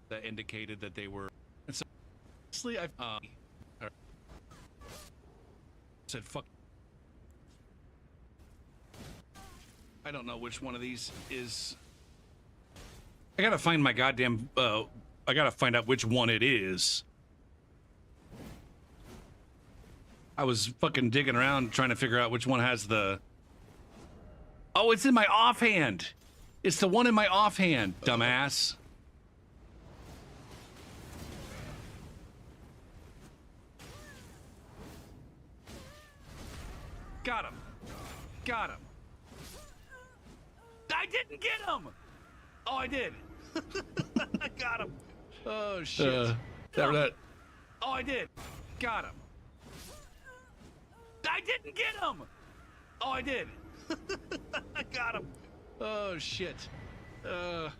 Speaker 1: That indicated that they were. And so, honestly, I said, "Fuck." I don't know which one of these is. I gotta find my goddamn. I gotta find out which one it is. I was fucking digging around trying to figure out which one has the. Oh, it's in my offhand. It's the one in my offhand, dumbass. Got him. Got him. I didn't get him. Oh, I did. I got him. Oh, shit. That. Oh, I did. Got him. I didn't get him. Oh, I did. I got him. Oh, shit. That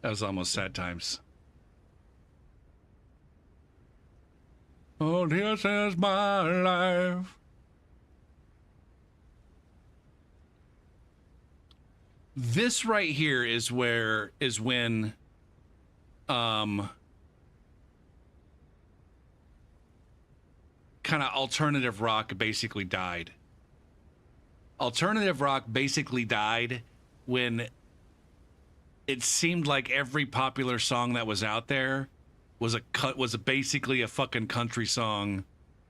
Speaker 1: was almost sad times. Oh, this is my life. This right here is when kind of alternative rock basically died. Alternative rock basically died when it seemed like every popular song that was out there was basically a fucking country song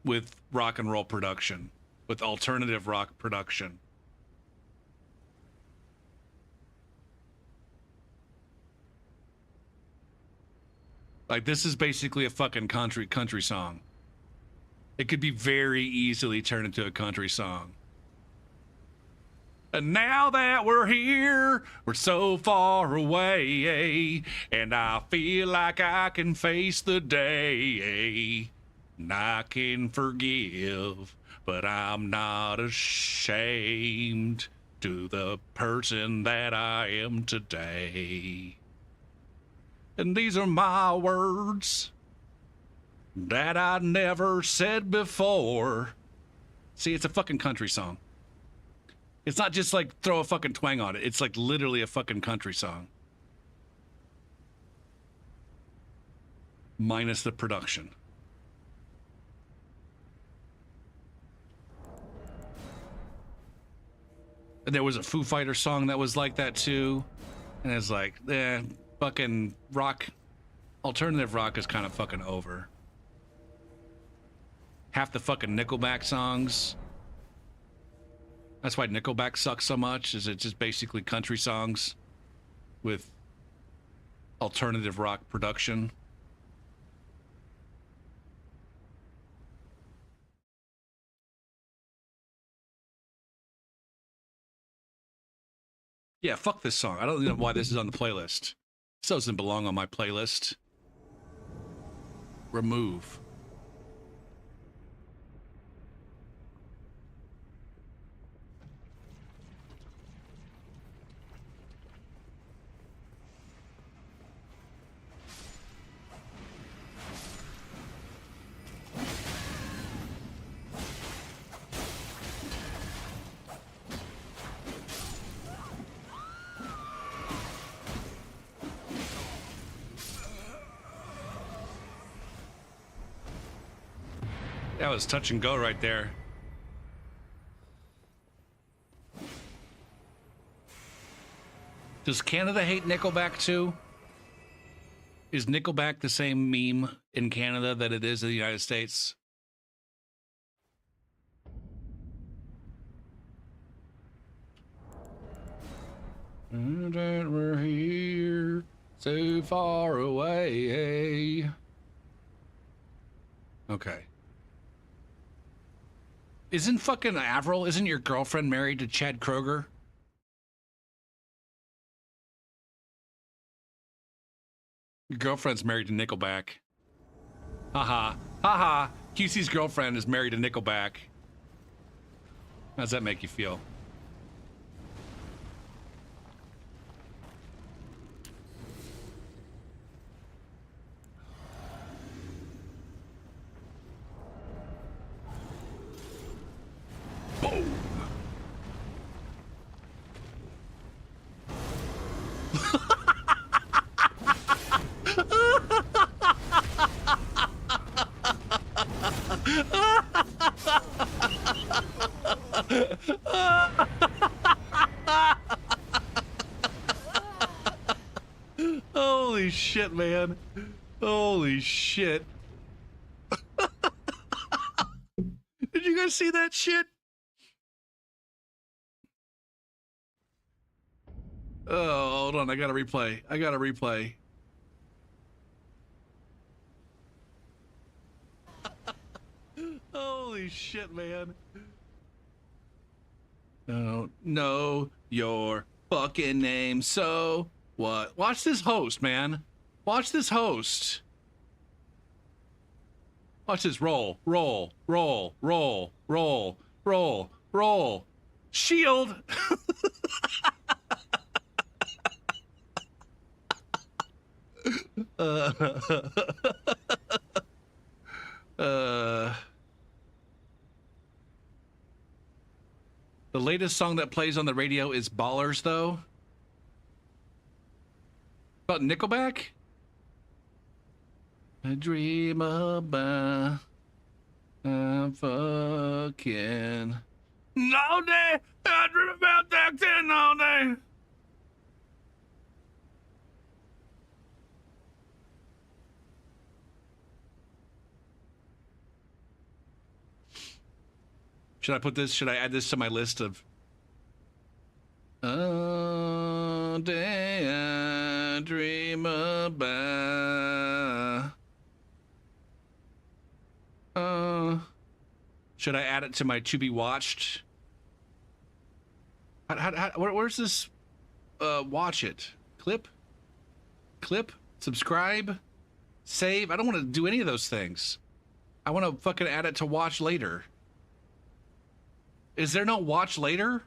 Speaker 1: with rock and roll production, with alternative rock production. Like, this is basically a fucking country song. It could be very easily turned into a country song. And now that we're here, we're so far away, and I feel like I can face the day, and I can forgive, but I'm not ashamed to the person that I am today. And these are my words that I never said before. See, it's a fucking country song. It's not just like throw a fucking twang on it. It's like literally a fucking country song. Minus the production. There was a Foo Fighter song that was like that too. And it's like, fucking rock, alternative rock is kind of fucking over. Half the fucking Nickelback songs. That's why Nickelback sucks so much, is it's just basically country songs with alternative rock production. Yeah, fuck this song. I don't know why this is on the playlist. This doesn't belong on my playlist. Remove. That was touch and go right there. Does Canada hate Nickelback too? Is Nickelback the same meme in Canada that it is in the United States? That we're here, so far away. Okay. Isn't fucking Avril, isn't your girlfriend married to Chad Kroger? Your girlfriend's married to Nickelback. Haha. Haha. QC's girlfriend is married to Nickelback. How does that make you feel? Boom. Holy shit, man. Holy shit. Did you guys see that shit? Oh, hold on. I gotta replay. Holy shit, man. Don't know your fucking name, so what? Watch this host, man. Watch this host. Watch this. Roll. Shield. The latest song that plays on the radio is Ballers, though. About Nickelback? I dream about I'm fucking all day. I dream about texting all day. Should I put this? Should I add this to my list of? All day I dream about. Should I add it to my to be watched? Where's this? Watch it. Clip. Subscribe. Save. I don't want to do any of those things. I want to fucking add it to watch later. Is there no watch later?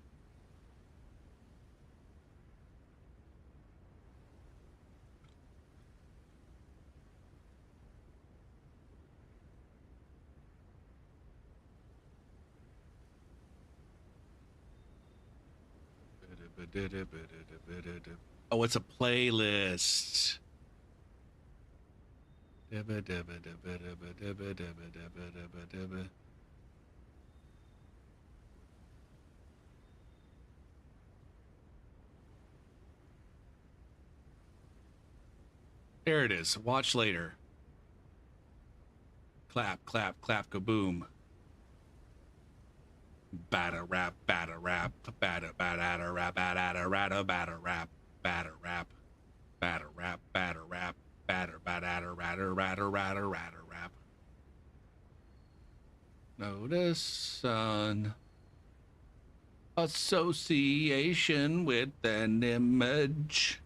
Speaker 1: Oh, it's a playlist. There it is. Watch later. Clap, clap, clap, kaboom. Batter rap, batter rap, batter batter rap, batter batter batter rap, batter rap, batter rap, batter rap, batter batter ratter ratter ratter ratter rap. Notice son. Association with an image.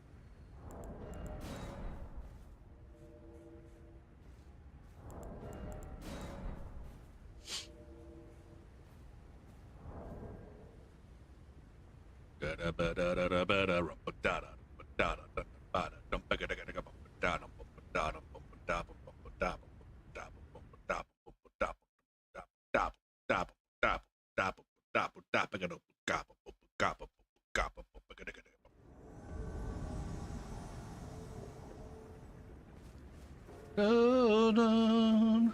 Speaker 1: Hold on.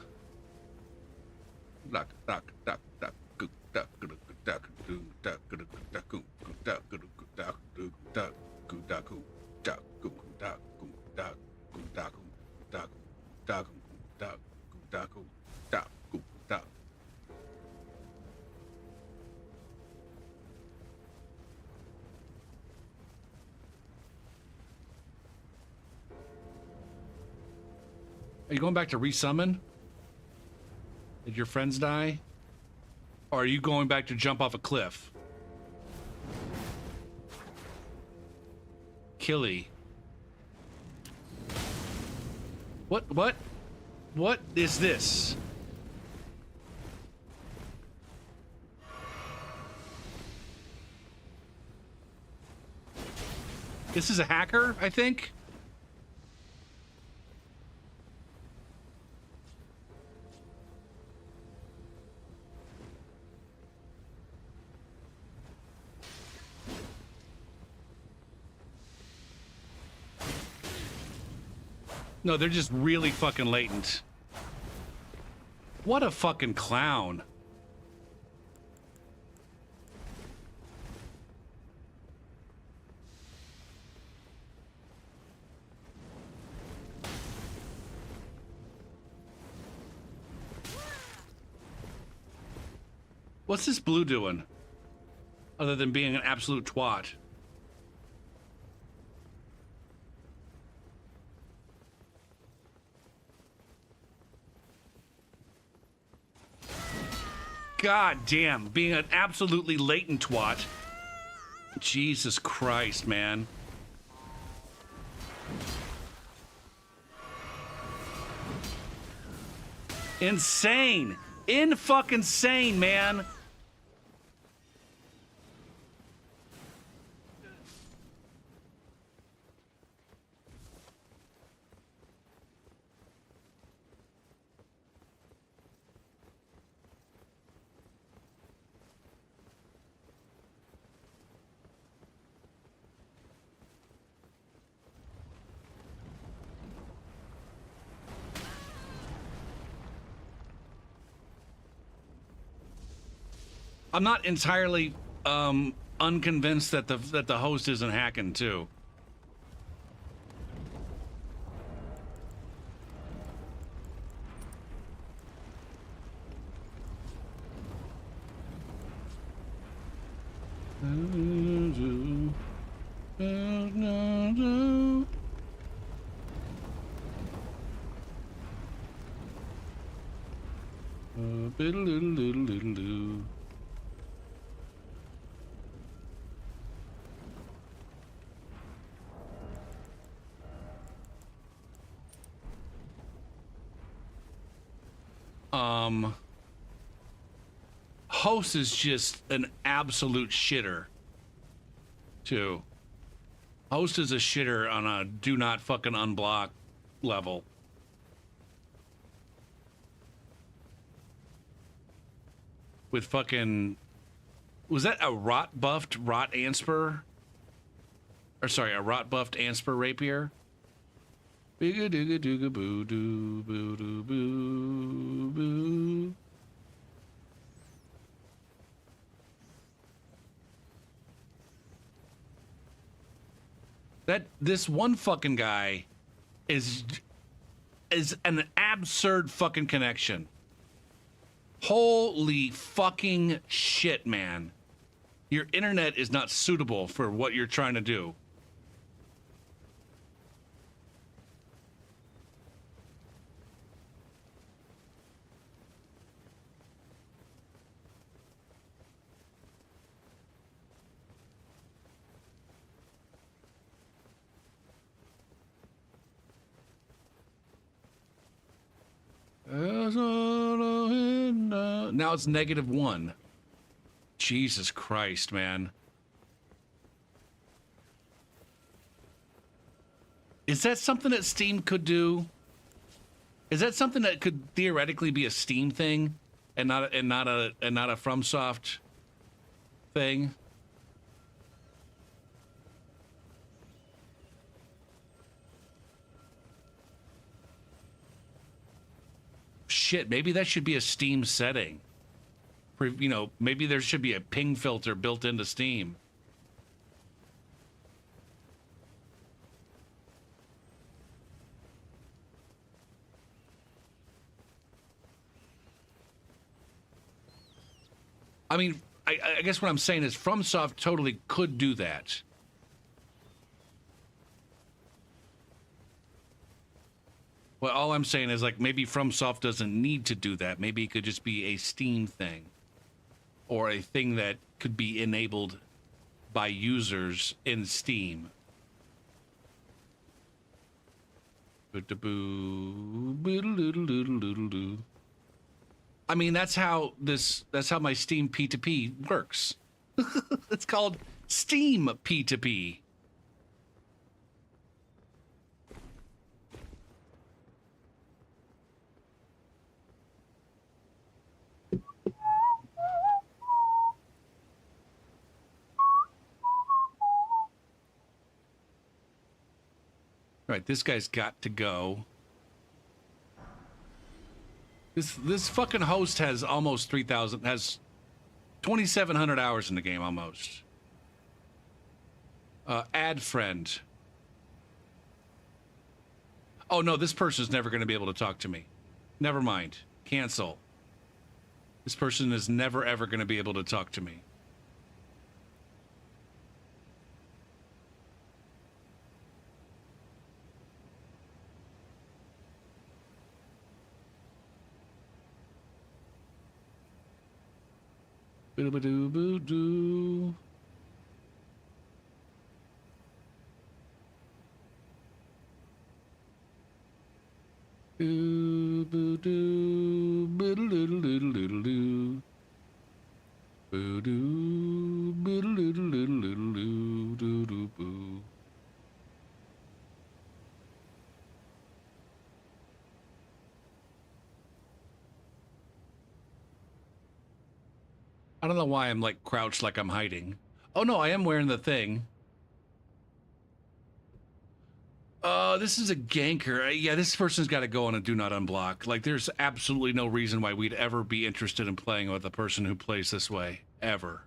Speaker 1: Are you going back to resummon? Did your friends die? Or are you going back to jump off a cliff? Killy. What is this? This is a hacker, I think. No, they're just really fucking latent. What a fucking clown. What's this blue doing? Other than being an absolute twat. God damn, being an absolutely latent twat. Jesus Christ, man. Insane. In-fucking-sane, man. I'm not entirely unconvinced that the host isn't hacking too. Host is just an absolute shitter too. Host is a shitter on a do not fucking unblock level. With fucking, was that a rot buffed rot Ansper? Or sorry, a rot buffed Ansper rapier? Booga dooga dooga boo doo boo doo boo boo. This one fucking guy is an absurd fucking connection. Holy fucking shit, man. Your internet is not suitable for what you're trying to do. Now it's -1. Jesus Christ, man. Is that something that Steam could do? Is that something that could theoretically be a Steam thing and not a FromSoft thing? shit, maybe that should be a Steam setting. You know, maybe there should be a ping filter built into Steam. I mean, I guess what I'm saying is FromSoft totally could do that. Well, all I'm saying is, like, maybe FromSoft doesn't need to do that. Maybe it could just be a Steam thing. Or a thing that could be enabled by users in Steam. I mean, that's how my Steam P2P works. It's called Steam P2P. Right, this guy's got to go. This fucking host has almost 3,000, has 2,700 hours in the game almost. Add friend. Oh no, this person's never going to be able to talk to me. Never mind. Cancel. This person is never ever going to be able to talk to me. Boo-ba-doo-boo-doo. Boo-boo-doo, boo-doo-doo-doo-doo-doo. Boo-doo, boo-doo-doo-doo-doo-doo-boo. I don't know why I'm like crouched like I'm hiding. Oh no, I am wearing the thing. This is a ganker. Yeah, this person's got to go on a do not unblock. Like, there's absolutely no reason why we'd ever be interested in playing with a person who plays this way. Ever.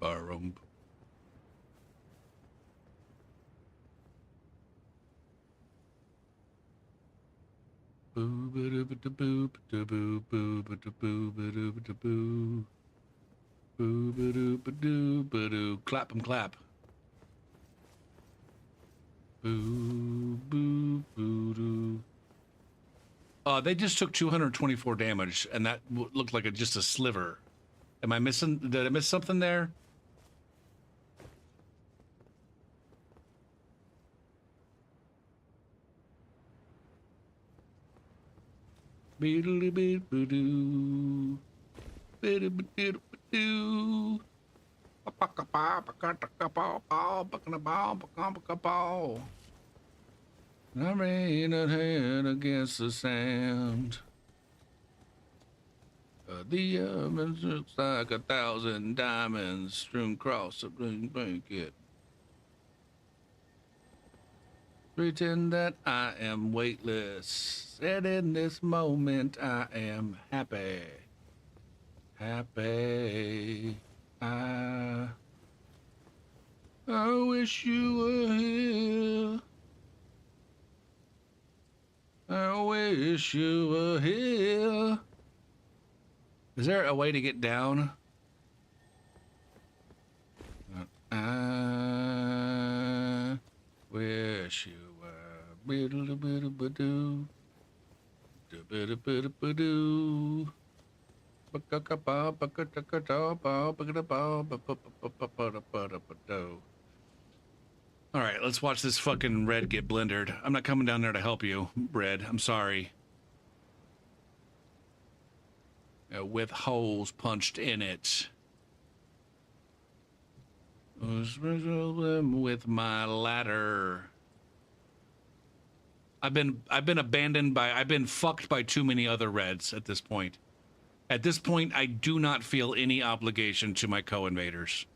Speaker 1: Barum. Boo ba doo ba boo ba boo boo ba boo ba doo ba boo. Boo ba doo ba doo ba doo. Clap 'em clap. Boo boo boo doo. They just took 224 damage, and that looked like just a sliver. Am I missing? Did I miss something there? Beedly-beed-boo-doo. Beedly-beed-boo-doo. I ran a hand against the sand. The oven looks like 1,000 diamonds strewn across a green blanket. Pretend that I am weightless, and in this moment I am happy. Happy. I wish you were here. I wish you were here. Is there a way to get down? I wish you were. Biddle-a-biddle-ba-doo. Do-biddle-biddle-ba-doo. All right, let's watch this fucking Red get blendered. I'm not coming down there to help you, Red. I'm sorry. with holes punched in it. With my ladder. I've been abandoned by, I've been fucked by too many other reds at this point. At this point, I do not feel any obligation to my co-invaders.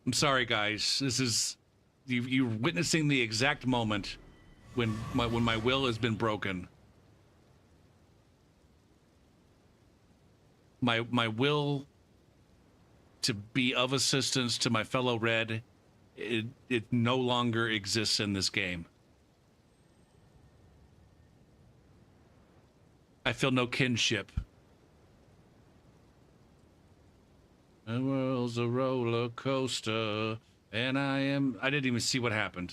Speaker 1: I'm sorry, guys. This is, you're witnessing the exact moment when my will has been broken. My will to be of assistance to my fellow red, it no longer exists in this game. I feel no kinship. The world's a roller coaster, and I didn't even see what happened.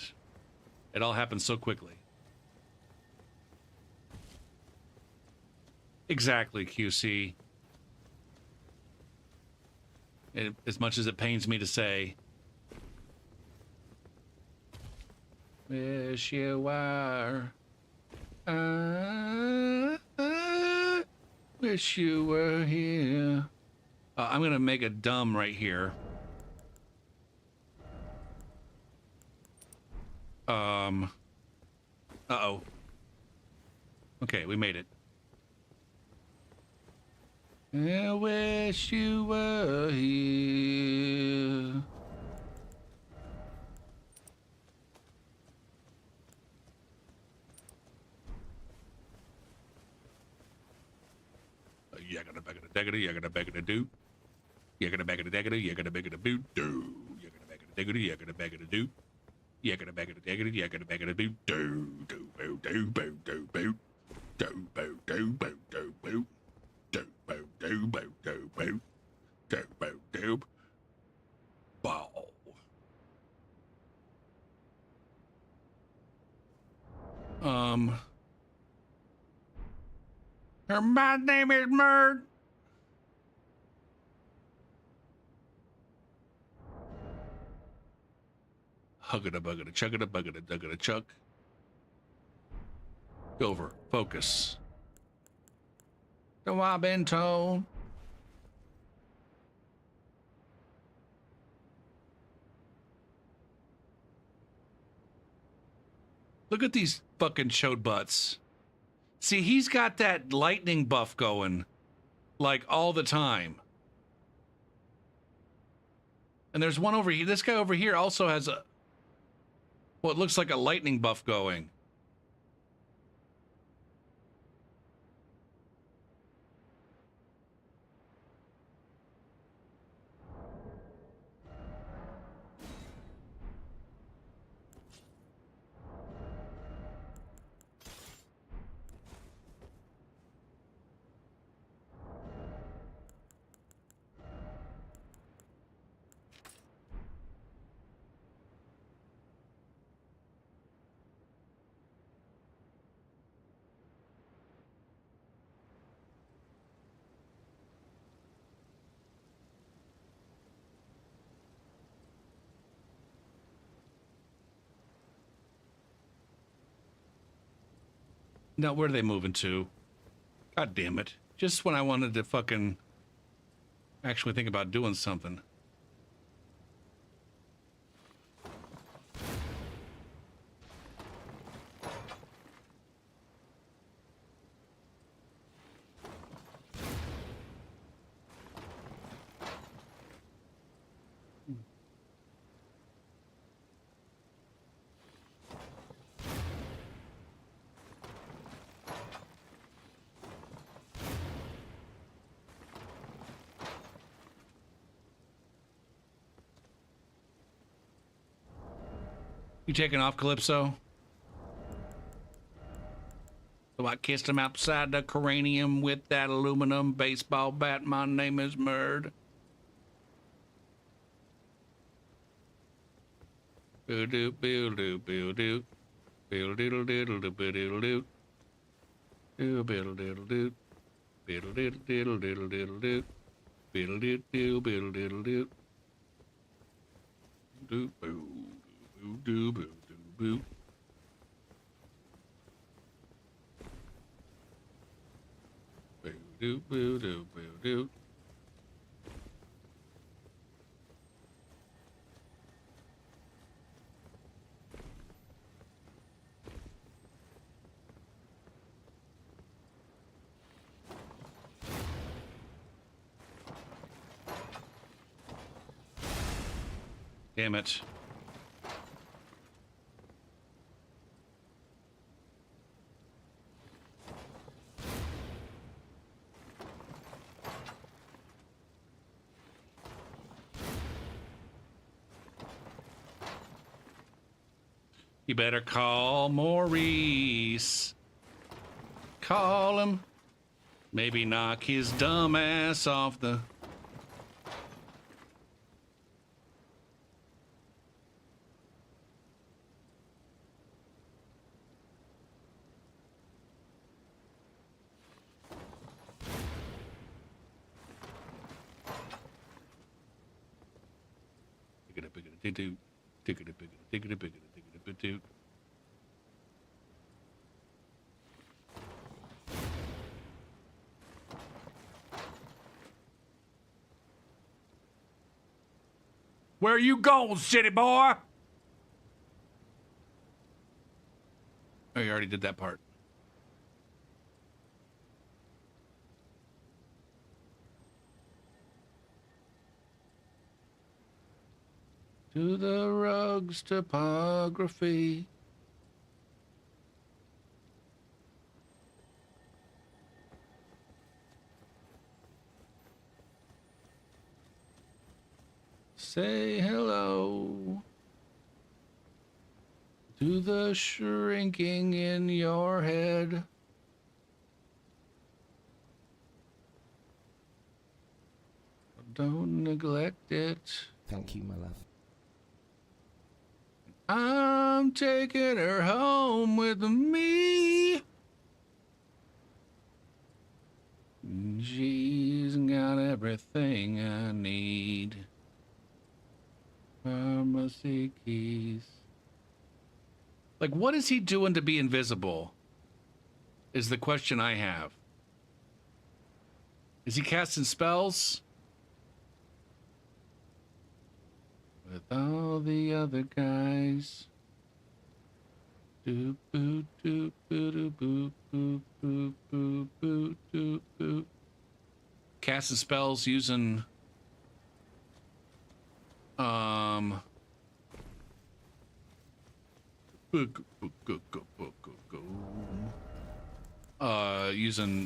Speaker 1: It all happened so quickly. Exactly, QC. As much as it pains me to say. Wish you were. Wish you were here. I'm gonna make a dumb right here. Uh-oh. Okay, we made it. I wish you were here. Yakada bagada dagada yakada bagada do. Yakada bagada dagada yakada bagada boot do. Yakada bagada dagada yakada bagada do. Yakada bagada dagada yakada bagada boot do do boo do boo do boo do boo do boo do boo do boo do boo do boo do boo do. Bow. My name is Murd. Huggada buggada chuggada buggada duggada chuck. Over. Focus. So I've been told. Look at these fucking chode butts. See, he's got that lightning buff going, like, all the time. And there's one over here. This guy over here also has a, what looks like a lightning buff going. Now, where are they moving to? God damn it. Just when I wanted to fucking actually think about doing something. You taking off, Calypso? So I kissed him outside the cranium with that aluminum baseball bat. My name is Murd. Boo-doo, boo-doo, boo-doo. Biddle-diddle-diddle-doo, biddle-diddle-doo. Biddle-diddle-diddle-doo. Biddle-diddle-diddle-diddle-diddle-doo. Biddle-diddle-diddle, biddle-diddle-doo. Doo-boo. Boo boo doo boo. Boo Doop, boo, doop, boo, doop. Damn it. You better call Maurice. Call him. Maybe knock his dumb ass off the... Where you going, city boy? Oh, you already did that part. To the rugs topography. Say hello to the shrinking in your head. Don't neglect it.
Speaker 6: Thank you, my love.
Speaker 1: I'm taking her home with me. She's got everything I need. Pharmacy keys. Like, what is he doing to be invisible? Is the question I have. Is he casting spells? With all the other guys. Doop boop doop boop boop boop boop boop boop doop boop. Casting spells using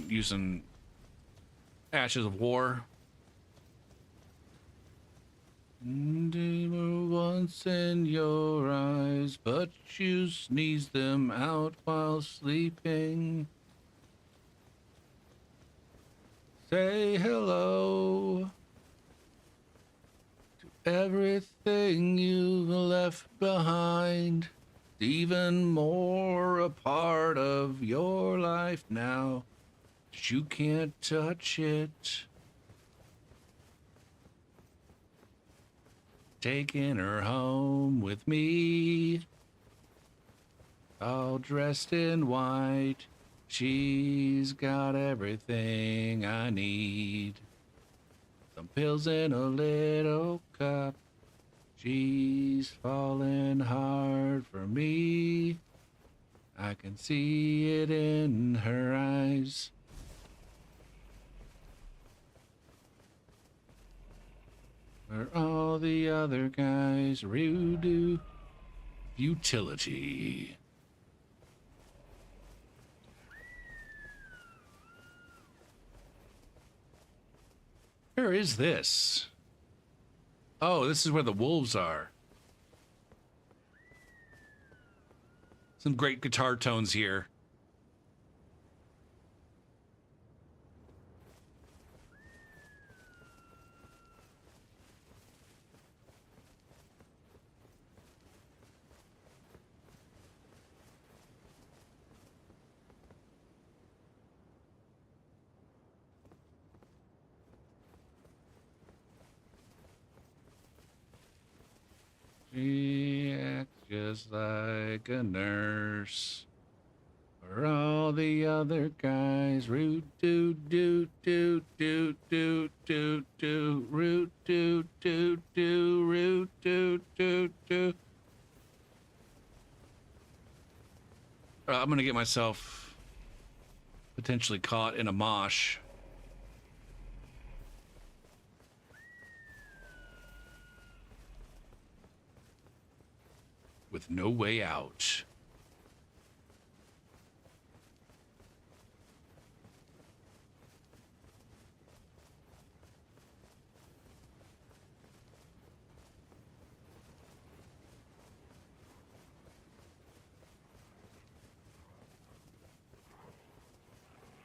Speaker 1: using Ashes of War. They were once in your eyes, but you sneezed them out while sleeping. Say hello to everything you've left behind. Even more a part of your life now, but you can't touch it. Taking her home with me, all dressed in white. She's got everything I need. Some pills in a little cup. She's falling hard for me. I can see it in her eyes. Where all the other guys do futility. Where is this? Oh, this is where the wolves are. Some great guitar tones here. She acts just like a nurse for all
Speaker 5: all the other guys. Root doo doo doo doo doo doo doo. Root doo doo doo. Root doo doo doo. I'm gonna get myself potentially caught in a mosh. With no way out.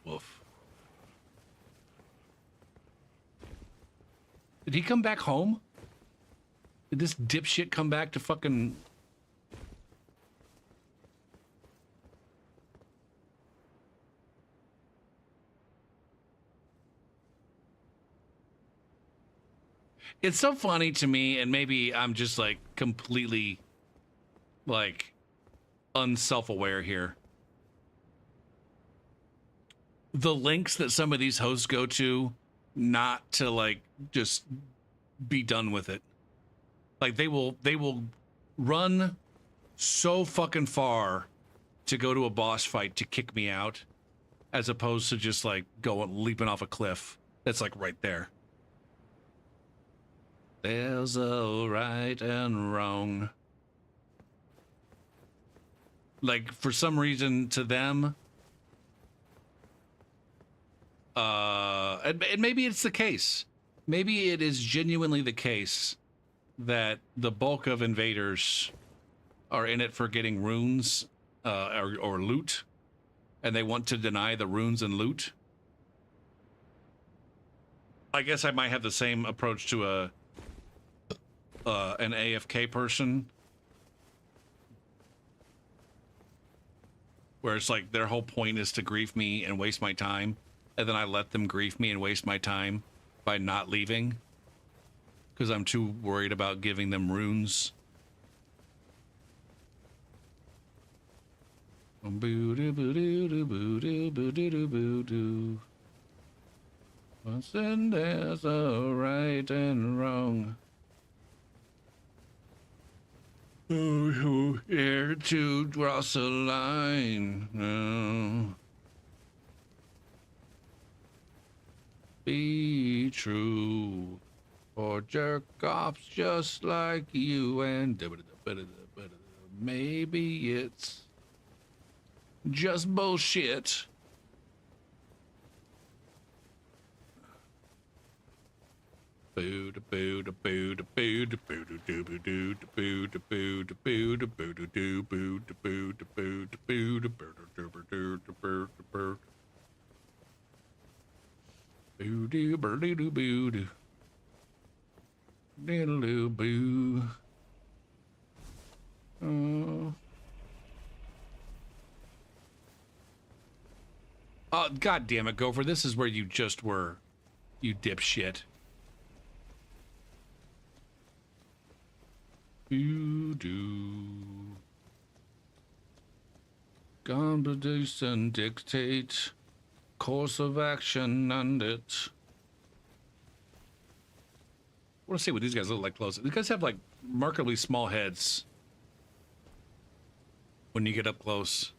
Speaker 5: Woof. Did he come back home? Did this dipshit come back to fucking... It's so funny to me, and maybe I'm just like completely like unself-aware here. The lengths that some of these hosts go to not to like just be done with it. Like they will run so fucking far to go to a boss fight to kick me out, as opposed to just like leaping off a cliff that's like right there. There's a right and wrong. Like, for some reason, to them, and maybe it's the case. Maybe it is genuinely the case that the bulk of invaders are in it for getting runes or loot, and they want to deny the runes and loot. I guess I might have the same approach to an AFK person, where it's like their whole point is to grief me and waste my time, and then I let them grief me and waste my time by not leaving because I'm too worried about giving them runes. Once then there's a right and wrong. Oh, here to cross a line. No. Be true, or jerk offs just like you, and maybe it's just bullshit. Oh, God damn it, Gopher. This is where you just were, you dipshit. Produce and dictate course of action and it. I want to see what these guys look like close. These guys have like remarkably small heads when you get up close,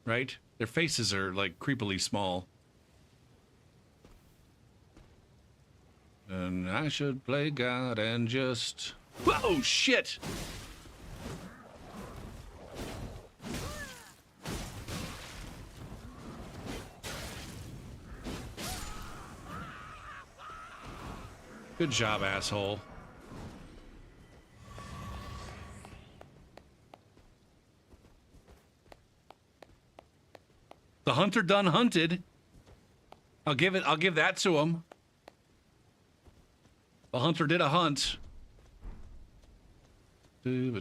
Speaker 5: right? Their faces are like creepily small. And I should play God and just... Whoa, shit! Good job, asshole. The hunter done hunted. I'll give that to him. The hunter did a hunt. Did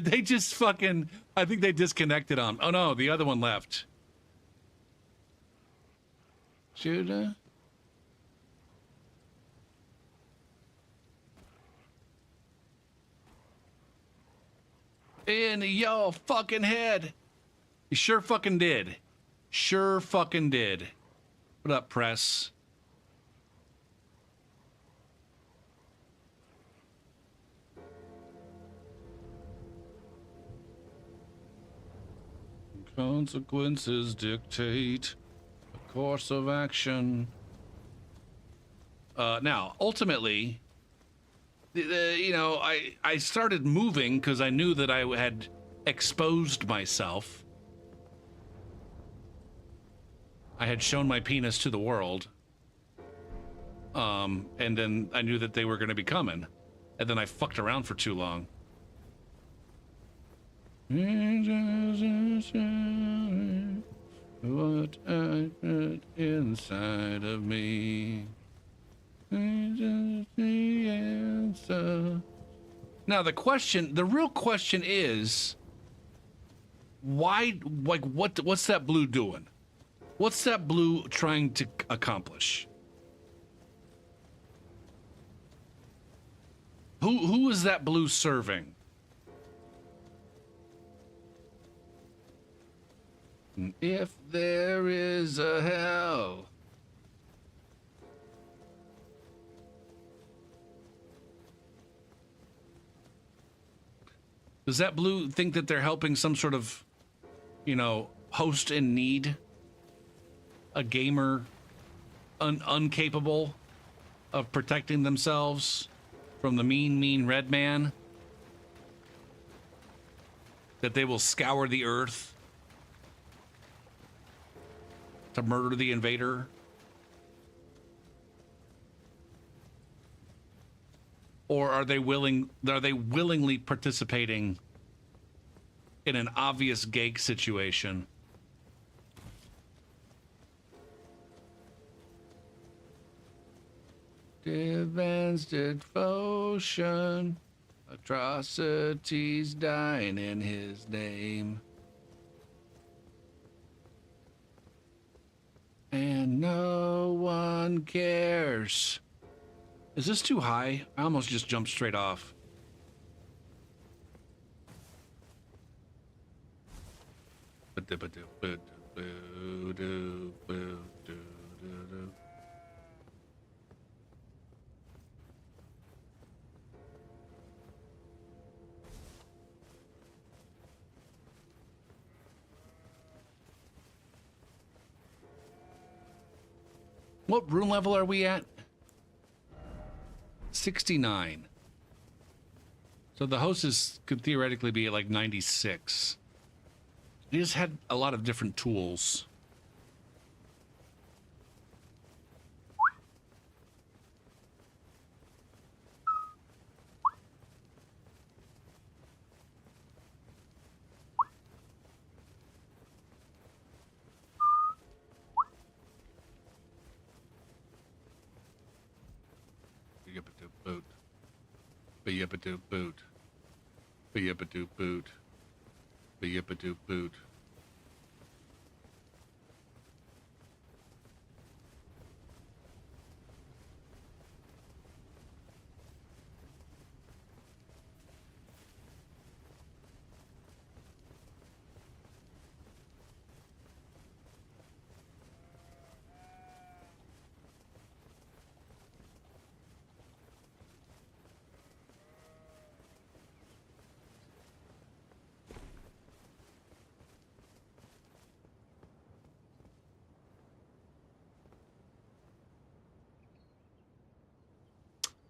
Speaker 5: they just fucking... I think they disconnected on... Oh no, the other one left. Should I?
Speaker 1: in your fucking head. You sure fucking did. Sure fucking did. What up, press? Consequences dictate a course of action. Now, ultimately, you know, I started moving because I knew that I had exposed myself. I had shown my penis to the world. And then I knew that they were going to be coming. And then I fucked around for too long. What I put inside of me is the answer. Now the real question is, why, like, what's that blue doing? What's that blue trying to accomplish? Who is that blue serving? If there is a hell. Does that blue think that they're helping some sort of, you know, host in need? A gamer incapable of protecting themselves from the mean red man? That they will scour the earth to murder the invader? Or are they willingly participating in an obvious gag situation? Advanced devotion, atrocities dying in his name. And no one cares. Is this too high? I almost just jumped straight off. What room level are we at? 69. So the host could theoretically be at like 96. He just had a lot of different tools. Boot. Be-yip-a-doop boot. Be-yip-a-doop boot. Be-yip-a-doop boot.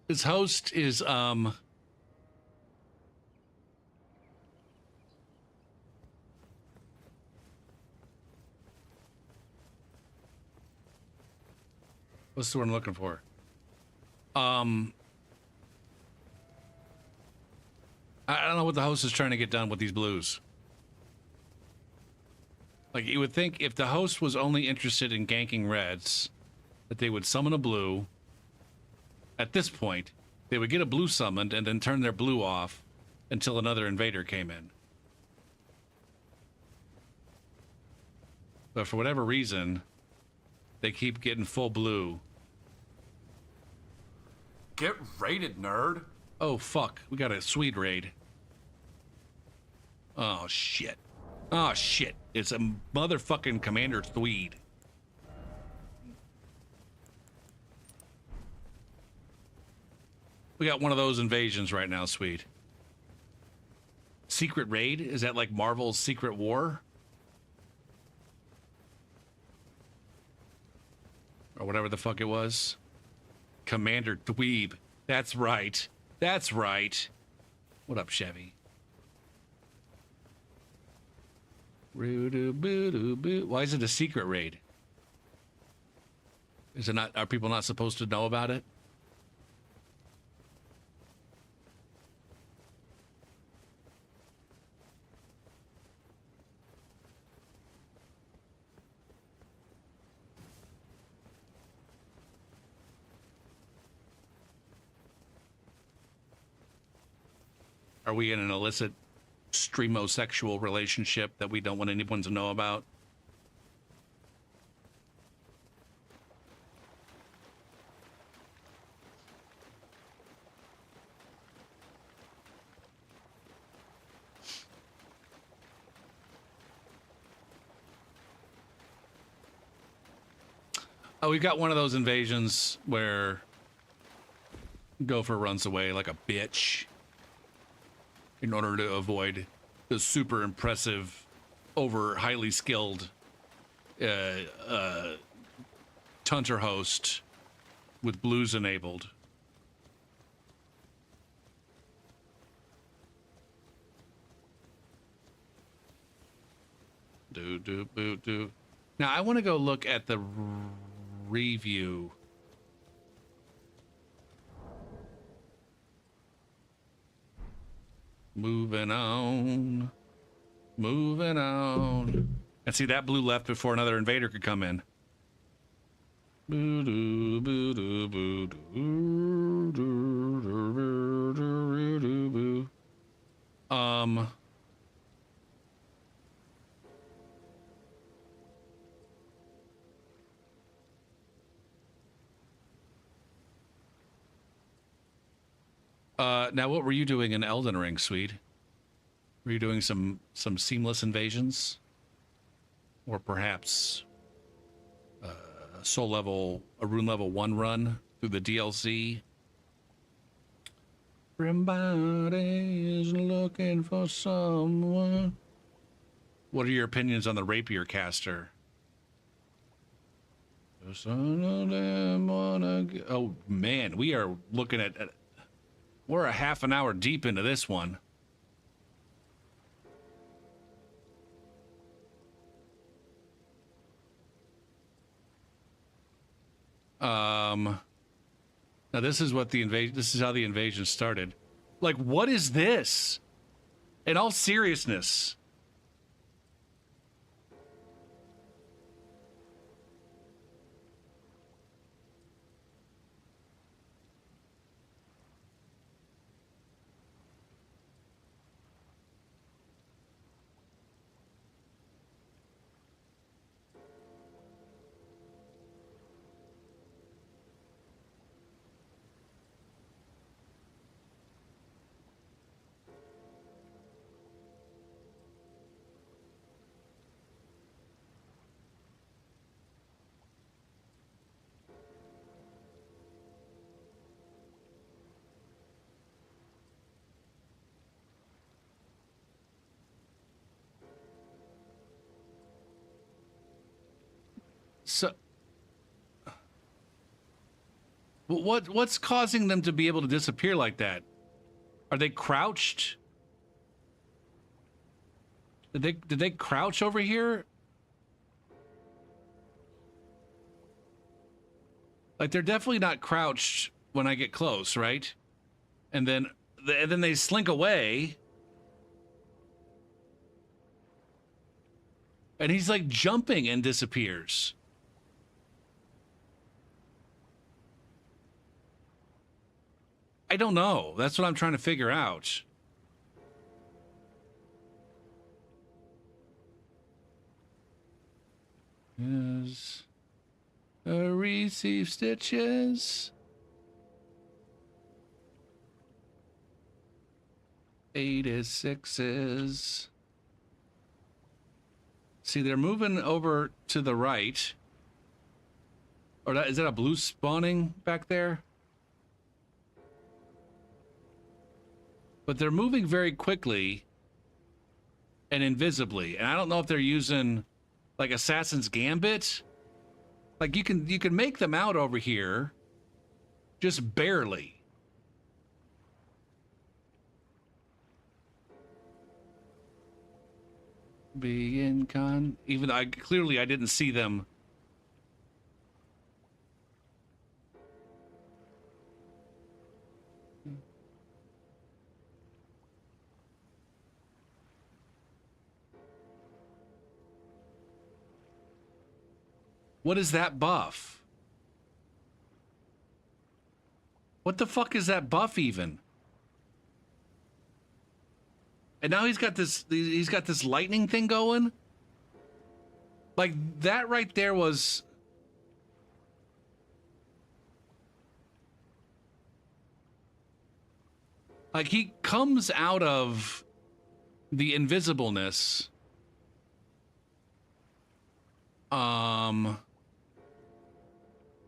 Speaker 1: His host is what's the word I'm looking for? I don't know what the host is trying to get done with these blues. Like, you would think if the host was only interested in ganking reds, that they would summon a blue. At this point, they would get a blue summoned and then turn their blue off until another invader came in. But for whatever reason, they keep getting full blue.
Speaker 5: Get raided, nerd.
Speaker 1: Oh, fuck. We got a sweet raid. Oh, shit. Oh, shit. It's a motherfucking Commander Thweed. We got one of those invasions right now, Swede. Secret Raid? Is that like Marvel's Secret War? Or whatever the fuck it was. Commander Dweeb. That's right. That's right. What up, Chevy? Why is it a secret raid? Is it not? Are people not supposed to know about it? Are we in an illicit streamosexual relationship that we don't want anyone to know about? Oh, we've got one of those invasions where Gopher runs away like a bitch in order to avoid the super impressive, highly skilled Tunter host with blues enabled. Do. Now I want to go look at the review. Moving on. And see, that blue left before another invader could come in. Now what were you doing in Elden Ring, Swede? Were you doing some seamless invasions? Or perhaps a rune level 1 run through the DLC? Everybody is looking for someone. What are your opinions on the rapier caster? Some of them wanna oh man, we are looking at we're a half an hour deep into this one. Now this is what this is how the invasion started. Like, what is this? In all seriousness. So, what's causing them to be able to disappear like that? Are they crouched? Did they crouch over here? Like, they're definitely not crouched when I get close, right? And then they slink away. And he's like jumping and disappears. I don't know. That's what I'm trying to figure out. Yes. Receive stitches. 86s. See, they're moving over to the right. Or is that a blue spawning back there? But they're moving very quickly and invisibly. And I don't know if they're using like Assassin's Gambit. Like you can make them out over here just barely. Being con, even I clearly I didn't see them. What is that buff? What the fuck is that buff even? And now he's got this lightning thing going. Like that right there was like he comes out of the invisibleness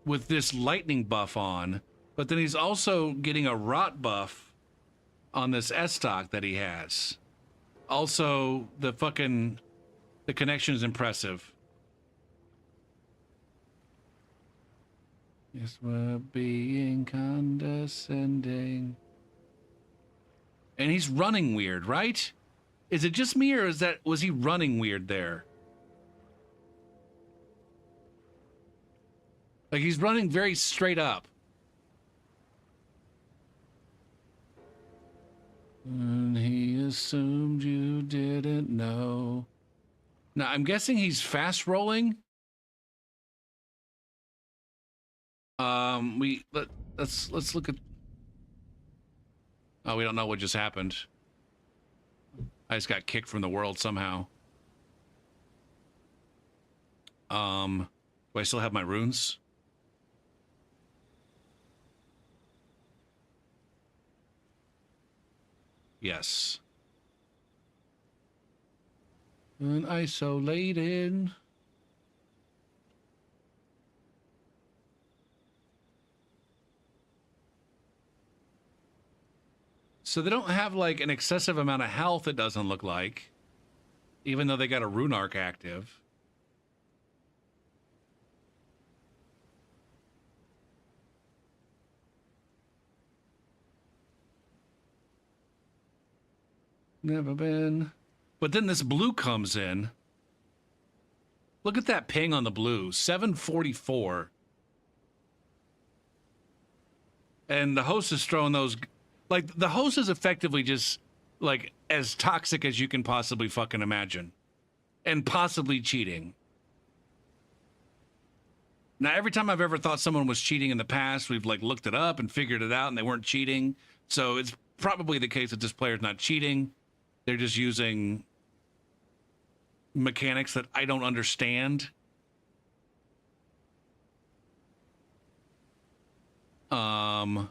Speaker 1: with this lightning buff on, but then he's also getting a rot buff on this S-stock that he has. Also, the connection is impressive. Yes, we're being condescending. And he's running weird, right? Is it just me, or was he running weird there? Like he's running very straight up. And he assumed you didn't know. Now I'm guessing he's fast rolling. Let's look at. Oh, we don't know what just happened. I just got kicked from the world somehow. Do I still have my runes? Yes. And isolated. So they don't have like an excessive amount of health, it doesn't look like. Even though they got a rune arc active. Never been. But then this blue comes in. Look at that ping on the blue. 744. And the host is throwing those... Like, the host is effectively just, like, as toxic as you can possibly fucking imagine. And possibly cheating. Now, every time I've ever thought someone was cheating in the past, we've, like, looked it up and figured it out, and they weren't cheating. So it's probably the case that this player's not cheating. They're just using mechanics that I don't understand. But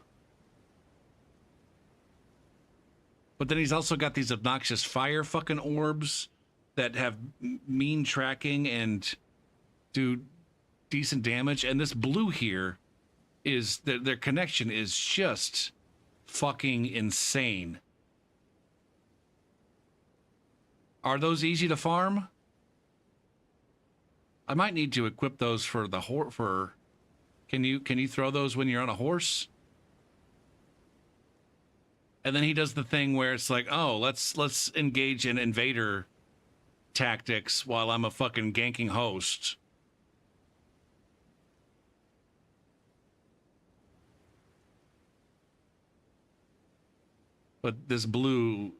Speaker 1: then he's also got these obnoxious fire fucking orbs that have mean tracking and do decent damage. And this blue here is their connection is just fucking insane. Are those easy to farm? I might need to equip those for the Can you throw those when you're on a horse? And then he does the thing where it's like, oh, let's engage in invader tactics while I'm a fucking ganking host. But this blue,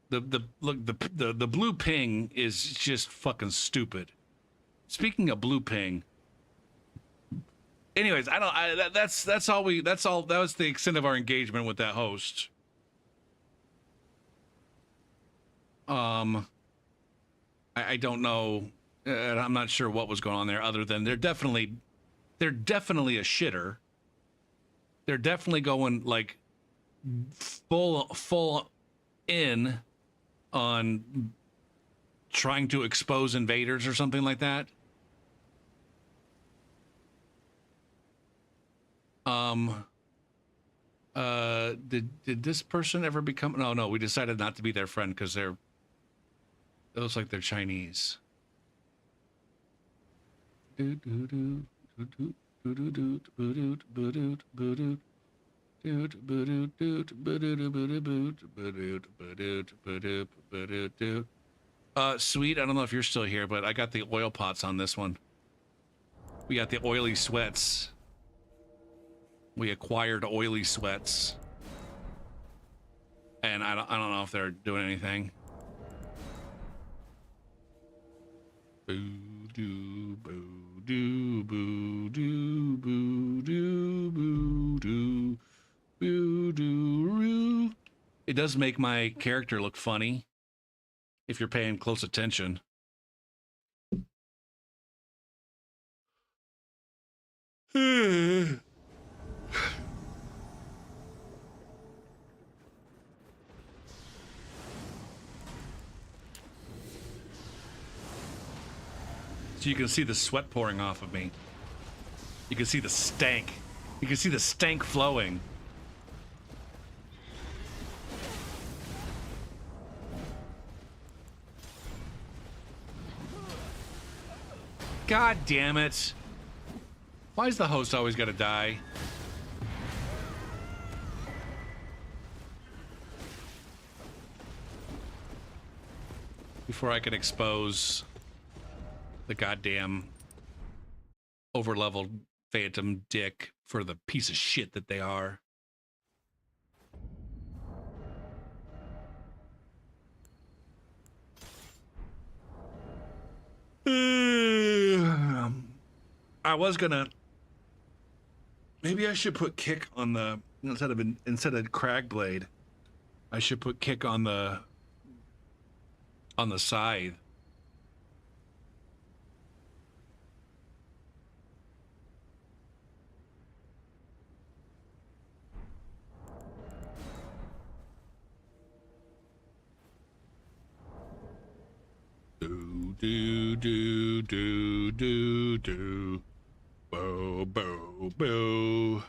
Speaker 1: the blue ping is just fucking stupid. Speaking of blue ping. Anyways, that was the extent of our engagement with that host. I don't know. I'm not sure what was going on there other than they're definitely a shitter. They're definitely going like full in on trying to expose invaders or something like that. Did this person ever become? No, we decided not to be their friend because it looks like they're Chinese. Sweet, I don't know if you're still here, but I got the oil pots on this one. We got the oily sweats. We acquired oily sweats. And I don't know if they're doing anything. Boo doo boo doo boo doo boo doo boo doo boo doo. It does make my character look funny if you're paying close attention. So you can see the sweat pouring off of me. You can see the stank. You can see the stank flowing. God damn it. Why's the host always gotta die? Before I can expose the goddamn overleveled phantom dick for the piece of shit that they are. I was gonna. Maybe I should put kick on the instead of Cragblade. I should put kick on the scythe. Do do do do do. Bo bo bo.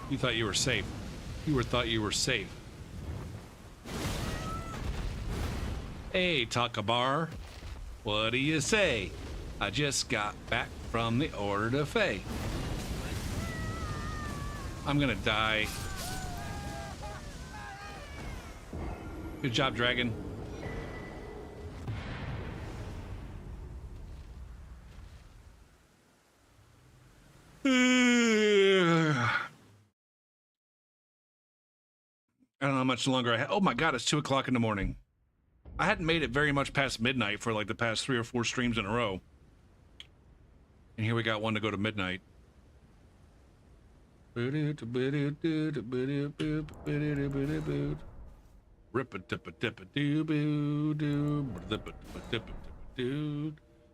Speaker 1: You thought you were safe. You thought you were safe. Hey, Takabar. What do you say? I just got back from the Order to Fae. I'm gonna die. Good job, Dragon. I don't know how much longer I have. Oh my god, it's 2 o'clock in the morning. I hadn't made it very much past midnight for like the past 3 or 4 streams in a row. And here we got one to go to midnight.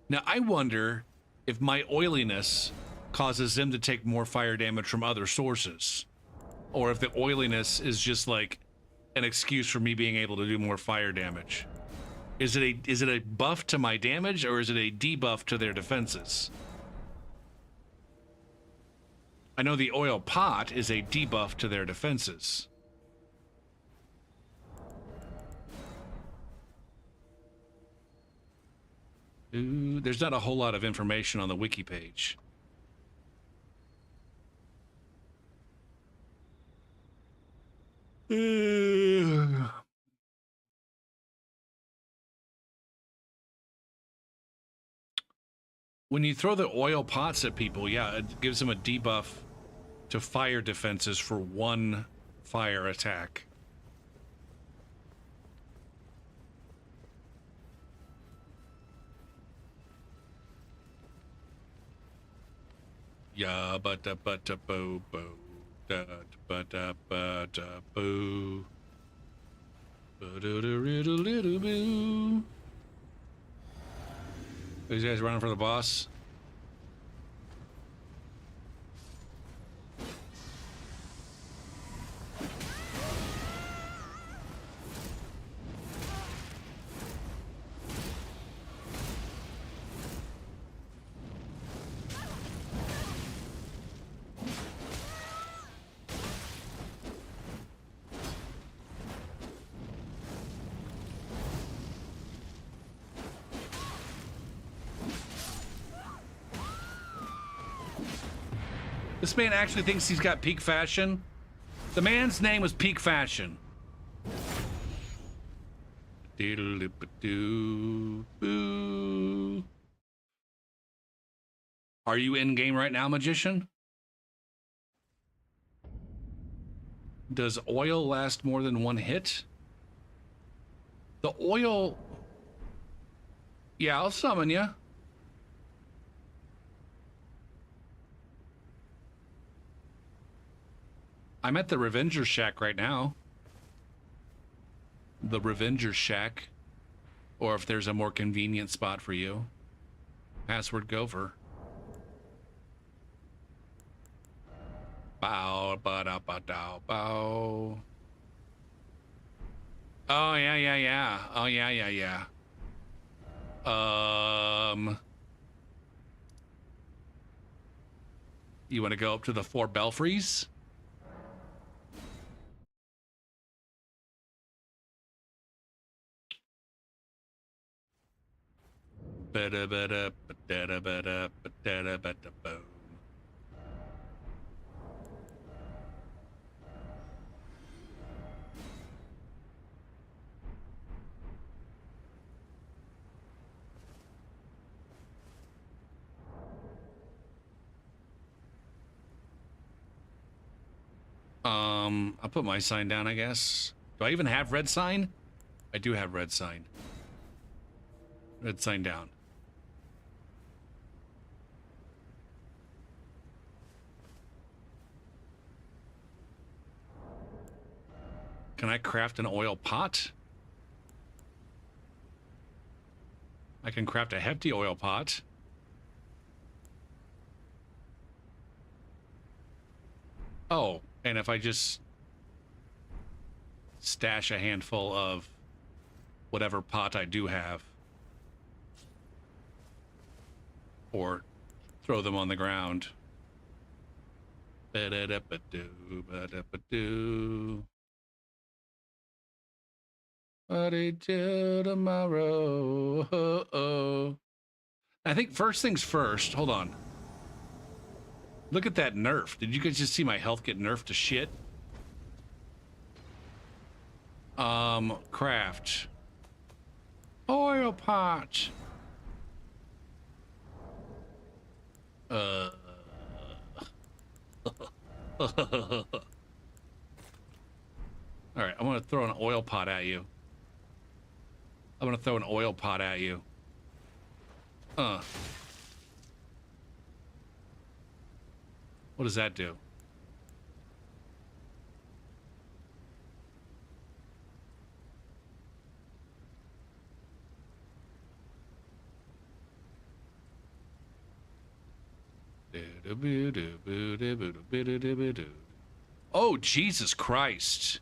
Speaker 1: Now I wonder if my oiliness causes them to take more fire damage from other sources. Or if the oiliness is just like an excuse for me being able to do more fire damage. Is it a buff to my damage, or is it a debuff to their defenses? I know the oil pot is a debuff to their defenses. Ooh, there's not a whole lot of information on the wiki page. When you throw the oil pots at people, yeah, it gives them a debuff to fire defenses for 1 fire attack. Yeah, but da bo bo da but da boo. Ba do do do do boo. These guys running for the boss. This man actually thinks he's got peak fashion. The man's name was Peak Fashion. Diddle-dip-a-doo-boo. Are you in game right now, Magician? Does oil last more than one hit? The oil... Yeah, I'll summon you. I'm at the Revenger Shack right now. The Revenger Shack. Or if there's a more convenient spot for you. Password Gopher. Bow, ba-da-ba-dow, bow. Oh, yeah. Oh, yeah. You want to go up to the 4 belfries? Ba-da-ba-da-ba-da-ba-da-ba-da-ba-da-boom. I'll put my sign down, I guess. Do I even have red sign? I do have red sign. Red sign down. Can I craft an oil pot? I can craft a hefty oil pot. Oh, and if I just stash a handful of whatever pot I do have, or throw them on the ground. Ba-da-da-ba-doo, ba-da-ba-doo. Buddy till tomorrow. Oh. I think first things first. Hold on. Look at that nerf. Did you guys just see my health get nerfed to shit? Craft. Oil pot. All right, I'm gonna throw an oil pot at you. I'm gonna throw an oil pot at you. What does that do? Oh, Jesus Christ.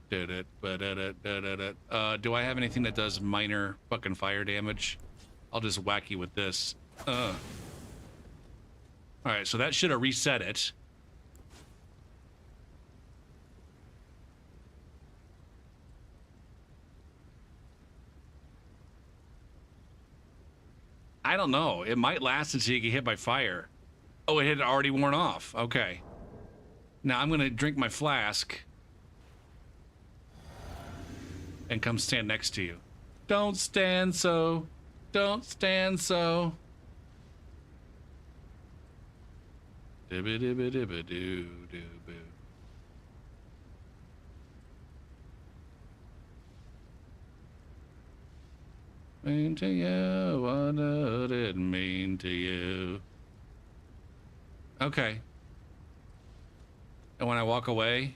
Speaker 1: Do I have anything that does minor fucking fire damage? I'll just whack you with this. All right, so that should have reset it. I don't know. It might last until you get hit by fire. Oh, it had already worn off. Okay. Now I'm going to drink my flask and come stand next to you. Don't stand so. Don't stand so. Dibba-dibba-dibba-doo-doo-boo. Mean to you, what did it mean to you? Okay. And when I walk away,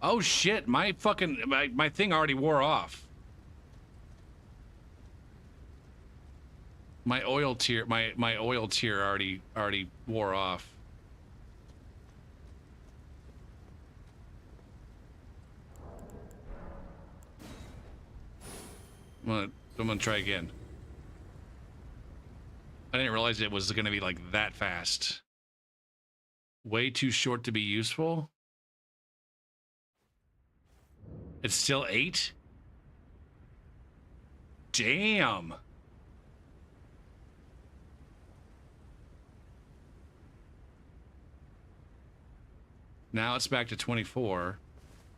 Speaker 1: Oh shit, my fucking my thing already wore off. My oil tier already wore off. I'm gonna try again. I didn't realize it was gonna be like that fast. Way too short to be useful. It's still 8? Damn. Now it's back to 24.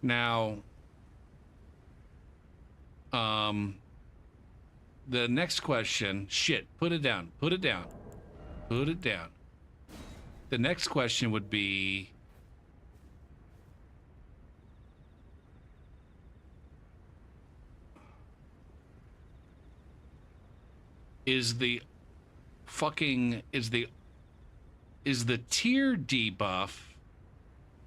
Speaker 1: Now, the next question, shit, put it down, put it down, put it down. The next question would be, is the tier debuff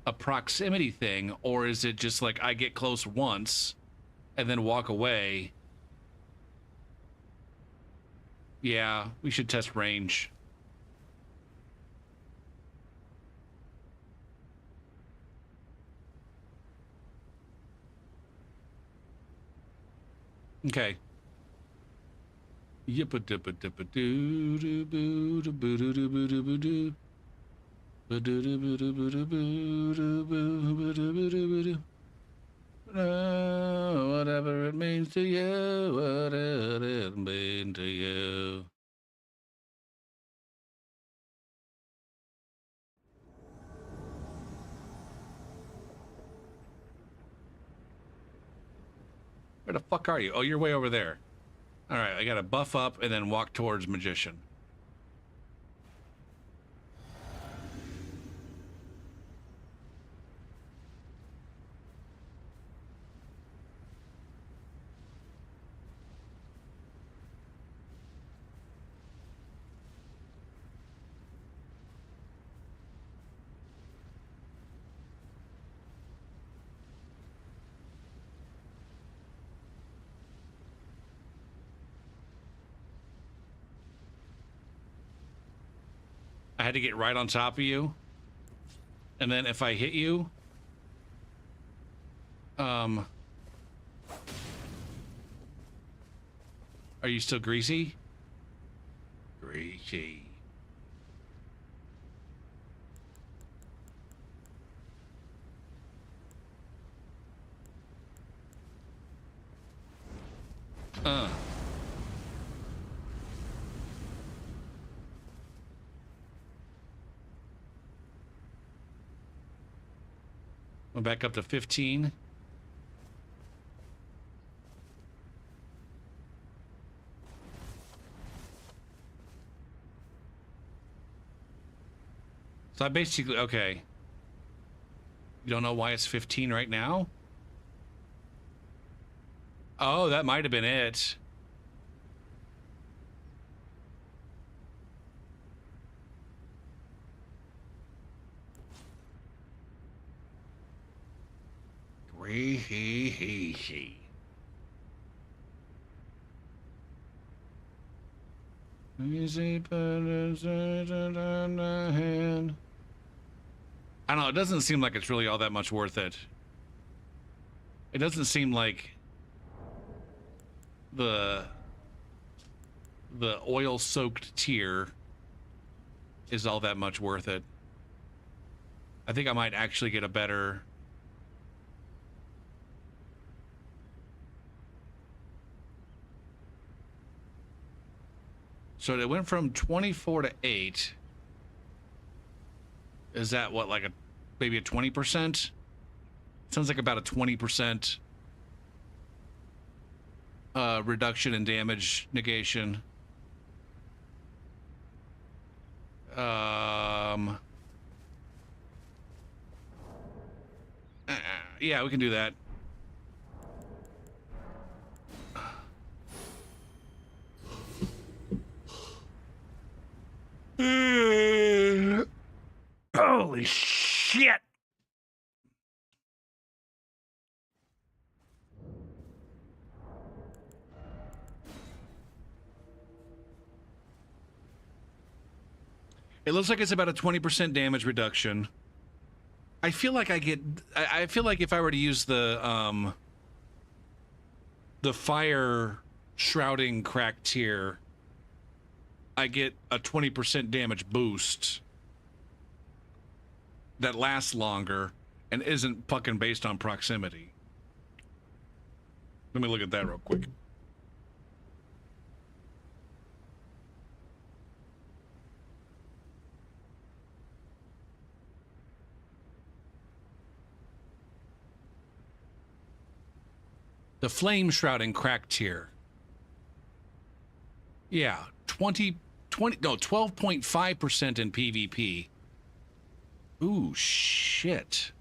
Speaker 1: a proximity thing, or is it just like I get close once and then walk away? Yeah, we should test range. Okay. Whatever it means to you, whatever it means to you. Where the fuck are you? Oh, you're way over there. All right, I gotta buff up and then walk towards Magician. I had to get right on top of you. And then if I hit you, are you still greasy? Greasy. Went back up to 15. So I basically, okay. You don't know why it's 15 right now? Oh, that might have been it. Greasy. Easy, but I don't know, it doesn't seem like it's really all that much worth it. It doesn't seem like the oil-soaked tier is all that much worth it. I think I might actually get a better... So it went from 24 to 8. Is that what, like maybe a 20%? Sounds like about a 20% reduction in damage negation. Yeah, we can do that. Holy shit! It looks like it's about a 20% damage reduction. I feel like I feel like if I were to use the fire shrouding crack tier, I get a 20% damage boost that lasts longer and isn't fucking based on proximity. Let me look at that real quick. The flame shrouding crack tier. Yeah, 12.5% in PvP. Ooh, shit.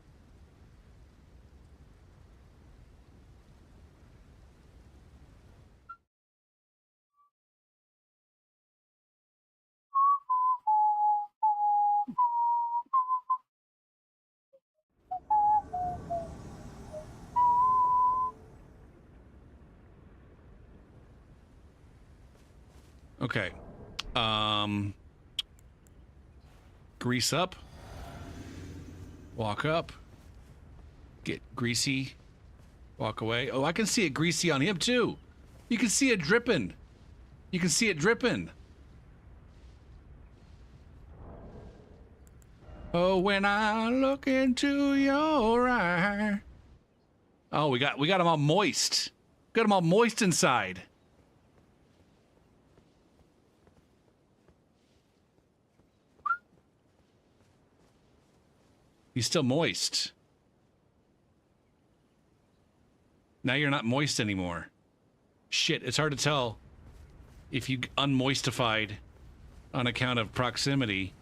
Speaker 1: Okay. Grease up. Walk up. Get greasy. Walk away. Oh, I can see it greasy on him too. You can see it dripping. You can see it dripping. Oh, when I look into your eye. Oh, we got them all moist. Got them all moist inside. He's still moist. Now you're not moist anymore. Shit, it's hard to tell if you unmoistified on account of proximity.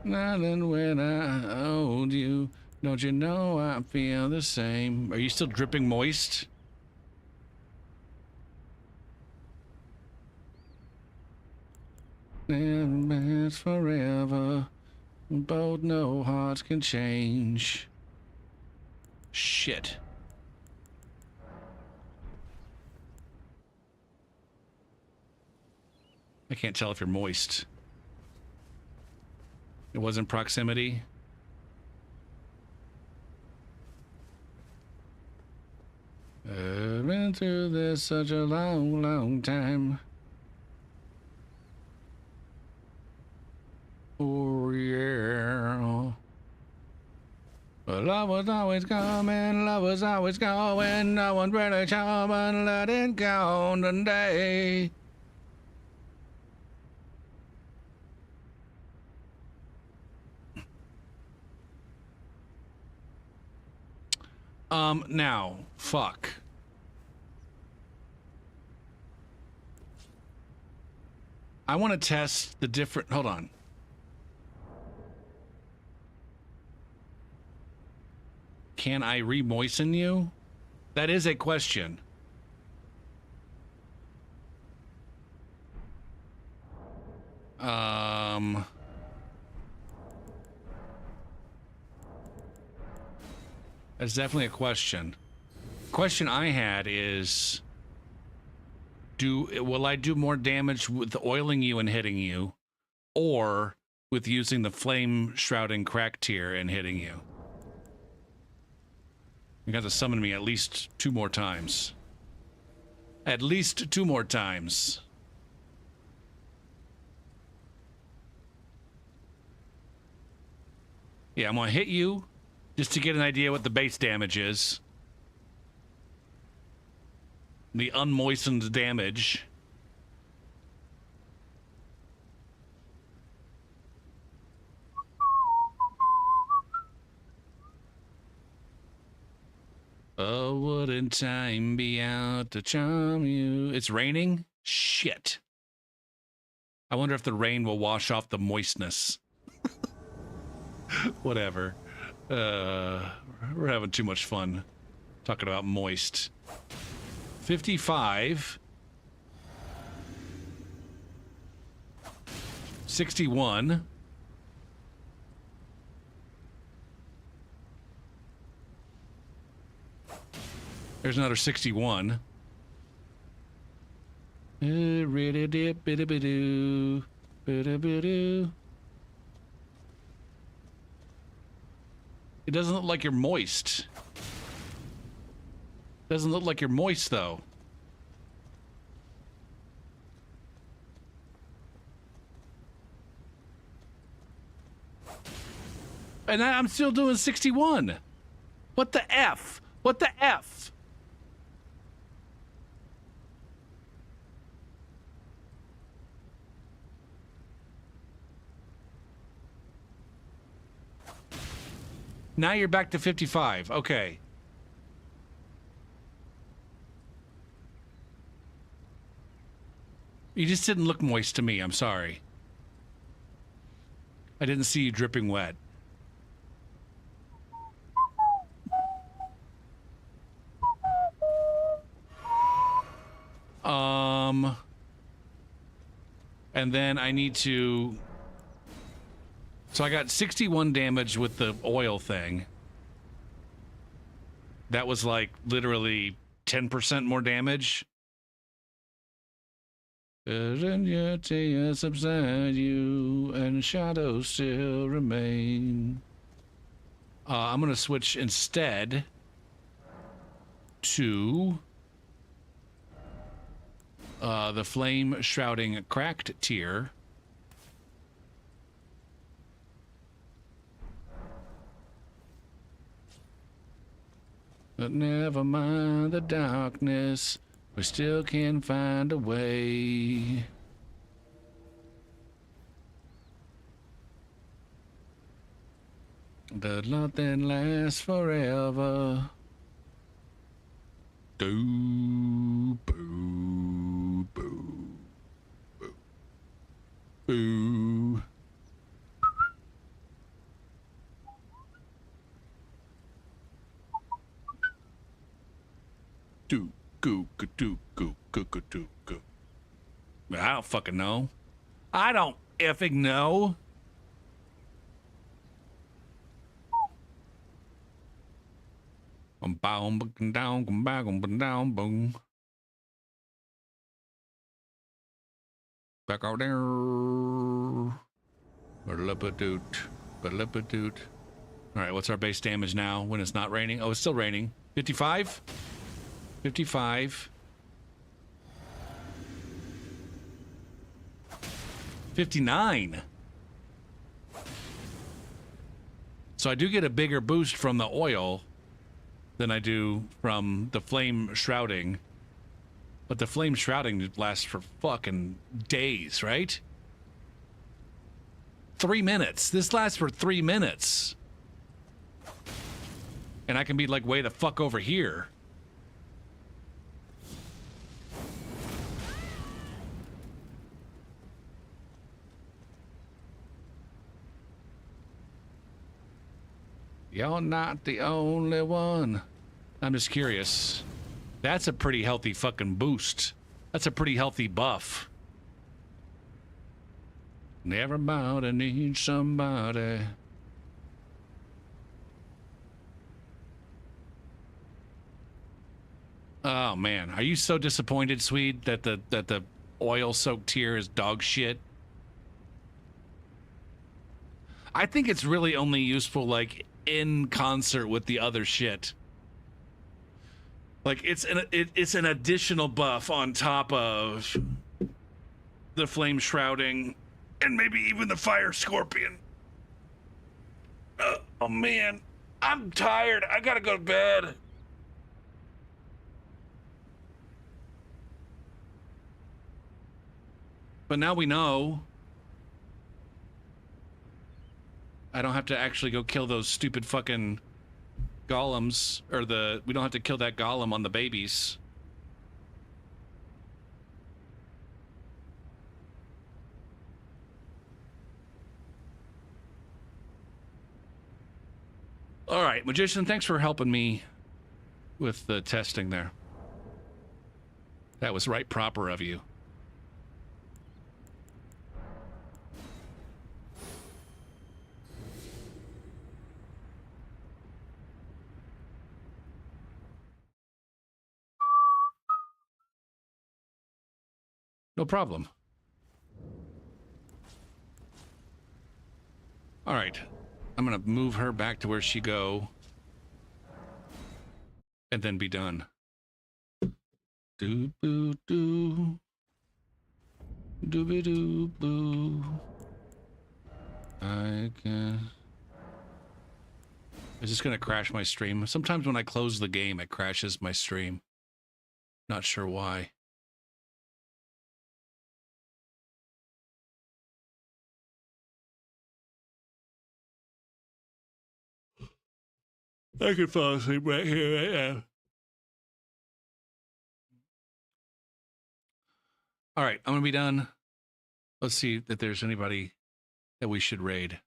Speaker 1: Nothing when I hold you. Don't you know I feel the same? Are you still dripping moist? And last forever. Both know hearts can change. Shit. I can't tell if you're moist. It wasn't proximity. I've been through this such a long, long time. Oh, yeah. But love was always coming, love was always going. No one's really charming, let it go today. Now, fuck. I want to test the different, hold on. Can I re-moisten you? That is a question. That's definitely a question. Question I had is, will I do more damage with oiling you and hitting you, or with using the flame shrouding crack tier and hitting you? You got to summon me at least 2 more times. At least 2 more times. Yeah, I'm gonna hit you just to get an idea what the base damage is. The unmoistened damage. Oh, wouldn't time be out to charm you? It's raining? Shit. I wonder if the rain will wash off the moistness. Whatever. We're having too much fun talking about moist. 55. 61. There's another 61. It doesn't look like you're moist. Doesn't look like you're moist, though. And I'm still doing 61. What the F? What the F? Now you're back to 55. Okay. You just didn't look moist to me. I'm sorry. I didn't see you dripping wet. And then I need to... So I got 61 damage with the oil thing. That was like literally 10% more damage. And yet tears subside you and shadows still remain. I'm going to switch instead to the flame shrouding cracked tier. But never mind the darkness, we still can find a way. The love that lasts forever. Do, boo, boo, boo, boo. Do, goo, do, goo, do, goo. I don't fucking know. I don't effing know. Down, down, boom. Back out there. Ba-da-ba-doot. Ba-da-ba-doot. All right, what's our base damage now when it's not raining? Oh, it's still raining. 55? 55. 59. So I do get a bigger boost from the oil than I do from the flame shrouding. But the flame shrouding lasts for fucking days, right? 3 minutes. This lasts for 3 minutes. And I can be like way the fuck over here. You're not the only one. I'm just curious. That's a pretty healthy fucking boost. That's a pretty healthy buff. Everybody needs somebody. Oh man, are you so disappointed, Swede, that the oil-soaked tier is dog shit? I think it's really only useful like in concert with the other shit. Like it's an additional buff on top of the flame shrouding and maybe even the fire scorpion. Oh man, I'm tired. I gotta go to bed. But now we know. I don't have to actually go kill those stupid fucking golems, or we don't have to kill that golem on the babies. All right, Magician, thanks for helping me with the testing there. That was right proper of you. No problem. All right. I'm going to move her back to where she go. And then be done. Do boo do. Dooby doo boo. I can. Is this going to crash my stream? Sometimes when I close the game, it crashes my stream. Not sure why. I could fall asleep right here, right now. All right, I'm going to be done. Let's see if there's anybody that we should raid.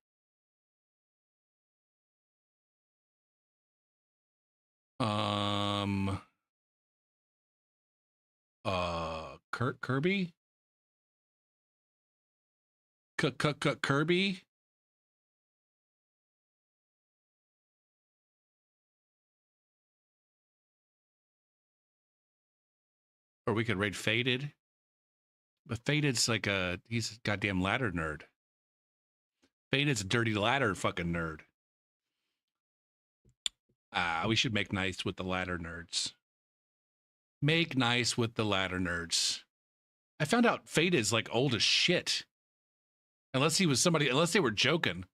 Speaker 1: Kirby? Kirby? Or we could raid Faded. But Faded's like he's a goddamn ladder nerd. Faded's a dirty ladder fucking nerd. We should make nice with the ladder nerds. Make nice with the ladder nerds. I found out Faded's like old as shit. Unless he was somebody, unless they were joking.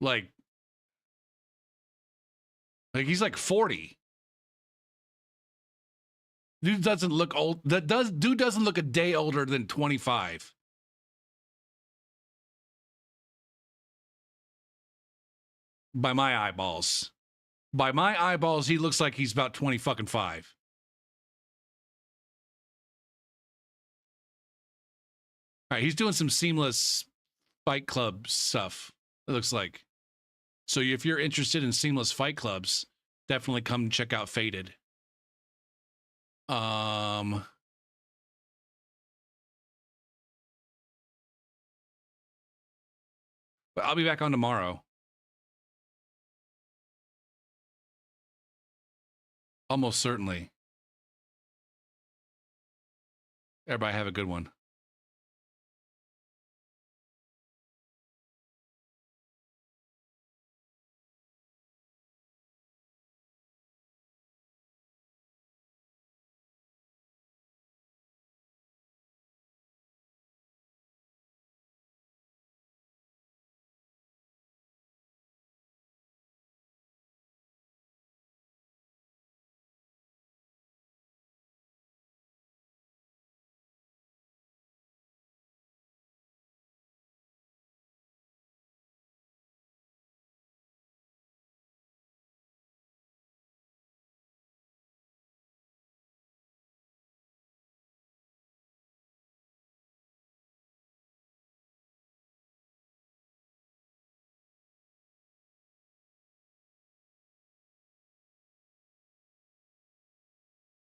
Speaker 1: Like he's like 40. Dude doesn't look old. Dude doesn't look a day older than 25. By my eyeballs. By my eyeballs, he looks like he's about 20 fucking 5. All right, he's doing some seamless Fight Club stuff, it looks like. So if you're interested in seamless Fight Clubs, definitely come check out Faded. But I'll be back on tomorrow. Almost certainly. Everybody have a good one.